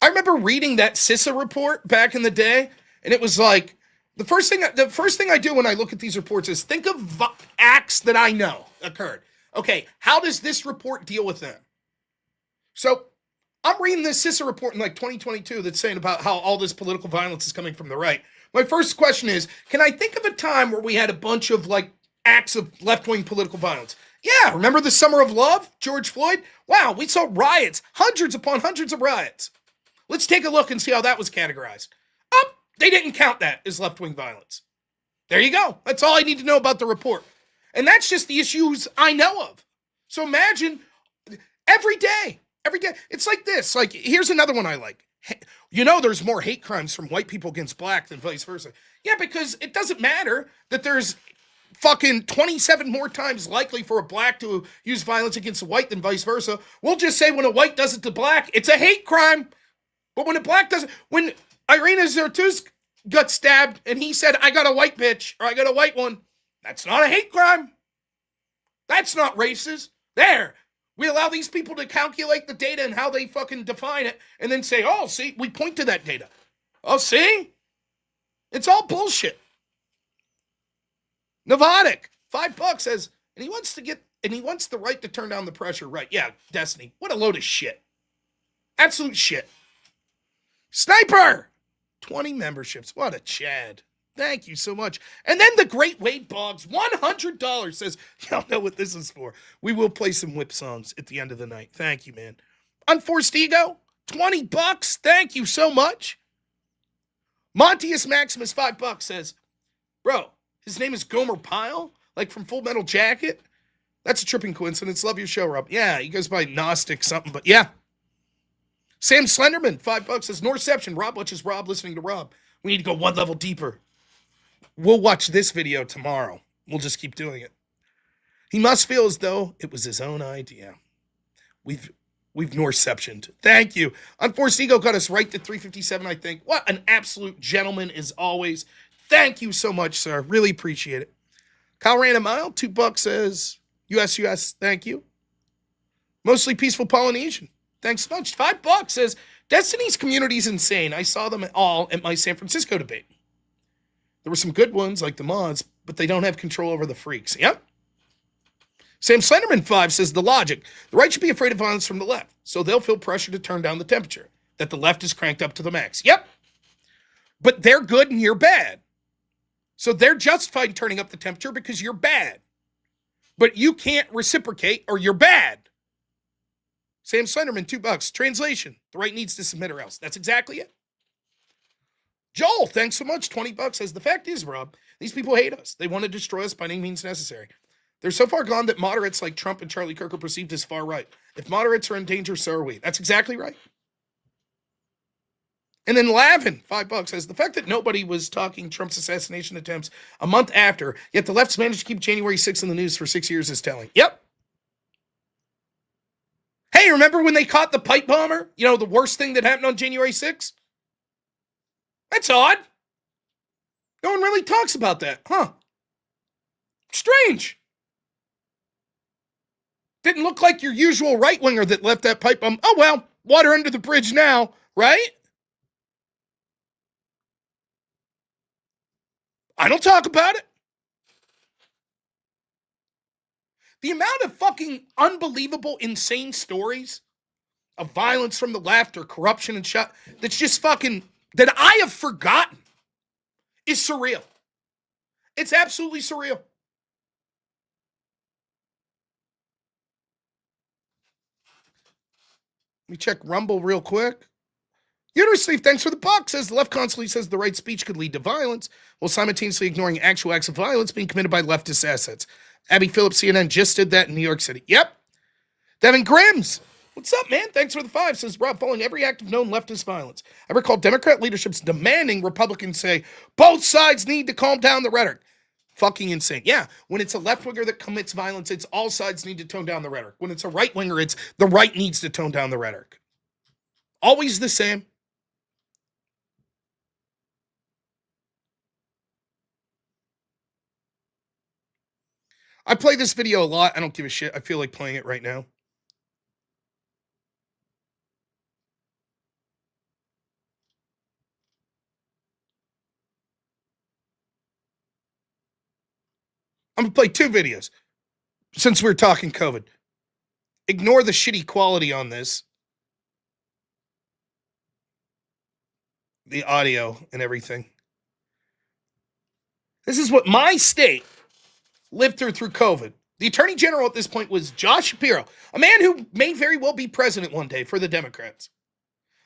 I remember reading that CISA report back in the day, and it was like, the first thing I do when I look at these reports is think of acts that I know occurred. Okay, how does this report deal with them? So I'm reading this CISA report in like 2022 that's saying about how all this political violence is coming from the right. My first question is, can I think of a time where we had a bunch of like acts of left-wing political violence? Yeah, remember the Summer of Love, George Floyd? Wow, we saw riots, hundreds upon hundreds of riots. Let's take a look and see how that was categorized. Oh, they didn't count that as left-wing violence. There you go. That's all I need to know about the report. And that's just the issues I know of. So imagine every day. It's like this. Like, here's another one I like. You know there's more hate crimes from white people against black than vice versa. Yeah, because it doesn't matter that there's fucking 27 more times likely for a black to use violence against a white than vice versa. We'll just say when a white does it to black, it's a hate crime. But when a black does it, when Irina Zertusk got stabbed and he said, I got a white bitch, or I got a white one, that's not a hate crime. That's not racist. There. We allow these people to calculate the data and how they fucking define it and then say, oh, see, we point to that data. Oh, see? It's all bullshit. Novotic, $5 says, and he wants the right to turn down the pressure. Right. Yeah, Destiny. What a load of shit. Absolute shit. Sniper, 20 memberships. What a Chad. Thank you so much. And then the great Wade Boggs, $100 says, y'all know what this is for. We will play some whip songs at the end of the night. Thank you, man. Unforced Ego, $20. Thank you so much. Montius Maximus, $5 says, bro, his name is Gomer Pyle, like from Full Metal Jacket. That's a tripping coincidence. Love your show, Rob. Yeah, he goes by Gnostic something, but yeah. Sam Slenderman, $5 says, Norception. Rob watches Rob listening to Rob. We need to go one level deeper. We'll watch this video tomorrow. We'll just keep doing it. He must feel as though it was his own idea. We've Norceptioned. Thank you. Unforced Ego got us right to 357, I think. What an absolute gentleman as always. Thank you so much, sir. Really appreciate it. Kyle ran a mile. $2 says, US. Thank you. Mostly peaceful Polynesian. Thanks so much. $5 says, Destiny's community's insane. I saw them all at my San Francisco debate. There were some good ones like the mods, but they don't have control over the freaks. Yep. Sam Slenderman 5 says the logic. The right should be afraid of violence from the left, so they'll feel pressure to turn down the temperature, that the left is cranked up to the max. Yep. But they're good and you're bad. So they're justified turning up the temperature because you're bad. But you can't reciprocate or you're bad. Sam Slenderman, $2. Translation. The right needs to submit or else. That's exactly it. Joel, thanks so much. $20 says, the fact is, Rob, these people hate us. They want to destroy us by any means necessary. They're so far gone that moderates like Trump and Charlie Kirk are perceived as far right. If moderates are in danger, so are we. That's exactly right. And then Lavin, $5 says, the fact that nobody was talking Trump's assassination attempts a month after, yet the left's managed to keep January 6th in the news for 6 years is telling. Yep. Hey, remember when they caught the pipe bomber? You know, the worst thing that happened on January 6th? That's odd. No one really talks about that, huh? Strange. Didn't look like your usual right-winger that left that pipe bomb. Oh, well, water under the bridge now, right? I don't talk about it. The amount of fucking unbelievable, insane stories of violence from the left or corruption and shit that's just fucking, that I have forgotten is surreal. It's absolutely surreal. Let me check Rumble real quick. Uterus Sleeve, thanks for the buck. Says the left constantly says the right speech could lead to violence while simultaneously ignoring actual acts of violence being committed by leftist assets. Abby Phillips, CNN, just did that in New York City. Yep. Devin Grims, what's up, man? Thanks for the 5. Says Rob, following every act of known leftist violence, I recall Democrat leaderships demanding Republicans say both sides need to calm down the rhetoric. Fucking insane. Yeah, when it's a left-winger that commits violence, it's all sides need to tone down the rhetoric. When it's a right-winger, it's the right needs to tone down the rhetoric. Always the same. I play this video a lot. I don't give a shit. I feel like playing it right now. I'm going to play 2 videos since we're talking COVID. Ignore the shitty quality on this. The audio and everything. This is what my state lived through COVID. The attorney general at this point was Josh Shapiro, a man who may very well be president one day for the Democrats.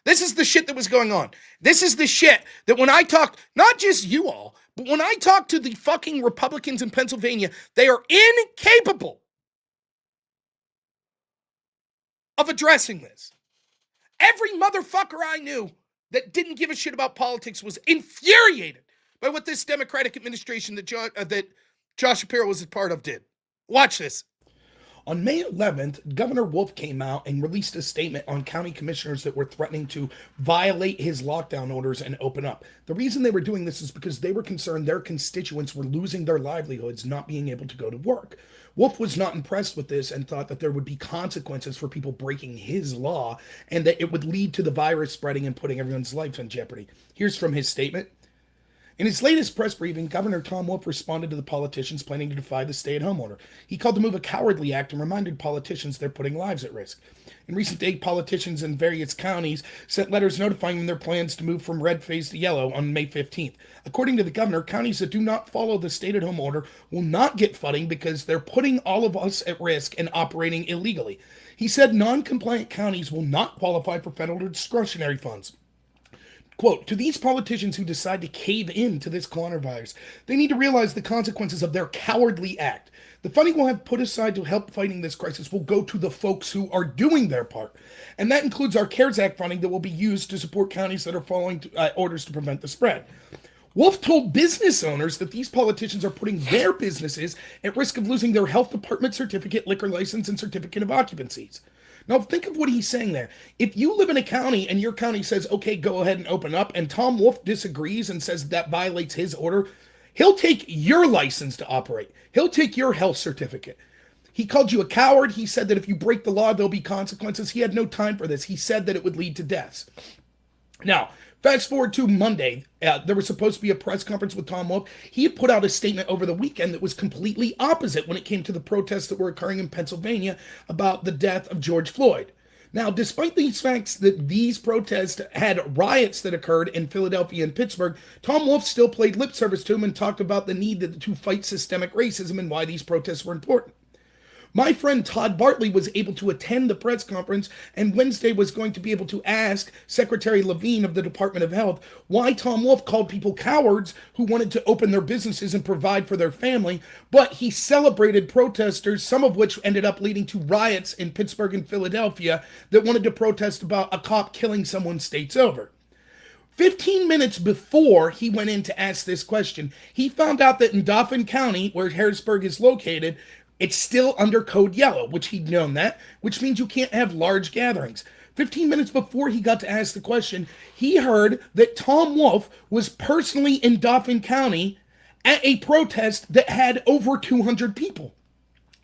This is the shit that was going on. This is the shit that when I talk, not just you all, but when I talk to the fucking Republicans in Pennsylvania, they are incapable of addressing this. Every motherfucker I knew that didn't give a shit about politics was infuriated by what this Democratic administration that Josh Shapiro was a part of did. Watch this. On May 11th, Governor Wolf came out and released a statement on county commissioners that were threatening to violate his lockdown orders and open up. The reason they were doing this is because they were concerned their constituents were losing their livelihoods, not being able to go to work. Wolf was not impressed with this and thought that there would be consequences for people breaking his law and that it would lead to the virus spreading and putting everyone's life in jeopardy. Here's from his statement. In his latest press briefing, Governor Tom Wolf responded to the politicians planning to defy the stay-at-home order. He called the move a cowardly act and reminded politicians they're putting lives at risk. In recent days, politicians in various counties sent letters notifying them their plans to move from red phase to yellow on May 15th. According to the governor, counties that do not follow the stay-at-home order will not get funding because they're putting all of us at risk and operating illegally. He said non-compliant counties will not qualify for federal discretionary funds. Quote, to these politicians who decide to cave in to this coronavirus, they need to realize the consequences of their cowardly act. The funding we'll have put aside to help fighting this crisis will go to the folks who are doing their part. And that includes our CARES Act funding that will be used to support counties that are following orders to prevent the spread. Wolf told business owners that these politicians are putting their businesses at risk of losing their health department certificate, liquor license, and certificate of occupancies. Now, think of what he's saying there. If you live in a county and your county says, okay, go ahead and open up, and Tom Wolf disagrees and says that violates his order, he'll take your license to operate. He'll take your health certificate. He called you a coward. He said that if you break the law, there'll be consequences. He had no time for this. He said that it would lead to deaths. Now, fast forward to Monday. There was supposed to be a press conference with Tom Wolf. He had put out a statement over the weekend that was completely opposite when it came to the protests that were occurring in Pennsylvania about the death of George Floyd. Now, despite these facts that these protests had riots that occurred in Philadelphia and Pittsburgh, Tom Wolf still played lip service to him and talked about the need to fight systemic racism and why these protests were important. My friend Todd Bartley was able to attend the press conference, and Wednesday was going to be able to ask Secretary Levine of the Department of Health why Tom Wolf called people cowards who wanted to open their businesses and provide for their family, but he celebrated protesters, some of which ended up leading to riots in Pittsburgh and Philadelphia that wanted to protest about a cop killing someone states over. 15 minutes before he went in to ask this question, he found out that in Dauphin County, where Harrisburg is located, it's still under code yellow, which he'd known that, which means you can't have large gatherings. 15 minutes before he got to ask the question, he heard that Tom Wolf was personally in Dauphin County at a protest that had over 200 people.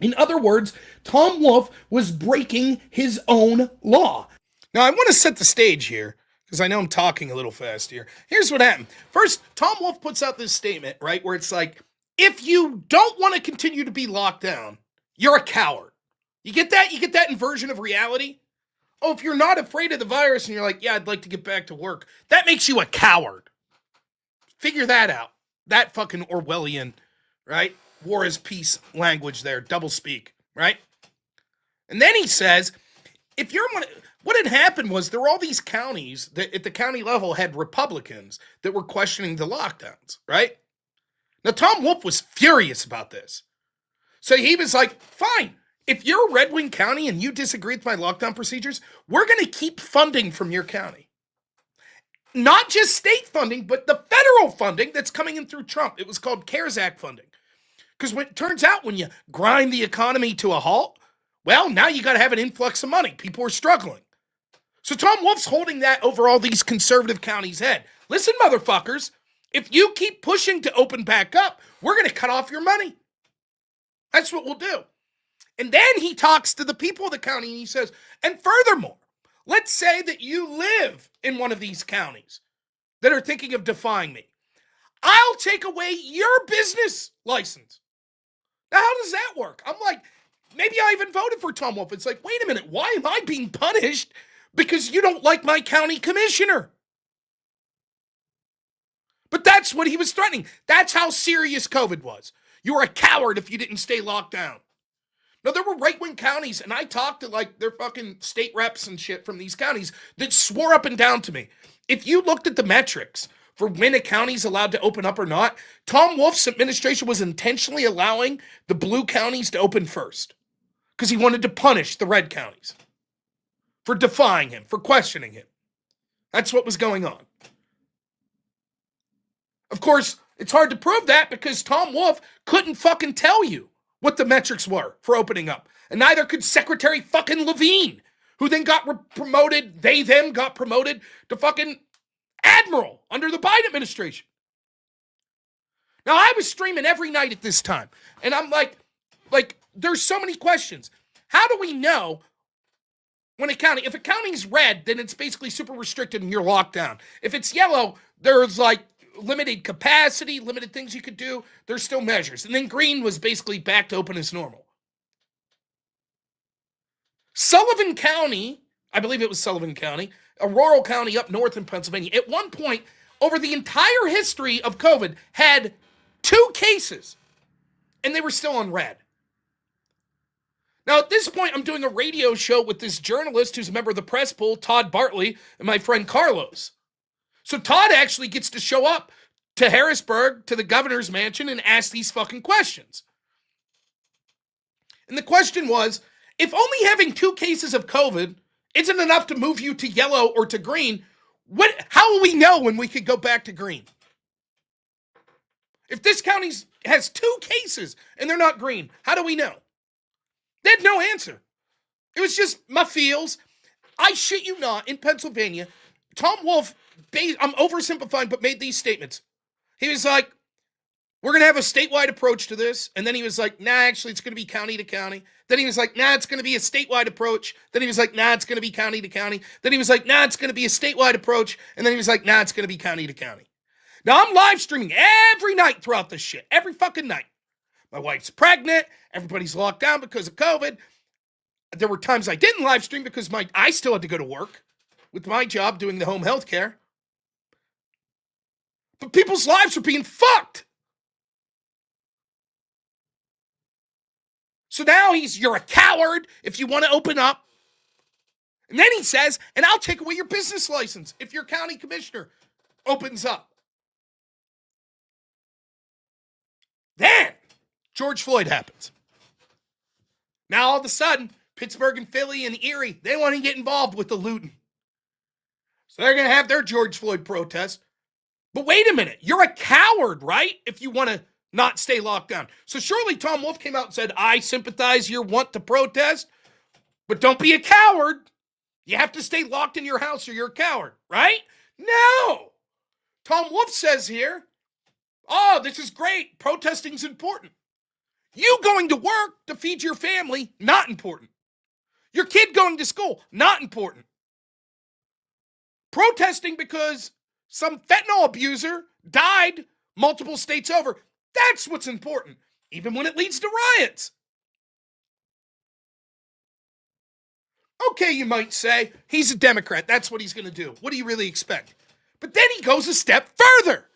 In other words, Tom Wolf was breaking his own law. Now, I want to set the stage here, because I know I'm talking a little fast here. Here's what happened. First, Tom Wolf puts out this statement, right, where it's like, if you don't want to continue to be locked down, you're a coward. You get that? You get that inversion of reality? Oh, if you're not afraid of the virus and you're like, yeah, I'd like to get back to work, that makes you a coward. Figure that out. That fucking Orwellian, right? War is peace language there, double speak, right? And then he says, if you're what had happened was there were all these counties that at the county level had Republicans that were questioning the lockdowns, right? Now, Tom Wolf was furious about this. So he was like, fine, if you're a Red Wing County and you disagree with my lockdown procedures, we're going to keep funding from your county. Not just state funding, but the federal funding that's coming in through Trump. It was called CARES Act funding. Because it turns out when you grind the economy to a halt, well, now you got to have an influx of money. People are struggling. So Tom Wolf's holding that over all these conservative counties' head. Listen, motherfuckers. If you keep pushing to open back up, we're going to cut off your money. That's what we'll do. And then he talks to the people of the county and he says, and furthermore, let's say that you live in one of these counties that are thinking of defying me. I'll take away your business license. Now, how does that work? I'm like, maybe I even voted for Tom Wolf. It's like, wait a minute, why am I being punished because you don't like my county commissioner? But that's what he was threatening. That's how serious COVID was. You were a coward if you didn't stay locked down. Now, there were right-wing counties, and I talked to, like, their fucking state reps and shit from these counties that swore up and down to me. If you looked at the metrics for when a county's allowed to open up or not, Tom Wolf's administration was intentionally allowing the blue counties to open first because he wanted to punish the red counties for defying him, for questioning him. That's what was going on. Of course, it's hard to prove that because Tom Wolf couldn't fucking tell you what the metrics were for opening up. And neither could Secretary fucking Levine, who then got promoted, them got promoted to fucking admiral under the Biden administration. Now, I was streaming every night at this time, and I'm like, there's so many questions. How do we know when a county, if a county's red, then it's basically super restricted and you're locked down. If it's yellow, there's like limited capacity, limited things you could do. There's still measures. And then green was basically back to open as normal. Sullivan County, I believe it was Sullivan County, a rural county up north in Pennsylvania, at one point, over the entire history of COVID, had 2 cases, and they were still on red. Now, at this point, I'm doing a radio show with this journalist who's a member of the press pool, Todd Bartley, and my friend Carlos. So Todd actually gets to show up to Harrisburg, to the governor's mansion, and ask these fucking questions. And the question was, if only having 2 cases of COVID isn't enough to move you to yellow or to green, how will we know when we could go back to green? If this county has 2 cases and they're not green, how do we know? They had no answer. It was just my feels. I shit you not, in Pennsylvania, Tom Wolf, I'm oversimplifying, but made these statements. He was like, we're going to have a statewide approach to this. And then he was like, nah, actually, it's going to be county to county. Then he was like, nah, it's going to be a statewide approach. Then he was like, nah, it's going to be county to county. Then he was like, nah, it's going to be a statewide approach. And then he was like, nah, it's going to be county to county. Now, I'm live streaming every night throughout this shit. Every fucking night. My wife's pregnant. Everybody's locked down because of COVID. There were times I didn't live stream because I still had to go to work with my job doing the home health care. But people's lives are being fucked. So now you're a coward if you want to open up. And then he says, and I'll take away your business license if your county commissioner opens up. Then George Floyd happens. Now all of a sudden, Pittsburgh and Philly and Erie, they want to get involved with the looting. So they're going to have their George Floyd protest. But wait a minute, you're a coward, right? If you want to not stay locked down. So surely Tom Wolf came out and said, I sympathize your want to protest, but don't be a coward. You have to stay locked in your house or you're a coward, right? No. Tom Wolf says here, oh, this is great. Protesting's important. You going to work to feed your family, not important. Your kid going to school, not important. Protesting because some fentanyl abuser died multiple states over, that's what's important, even when it leads to riots. Okay, you might say, he's a Democrat. That's what he's going to do. What do you really expect? But then he goes a step further.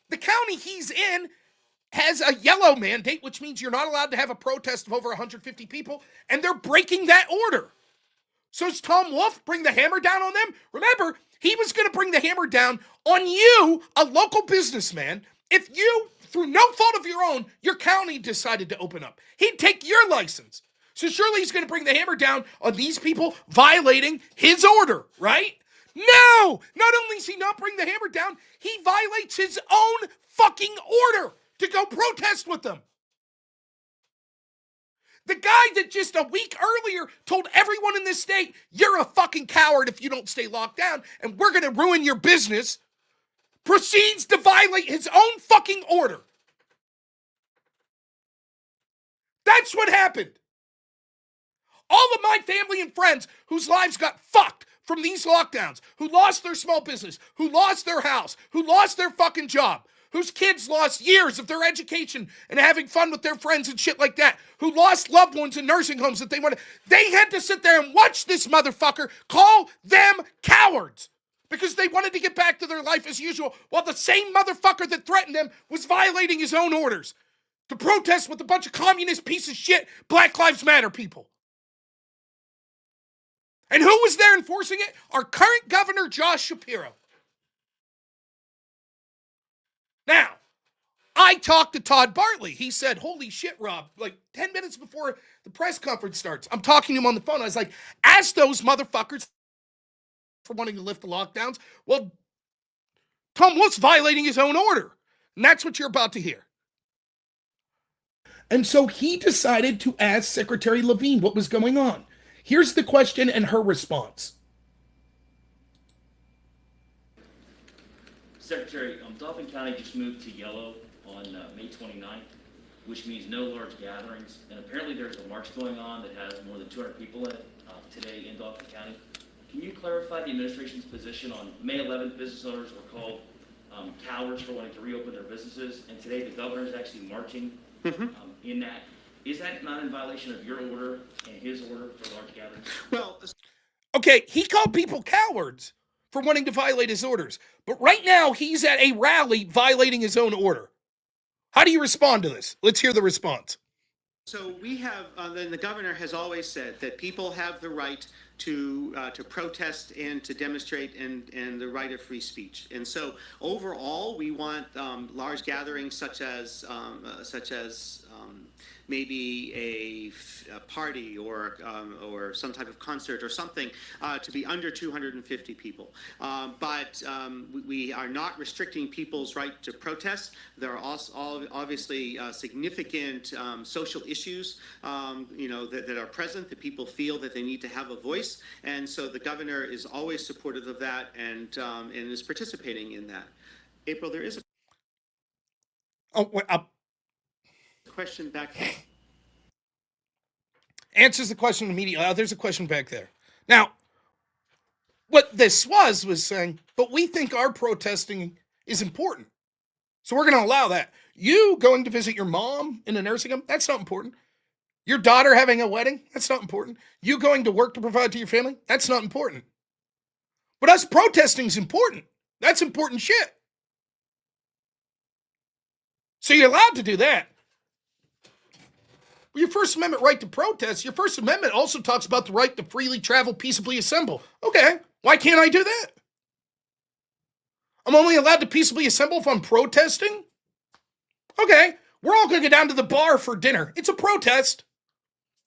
The county he's in has a yellow mandate, which means you're not allowed to have a protest of over 150 people, and they're breaking that order. So does Tom Wolf bring the hammer down on them? Remember, he was going to bring the hammer down on you, a local businessman, if you, through no fault of your own, your county decided to open up. He'd take your license. So surely he's going to bring the hammer down on these people violating his order, right? No! Not only does he not bring the hammer down, he violates his own fucking order to go protest with them. The guy that just a week earlier told everyone in this state, you're a fucking coward if you don't stay locked down, and we're going to ruin your business, proceeds to violate his own fucking order. That's what happened. All of my family and friends whose lives got fucked from these lockdowns, who lost their small business, who lost their house, who lost their fucking job, whose kids lost years of their education and having fun with their friends and shit like that, who lost loved ones in nursing homes that they had to sit there and watch this motherfucker call them cowards because they wanted to get back to their life as usual while the same motherfucker that threatened them was violating his own orders to protest with a bunch of communist piece of shit Black Lives Matter people. And who was there enforcing it? Our current governor, Josh Shapiro. Now, I talked to Todd Bartley. He said, holy shit, Rob, like 10 minutes before the press conference starts, I'm talking to him on the phone. I was like, ask those motherfuckers for wanting to lift the lockdowns. Well, Tom Wolf's violating his own order. And that's what you're about to hear. And so he decided to ask Secretary Levine what was going on. Here's the question and her response. Secretary, Dauphin County just moved to yellow on May 29th, which means no large gatherings. And apparently there's a march going on that has more than 200 people in it today in Dauphin County. Can you clarify the administration's position on May 11th? Business owners were called cowards for wanting to reopen their businesses, and today the governor is actually marching in that. Is that not in violation of your order and his order for large gatherings? Well, okay, he called people cowards for wanting to violate his orders. But right now, he's at a rally violating his own order. How do you respond to this? Let's hear the response. So we have, the governor has always said that people have the right to protest and to demonstrate and the right of free speech. And so overall, we want large gatherings such as maybe a party or some type of concert or something to be under 250 people. But we are not restricting people's right to protest. There are also obviously significant social issues, that are present, that people feel that they need to have a voice. And so the governor is always supportive of that and is participating in that. April, there is a question back there. Answers the question immediately. There's a question back there. Now, what this was saying, but we think our protesting is important. So we're going to allow that. You going to visit your mom in a nursing home, that's not important. Your daughter having a wedding, that's not important. You going to work to provide to your family, that's not important. But us protesting is important. That's important shit. So you're allowed to do that. Your First Amendment right to protest, your First Amendment also talks about the right to freely travel, peaceably assemble. Okay, why can't I do that? I'm only allowed to peaceably assemble if I'm protesting? Okay, we're all going to go down to the bar for dinner. It's a protest.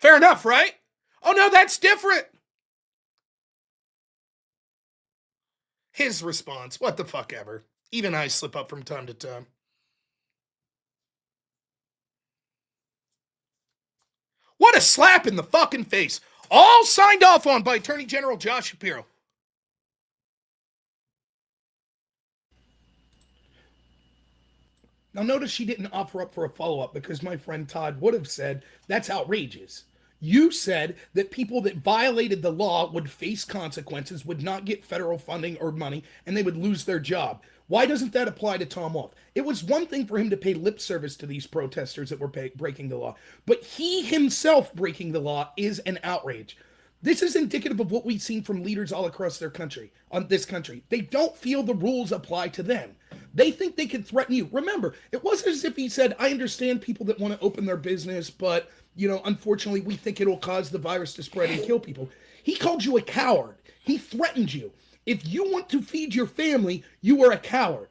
Fair enough, right? Oh no, that's different. His response, what the fuck ever. Even I slip up from time to time. What a slap in the fucking face. All signed off on by Attorney General Josh Shapiro. Now notice she didn't offer up for a follow-up because my friend Todd would have said, that's outrageous. You said that people that violated the law would face consequences, would not get federal funding or money, and they would lose their job. Why doesn't that apply to Tom Wolf? It was one thing for him to pay lip service to these protesters that were breaking the law, but he himself breaking the law is an outrage. This is indicative of what we've seen from leaders all across their country, on this country. They don't feel the rules apply to them. They think they can threaten you. Remember, it wasn't as if he said, I understand people that want to open their business, but, unfortunately, we think it'll cause the virus to spread and kill people. He called you a coward. He threatened you. If you want to feed your family, you are a coward.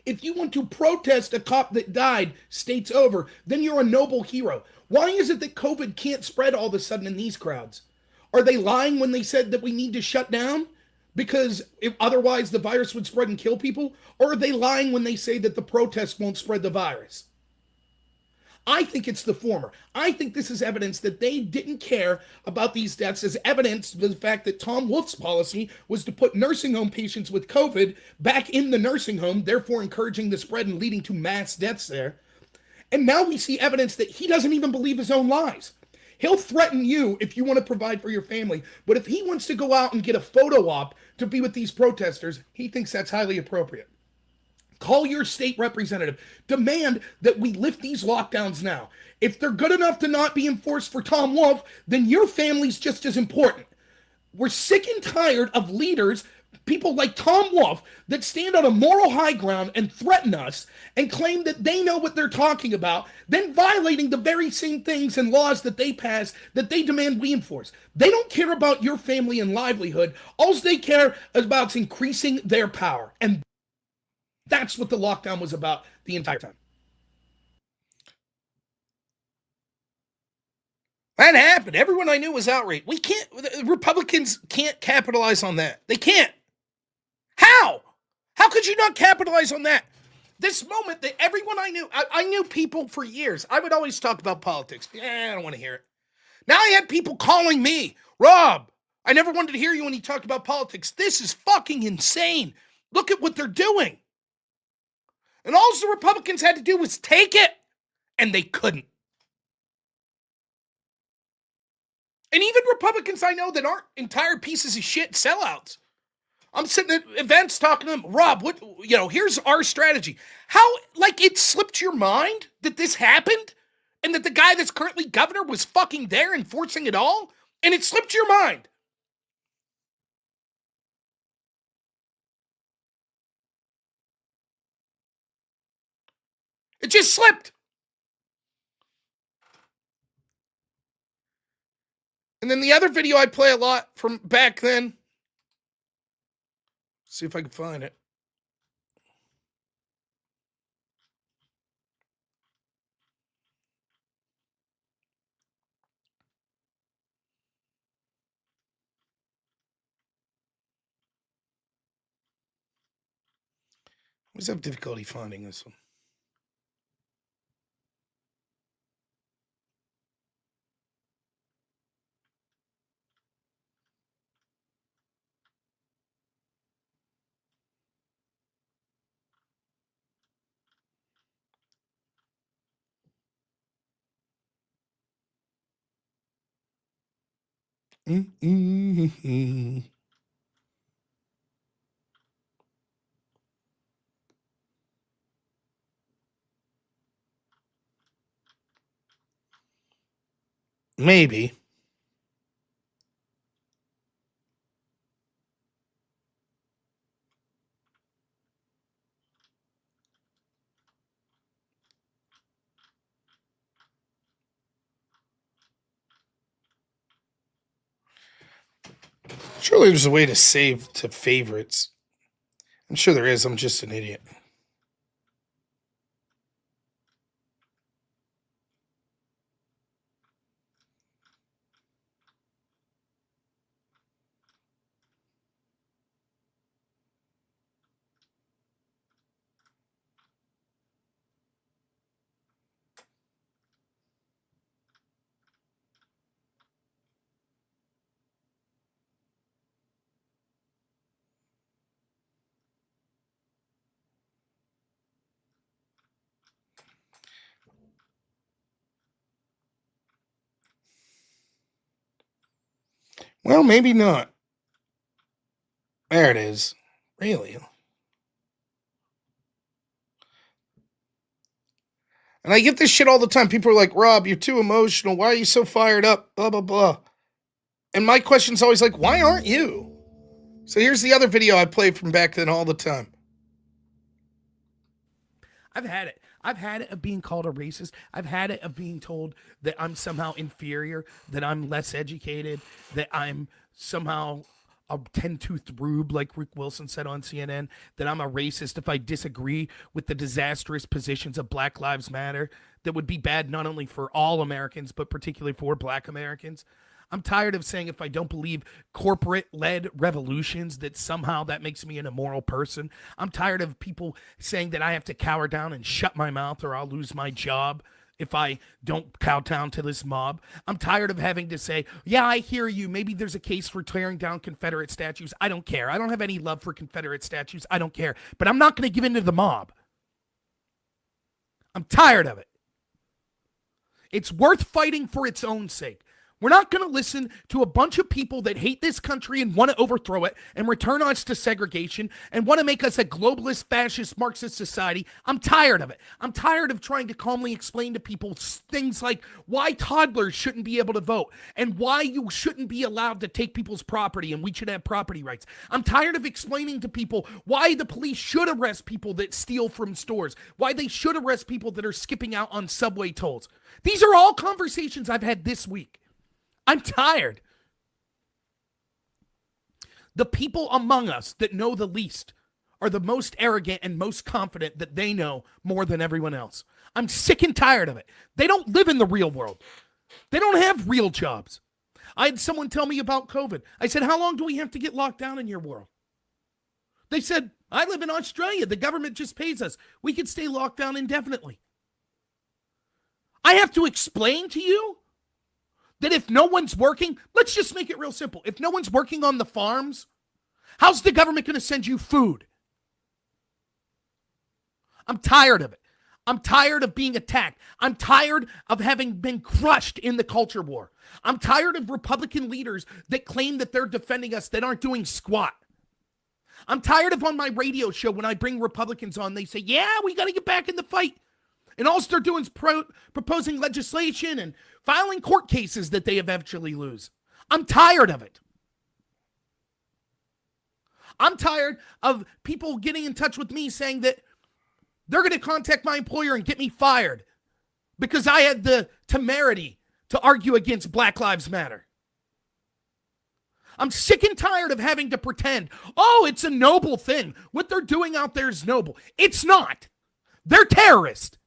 If you want to protest a cop that died states over, then you're a noble hero. Why is it that COVID can't spread all of a sudden in these crowds? Are they lying when they said that we need to shut down? Because otherwise the virus would spread and kill people? Or are they lying when they say that the protests won't spread the virus? I think it's the former. I think this is evidence that they didn't care about these deaths, as evidence of the fact that Tom Wolf's policy was to put nursing home patients with COVID back in the nursing home, therefore encouraging the spread and leading to mass deaths there. And now we see evidence that he doesn't even believe his own lies. He'll threaten you if you want to provide for your family, but if he wants to go out and get a photo op to be with these protesters, he thinks that's highly appropriate. Call your state representative. Demand that we lift these lockdowns now. If they're good enough to not be enforced for Tom Wolf, then your family's just as important. We're sick and tired of leaders, people like Tom Wolf, that stand on a moral high ground and threaten us and claim that they know what they're talking about, then violating the very same things and laws that they pass that they demand we enforce. They don't care about your family and livelihood. All they care about is increasing their power. And that's what the lockdown was about the entire time. That happened. Everyone I knew was outraged. Republicans can't capitalize on that. They can't. How? How could you not capitalize on that? This moment that everyone I knew people for years. I would always talk about politics. I don't want to hear it. Now I had people calling me, Rob, I never wanted to hear you when you talked about politics. This is fucking insane. Look at what they're doing. And all the Republicans had to do was take it, and they couldn't. And even Republicans I know that aren't entire pieces of shit sellouts. I'm sitting at events talking to them, Rob, here's our strategy. How, it slipped your mind that this happened? And that the guy that's currently governor was fucking there enforcing it all? And it slipped your mind. It just slipped. And then the other video I play a lot from back then. See if I can find it. I always have difficulty finding this one. Maybe. Surely there's a way to save to favorites. I'm sure there is. I'm just an idiot. Well, maybe not. There it is. Really? And I get this shit all the time. People are like, Rob, you're too emotional. Why are you so fired up? Blah, blah, blah. And my question's always like, why aren't you? So here's the other video I played from back then all the time. I've had it. I've had it of being called a racist. I've had it of being told that I'm somehow inferior, that I'm less educated, that I'm somehow a 10-toothed rube, like Rick Wilson said on CNN, that I'm a racist if I disagree with the disastrous positions of Black Lives Matter that would be bad not only for all Americans, but particularly for Black Americans. I'm tired of saying if I don't believe corporate-led revolutions, that somehow that makes me an immoral person. I'm tired of people saying that I have to cower down and shut my mouth or I'll lose my job if I don't cow down to this mob. I'm tired of having to say, yeah, I hear you. Maybe there's a case for tearing down Confederate statues. I don't care. I don't have any love for Confederate statues. I don't care. But I'm not going to give in to the mob. I'm tired of it. It's worth fighting for its own sake. We're not going to listen to a bunch of people that hate this country and want to overthrow it and return us to segregation and want to make us a globalist, fascist, Marxist society. I'm tired of it. I'm tired of trying to calmly explain to people things like why toddlers shouldn't be able to vote and why you shouldn't be allowed to take people's property and we should have property rights. I'm tired of explaining to people why the police should arrest people that steal from stores, why they should arrest people that are skipping out on subway tolls. These are all conversations I've had this week. I'm tired. The people among us that know the least are the most arrogant and most confident that they know more than everyone else. I'm sick and tired of it. They don't live in the real world. They don't have real jobs. I had someone tell me about COVID. I said, how long do we have to get locked down in your world? They said, I live in Australia. The government just pays us. We could stay locked down indefinitely. I have to explain to you that if no one's working, let's just make it real simple. If no one's working on the farms, how's the government going to send you food? I'm tired of it. I'm tired of being attacked. I'm tired of having been crushed in the culture war. I'm tired of Republican leaders that claim that they're defending us that aren't doing squat. I'm tired of on my radio show when I bring Republicans on, they say, yeah, we got to get back in the fight. And all they're doing is proposing legislation and filing court cases that they eventually lose. I'm tired of it. I'm tired of people getting in touch with me saying that they're going to contact my employer and get me fired because I had the temerity to argue against Black Lives Matter. I'm sick and tired of having to pretend, oh, it's a noble thing. What they're doing out there is noble. It's not. They're terrorists.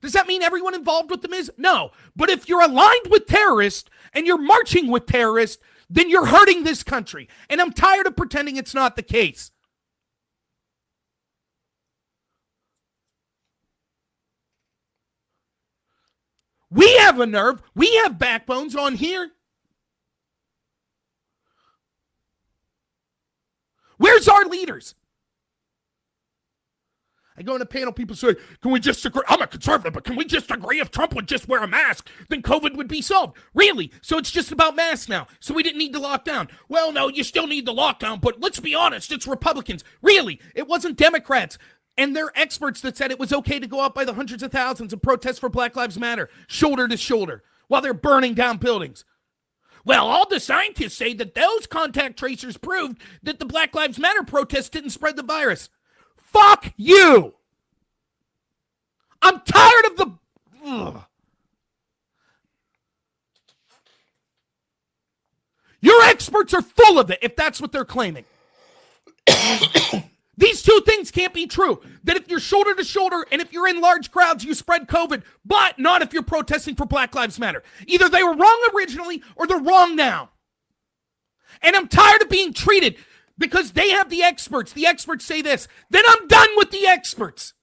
Does that mean everyone involved with them is? No. But if you're aligned with terrorists and you're marching with terrorists, then you're hurting this country. And I'm tired of pretending it's not the case. We have a nerve. We have backbones on here. Where's our leaders? I go in a panel, people say, can we just agree? I'm a conservative, but can we just agree if Trump would just wear a mask, then COVID would be solved? Really? So it's just about masks now. So we didn't need the lockdown. Well, no, you still need the lockdown, but let's be honest, it's Republicans. Really? It wasn't Democrats and their experts that said it was okay to go out by the hundreds of thousands and protest for Black Lives Matter, shoulder to shoulder, while they're burning down buildings. Well, all the scientists say that those contact tracers proved that the Black Lives Matter protests didn't spread the virus. Fuck you! I'm tired of the... Ugh. Your experts are full of it, if that's what they're claiming. These two things can't be true. That if you're shoulder to shoulder and if you're in large crowds, you spread COVID, but not if you're protesting for Black Lives Matter. Either they were wrong originally or they're wrong now. And I'm tired of being treated because they have the experts. The experts say this. Then I'm done with the experts.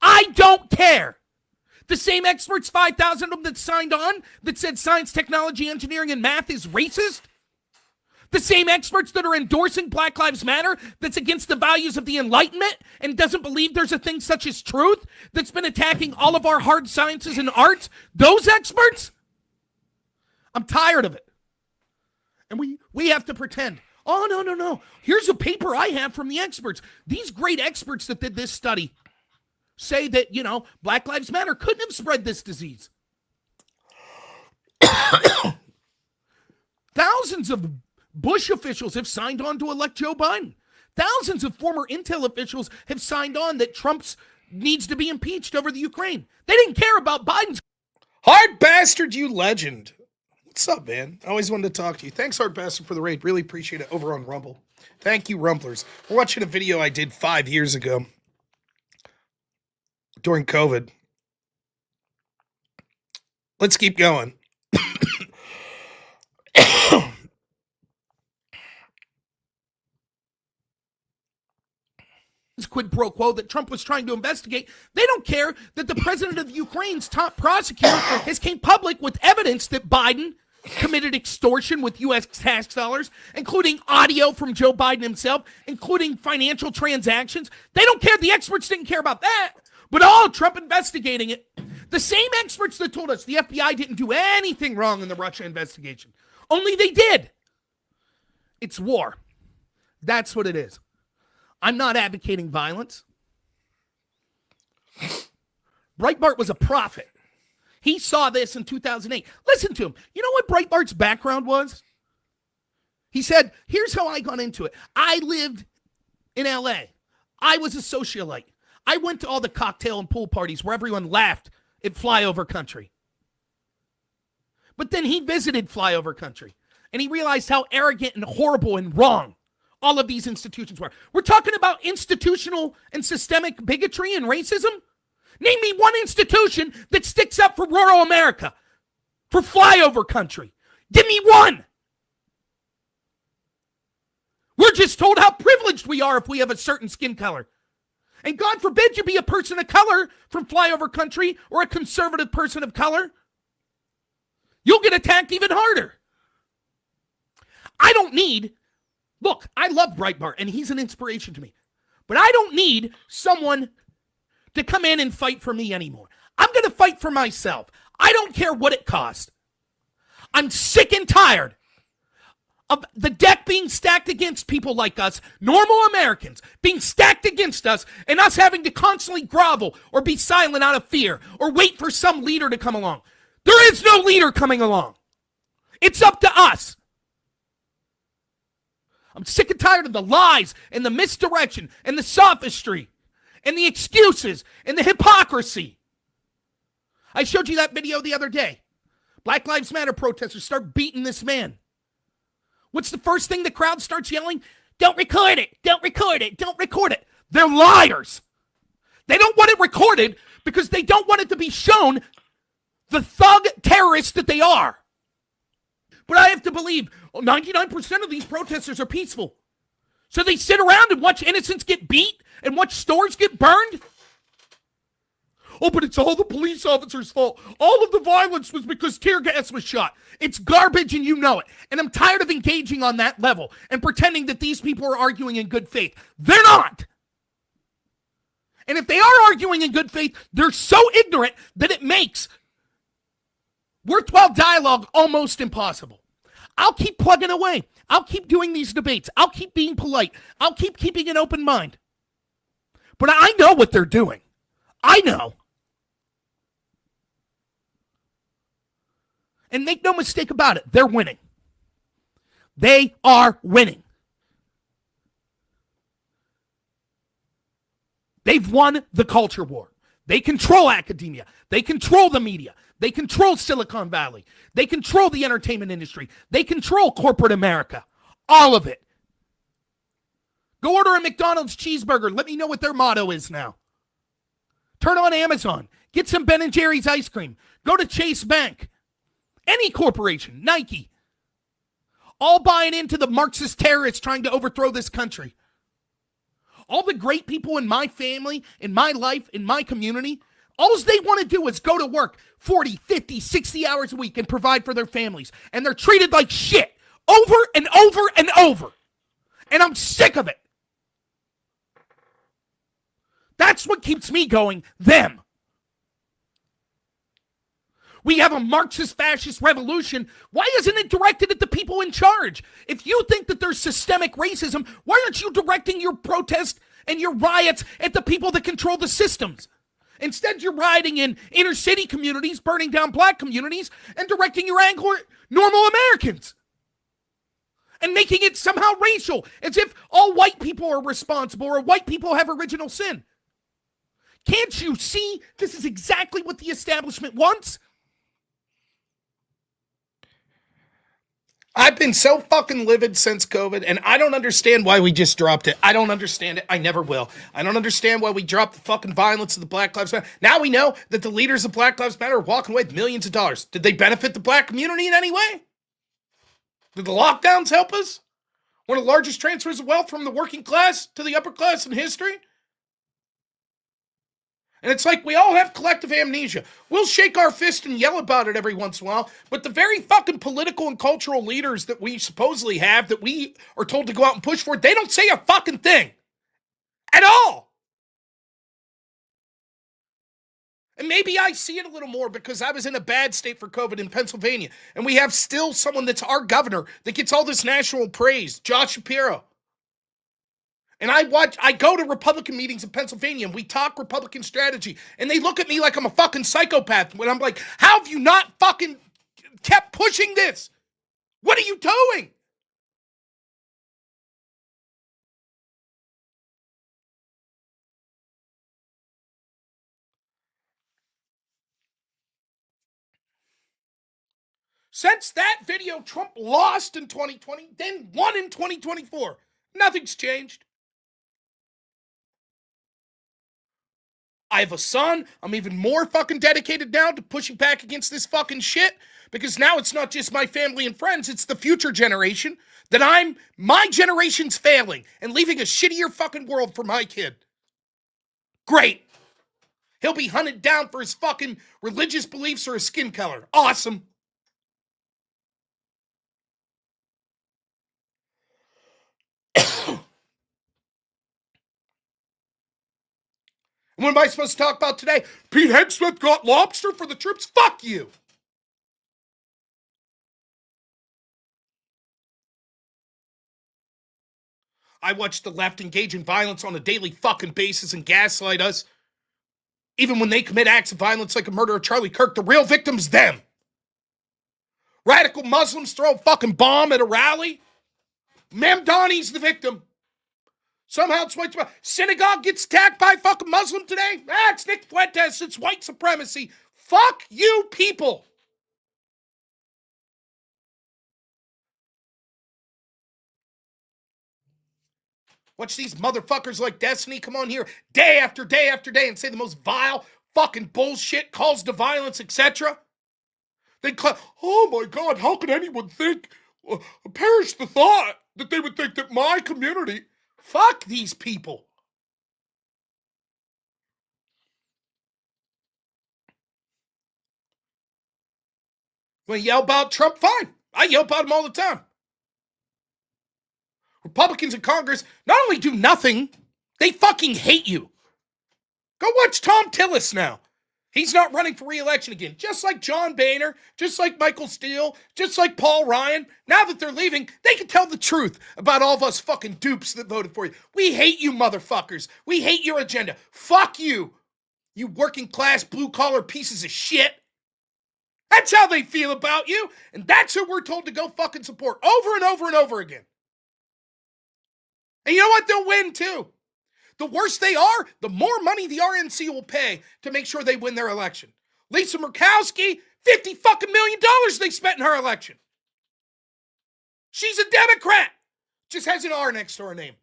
I don't care. The same experts, 5,000 of them that signed on, that said science, technology, engineering, and math is racist. The same experts that are endorsing Black Lives Matter, that's against the values of the Enlightenment and doesn't believe there's a thing such as truth, that's been attacking all of our hard sciences and arts, those experts? I'm tired of it. And we have to pretend. Oh, no. Here's a paper I have from the experts. These great experts that did this study say that, Black Lives Matter couldn't have spread this disease. Thousands of Bush officials have signed on to elect Joe Biden. Thousands of former Intel officials have signed on that Trump needs to be impeached over the Ukraine. They didn't care about Biden's... Hard Bastard, you legend. What's up, man? I always wanted to talk to you. Thanks, Hard Bastard, for the raid. Really appreciate it over on Rumble. Thank you, Rumblers. We're watching a video I did 5 years ago during COVID. Let's keep going. Quid pro quo that Trump was trying to investigate. They don't care that the president of Ukraine's top prosecutor has came public with evidence that Biden committed extortion with U.S. tax dollars, including audio from Joe Biden himself, including financial transactions. They don't care. The experts didn't care about that. But Trump investigating it. The same experts that told us the FBI didn't do anything wrong in the Russia investigation. Only they did. It's war. That's what it is. I'm not advocating violence. Breitbart was a prophet. He saw this in 2008. Listen to him. You know what Breitbart's background was? He said, here's how I got into it. I lived in LA. I was a socialite. I went to all the cocktail and pool parties where everyone laughed at flyover country. But then he visited flyover country and he realized how arrogant and horrible and wrong all of these institutions were. We're talking about institutional and systemic bigotry and racism. Name me one institution that sticks up for rural America, for flyover country. Give me one. We're just told how privileged we are if we have a certain skin color. And God forbid you be a person of color from flyover country or a conservative person of color. You'll get attacked even harder. I don't need, look, I love Breitbart and he's an inspiration to me, but I don't need someone to come in and fight for me anymore. I'm going to fight for myself. I don't care what it costs. I'm sick and tired of the deck being stacked against people like us, normal Americans, being stacked against us, and us having to constantly grovel or be silent out of fear or wait for some leader to come along. There is no leader coming along. It's up to us. I'm sick and tired of the lies and the misdirection and the sophistry and the excuses and the hypocrisy. I showed you that video the other day. Black Lives Matter protesters start beating this man. What's the first thing the crowd starts yelling? Don't record it. Don't record it. Don't record it. They're liars. They don't want it recorded because they don't want it to be shown the thug terrorists that they are. But I have to believe 99% of these protesters are peaceful. So they sit around and watch innocents get beat and watch stores get burned? Oh, but it's all the police officers' fault. All of the violence was because tear gas was shot. It's garbage and you know it. And I'm tired of engaging on that level and pretending that these people are arguing in good faith. They're not. And if they are arguing in good faith, they're so ignorant that it makes worthwhile dialogue almost impossible. I'll keep plugging away. I'll keep doing these debates. I'll keep being polite. I'll keep keeping an open mind. But I know what they're doing. I know. And make no mistake about it, they're winning. They are winning. They've won the culture war. They control academia. They control the media. They control Silicon Valley. They control the entertainment industry. They control corporate America. All of it. Go order a McDonald's cheeseburger. Let me know what their motto is now. Turn on Amazon. Get some Ben & Jerry's ice cream. Go to Chase Bank. Any corporation, Nike. All buying into the Marxist terrorists trying to overthrow this country. All the great people in my family, in my life, in my community, all they want to do is go to work 40, 50, 60 hours a week and provide for their families. And they're treated like shit over and over and over. And I'm sick of it. That's what keeps me going, them. We have a Marxist fascist revolution. Why isn't it directed at the people in charge? If you think that there's systemic racism, why aren't you directing your protest and your riots at the people that control the systems? Instead, you're rioting in inner city communities, burning down black communities, and directing your anger at normal Americans. And making it somehow racial, as if all white people are responsible or white people have original sin. Can't you see this is exactly what the establishment wants? I've been so fucking livid since COVID, and I don't understand why we just dropped it. I don't understand it. I never will. I don't understand why we dropped the fucking violence of the Black Lives Matter. Now we know that the leaders of Black Lives Matter are walking away with millions of dollars. Did they benefit the black community in any way? Did the lockdowns help us? One of the largest transfers of wealth from the working class to the upper class in history? And it's like we all have collective amnesia. We'll shake our fist and yell about it every once in a while, but the very fucking political and cultural leaders that we supposedly have, that we are told to go out and push for, they don't say a fucking thing. At all. And maybe I see it a little more because I was in a bad state for COVID in Pennsylvania, and we have still someone that's our governor that gets all this national praise, Josh Shapiro. And I go to Republican meetings in Pennsylvania and we talk Republican strategy. And they look at me like I'm a fucking psychopath. When I'm like, how have you not fucking kept pushing this? What are you doing? Since that video, Trump lost in 2020, then won in 2024. Nothing's changed. I have a son. I'm even more fucking dedicated now to pushing back against this fucking shit, because now it's not just my family and friends, it's the future generation that my generation's failing and leaving a shittier fucking world for my kid. Great. He'll be hunted down for his fucking religious beliefs or his skin color. Awesome. What am I supposed to talk about today? Pete Hegseth got lobster for the troops? Fuck you. I watch the left engage in violence on a daily fucking basis and gaslight us. Even when they commit acts of violence like a murder of Charlie Kirk, the real victim's them. Radical Muslims throw a fucking bomb at a rally. Mamdani's the victim. Somehow it's white. Synagogue gets attacked by a fucking Muslim today? It's Nick Fuentes. It's white supremacy. Fuck you people. Watch these motherfuckers like Destiny come on here day after day after day and say the most vile fucking bullshit, calls to violence, etc. They clap, oh my God, how could anyone think, perish the thought that they would think that my community, fuck these people. When you yell about Trump, fine. I yell about him all the time. Republicans in Congress not only do nothing, they fucking hate you. Go watch Tom Tillis now. He's not running for re-election again. Just like John Boehner, just like Michael Steele, just like Paul Ryan. Now that they're leaving, they can tell the truth about all of us fucking dupes that voted for you. We hate you motherfuckers. We hate your agenda. Fuck you. You working class blue collar pieces of shit. That's how they feel about you. And that's who we're told to go fucking support over and over and over again. And you know what? They'll win too. The worse they are, the more money the RNC will pay to make sure they win their election. Lisa Murkowski, $50 fucking million they spent in her election. She's a Democrat. Just has an R next to her name.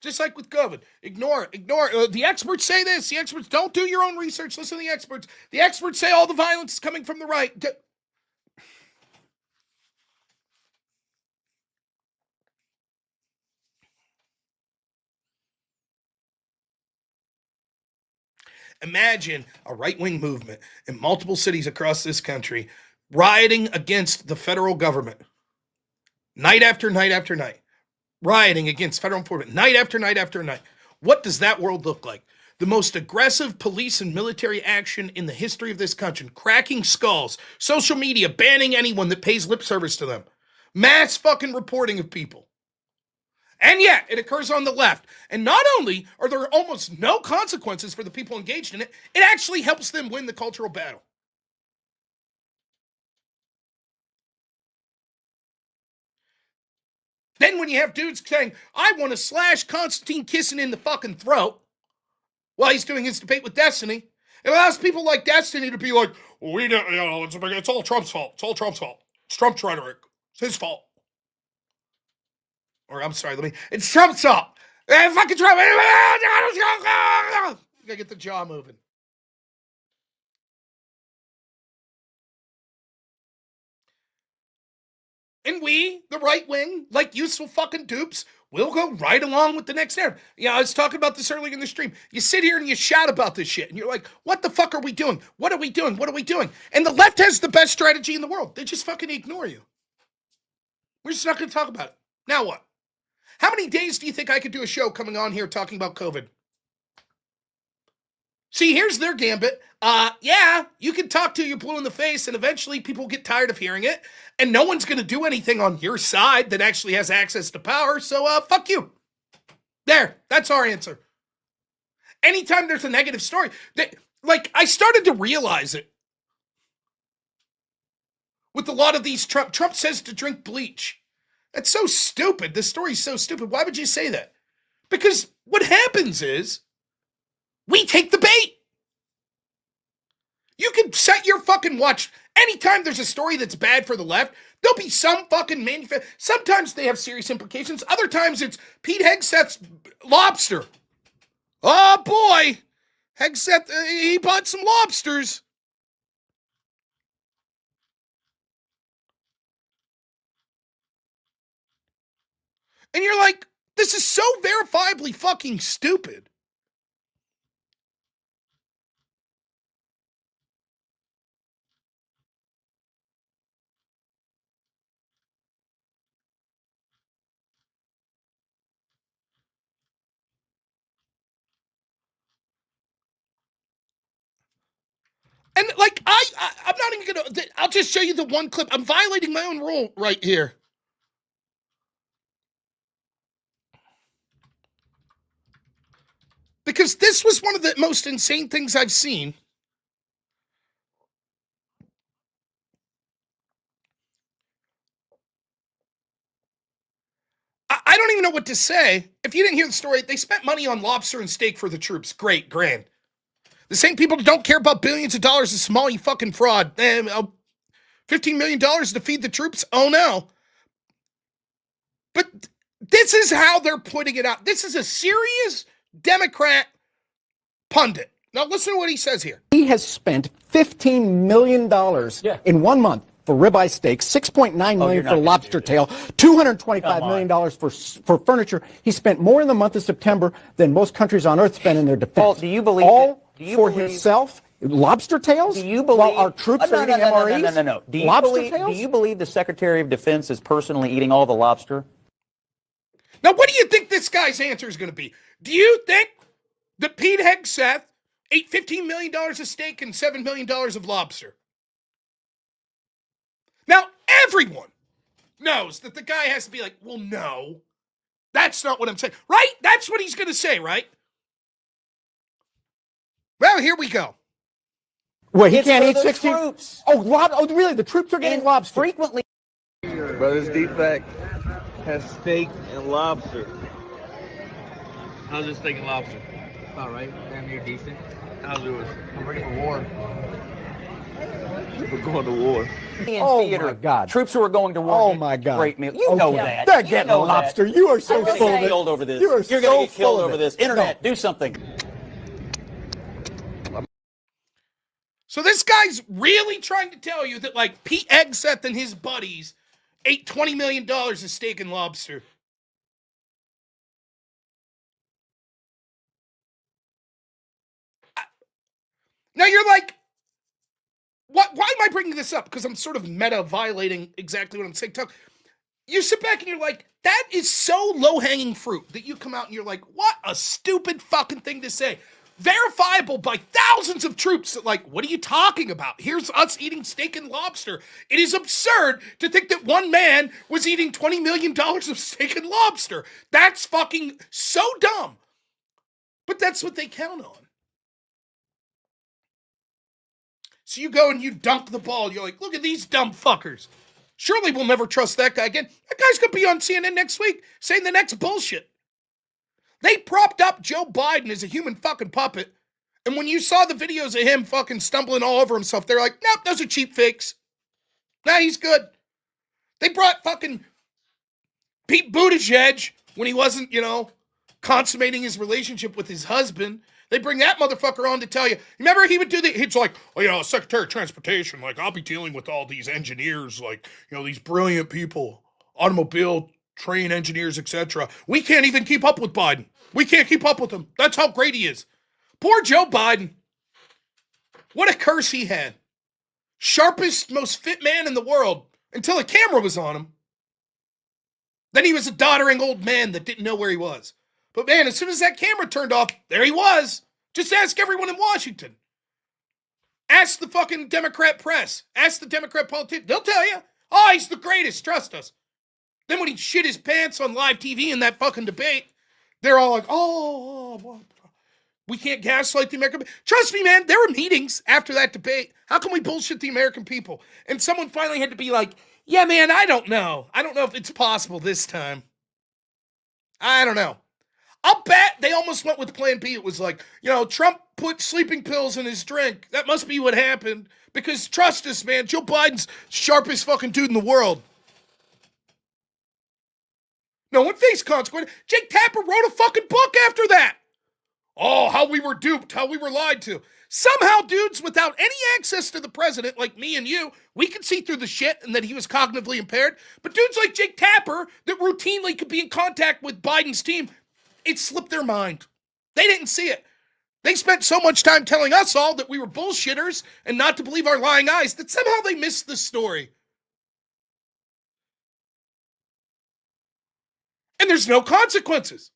Just like with COVID. Ignore. The experts say this. The experts don't do your own research. Listen to the experts. The experts say all the violence is coming from the right. Imagine a right-wing movement in multiple cities across this country rioting against the federal government. Night after night after night. Rioting against federal enforcement. Night after night after night. What does that world look like? The most aggressive police and military action in the history of this country. Cracking skulls. Social media banning anyone that pays lip service to them. Mass fucking reporting of people. And yet, it occurs on the left. And not only are there almost no consequences for the people engaged in it, it actually helps them win the cultural battle. Then when you have dudes saying, I want to slash Konstantin Kisin in the fucking throat while he's doing his debate with Destiny, it allows people like Destiny to be like, well, it's all Trump's fault. It's all Trump's fault. It's Trump's rhetoric. It's his fault. Or I'm sorry, it's Trump's fault. Fucking Trump. You gotta get the jaw moving. And we, the right wing, like useful fucking dupes, will go right along with the next narrative. Yeah, I was talking about this earlier in the stream. You sit here and you shout about this shit, and you're like, what the fuck are we doing? What are we doing? What are we doing? And the left has the best strategy in the world. They just fucking ignore you. We're just not going to talk about it. Now what? How many days do you think I could do a show coming on here talking about COVID? See, here's their gambit. Yeah, you can talk till you're blue in the face, and eventually people get tired of hearing it, and no one's going to do anything on your side that actually has access to power, so fuck you. There, that's our answer. Anytime there's a negative story, I started to realize it with a lot of these Trump says to drink bleach. That's so stupid. This story's so stupid. Why would you say that? Because what happens is we take the bait. You can set your fucking watch. Anytime there's a story that's bad for the left, there'll be some fucking sometimes they have serious implications. Other times it's Pete Hegseth's lobster. Oh boy. Hegseth, he bought some lobsters. And you're like, this is so verifiably fucking stupid. And like, I'm not even gonna, I'll just show you the one clip. I'm violating my own rule right here. Because this was one of the most insane things I've seen. I don't even know what to say. If you didn't hear the story, they spent money on lobster and steak for the troops. Great, grand. The same people that don't care about billions of dollars of Somali fucking fraud. $15 million to feed the troops? Oh no. But this is how they're putting it out. This is a serious Democrat pundit. Now listen to what he says here. He has spent $15 million in 1 month for ribeye steak, $6.9 million for lobster tail, $225 million for furniture. He spent more in the month of September than most countries on earth spend in their defense. Paul, do you believe all that, do you for believe, himself? Lobster tails? Do you believe while our troops are eating MREs? No. Do you lobster believe, tails? do you believe the Secretary of Defense is personally eating all the lobster? Now, what do you think this guy's answer is going to be? Do you think that Pete Hegseth ate $15 million of steak and $7 million of lobster? Now, everyone knows that the guy has to be like, well, no, that's not what I'm saying. Right? That's what he's going to say, right? Well, here we go. Wait, he It's can't for eat the 16? troops. Oh, really? The troops are getting lobster? Frequently. Brothers Defect has steak and lobster. How's your steak and lobster? All right, damn near decent. How's yours? I'm ready for war. We're going to war. Oh my God! Troops who are going to war. Oh my God! Great meal. You know that. They're You getting know lobster. that. You are so You're gonna full get of it. killed over this. You are You're so gonna get killed full over of this. it. Internet, do something. So this guy's really trying to tell you that, like, Pete Hegseth and his buddies ate $20 million of steak and lobster. Now you're like, why am I bringing this up? Because I'm sort of meta violating exactly what I'm saying. You sit back and you're like, that is so low-hanging fruit that you come out and you're like, what a stupid fucking thing to say. Verifiable by thousands of troops that, like, what are you talking about? Here's us eating steak and lobster. It is absurd to think that one man was eating $20 million of steak and lobster. That's fucking so dumb. But that's what they count on. So you go and you dunk the ball. You're like, look at these dumb fuckers. Surely we'll never trust that guy again. That guy's going to be on CNN next week saying the next bullshit. They propped up Joe Biden as a human fucking puppet. And when you saw the videos of him fucking stumbling all over himself, they're like, nope, those are cheap fakes. Nah, he's good. They brought fucking Pete Buttigieg when he wasn't, consummating his relationship with his husband. They bring that motherfucker on to tell you. Remember, he would do he's like, Secretary of Transportation, like, I'll be dealing with all these engineers, like, these brilliant people, automobile, train engineers, etc. We can't even keep up with Biden. We can't keep up with him. That's how great he is. Poor Joe Biden. What a curse he had. Sharpest, most fit man in the world until a camera was on him. Then he was a doddering old man that didn't know where he was. But man, as soon as that camera turned off, there he was. Just ask everyone in Washington. Ask the fucking Democrat press. Ask the Democrat politicians. They'll tell you. Oh, he's the greatest. Trust us. Then when he shit his pants on live TV in that fucking debate, they're all like, we can't gaslight the American people. Trust me, man, there were meetings after that debate. How can we bullshit the American people? And someone finally had to be like, yeah, man, I don't know. I don't know if it's possible this time. I don't know. I'll bet they almost went with Plan B. It was like, Trump put sleeping pills in his drink. That must be what happened. Because trust us, man, Joe Biden's sharpest fucking dude in the world. No one faced consequence. Jake Tapper wrote a fucking book after that. Oh, how we were duped, how we were lied to. Somehow, dudes without any access to the president, like me and you, we could see through the shit and that he was cognitively impaired. But dudes like Jake Tapper that routinely could be in contact with Biden's team, it slipped their mind. They didn't see it. They spent so much time telling us all that we were bullshitters and not to believe our lying eyes that somehow they missed the story. And there's no consequences.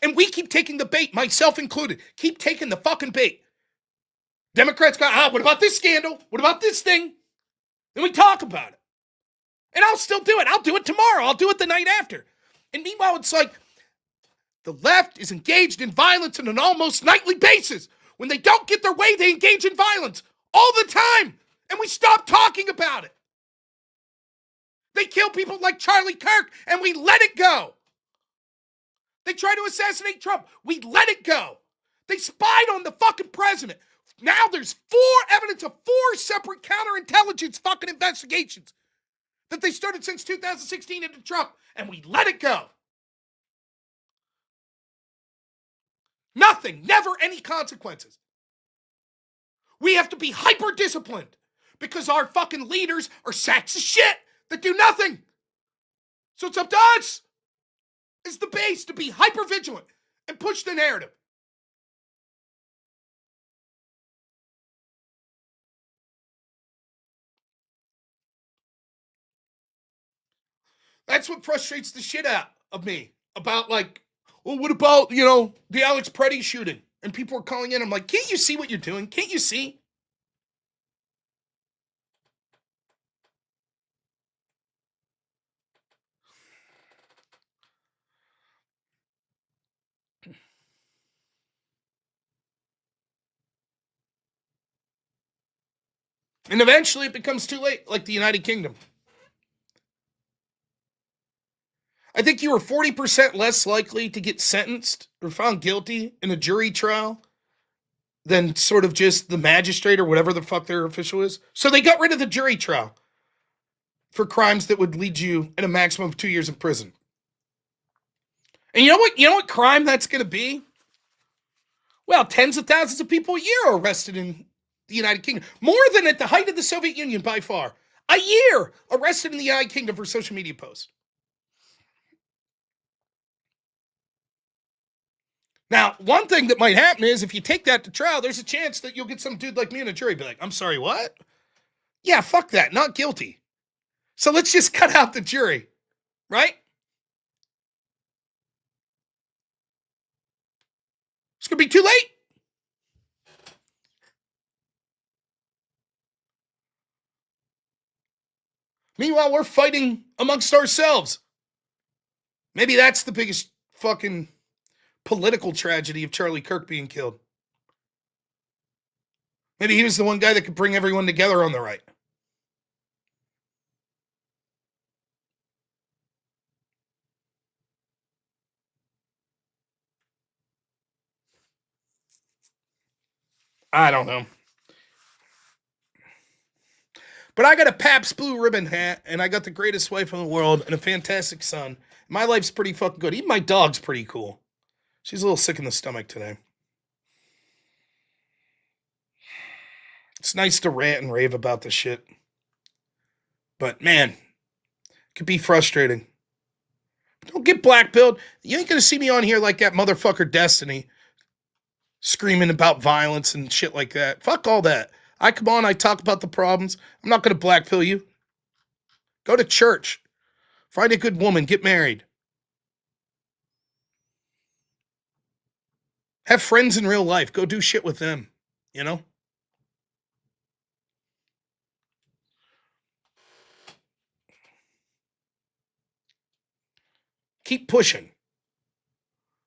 And we keep taking the bait, myself included. Keep taking the fucking bait. Democrats go, what about this scandal? What about this thing? Then we talk about it. And I'll still do it. I'll do it tomorrow. I'll do it the night after. And meanwhile, it's like the left is engaged in violence on an almost nightly basis. When they don't get their way, they engage in violence all the time. And we stop talking about it. They kill people like Charlie Kirk, and we let it go. They tried to assassinate Trump. We let it go. They spied on the fucking president. Now there's evidence of 4 separate counterintelligence fucking investigations that they started since 2016 into Trump, and we let it go. Nothing, never any consequences. We have to be hyper-disciplined because our fucking leaders are sacks of shit that do nothing. So it's up to us as the base to be hyper-vigilant and push the narrative. That's what frustrates the shit out of me about, like, well, what about, the Alex Preddy shooting? And people are calling in. I'm like, can't you see what you're doing? Can't you see? And eventually it becomes too late, like the United Kingdom. I think you were 40% less likely to get sentenced or found guilty in a jury trial than sort of just the magistrate or whatever the fuck their official is. So they got rid of the jury trial for crimes that would lead you in a maximum of 2 years in prison. And you know what? You know what crime that's going to be? Well, tens of thousands of people a year are arrested in the United Kingdom. More than at the height of the Soviet Union by far. A year arrested in the United Kingdom for social media posts. Now, one thing that might happen is if you take that to trial, there's a chance that you'll get some dude like me in a jury be like, I'm sorry, what? Yeah, fuck that, not guilty. So let's just cut out the jury, right? It's going to be too late. Meanwhile, we're fighting amongst ourselves. Maybe that's the biggest fucking political tragedy of Charlie Kirk being killed. Maybe he was the one guy that could bring everyone together on the right. I don't know. But I got a Pabst Blue Ribbon hat, and I got the greatest wife in the world and a fantastic son. My life's pretty fucking good. Even my dog's pretty cool. She's a little sick in the stomach today. It's nice to rant and rave about this shit. But, man, it could be frustrating. Don't get blackpilled. You ain't going to see me on here like that motherfucker Destiny screaming about violence and shit like that. Fuck all that. I come on, I talk about the problems. I'm not going to blackpill you. Go to church. Find a good woman. Get married. Have friends in real life. Go do shit with them. You know? Keep pushing.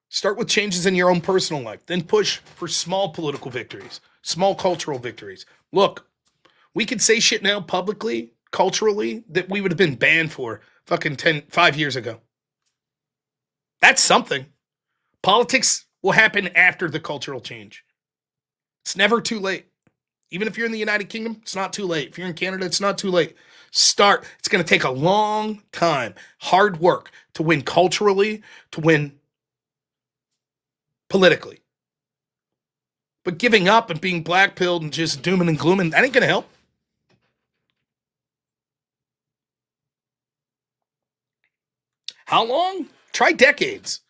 Start with changes in your own personal life. Then push for small political victories. Small cultural victories. Look, we could say shit now publicly, culturally, that we would have been banned for fucking 5 years ago. That's something. Politics will happen after the cultural change. It's never too late. Even if you're in the United Kingdom, it's not too late. If you're in Canada, it's not too late. Start. It's going to take a long time, hard work to win culturally, to win politically. But giving up and being blackpilled and just dooming and glooming, that ain't going to help. How long? Try decades.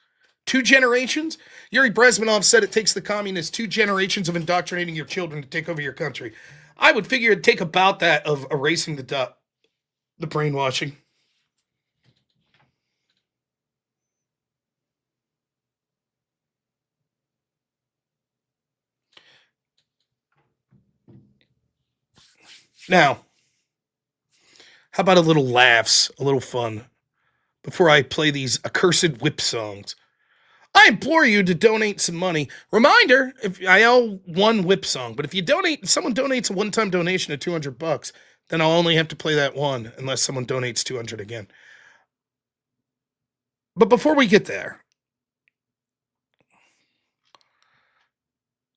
2 generations? Yuri Brezhnev said it takes the communists 2 generations of indoctrinating your children to take over your country. I would figure it'd take about that of erasing the brainwashing. Now, how about a little laughs, a little fun, before I play these accursed whip songs? I implore you to donate some money. Reminder, if I owe 1 whip song, but if someone donates a one-time donation of $200, then I'll only have to play that one unless someone donates 200 again. But before we get there,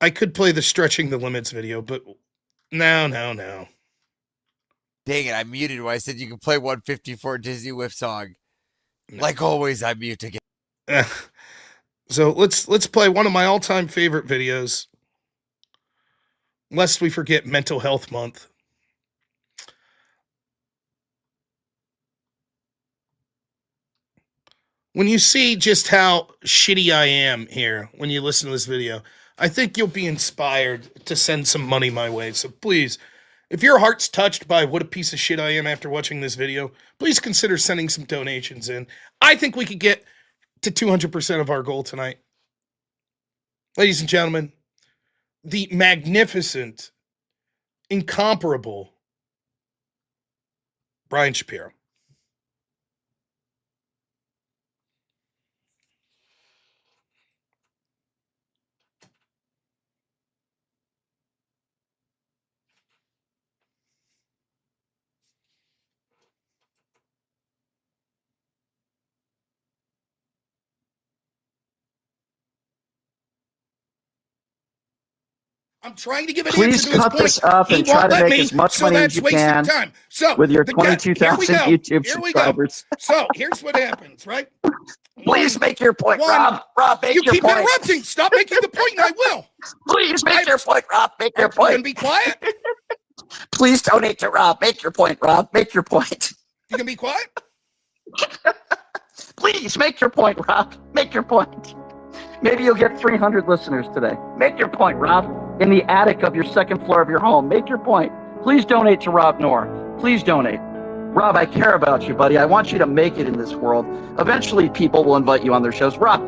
I could play the Stretching the Limits video, but no. Dang it, I muted when I said you can play 154 Disney Whip song. No. Like always, I mute again. So let's play one of my all-time favorite videos, lest we forget Mental Health Month. When you see just how shitty I am here when you listen to this video, I think you'll be inspired to send some money my way. So please, if your heart's touched by what a piece of shit I am after watching this video, please consider sending some donations in. I think we could get to 200% of our goal tonight. Ladies and gentlemen, the magnificent, incomparable Brian Shapiro. I'm trying to give an Please answer to his cut point. this up and try to make as much money as you can time. So with your the guy- 22,000 here we go. YouTube Here we go. subscribers. So here's what happens, right? Please make your point, One, Rob. Rob, make you your keep point. interrupting. Stop making the point, and I will. Please make your point, Rob. Make your You point. gonna be quiet? Please donate to Rob. Make your point, Rob. Make your point. You gonna be quiet? Please make your point, Rob. Make your point. Maybe you'll get 300 listeners today. Make your point, Rob. In the attic of your second floor of your home. Make your point. Please donate to Rob Noerr. Please donate. Rob, I care about you, buddy. I want you to make it in this world. Eventually, people will invite you on their shows. Rob,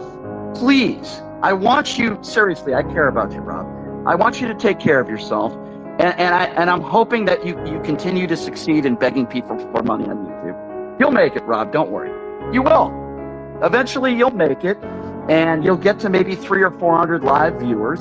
please. I want you, seriously, I care about you, Rob. I want you to take care of yourself. And I'm hoping that you continue to succeed in begging people for money on YouTube. You'll make it, Rob. Don't worry. You will. Eventually, you'll make it. And you'll get to maybe 300 or 400 live viewers.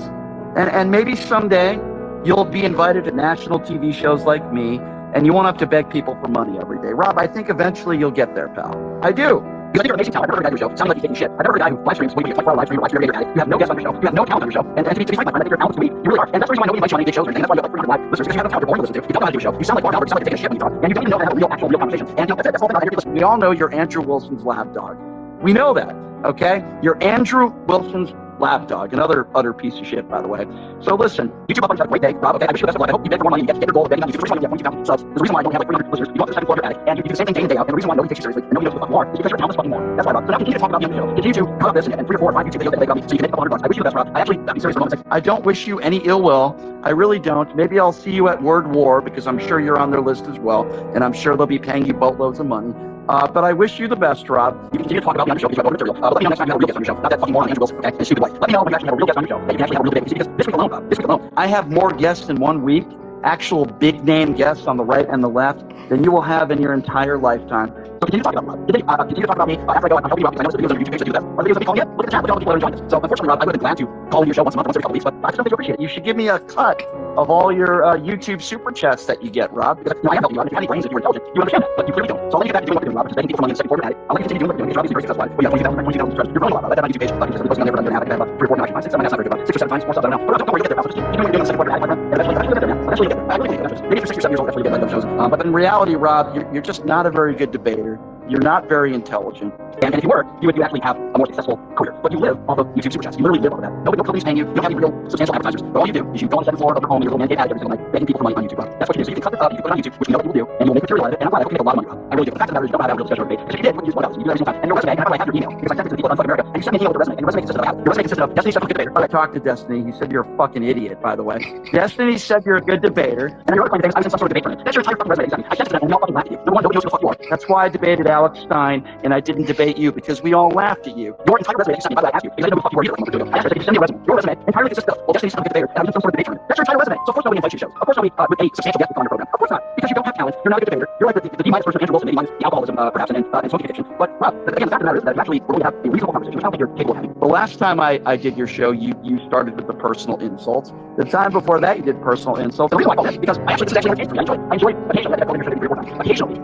And maybe someday you'll be invited to national TV shows like me, and you won't have to beg people for money every day. Rob, I think eventually you'll get there, pal. I do. Because you're an amazing talent. I've never heard a guy do a show. Sounds like you're taking shit. I've never heard a guy who live streams when you get 24 hour live stream or live stream every day. You have no guests on your show. You have no talent on your show. And to be frank, my friend, I think you're talented to me. You really are. And that's the reason why nobody invites you on any big shows or anything. That's why you have like 300 live listeners, because you have no talent. You're boring to listen to. You don't know how to do a show. You sound like Mark Albert. You sound like you're taking a shit when you talk. And you don't even know how to have a real conversation. And that's the whole thing about it. We all know you're Andrew Wilson's lab dog. We know that. Okay? You're Andrew Wilson's lapdog, another utter piece of shit, by the way. So listen, YouTube uploads have a great day, Rob. Okay, I wish you the best of luck. I hope you beg for more money. You get your goal of begging on YouTube. The reason why you have 22,000 subs is the reason why I don't have like 300 listeners. You go up to the second floor of your attic, and you do the same thing day in, day out. And the reason why nobody takes you seriously and nobody knows what the fuck more is because you're countless fucking more. That's why, Rob. So now continue to talk about me on the show. Continue to cut up this and 3 or 4 or 5 YouTube videos that they got me so you can make a couple $100. I wish you the best, Rob. I actually, that'd be serious for a moment. I don't wish you any ill will. I really don't. Maybe I'll see you at Word War because I'm sure you're on their list as well, and I'm sure they'll be paying you boatloads of money. But I wish you the best, Rob. You can continue to talk about me on the show because you have material. But let me know next time you have a real guest on your show. Not that fucking moron Andrew Wilson, okay? And stupid wife. Let me know when you actually have a real guest on your show that you can actually have a real debate. Because this week alone, Rob, this week alone, I have more guests in 1 week, actual big name guests on the right and the left, than you will have in your entire lifetime. So continue to talk about Rob. Continue to talk about me. After I go, I'm helping you out because I know there's videos on your YouTube page that do that. Or videos that be calling in. Look at the chat. Look at all the people that are enjoying this. So unfortunately, Rob, I would have been glad to call in your show once a month, once every couple weeks, but I just don't think you appreciate it. You should give me a cut of all your YouTube super chats that you get, Rob. Because I can help you. I have any brains if you're intelligent. You understand that, but you clearly don't. So let me get back to doing what you're doing, Rob, which is begging people for money in the second floor of an attic. I'll let you continue doing what you're doing. You're obviously very successful at it. But yeah, 22,000 subscribers. You're growing a lot, Rob. That on YouTube page, consistently posting on there for an attic. I have 3 or 4 now, 6, 7, that's not very good. 6 or 7 times, more subs, I don't know. But don't worry, you'll get there, Rob. So just keep doing what you're doing in the second floor of an attic, my friend. And eventually you'll get there, man. Eventually you'll get there. I really think eventually. Maybe if you're 6 or 7 years old, eventually you'll get like those shows. But in reality, Rob, you're just not a very good debater. You're not very intelligent. And if you were, you would actually have a more successful career. But you live off of YouTube super chats. You literally live off of that. No company's paying you. You don't have any real substantial advertisers. But all you do is you go on the second floor of your home in your little man cave attic every single night, begging people for money on YouTube. Rob. That's what you do. So you can cut this up, you can put it on YouTube, which you know people do, and you'll make material out of it. And I'm glad I hope you make a lot of money, Rob. I really do. The fact of the matter is you don't have a real discussion debate. Because if you did, you use what else? You do that every single time. And your resume, and I have your email. Because I sent it to the people in America, and you sent me an email with your resume. And your resume consisted of your resume consisted of Destiny said I'm a good debater. I talked to Destiny. He said you're a fucking idiot, by the way. Destiny said you're a good debater. And you're claiming things I was in some sort of debate from it. That's your entire fucking resume. Exactly. I sent it to them and they all fucking laughed at you. Number one, nobody knows who the fuck you are. That's why I debated Alex Stein and I didn't debate you because we all laughed at you. Your entire resume that you sent me, by the way, I asked you because I didn't know who the fuck you were either. I asked you to send me a resume. Your resume entirely consists of, well, Destiny said I'm a good debater and I was in some sort of debate from it. That's your entire resume. So of course nobody invites you to shows. Of course nobody with any substantial guest on your program. Of course not. Because you don't have talent. You're not a good debater. You're like the D- person, Andrew Wilson, maybe minus the alcoholism, perhaps, and smoking addiction. But Rob, again, the fact of the matter is that actually we're going to have a reasonable conversation, which I don't think you're capable of having. The last time I did your show, you started with the personal insults. The time before that, you did personal insults. The reason why I call that because this is actually entertaining for me. I enjoy occasionally. I calling your show 3 or 4 times. Occasionally,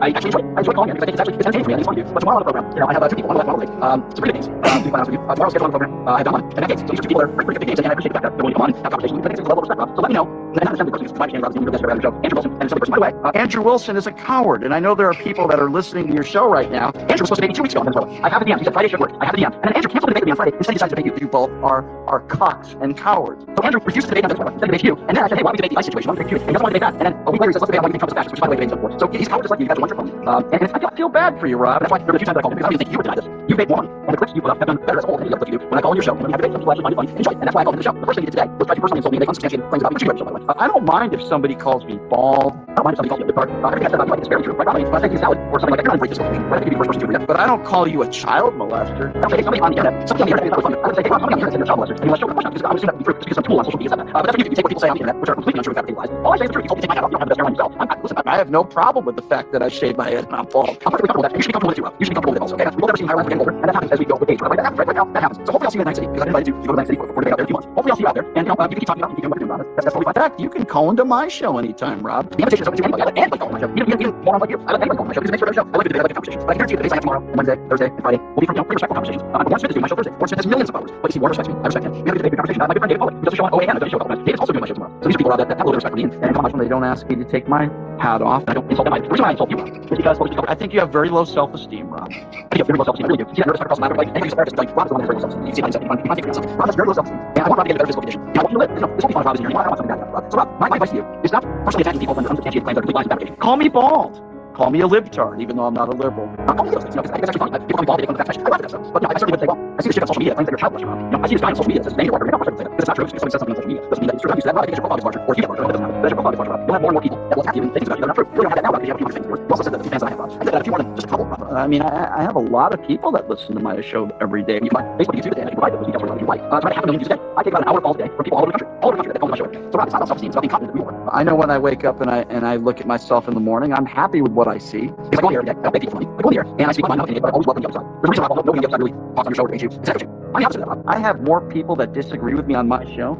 I actually enjoy calling it because I think it's entertaining for me. I think it's fun to do. But tomorrow on the program, I have 2 people. One of them, Sabrina Gaines. To be honest with you, tomorrow's scheduled on the program. I have Don and Gaines. So these are 2 people that are pretty good names, and I appreciate the fact that they're willing to come on and have conversation. I think it's a level of respect, Rob. So let me know. And I'm the person who's my name, Rob, is the best ever show. Andrew Wilson, and so the person, by the way, Andrew Wilson is a coward, and I know there are people that are listening to your show right now. Andrew was supposed to debate me 2 weeks ago. I have the DM. He said Friday should work. I have the DM, and then Andrew canceled the debate with me on Friday. Instead, he decided to debate you. You both are cocks and cowards. So Andrew refused to debate on this one. Instead, debate you. And then I said, hey, why don't we debate the ice situation? Why don't we debate you? And he doesn't want to debate that. And then a week later, he says, let's debate on why you think Trump is fascist, which is, by the way, debating so forth. So he's cowards just like you. You guys are wonderful. And I feel bad for you, Rob. That's why there were the 2 times that I called you because I didn't think you would deny this. You debate more money, and the clips you put up have done better as a whole than any other clips you do. When I call on your show, when we have debates, some people actually find it funny, enjoy it. And that's why I called into the show. The first thing you did today was try to personally insult me and make unsubstantiated claims about me, which you show, by the way. I don't mind if somebody calls me bald. I don't mind if somebody calls me a libtard. Everything I said about you, I think is very true. Like, I mean, when I say you salad or something like that, you're not break this situation. Right? I think you'd be the first person to agree with that. But I don't call you a child molester. I don't say, hey, somebody on the internet, somebody on the internet, I would say, hey, Rob, somebody on the internet said you're a child molester. And you want to show it, of course not, because I'm assuming that to be true. It's because some tool on social media said that. But that's what you take what people say on the internet, which are completely untrue, fabricated lies. All I say is the truth. You told me to take my hat off. You don't have the best hairline yourself. Listen, I have no problem with the fact that I shave my head and I'm bald. I'm perfectly comfortable with that. And you should be comfortable with it too, Rob. You should be comfortable with it also. Okay? We'll never see hairlines getting older, and that happens as we go with age. Right now, right now, that happens. So hopefully I'll see you in Atlantic City because I've been invited to go to Atlantic City for debate out there in a few months. Hopefully I'll see you out there, and you can keep talking about it, you can keep doing what you're doing about it. That's totally fine. In fact, you can call into my show anytime, Rob. The invitation is open to anybody. I let anybody call on my show. Even morons like you. I let anybody call on my show because it makes for a better show. I like to debate, I like to conversations. But I can guarantee you the debates I have tomorrow, Wednesday, Thursday, and Friday will be from pretty respectful conversations. Warren Smith is doing my show Thursday. Warren Smith has millions of followers, but you see, Warren respects me. I respect him. We have a debate, conversation. My good friend David Pollack, who does a show on OAN, I've done a show a couple times. David's also doing my show tomorrow. So these are people, Rob, that have a little bit of respect for me and come on my show. They don't ask me to take my hat off. I don't insult them. The reason why I insult you, Rob, is because I think you have very low self-esteem, Rob. I think you have very low self-esteem. I really do. See that nervous across the ladder? Like, anybody who's a therapist, like, Rob is the one that has very low self-esteem. You see how you can think for yourself. Rob has very low self-esteem. And I want Rob to get a better physical condition. And I want you to live. This won't be fun if Rob is in here. I don't want something bad to happen, Rob. So Rob, my advice to you is not personally attacking people from unsubstantiated claims that are complete lies and fabricating. Call me bald. Call me a libtard, even though I'm not a liberal. Call me those things, because I think it's actually funny. People call me bald, they come to that. I laugh at that stuff. But I certainly would say, well, I see this shit on social media, claims that you're a child molester, Rob. I see this guy on social media that says, you're a worker. This is not true. If somebody says something on social media, doesn't mean that it's true. I'm used to that. Rob, I think your profile is larger, or if you get larger, that doesn't matter. That your profile is larger, Rob. You'll have more and more people that will attack you and say things about you that are not true. You don't have that now, Rob, because you have a few hundred fans. You also said that the fans that I have, Rob. I said that a few more than just a couple, Rob. I mean, I have a lot of people that listen to my show every day. You can find Facebook, YouTube, and I can provide those details for you like. It's about 500,000 views a day. I take about an hour calls a day from people all over the country. All over the country that call my show every day. So Rob, it's not about self-esteem. It's about being confident that we work. I know when I wake up and I look at myself in the morning, I'm happy with what I see. Because I go here every day. I don't beg people for money. I go here and I speak my mind, but I always welcome the other side. There's a reason why nobody on the other side really talks on your show or debates you. It's that. I'm the opposite of that, Rob. I have more people that disagree with me on my show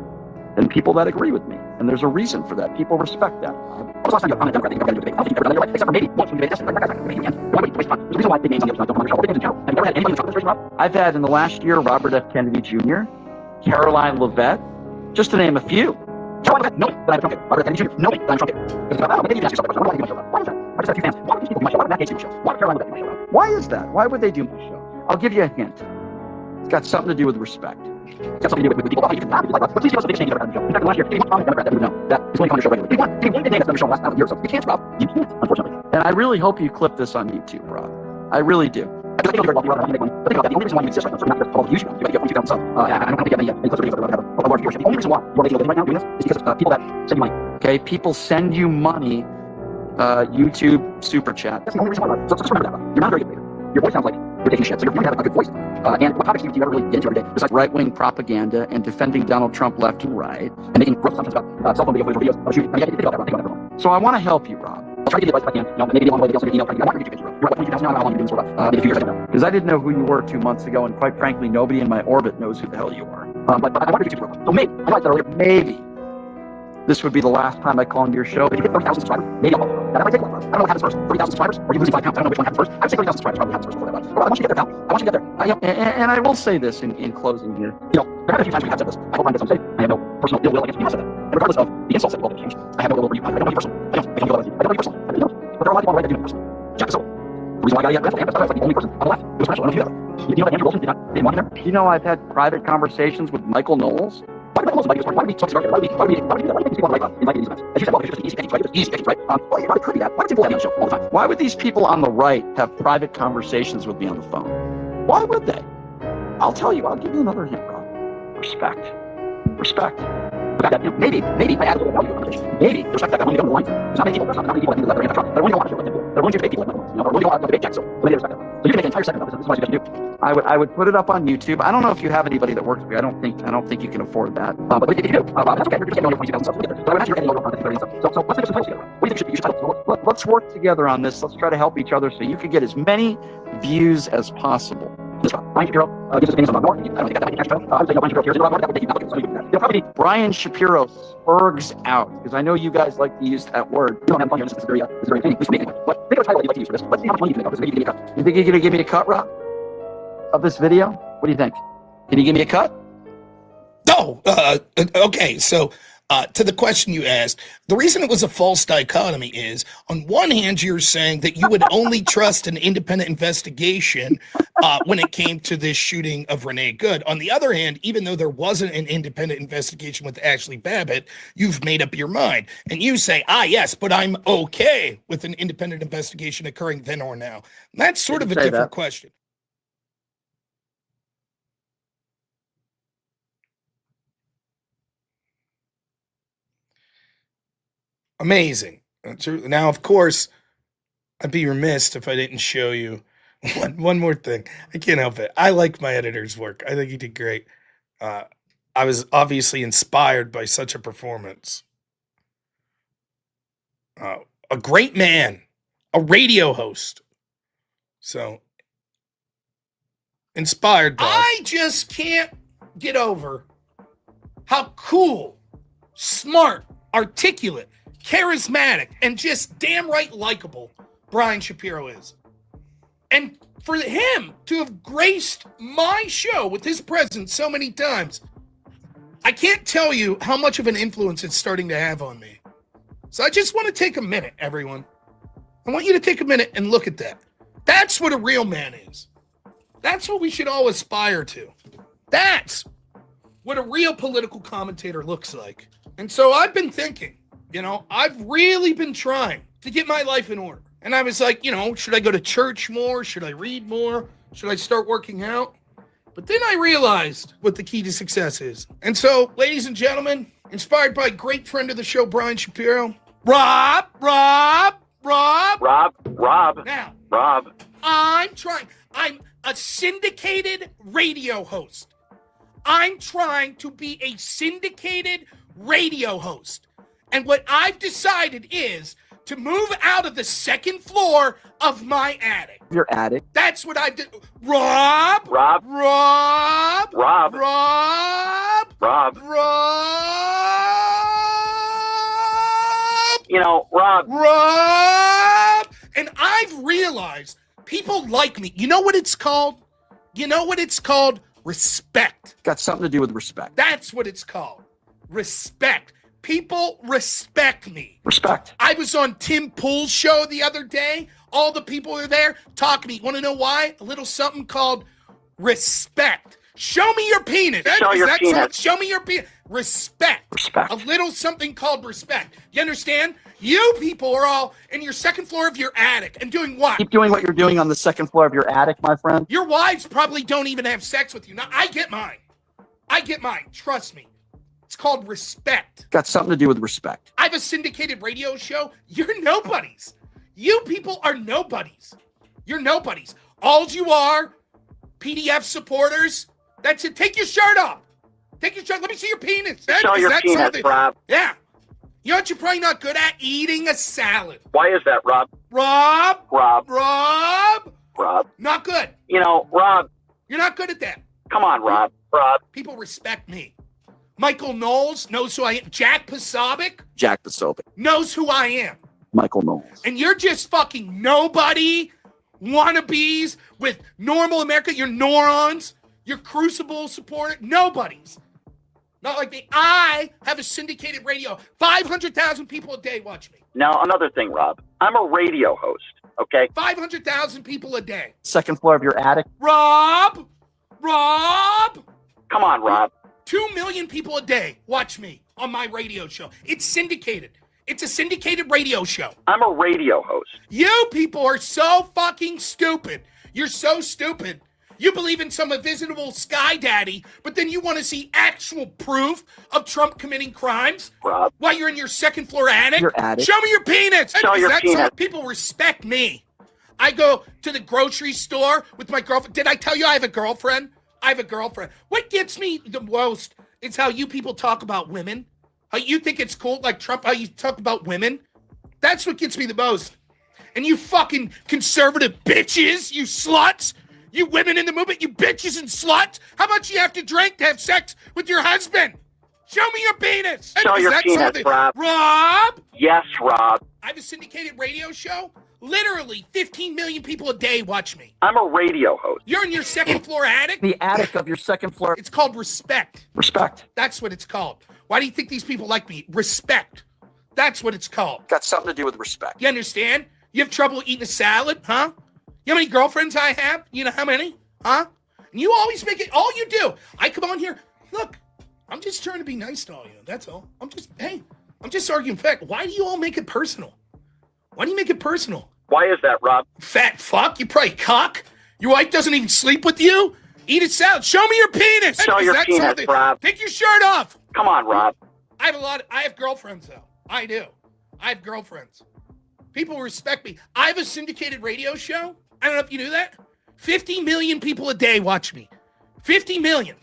than people that agree with me. And there's a reason for that. People respect that. When was the last time you found a Democrat that you've ever got into a debate? I don't think you've ever done it in your life, except for maybe once when you debated Destiny. Like, that guy's not going to debate you, man. Why would you waste time? There's a reason why big names on the other side don't come on your show. Or big names in general. Have you ever had anybody in the Trump administration, Rob? I've had in the last year Robert F. Kennedy Jr., Caroline Leavitt, just to name a few. Caroline Leavitt, no, but I'm Trump kid. Robert F. Kennedy Jr., no, but I'm Trump kid. Maybe you ask yourself a question. Why do I do my show, Rob? Why is that? I just have 2 fans. Why would these people do my show? Why would Matt Gaetz do my show? Why would Caroline Leavitt do my show, Rob? Why is that? Why would they do my show? I'll give you a hint. It's got something to do with respect. It's got something to do with people. You can laugh if you like, Rob. But please give us the biggest name you've ever had on the show. In fact, last year, give me one Democrat that we would know that is going to come on your show regularly. Give me one big name that's on your show last year or so. You can't, Rob. You can't, unfortunately. And I really hope you clip this on YouTube, Rob. I really do. I think you'll be very wealthy, Rob, and you make money. But think about that. The only reason why you exist right now, so not just all of you YouTube, you might get 1,000 subs. I don't think you have any clips or videos that have a large viewership. The only reason why you're making a living right now doing this is because of people that send you money. Okay, people send you money, YouTube super chat. That's the only reason why, Rob. So just remember that, Rob. You're not a very good debater. Your voice sounds like you're taking shit, so you're going to have a good voice. And what topics do you ever really get into every day besides right-wing propaganda and defending Donald Trump left and right and making gross assumptions about cell phone video footage or videos of shooting? I mean, think about that, Rob. Think about that for a moment. So I want to help you, Rob. I'll try to give you advice if I can. Maybe along the way, maybe I'll send you an email. I want your YouTube page, Rob. You're like 22,000 now. How long have you been doing this for, maybe a few years, I don't know. Because I didn't know who you were 2 months ago, and quite frankly, nobody in my orbit knows who the hell you are. But I want your YouTube page, Rob. So maybe, I know I said earlier, maybe This would be the last time I call into your show. If you get 30,000 subscribers, maybe I'll call. Now, that might take a while. I don't know what happens first. 30,000 subscribers, or you losing 5 pounds. I don't know which one happens first. I would say 30,000 subscribers probably happens first before that. But I want you to get there, pal. I want you to get there. And I will say this in closing here. There have been a few times we have said this. I hope Ryan gets on stage. I have no personal ill will against you. I said that. And regardless of the insults that will be exchanged, I have no ill will for you. I don't know you personally. I don't feel that way. I don't know you personally. I really don't. But there are a lot of people on the right that do know you personally. Jack the Soul. The reason why I got you that's like the only person on the left. It was special. I don't know if you ever. You know that Andrew Wilson didn't want you there? You know I've had private conversations with Michael Knowles. Why did Michael Knowles invite you to this party? Why did we talk to Why do we do that? Why do people on the right invite you to these events? As you said, well, it should just be easy pickings, right? Easy pickings, right? Well, it could be that. Why do people have me on the show all the time? Why would these people on the right have private conversations with me on the phone? Why would they? I'll tell you. I'll give you another hint, Rob. Respect. Respect. Maybe I add a little value to the conversation. Maybe the respect that I want to go to the line. There's not many people. There's not many people that think that they're anti-Trump. They're willing to go on a show like that. They're willing to debate people like that. They're willing to go on a debate Jack. So they respect that. So you can make an entire segment of this. This is what you guys do. I would put it up on YouTube. I don't know if you have anybody that works for you. I don't think you can afford that. But if you do, that's okay. You're just getting over 20,000 subs. We'll get there. So I would imagine you're getting over 130 subs. So let's make some titles together. What do you think you should title? Let's work together on this. Let's try to help each other so you can get as many views as possible. This one. Brian Shapiro gives us opinions on Rob Noerr. I don't think that hashtag. I would say Brian Shapiro appears in Rob Noerr. That would take you applicants. So you can do that. It'll probably be Brian Shapiro spurgs out, because I know you guys like to use that word. You don't have fun here. This is very entertaining. We should make it anyway. But think of a title that you'd like to use for this. Let's see how much money you can make off this. Maybe you can give me a cut. You think you're going to give me a cut, Rob? Of this video? What do you think? Can you give me a cut? No. Okay. So to the question you asked, the reason it was a false dichotomy is, on one hand, you're saying that you would only trust an independent investigation when it came to this shooting of Renee Good. On the other hand, even though there wasn't an independent investigation with Ashley Babbitt, you've made up your mind. And you say, yes, but I'm okay with an independent investigation occurring then or now. That's sort of a different question. Amazing. Now, of course, I'd be remiss if I didn't show you one more thing. I can't help it. I like my editor's work. I think he did great. I was obviously inspired by such a performance. A great man, a radio host. So, inspired by. I just can't get over how cool, smart, articulate, charismatic, and just damn right likable Brian Shapiro is. And for him to have graced my show with his presence so many times, I can't tell you how much of an influence it's starting to have on me. So I just want to take a minute, everyone. I want you to take a minute and look at that. That's what a real man is. That's what we should all aspire to. That's what a real political commentator looks like. And so I've been thinking, I've really been trying to get my life in order. And I was like, should I go to church more? Should I read more? Should I start working out? But then I realized what the key to success is. And so, ladies and gentlemen, inspired by a great friend of the show, Brian Shapiro, Rob. Now, I'm trying. I'm a syndicated radio host. I'm trying to be a syndicated radio host. And what I've decided is to move out of the second floor of my attic. Your attic? That's what I did. Rob. Rob. And I've realized people like me. You know what it's called? Respect. Got something to do with respect. That's what it's called. Respect. People respect me. Respect. I was on Tim Pool's show the other day. All the people are there talking to me. Want to know why? A little something called respect. Show me your penis. Show me your penis. Respect. Respect. A little something called respect. You understand? You people are all in your second floor of your attic and doing what? Keep doing what you're doing on the second floor of your attic, my friend. Your wives probably don't even have sex with you. Now, I get mine. Trust me. It's called respect. Got something to do with respect. I have a syndicated radio show. You're nobodies. You people are nobodies. You're nobodies. All you are, PDF supporters. That's it. Take your shirt off. Take your shirt. Let me see your penis. Show your penis, Rob. Yeah. You know what you're probably not good at? Eating a salad. Why is that, Rob? Rob. Rob. Not good. Rob. You're not good at that. Come on, Rob. People respect me. Michael Knowles knows who I am. Jack Posobiec Jack Posobiec. knows who I am. Michael Knowles. And you're just fucking nobody wannabes with normal America. You're morons. You're Crucible supporter. Nobody's. Not like me. I have a syndicated radio. 500,000 people a day watch me. Now, another thing, Rob. I'm a radio host, okay? 500,000 people a day. Second floor of your attic. Rob! Come on, Rob. 2 million people a day watch me on my radio show. It's syndicated. It's a syndicated radio show. I'm a radio host. You people are so fucking stupid. You're so stupid. You believe in some invisible sky daddy, but then you want to see actual proof of Trump committing crimes? Rob. While you're in your second floor attic? Your attic. Show me your penis. Show your penis. People respect me. I go to the grocery store with my girlfriend. Did I tell you I have a girlfriend? I have a girlfriend. What gets me the most is how you people talk about women. How you think it's cool, like Trump, how you talk about women. That's what gets me the most. And you fucking conservative bitches, you sluts, you women in the movement, you bitches and sluts. How much you have to drink to have sex with your husband? Show me your penis. Show Is your that penis, something? Rob. Rob? Yes, Rob. I have a syndicated radio show. Literally 15 million people a day watch me. I'm a radio host. You're in your second floor attic? The attic of your second floor. It's called respect. Respect. That's what it's called. Why do you think these people like me? Respect. That's what it's called. Got something to do with respect. You understand? You have trouble eating a salad, huh? You know how many girlfriends I have? You know how many? Huh? And you always make it, all you do. I come on here, look, I'm just trying to be nice to all you. That's all. I'm just arguing fact. Why do you all make it personal? Why do you make it personal? Why is that, Rob? Fat fuck, you probably cock. Your wife doesn't even sleep with you? Eat a salad. Show me your penis. Show your penis, Rob. Take your shirt off. Come on, Rob. I have girlfriends though. I do. I have girlfriends. People respect me. I have a syndicated radio show. I don't know if you knew that. 50 million people a day watch me. 50 million.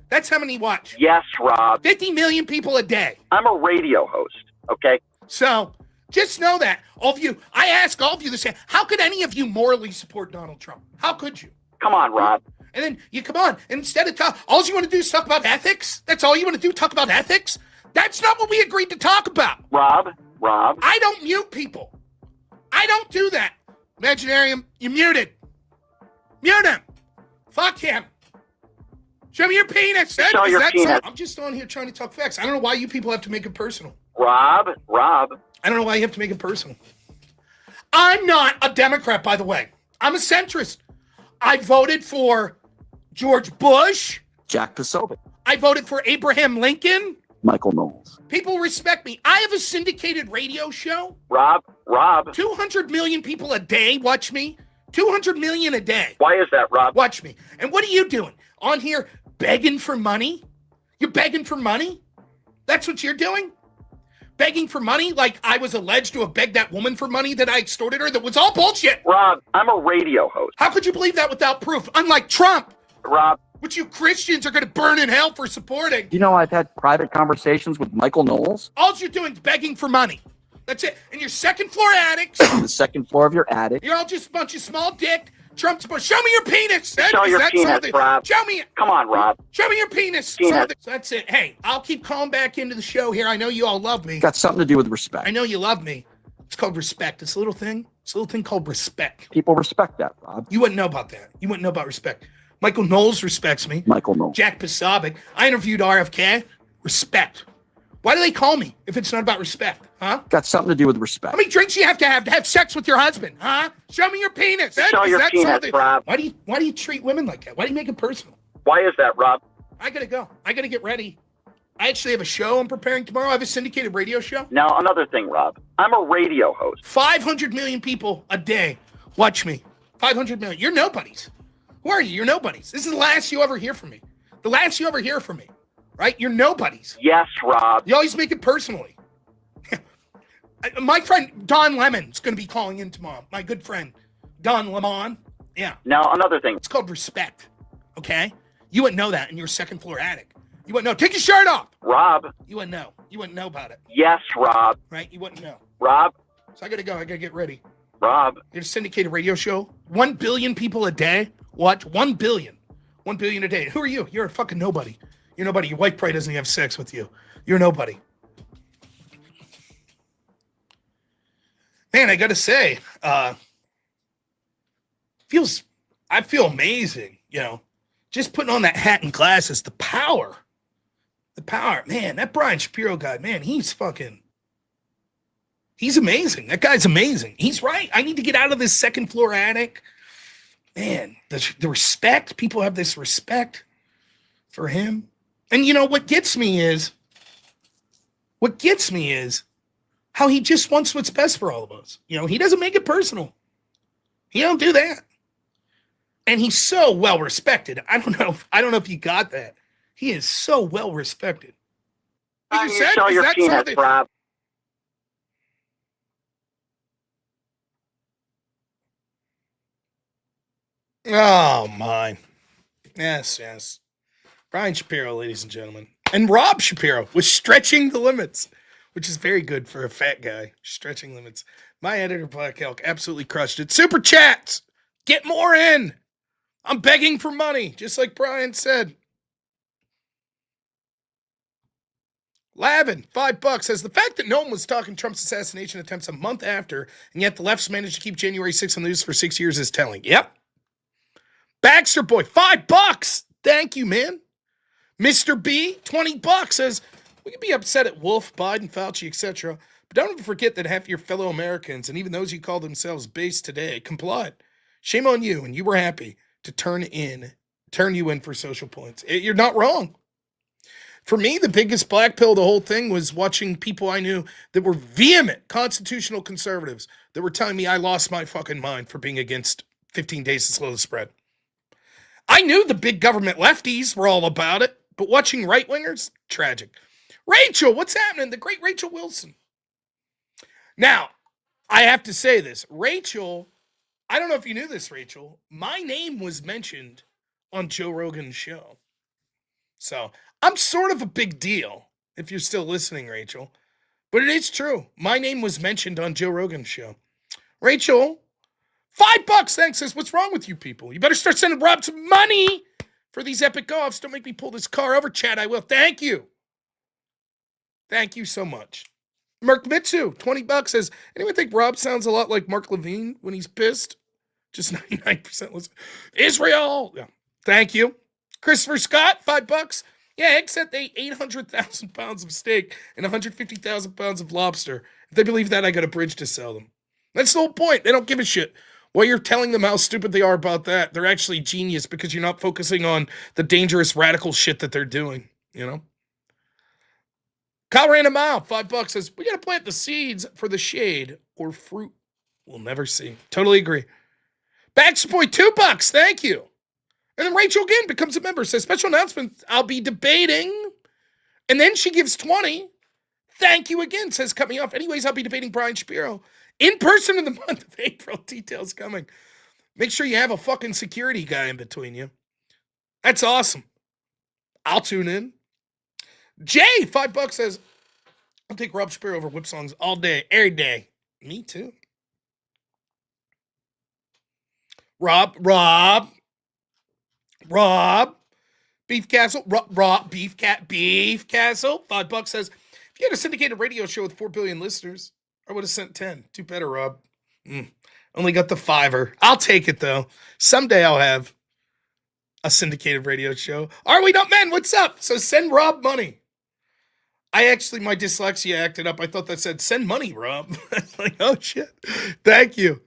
That's how many watch. Yes, Rob. 50 million people a day. I'm a radio host, okay? So just know that. All of you, I ask all of you the same. How could any of you morally support Donald Trump? How could you? Come on, Rob. And then you come on, and instead of all you want to do is talk about ethics? That's all you want to do, talk about ethics? That's not what we agreed to talk about. Rob. I don't mute people. I don't do that. Imaginarium, you're muted. Mute him. Fuck him. Show me your penis. Show your penis. I'm just on here trying to talk facts. I don't know why you people have to make it personal. Rob. I don't know why you have to make it personal. I'm not a Democrat, by the way. I'm a centrist. I voted for George Bush. Jack Posobiec. I voted for Abraham Lincoln. Michael Knowles. People respect me. I have a syndicated radio show. Rob. 200 million people a day watch me. 200 million a day. Why is that, Rob? Watch me. And what are you doing? On here begging for money? You're begging for money? That's what you're doing? Begging for money like I was alleged to have begged that woman for money that I extorted her? That was all bullshit. Rob, I'm a radio host. How could you believe that without proof? Unlike Trump. Rob. Which you Christians are going to burn in hell for supporting. You know, I've had private conversations with Michael Knowles. All you're doing is begging for money. That's it. In your second floor attics. The second floor of your attic. You're all just a bunch of small dick Trump supporters. Show me your penis. Show your penis, Rob. Show me it. Come on, Rob. Show me your penis. So that's it. Hey, I'll keep calling back into the show here. I know you all love me. Got something to do with respect. I know you love me. It's called respect. It's a little thing. It's a little thing called respect. People respect that, Rob. You wouldn't know about that. You wouldn't know about respect. Michael Knowles respects me. Michael Knowles. Jack Posobiec. I interviewed RFK. Respect. Why do they call me if it's not about respect? Huh? Got something to do with respect. How many drinks you have to have sex with your husband? Huh? Show me your penis. Show your penis, Rob. Why do you treat women like that? Why do you make it personal? Why is that, Rob? I gotta go. I gotta get ready. I actually have a show I'm preparing tomorrow. I have a syndicated radio show. Now, another thing, Rob. I'm a radio host. 500 million people a day watch me. 500 million. You're nobodies. Who are you? You're nobodies. This is the last you ever hear from me. The last you ever hear from me. Right? You're nobodies. Yes, Rob. You always make it personally. My friend Don Lemon's going to be calling in tomorrow. My good friend Don Lemon. Yeah. Now, another thing. It's called respect. Okay? You wouldn't know that in your second floor attic. You wouldn't know. Take your shirt off. Rob. You wouldn't know. You wouldn't know about it. Yes, Rob. Right? You wouldn't know. Rob. So I got to go. I got to get ready. Rob. You're a syndicated radio show. 1 billion people a day watch. 1 billion. 1 billion a day. Who are you? You're a fucking nobody. You're nobody. Your wife probably doesn't have sex with you. You're nobody. Man, I gotta say, I feel amazing, just putting on that hat and glasses, the power, man, that Brian Shapiro guy, man, he's amazing. That guy's amazing. He's right. I need to get out of this second floor attic. Man, the respect, people have this respect for him. And what gets me is how he just wants what's best for all of us. He doesn't make it personal. He don't do that. And he's so well respected. I don't know if you got that. He is so well respected. You show your penis, Rob. Oh my. Yes. Brian Shapiro, ladies and gentlemen. And Rob Shapiro was stretching the limits, which is very good for a fat guy. Stretching limits. My editor, Black Elk, absolutely crushed it. Super chats! Get more in! I'm begging for money, just like Brian said. Lavin, $5 says, the fact that no one was talking Trump's assassination attempts a month after, and yet the left's managed to keep January 6th on the news for 6 years is telling. Yep. Baxter Boy, $5. Thank you, man. Mr. B, $20 says, we can be upset at Wolf, Biden, Fauci, etc., but don't ever forget that half your fellow Americans, and even those who call themselves base today, complied. Shame on you, and you were happy to turn you in for social points. You're not wrong. For me, the biggest black pill of the whole thing was watching people I knew that were vehement constitutional conservatives that were telling me I lost my fucking mind for being against 15 days to slow the spread. I knew the big government lefties were all about it, but watching right-wingers, tragic. Rachel, what's happening? The great Rachel Wilson. Now, I have to say this. Rachel, I don't know if you knew this, Rachel. My name was mentioned on Joe Rogan's show. So I'm sort of a big deal, if you're still listening, Rachel. But it is true. My name was mentioned on Joe Rogan's show. Rachel, $5, thanks, says, what's wrong with you people? You better start sending Rob some money for these epic offs. Don't make me pull this car over, Chad. I will. Thank you. Thank you so much. Merk Mitsu, $20, says, anyone think Rob sounds a lot like Mark Levine when he's pissed? Just 99% listen. Israel. Yeah. Thank you. Christopher Scott, $5. Yeah, except they 800,000 pounds of steak and 150,000 pounds of lobster. If they believe that, I got a bridge to sell them. That's the whole point. They don't give a shit. While you're telling them how stupid they are about that, they're actually genius because you're not focusing on the dangerous radical shit that they're doing, Kyle Random Mile, $5 says, we got to plant the seeds for the shade or fruit we'll never see. Totally agree. Baxter Boy, $2. Thank you. And then Rachel again becomes a member, says, special announcement, I'll be debating. And then she gives 20. Thank you again, says, cut me off. Anyways, I'll be debating Brian Shapiro in person in the month of April. Details coming. Make sure you have a fucking security guy in between you. That's awesome. I'll tune in. Jay, $5 says, I'll take Rob Shapiro over whip songs all day, every day. Me too. Rob, Beef Castle, Beef Castle, $5 says, if you had a syndicated radio show with 4 billion listeners, I would have sent 10. Do better, Rob. Only got the $5. I'll take it though. Someday I'll have a syndicated radio show. Are we not men? What's up? So send Rob money. My dyslexia acted up. I thought that said, send money, Rob. Like, oh shit. Thank you.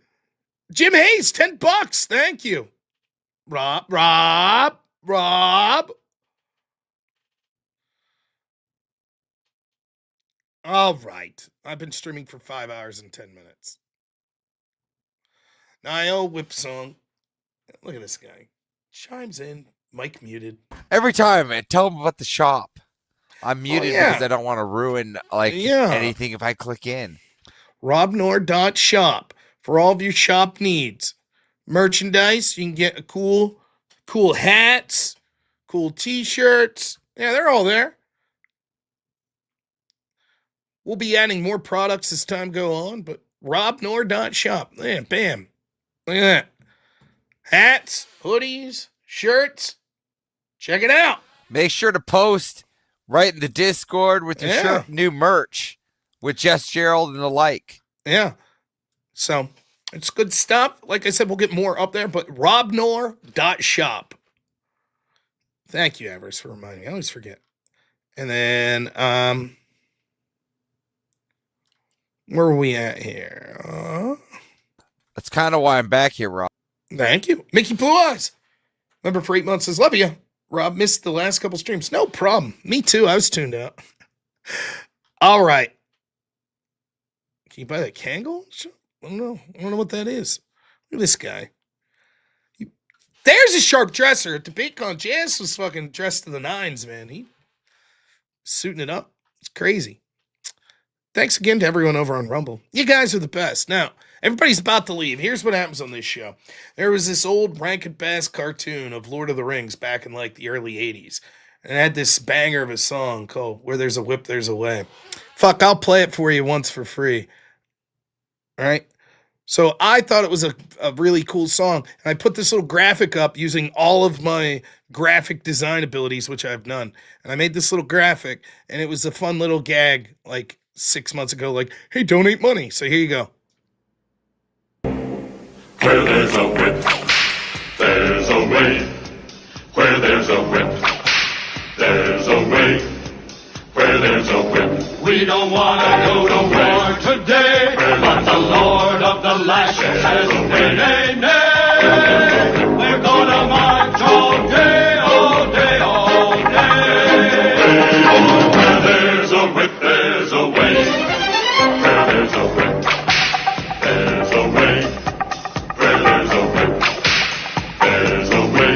Jim Hayes, $10. Thank you. Rob. All right. I've been streaming for 5 hours and 10 minutes. Niall Whip Song. Look at this guy. Chimes in. Mic muted. Every time, man, tell them about the shop. I'm muted because I don't want to ruin anything if I click in. robnoerr.shop for all of your shop needs. Merchandise. You can get cool hats, cool t-shirts. Yeah, they're all there. We'll be adding more products as time go on, but robnoerr.shop. Yeah, bam. Look at that. Hats, hoodies, shirts. Check it out. Make sure to post right in the Discord with your new merch with Jess Gerald and the like. Yeah. So it's good stuff. Like I said, we'll get more up there, but robnoerr.shop. Thank you, Avarice, for reminding me. I always forget. And then, where are we at here? That's kind of why I'm back here, Rob. Thank you. Mickey Blue Eyes. Remember for 8 months says, love you. Rob missed the last couple streams. No problem. Me too. I was tuned out. All right. Can you buy that Kangol? I don't know. I don't know what that is. Look at this guy. There's a sharp dresser. At DebateCon, JS was fucking dressed to the nines, man. He suiting it up. It's crazy. Thanks again to everyone over on Rumble. You guys are the best. Now, everybody's about to leave. Here's what happens on this show. There was this old Rankin Bass cartoon of Lord of the Rings back in like the early 80s. And it had this banger of a song called Where There's a Whip, There's a Way. Fuck, I'll play it for you once for free. All right? So I thought it was a really cool song. And I put this little graphic up using all of my graphic design abilities, which I've done. And I made this little graphic, and it was a fun little gag like 6 months ago, like, hey, donate money. So here you go. Where there's a whip, there's a way. Where there's a whip, there's a way. Where there's a whip, we don't want to go to war today. But the Lord of the Lashes says, nay, nay, nay. We're gonna march all day, all day, all day. Where there's a whip, there's a way. Where there's a whip, there's a way. Where there's a whip, there's a way.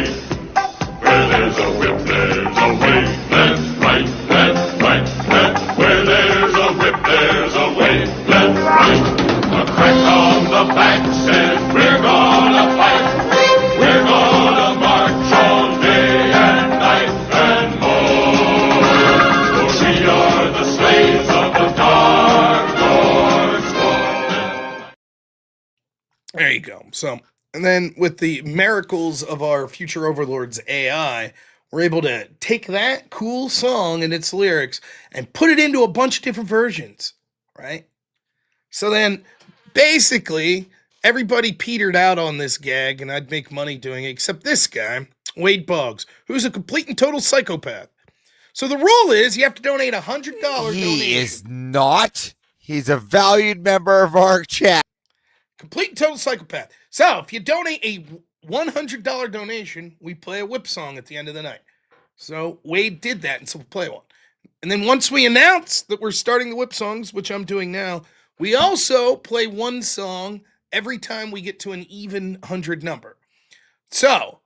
Where there's a whip, there's a way. Left, right, left, right, left. Where there's a whip, there's a way. Left, right. A crack on the back says we're gonna fight. We're gonna march all day and night and more. For we are the slaves of the Dark Lord's fall. There you go. So, and then with the miracles of our future overlords AI, we're able to take that cool song and its lyrics and put it into a bunch of different versions, right? So then basically everybody petered out on this gag and I'd make money doing it, except this guy, Wade Boggs, who's a complete and total psychopath. So the rule is you have to donate $100 donation. He is not. He's a valued member of our chat. Complete and total psychopath. So if you donate a $100 donation, we play a whip song at the end of the night. So Wade did that, and so we'll play one. And then once we announce that we're starting the whip songs, which I'm doing now, we also play one song every time we get to an even 100 number. So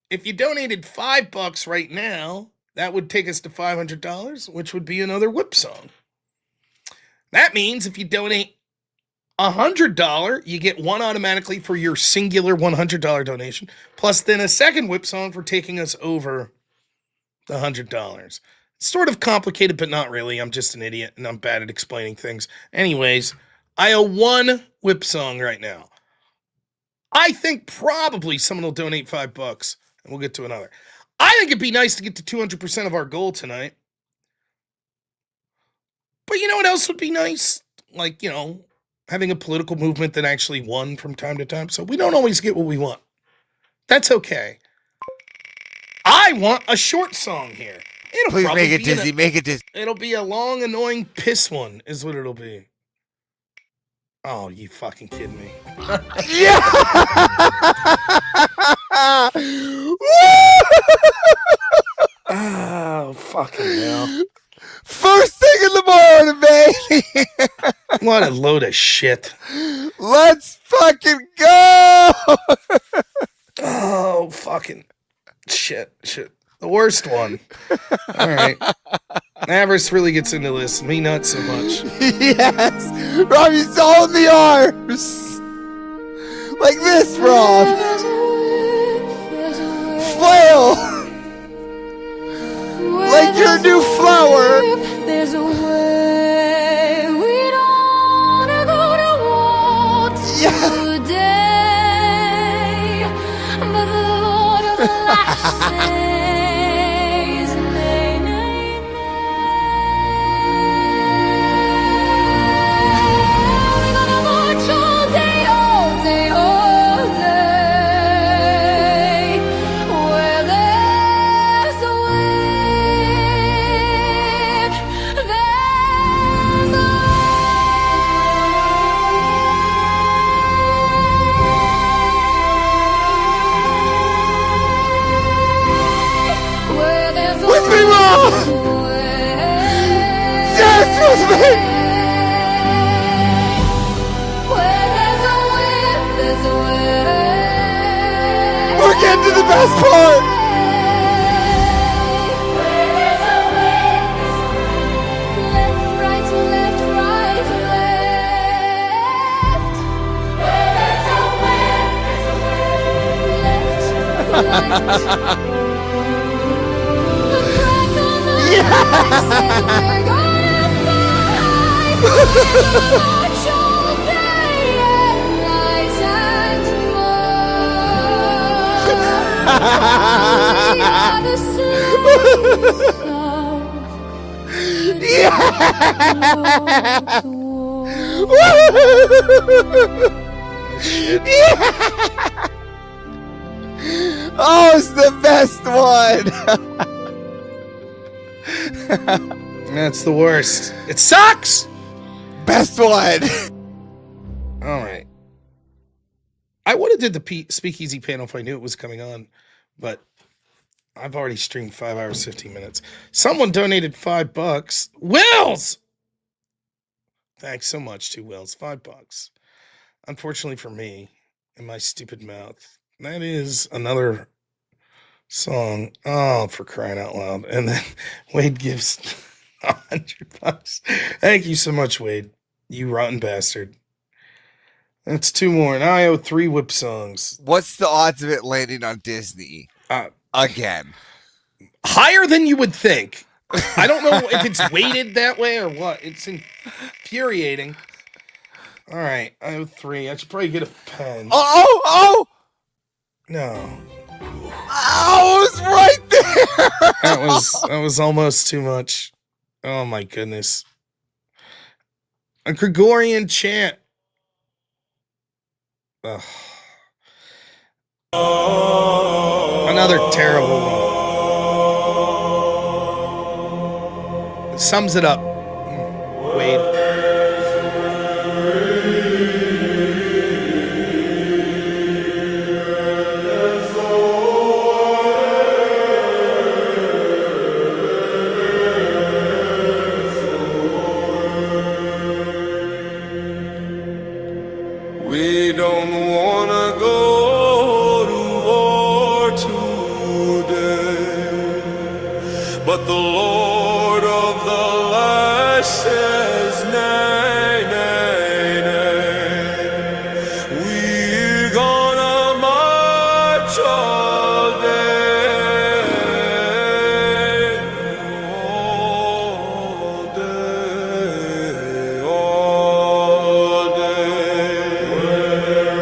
if you donated $5 right now, that would take us to $500, which would be another whip song. That means if you donate $100, you get one automatically for your singular $100 donation, plus then a second whip song for taking us over the $100. It's sort of complicated, but not really. I'm just an idiot, and I'm bad at explaining things. Anyways, I owe one whip song right now. I think probably someone will donate $5, and we'll get to another. I think it'd be nice to get to 200% of our goal tonight. But you know what else would be nice? Like, you know, having a political movement that actually won from time to time. So we don't always get what we want. That's okay. I want a short song here. Please make it dizzy. Make it dizzy. It'll be a long, annoying piss one, is what it'll be. Oh, you fucking kidding me? Yeah! Oh, fucking hell. First thing in the morning, baby. What a load of shit. Let's fucking go. Oh, fucking shit. The worst one. All right. Avarice really gets into this. Me not so much. Yes. Rob, he's all in the arms. Like this, Rob. Flail. Like your new flower. There's a way we don't wanna go to war today. But the Lord of the Lashes We're getting to the best part. Oh, it's the best one. That's the worst. It sucks. Best one. All right. I would have did the speakeasy panel if I knew it was coming on, but I've already streamed 5 hours, 15 minutes. Someone donated $5. Wills! Thanks so much to Wills. $5. Unfortunately for me and my stupid mouth, that is another song. Oh, for crying out loud. And then Wade gives $100. Thank you so much, Wade. You rotten bastard. That's 2 more, and I owe 3 whip songs. What's the odds of it landing on Disney? Again. Higher than you would think. I don't know if it's weighted that way or what. It's infuriating. All right, I owe 3. I should probably get a pen. Oh! No. Oh, it was right there. That was almost too much. Oh my goodness. A Gregorian chant. Ugh. Another terrible one. It sums it up. Wade. We don't wanna go to war today, but the Lord of the light says nay, nay, nay. We're gonna march all day, all day, all day.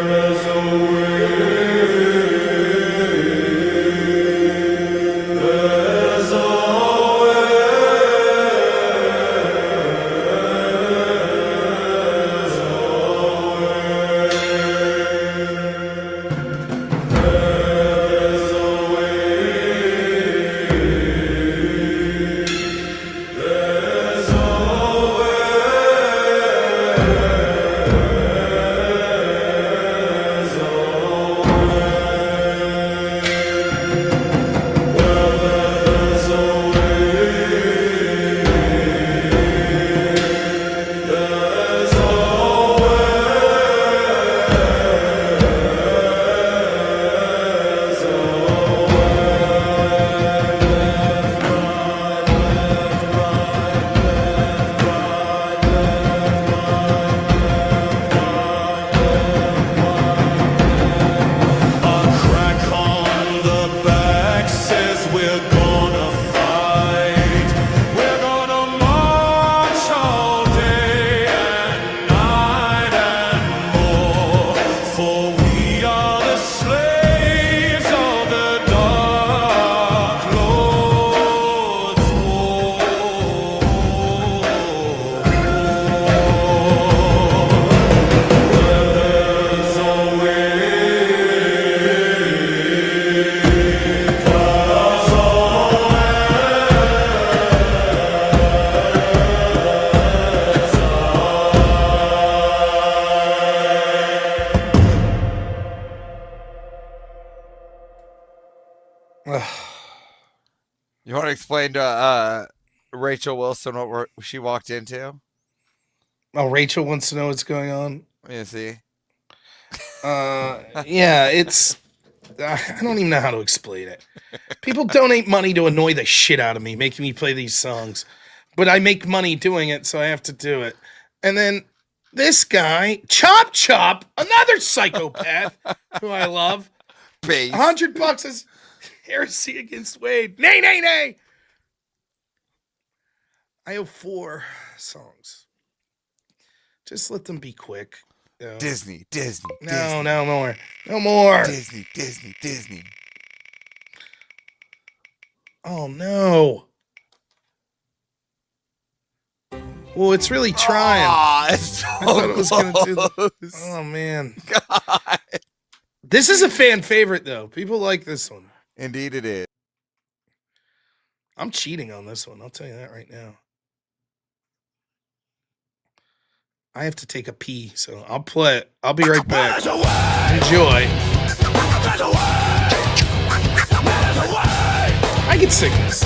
There's a way, there's a You want to explain to Rachel Wilson what she walked into? Oh, Rachel wants to know what's going on. Yeah, see. Yeah, it's. I don't even know how to explain it. People donate money to annoy the shit out of me, making me play these songs, but I make money doing it, so I have to do it. And then this guy, Chop, another psychopath who I love. Base. $100 is heresy against Wade. Nay. I owe 4 songs. Just let them be quick. You know. Disney. No more. Disney. Oh no. Well, it's really trying. It's so I thought it was gonna do close. Oh man. God. This is a fan favorite though. People like this one. Indeed it is. I'm cheating on this one. I'll tell you that right now. I have to take a pee, so I'll play it. I'll be right back. Enjoy. I can sing this.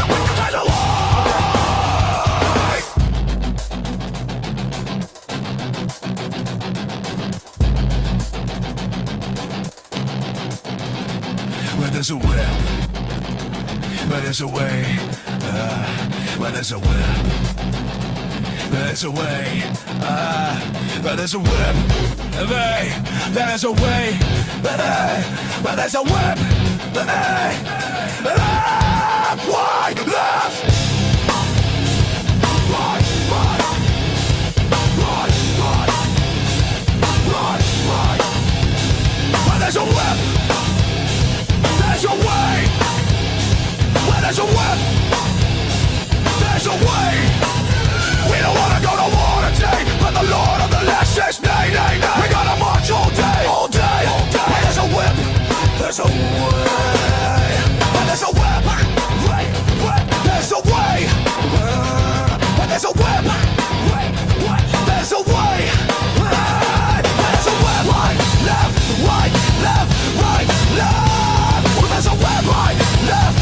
Where there's a whip, where there's a way, where there's a whip. There's a way, but there's a whip. There's a way, but there's a whip. Why left? Right. But there's a whip. There's a way. Where there's a whip. There's a way. We don't wanna go to war today, but the Lord of the Last says nay. We gotta march all day. Where there's a whip, there's a way. Where there's a whip, there's a way. Where there's a whip, there's a way. Where there's a whip, right, left. Where there's a whip, right, left.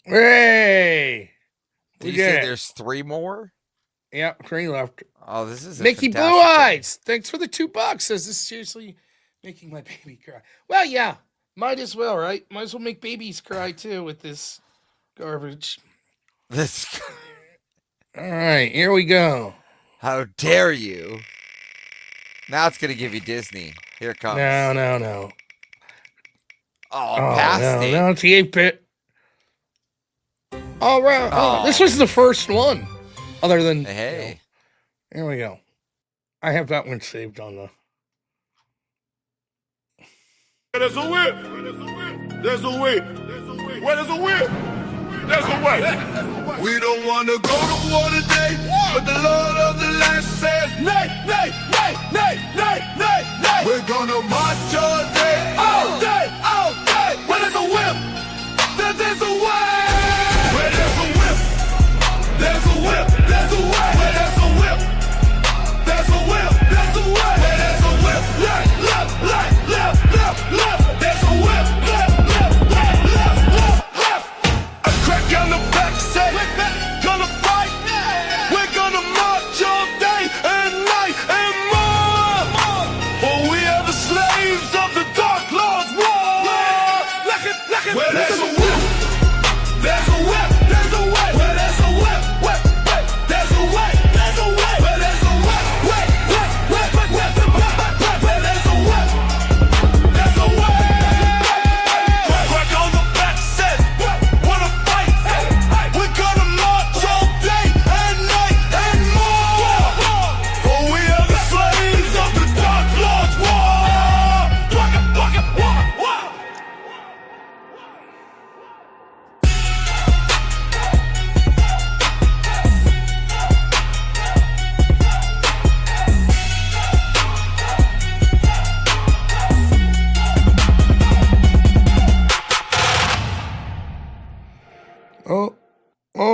Hey! Did you say there's 3 more? Yeah, 3 left. Oh, this is Mickey Blue Eyes. Thanks for the $2. Says this is seriously making my baby cry. Well, yeah, might as well, right? Might as well make babies cry too with this garbage. This. All right, here we go. How dare you? Now it's gonna give you Disney. Here it comes. No. Oh, past it. No, it's the 8-bit. All right. Oh, this was the first one. Other than hey. Here we go. I have that one saved on the. There's a whip. There's a whip. Where there's a whip. There's a way. We don't want to go to war today, but the Lord of the Land says nay. We're gonna march all day. Where there's a whip, there's a way. Where there's a whip, there's a whip, there's a way. Where there's a whip, there's a whip, there's a way. Where there's a whip, left. There's a whip, left.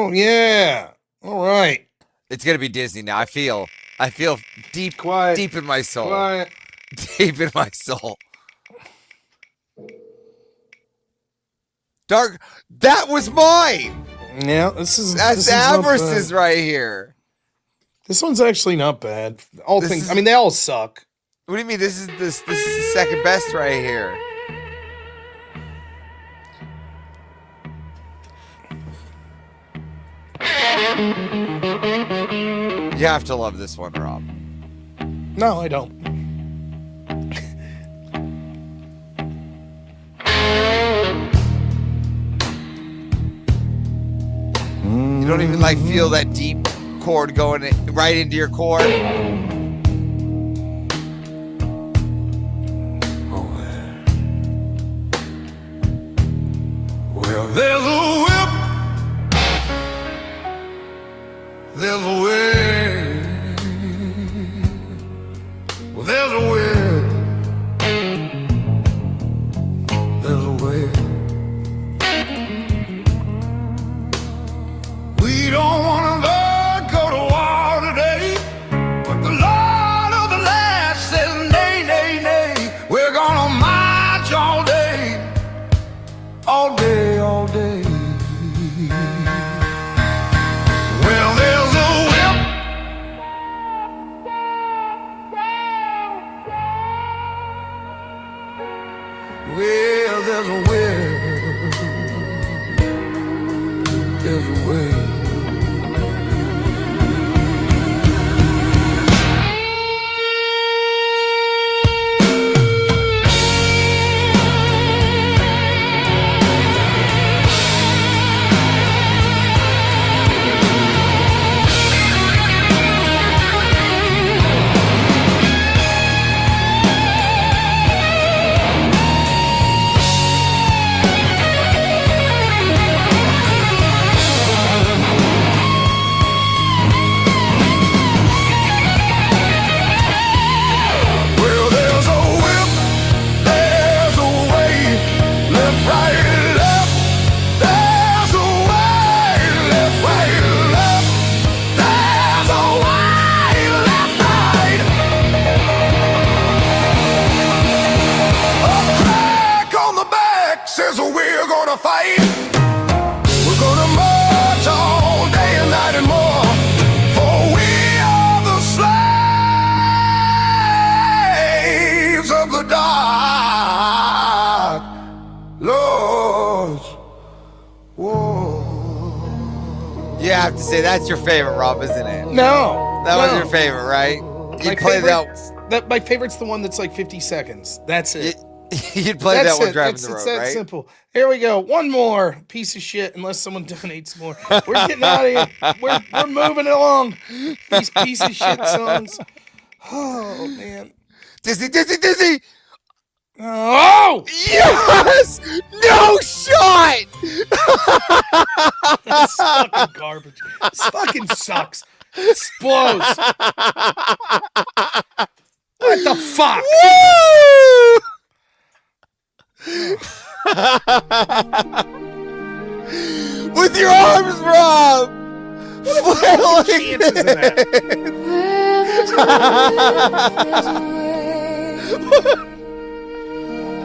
Oh yeah. All right. It's gonna be Disney now. I feel deep in my soul. Quiet. Deep in my soul. Dark. That was mine. Yeah, that's Avarice's right here. This one's actually not bad. I mean, they all suck. What do you mean? This is the second best right here. You have to love this one, Rob. No, I don't. You don't even like feel that deep chord going right into your core. Well, there's a whip. There's a way. Well, there's a whip. There's a way. We don't want to go to war today, but the Lord of the land says nay, nay, nay. We're gonna march all day, all day, all day. Well, there's a whip. Well, there's a whip. There's a way. Well, there's a whip, there's a way, left, right, left. There's a way, left, right, left. There's a way, left, right. A crack on the back says we're gonna fight. We're gonna march all day and night and more, for we are the slaves of the dark Lord's war. You have to say that's your favorite, Rob, isn't it? No, That was no. your favorite, right? You My play my favorite's the one that's like 50 seconds. That's it. You'd play That's that one it. driving It's the road, that right? simple. Here we go. One more piece of shit. Unless someone donates more, we're getting out of here. We're moving along. These piece of shit songs. Oh man. Disney. Oh yes! No shot! This fucking garbage. This fucking sucks. Explodes. What the fuck? With your arms, Rob! What the chances of that?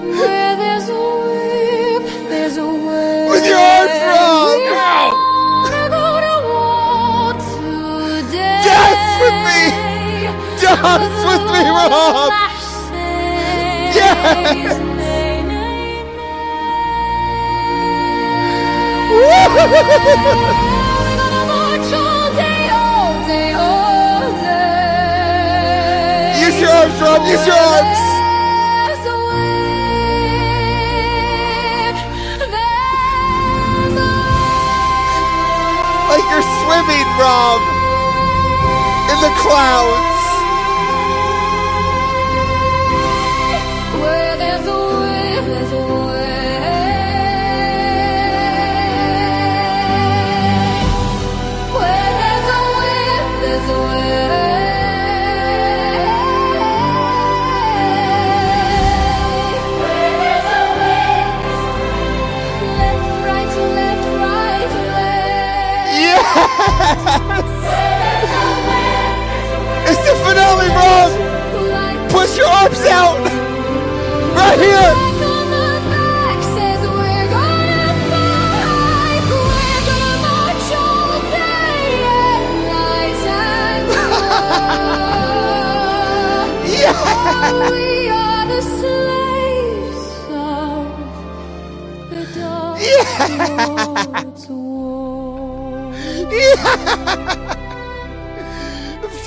Where there's a whip, there's a way. With your arms, Rob! Wanna go to war today. Dance with me! Dance with me, Rob! Yes! We're gonna march all day, all day, all day. Use your arms, Rob! Use your arms! There's a whip, there's a Like you're swimming, Rob! In the clouds! where there's a whip, there's a way. Where there's a whip, there's a way. Where there's a whip, left, right, left, right, left. Yes!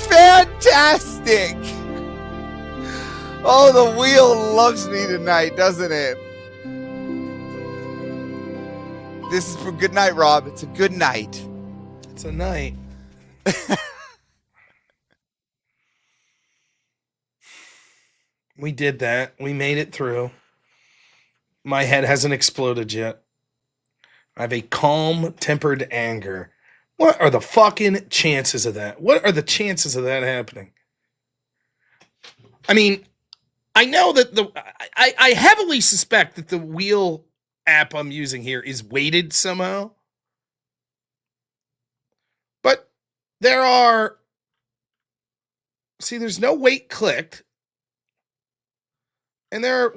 Fantastic. Oh, the wheel loves me tonight, doesn't it? This is for good night, Rob. It's a good night. It's a night. We did that. We made it through. My head hasn't exploded yet. I have a calm, tempered anger. What are the fucking chances of that? What are the chances of that happening? I mean, I know that I heavily suspect that the wheel app I'm using here is weighted somehow. But there's no weight clicked. And there are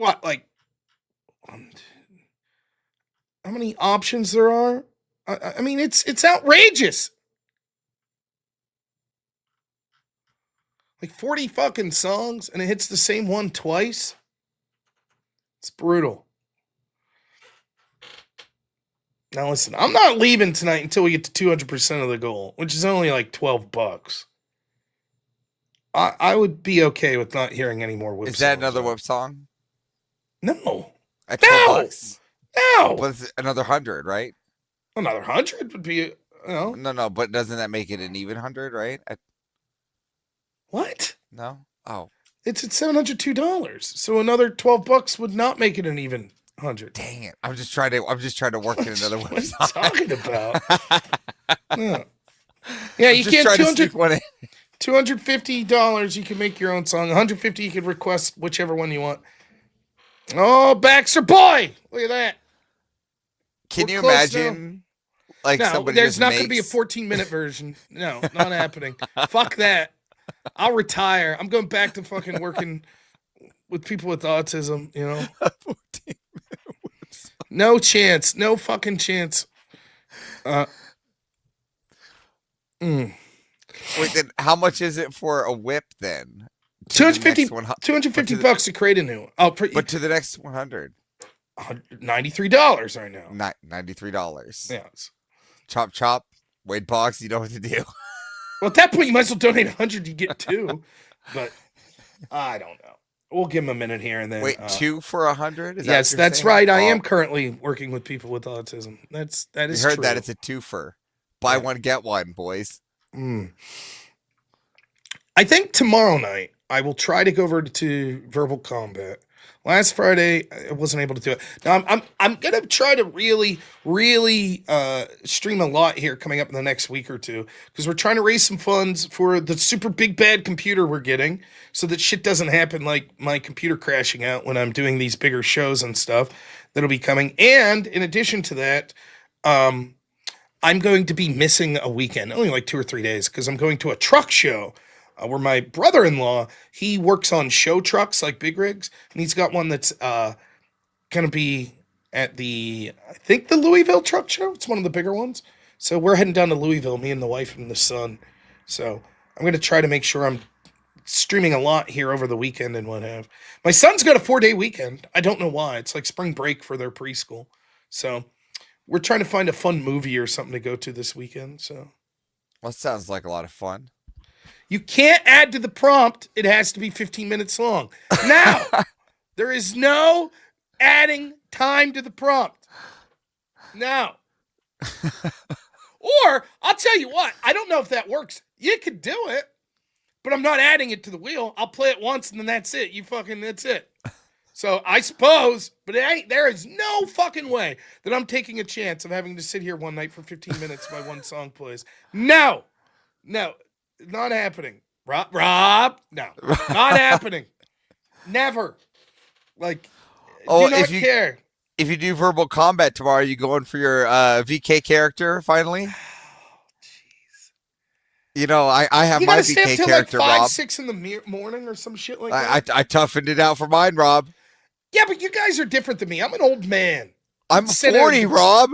how many options there are? I mean, it's outrageous. Like 40 fucking songs, and it hits the same one twice. It's brutal. Now listen, I'm not leaving tonight until we get to 200% of the goal, which is only like $12. I would be okay with not hearing any more whip songs. Is that another whip song? No. At $12? No. But it's another 100, right? Another 100 would be, No, but doesn't that make it an even 100, right? What? No? Oh. It's at $702. So another $12 would not make it an even 100. Dang it. I'm just trying to work in another whip What song. are you talking about? Yeah, you can't $250 you can make your own song. $150 you can request whichever one you want. Oh, Baxter boy! Look at that. Can you imagine somebody there's just not going to be a 14-minute version. No, not happening. Fuck that. I'll retire. I'm going back to fucking working with people with autism, you know? No chance. No fucking chance. Wait, then how much is it for a whip then? $250 to create a new one. But to the next 100. $93 right now. $93. Yes. Chop, chop. Wade Box, you know what to do. Well, at that point, you might as well donate 100 to get two. But I don't know. We'll give him a minute here and then. Wait, 2 for 100? Yes, that's right. I am currently working with people with autism. That is you heard true. that? It's a twofer. Buy one, get one, boys. I think tomorrow night I will try to go over to Verbal Combat. Last Friday I wasn't able to do it. Now I'm gonna try to really stream a lot here coming up in the next week or two because we're trying to raise some funds for the super big bad computer we're getting so that shit doesn't happen like my computer crashing out when I'm doing these bigger shows and stuff that'll be coming. And in addition to that, I'm going to be missing a weekend, only like 2 or 3 days, because I'm going to a truck show where my brother-in-law, he works on show trucks like big rigs, and he's got one that's going to be at I think the Louisville truck show. It's one of the bigger ones. So we're heading down to Louisville, me and the wife and the son. So I'm going to try to make sure I'm streaming a lot here over the weekend and what have. My son's got a 4-day weekend. I don't know why. It's like spring break for their preschool. So we're trying to find a fun movie or something to go to this weekend. So, well, that sounds like a lot of fun. You can't add to the prompt. It has to be 15 minutes long. Now, there is no adding time to the prompt. Now. Or, I'll tell you what. I don't know if that works. You could do it, but I'm not adding it to the wheel. I'll play it once and then that's it. That's it. So I suppose, but there is no fucking way that I'm taking a chance of having to sit here one night for 15 minutes while one song plays. No, not happening. Rob, no, not happening. Never. Like, do not care. If you do Verbal Combat tomorrow, are you going for your VK character finally? Jeez. You know, I have my VK character, like 5, Rob. 6 in the morning or some shit like that. I toughened it out for mine, Rob. Yeah, but you guys are different than me. I'm an old man. I'm 40, Rob.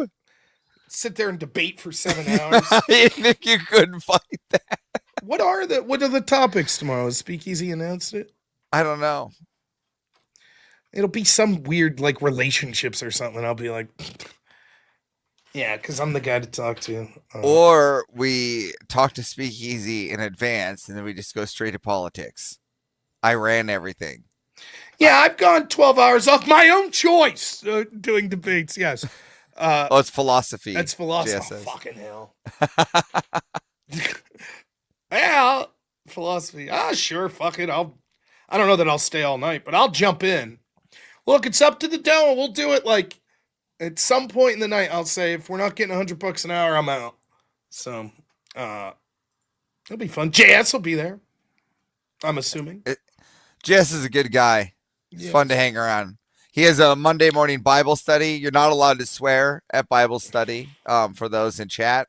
Sit there and debate for 7 hours. I think you couldn't fight that. What are the topics tomorrow? Has Speakeasy announced it? I don't know. It'll be some weird like relationships or something. I'll be like, Yeah, because I'm the guy to talk to. Or we talk to Speakeasy in advance, and then we just go straight to politics. I ran everything. Yeah, I've gone 12 hours off my own choice doing debates. Yes. Oh, it's philosophy. That's philosophy. JSS. Oh, fucking hell. Yeah, philosophy. Sure, fuck it. I don't know that I'll stay all night, but I'll jump in. Look, it's up to the demo. We'll do it like at some point in the night. I'll say if we're not getting $100 an hour, I'm out. So, it'll be fun. JS will be there. I'm assuming. JS is a good guy. It's fun to hang around. He has a Monday morning Bible study. You're not allowed to swear at Bible study. For those in chat,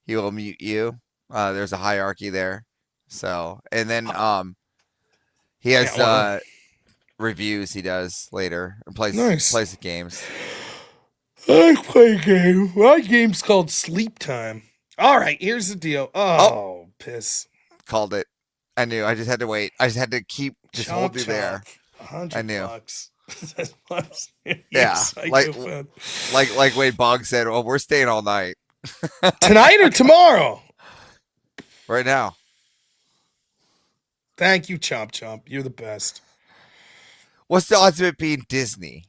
he will mute you. There's a hierarchy there. So, and then he has reviews he does later and plays the games. I play a game. My game's called Sleep Time. All right, here's the deal. Oh, piss. Called it. I knew. I just had to wait. I just had to keep hold you there. I knew. Yeah, like Wade Bogg said. Well, we're staying all night. Tonight or tomorrow? Right now. Thank you, Chomp Chomp. You're the best. What's the odds of it being Disney?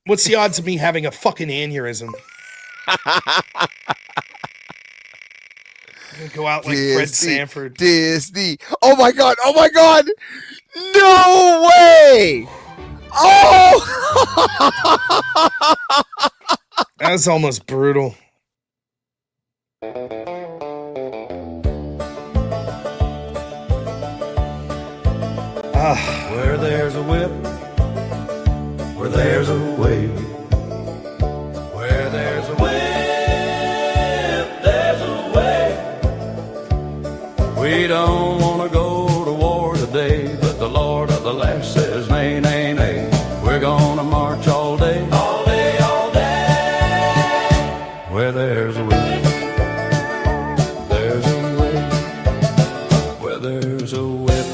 What's the odds of me having a fucking aneurysm? Go out like Disney, Fred Sanford. Disney. Oh my god. Oh my god. No way. Oh. That was almost brutal. Where there's a whip, where there's a way. Where there's a whip, there's a way. We don't want to go to war today, but the Lord of the land says nay, nay, nay. We're gonna march all day, all day, all day. Where there's a whip, there's a way. Where there's a whip.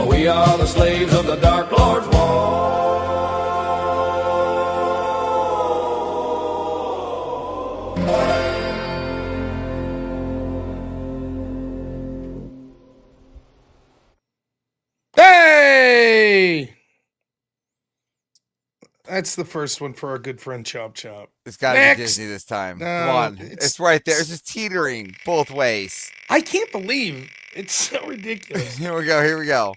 We are the slaves of the Dark Lord's war. Hey! That's the first one for our good friend Chop Chop. It's got to be Disney this time. Come on. It's right there. It's just teetering both ways. I can't believe it's so ridiculous. Here we go. Here we go.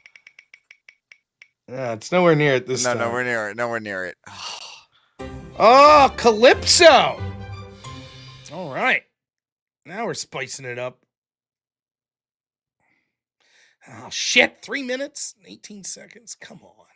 Yeah, it's nowhere near it this time. No, nowhere near it. Nowhere near it. Oh, Calypso. All right. Now we're spicing it up. Oh, shit. 3 minutes, 18 seconds. Come on.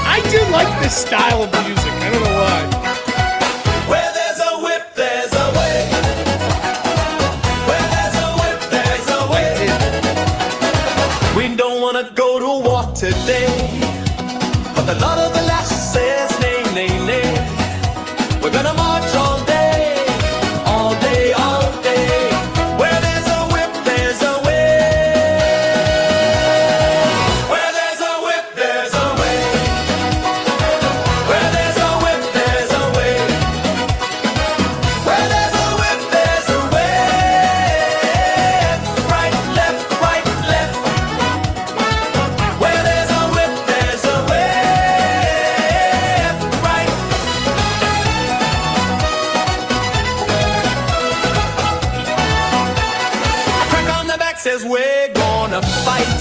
I do like this style of music. I don't know why. Where there's a whip, there's a way. Where there's a whip, there's a way. We don't want to go to war today, but the Lord of the land says nay, nay, nay. We're gonna march all day, all day, all day. Where there's a whip, there's a way. Where there's a whip, there's a way. Where there's a whip, there's a way. Where there's a whip, there's a way. Right, left, right, left. Where there's a whip, there's a way. Right. Crack on the back says we're gonna fight.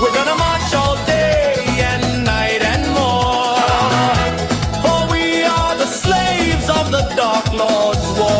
We're gonna march all day and night and more. For we are the slaves of the Dark Lord's war.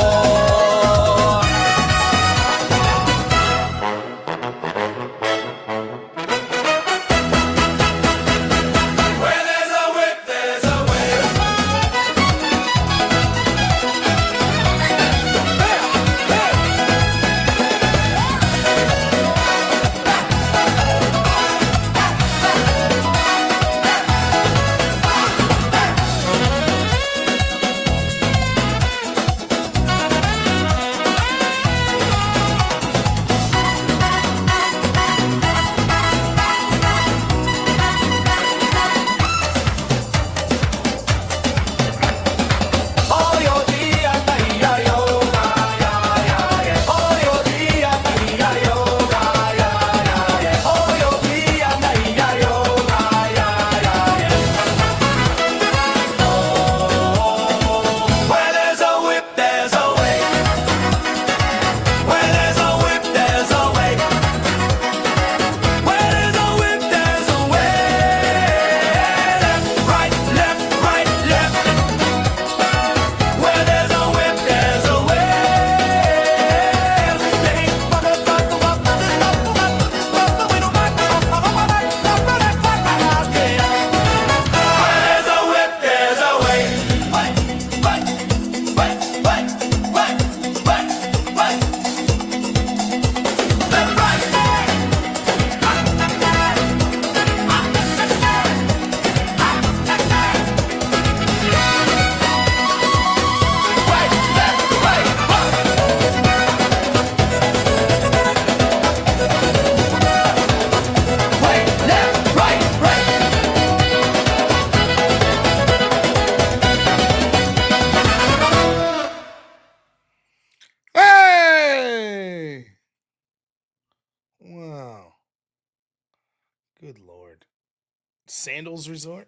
Sandals Resort.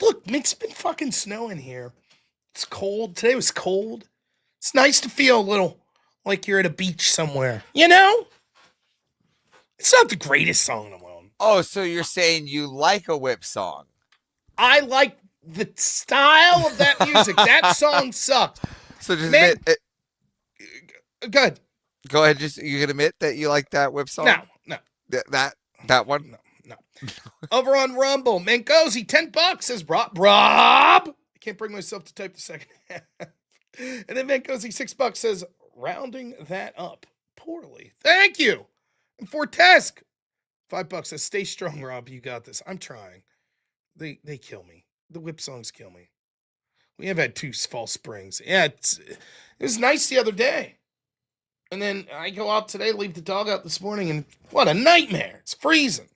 Look, it's been fucking snowing here. It's cold. Today was cold. It's nice to feel a little like you're at a beach somewhere. You know? It's not the greatest song in the world. Oh, so you're saying you like a whip song? I like the style of that music. That song sucked. So just Man, admit it. Good. Go ahead. Just you can admit that you like that whip song. No. That one. No. Over on Rumble, Mancozy, $10 says Rob. I can't bring myself to type the second half. And then Mancozy, $6 says rounding that up poorly. Thank you. And Fortesk, $5 says stay strong, Rob. You got this. I'm trying. They kill me. The whip songs kill me. We have had 2 false springs. Yeah, it was nice the other day. And then I go out today, leave the dog out this morning, and what a nightmare. It's freezing.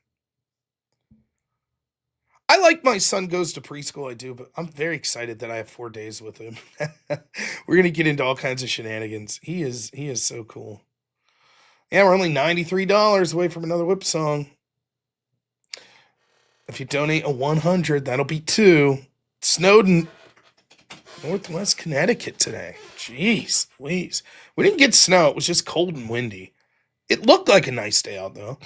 I like my son goes to preschool, I do, but I'm very excited that I have 4 days with him. We're going to get into all kinds of shenanigans. He is so cool. Yeah, we're only $93 away from another whip song. If you donate a 100, that'll be 2. Snowden, Northwest Connecticut today. Jeez, please. We didn't get snow. It was just cold and windy. It looked like a nice day out, though.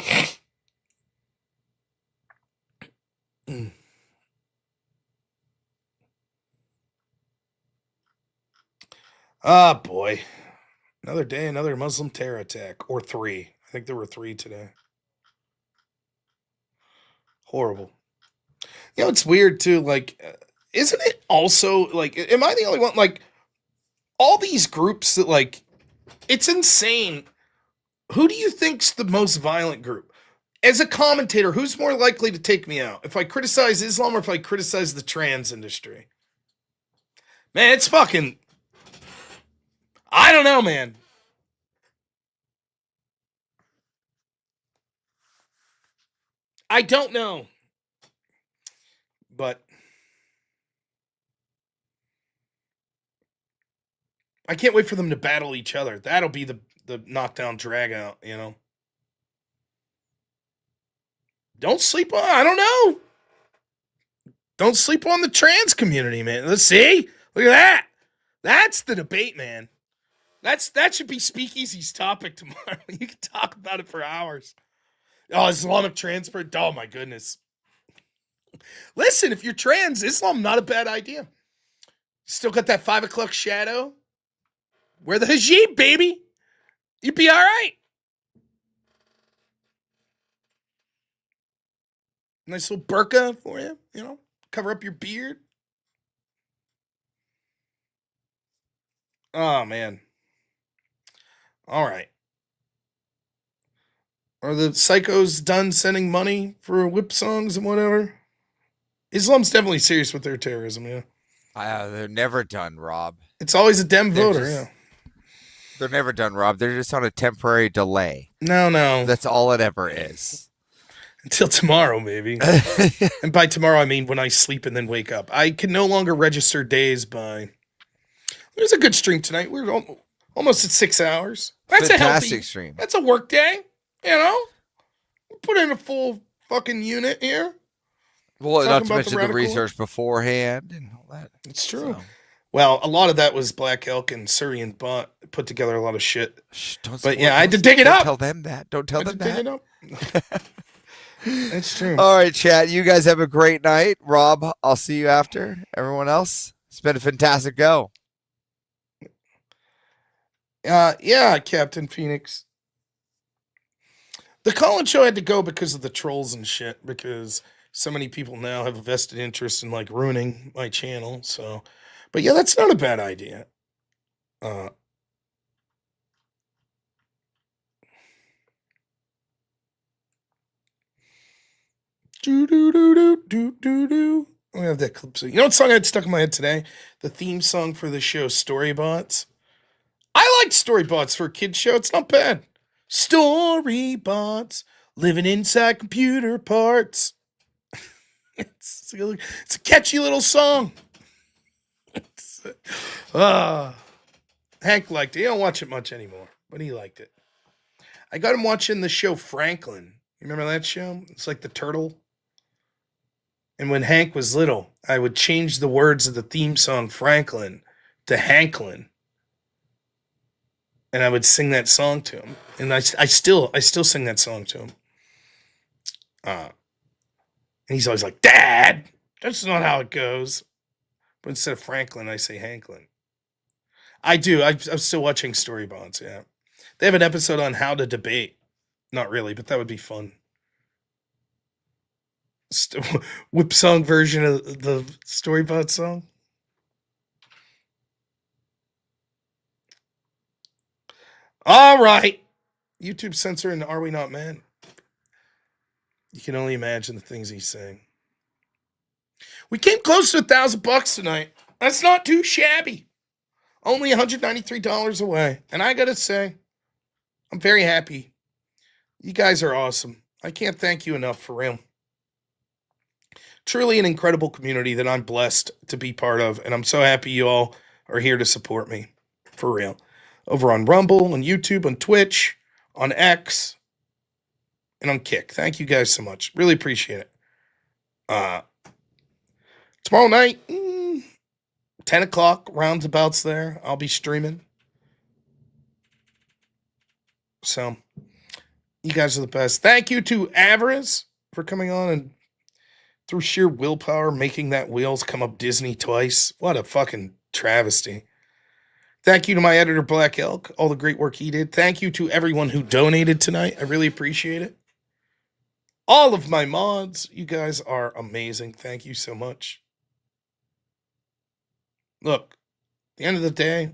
Ah, boy. Another day, another Muslim terror attack. Or 3. I think there were 3 today. Horrible. You know, it's weird, too. Like, isn't it also, like, am I the only one? Like, all these groups that, like, it's insane. Who do you think's the most violent group? As a commentator, who's more likely to take me out? If I criticize Islam or if I criticize the trans industry? Man, it's fucking... I don't know, man. I don't know. But I can't wait for them to battle each other. That'll be the knockdown drag out, you know. Don't sleep on, I don't know. Don't sleep on the trans community, man. Let's see. Look at that. That's the debate, man. That should be Speakeasy's topic tomorrow. You can talk about it for hours. Oh, Islamic transport. Oh my goodness. Listen, if you're trans, Islam not a bad idea. Still got that 5 o'clock shadow. Wear the hijab, baby. You'd be all right. Nice little burqa for you, you know, cover up your beard. Oh, man. All right. Are the psychos done sending money for whip songs and whatever? Islam's definitely serious with their terrorism, yeah. They're never done, Rob. It's always a Dem voter, yeah. They're never done, Rob. They're just on a temporary delay. No. That's all it ever is. Until tomorrow, maybe. And by tomorrow, I mean when I sleep and then wake up. I can no longer register days by... There's a good stream tonight. We're almost at 6 hours. That's Fantastic a healthy stream. That's a work day, you know? We put in a full fucking unit here. Well, not to mention the research beforehand and all that. It's true. So. Well, a lot of that was Black Elk and Syrian Bot put together a lot of shit. But yeah, I had to dig it up. Don't tell them that. Don't tell them that. Dig it up. That's true. All right, chat. You guys have a great night. Rob, I'll see you after. Everyone else, it's been a fantastic go. Yeah, Captain Phoenix. The Colin show had to go because of the trolls and shit, because so many people now have a vested interest in like ruining my channel. So, but yeah, that's not a bad idea. Do. I have that clip. So, you know what song I had stuck in my head today? The theme song for the show Storybots. I like Storybots for a kid's show. It's not bad. Storybots living inside computer parts. It's a catchy little song. Hank liked it. He don't watch it much anymore, but he liked it. I got him watching the show Franklin. You remember that show? It's like the turtle. And when Hank was little, I would change the words of the theme song Franklin to Hanklin. And I would sing that song to him. And I still sing that song to him. And he's always like, Dad, that's not how it goes. But instead of Franklin, I say Hanklin. I do. I'm still watching Story Bonds, yeah. They have an episode on how to debate. Not really, but that would be fun. Whip song version of the Storybot song. All right. YouTube censoring Are We Not Men? You can only imagine the things he's saying. We came close to $1,000 tonight. That's not too shabby. Only $193 away. And I got to say, I'm very happy. You guys are awesome. I can't thank you enough, for real. Truly an incredible community that I'm blessed to be part of. And I'm so happy you all are here to support me. For real. Over on Rumble, on YouTube, on Twitch, on X, and on Kick. Thank you guys so much. Really appreciate it. Tomorrow night, 10 o'clock, roundabouts there. I'll be streaming. So, you guys are the best. Thank you to Avarice for coming on and through sheer willpower making that wheels come up Disney twice. What a fucking travesty. Thank you to my editor, Black Elk, all the great work he did. Thank you to everyone who donated tonight. I really appreciate it. All of my mods, you guys are amazing. Thank you so much. Look, at the end of the day,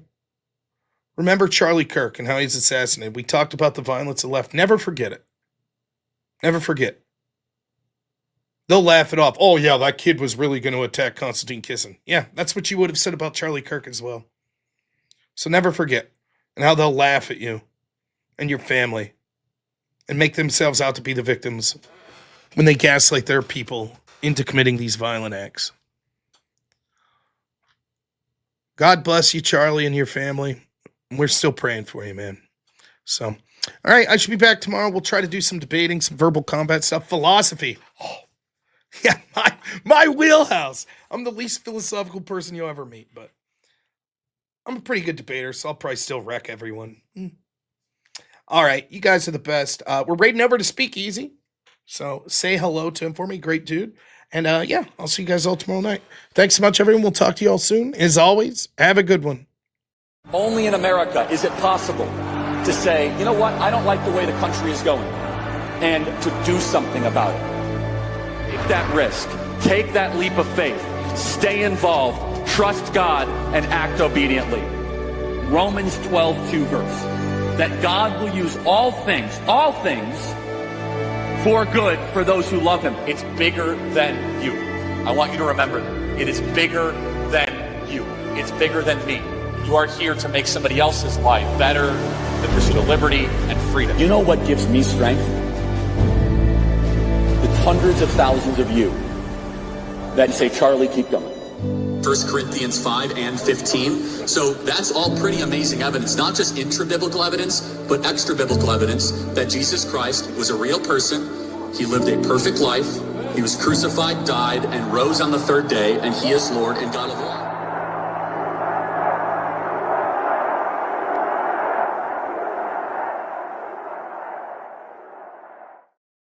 remember Charlie Kirk and how he's assassinated. We talked about the violence of the left. Never forget it. Never forget. They'll laugh it off. Oh, yeah, that kid was really going to attack Konstantin Kisin. Yeah, that's what you would have said about Charlie Kirk as well. So never forget. And how they'll laugh at you and your family and make themselves out to be the victims when they gaslight their people into committing these violent acts. God bless you, Charlie, and your family. We're still praying for you, man. So, all right, I should be back tomorrow. We'll try to do some debating, some verbal combat stuff, philosophy. Oh, yeah, my wheelhouse. I'm the least philosophical person you'll ever meet, but I'm a pretty good debater, so I'll probably still wreck everyone. All right, you guys are the best. We're raiding over to Speakeasy, so say hello to him for me. Great dude. And yeah, I'll see you guys all tomorrow night. Thanks so much, everyone. We'll talk to you all soon. As always, have a good one. Only in America is it possible to say, you know what, I don't like the way the country is going, and to do something about it. Take that risk. Take that leap of faith. Stay involved. Trust God and act obediently. Romans 12:2 verse. That God will use all things for good for those who love him. It's bigger than you. I want you to remember that. It is bigger than you. It's bigger than me. You are here to make somebody else's life better, the pursuit of liberty and freedom. You know what gives me strength? The hundreds of thousands of you that say, Charlie, keep going. 1 Corinthians 5 and 15. So that's all pretty amazing evidence, not just intra-biblical evidence, but extra-biblical evidence that Jesus Christ was a real person. He lived a perfect life. He was crucified, died, and rose on the third day, and he is Lord and God of all.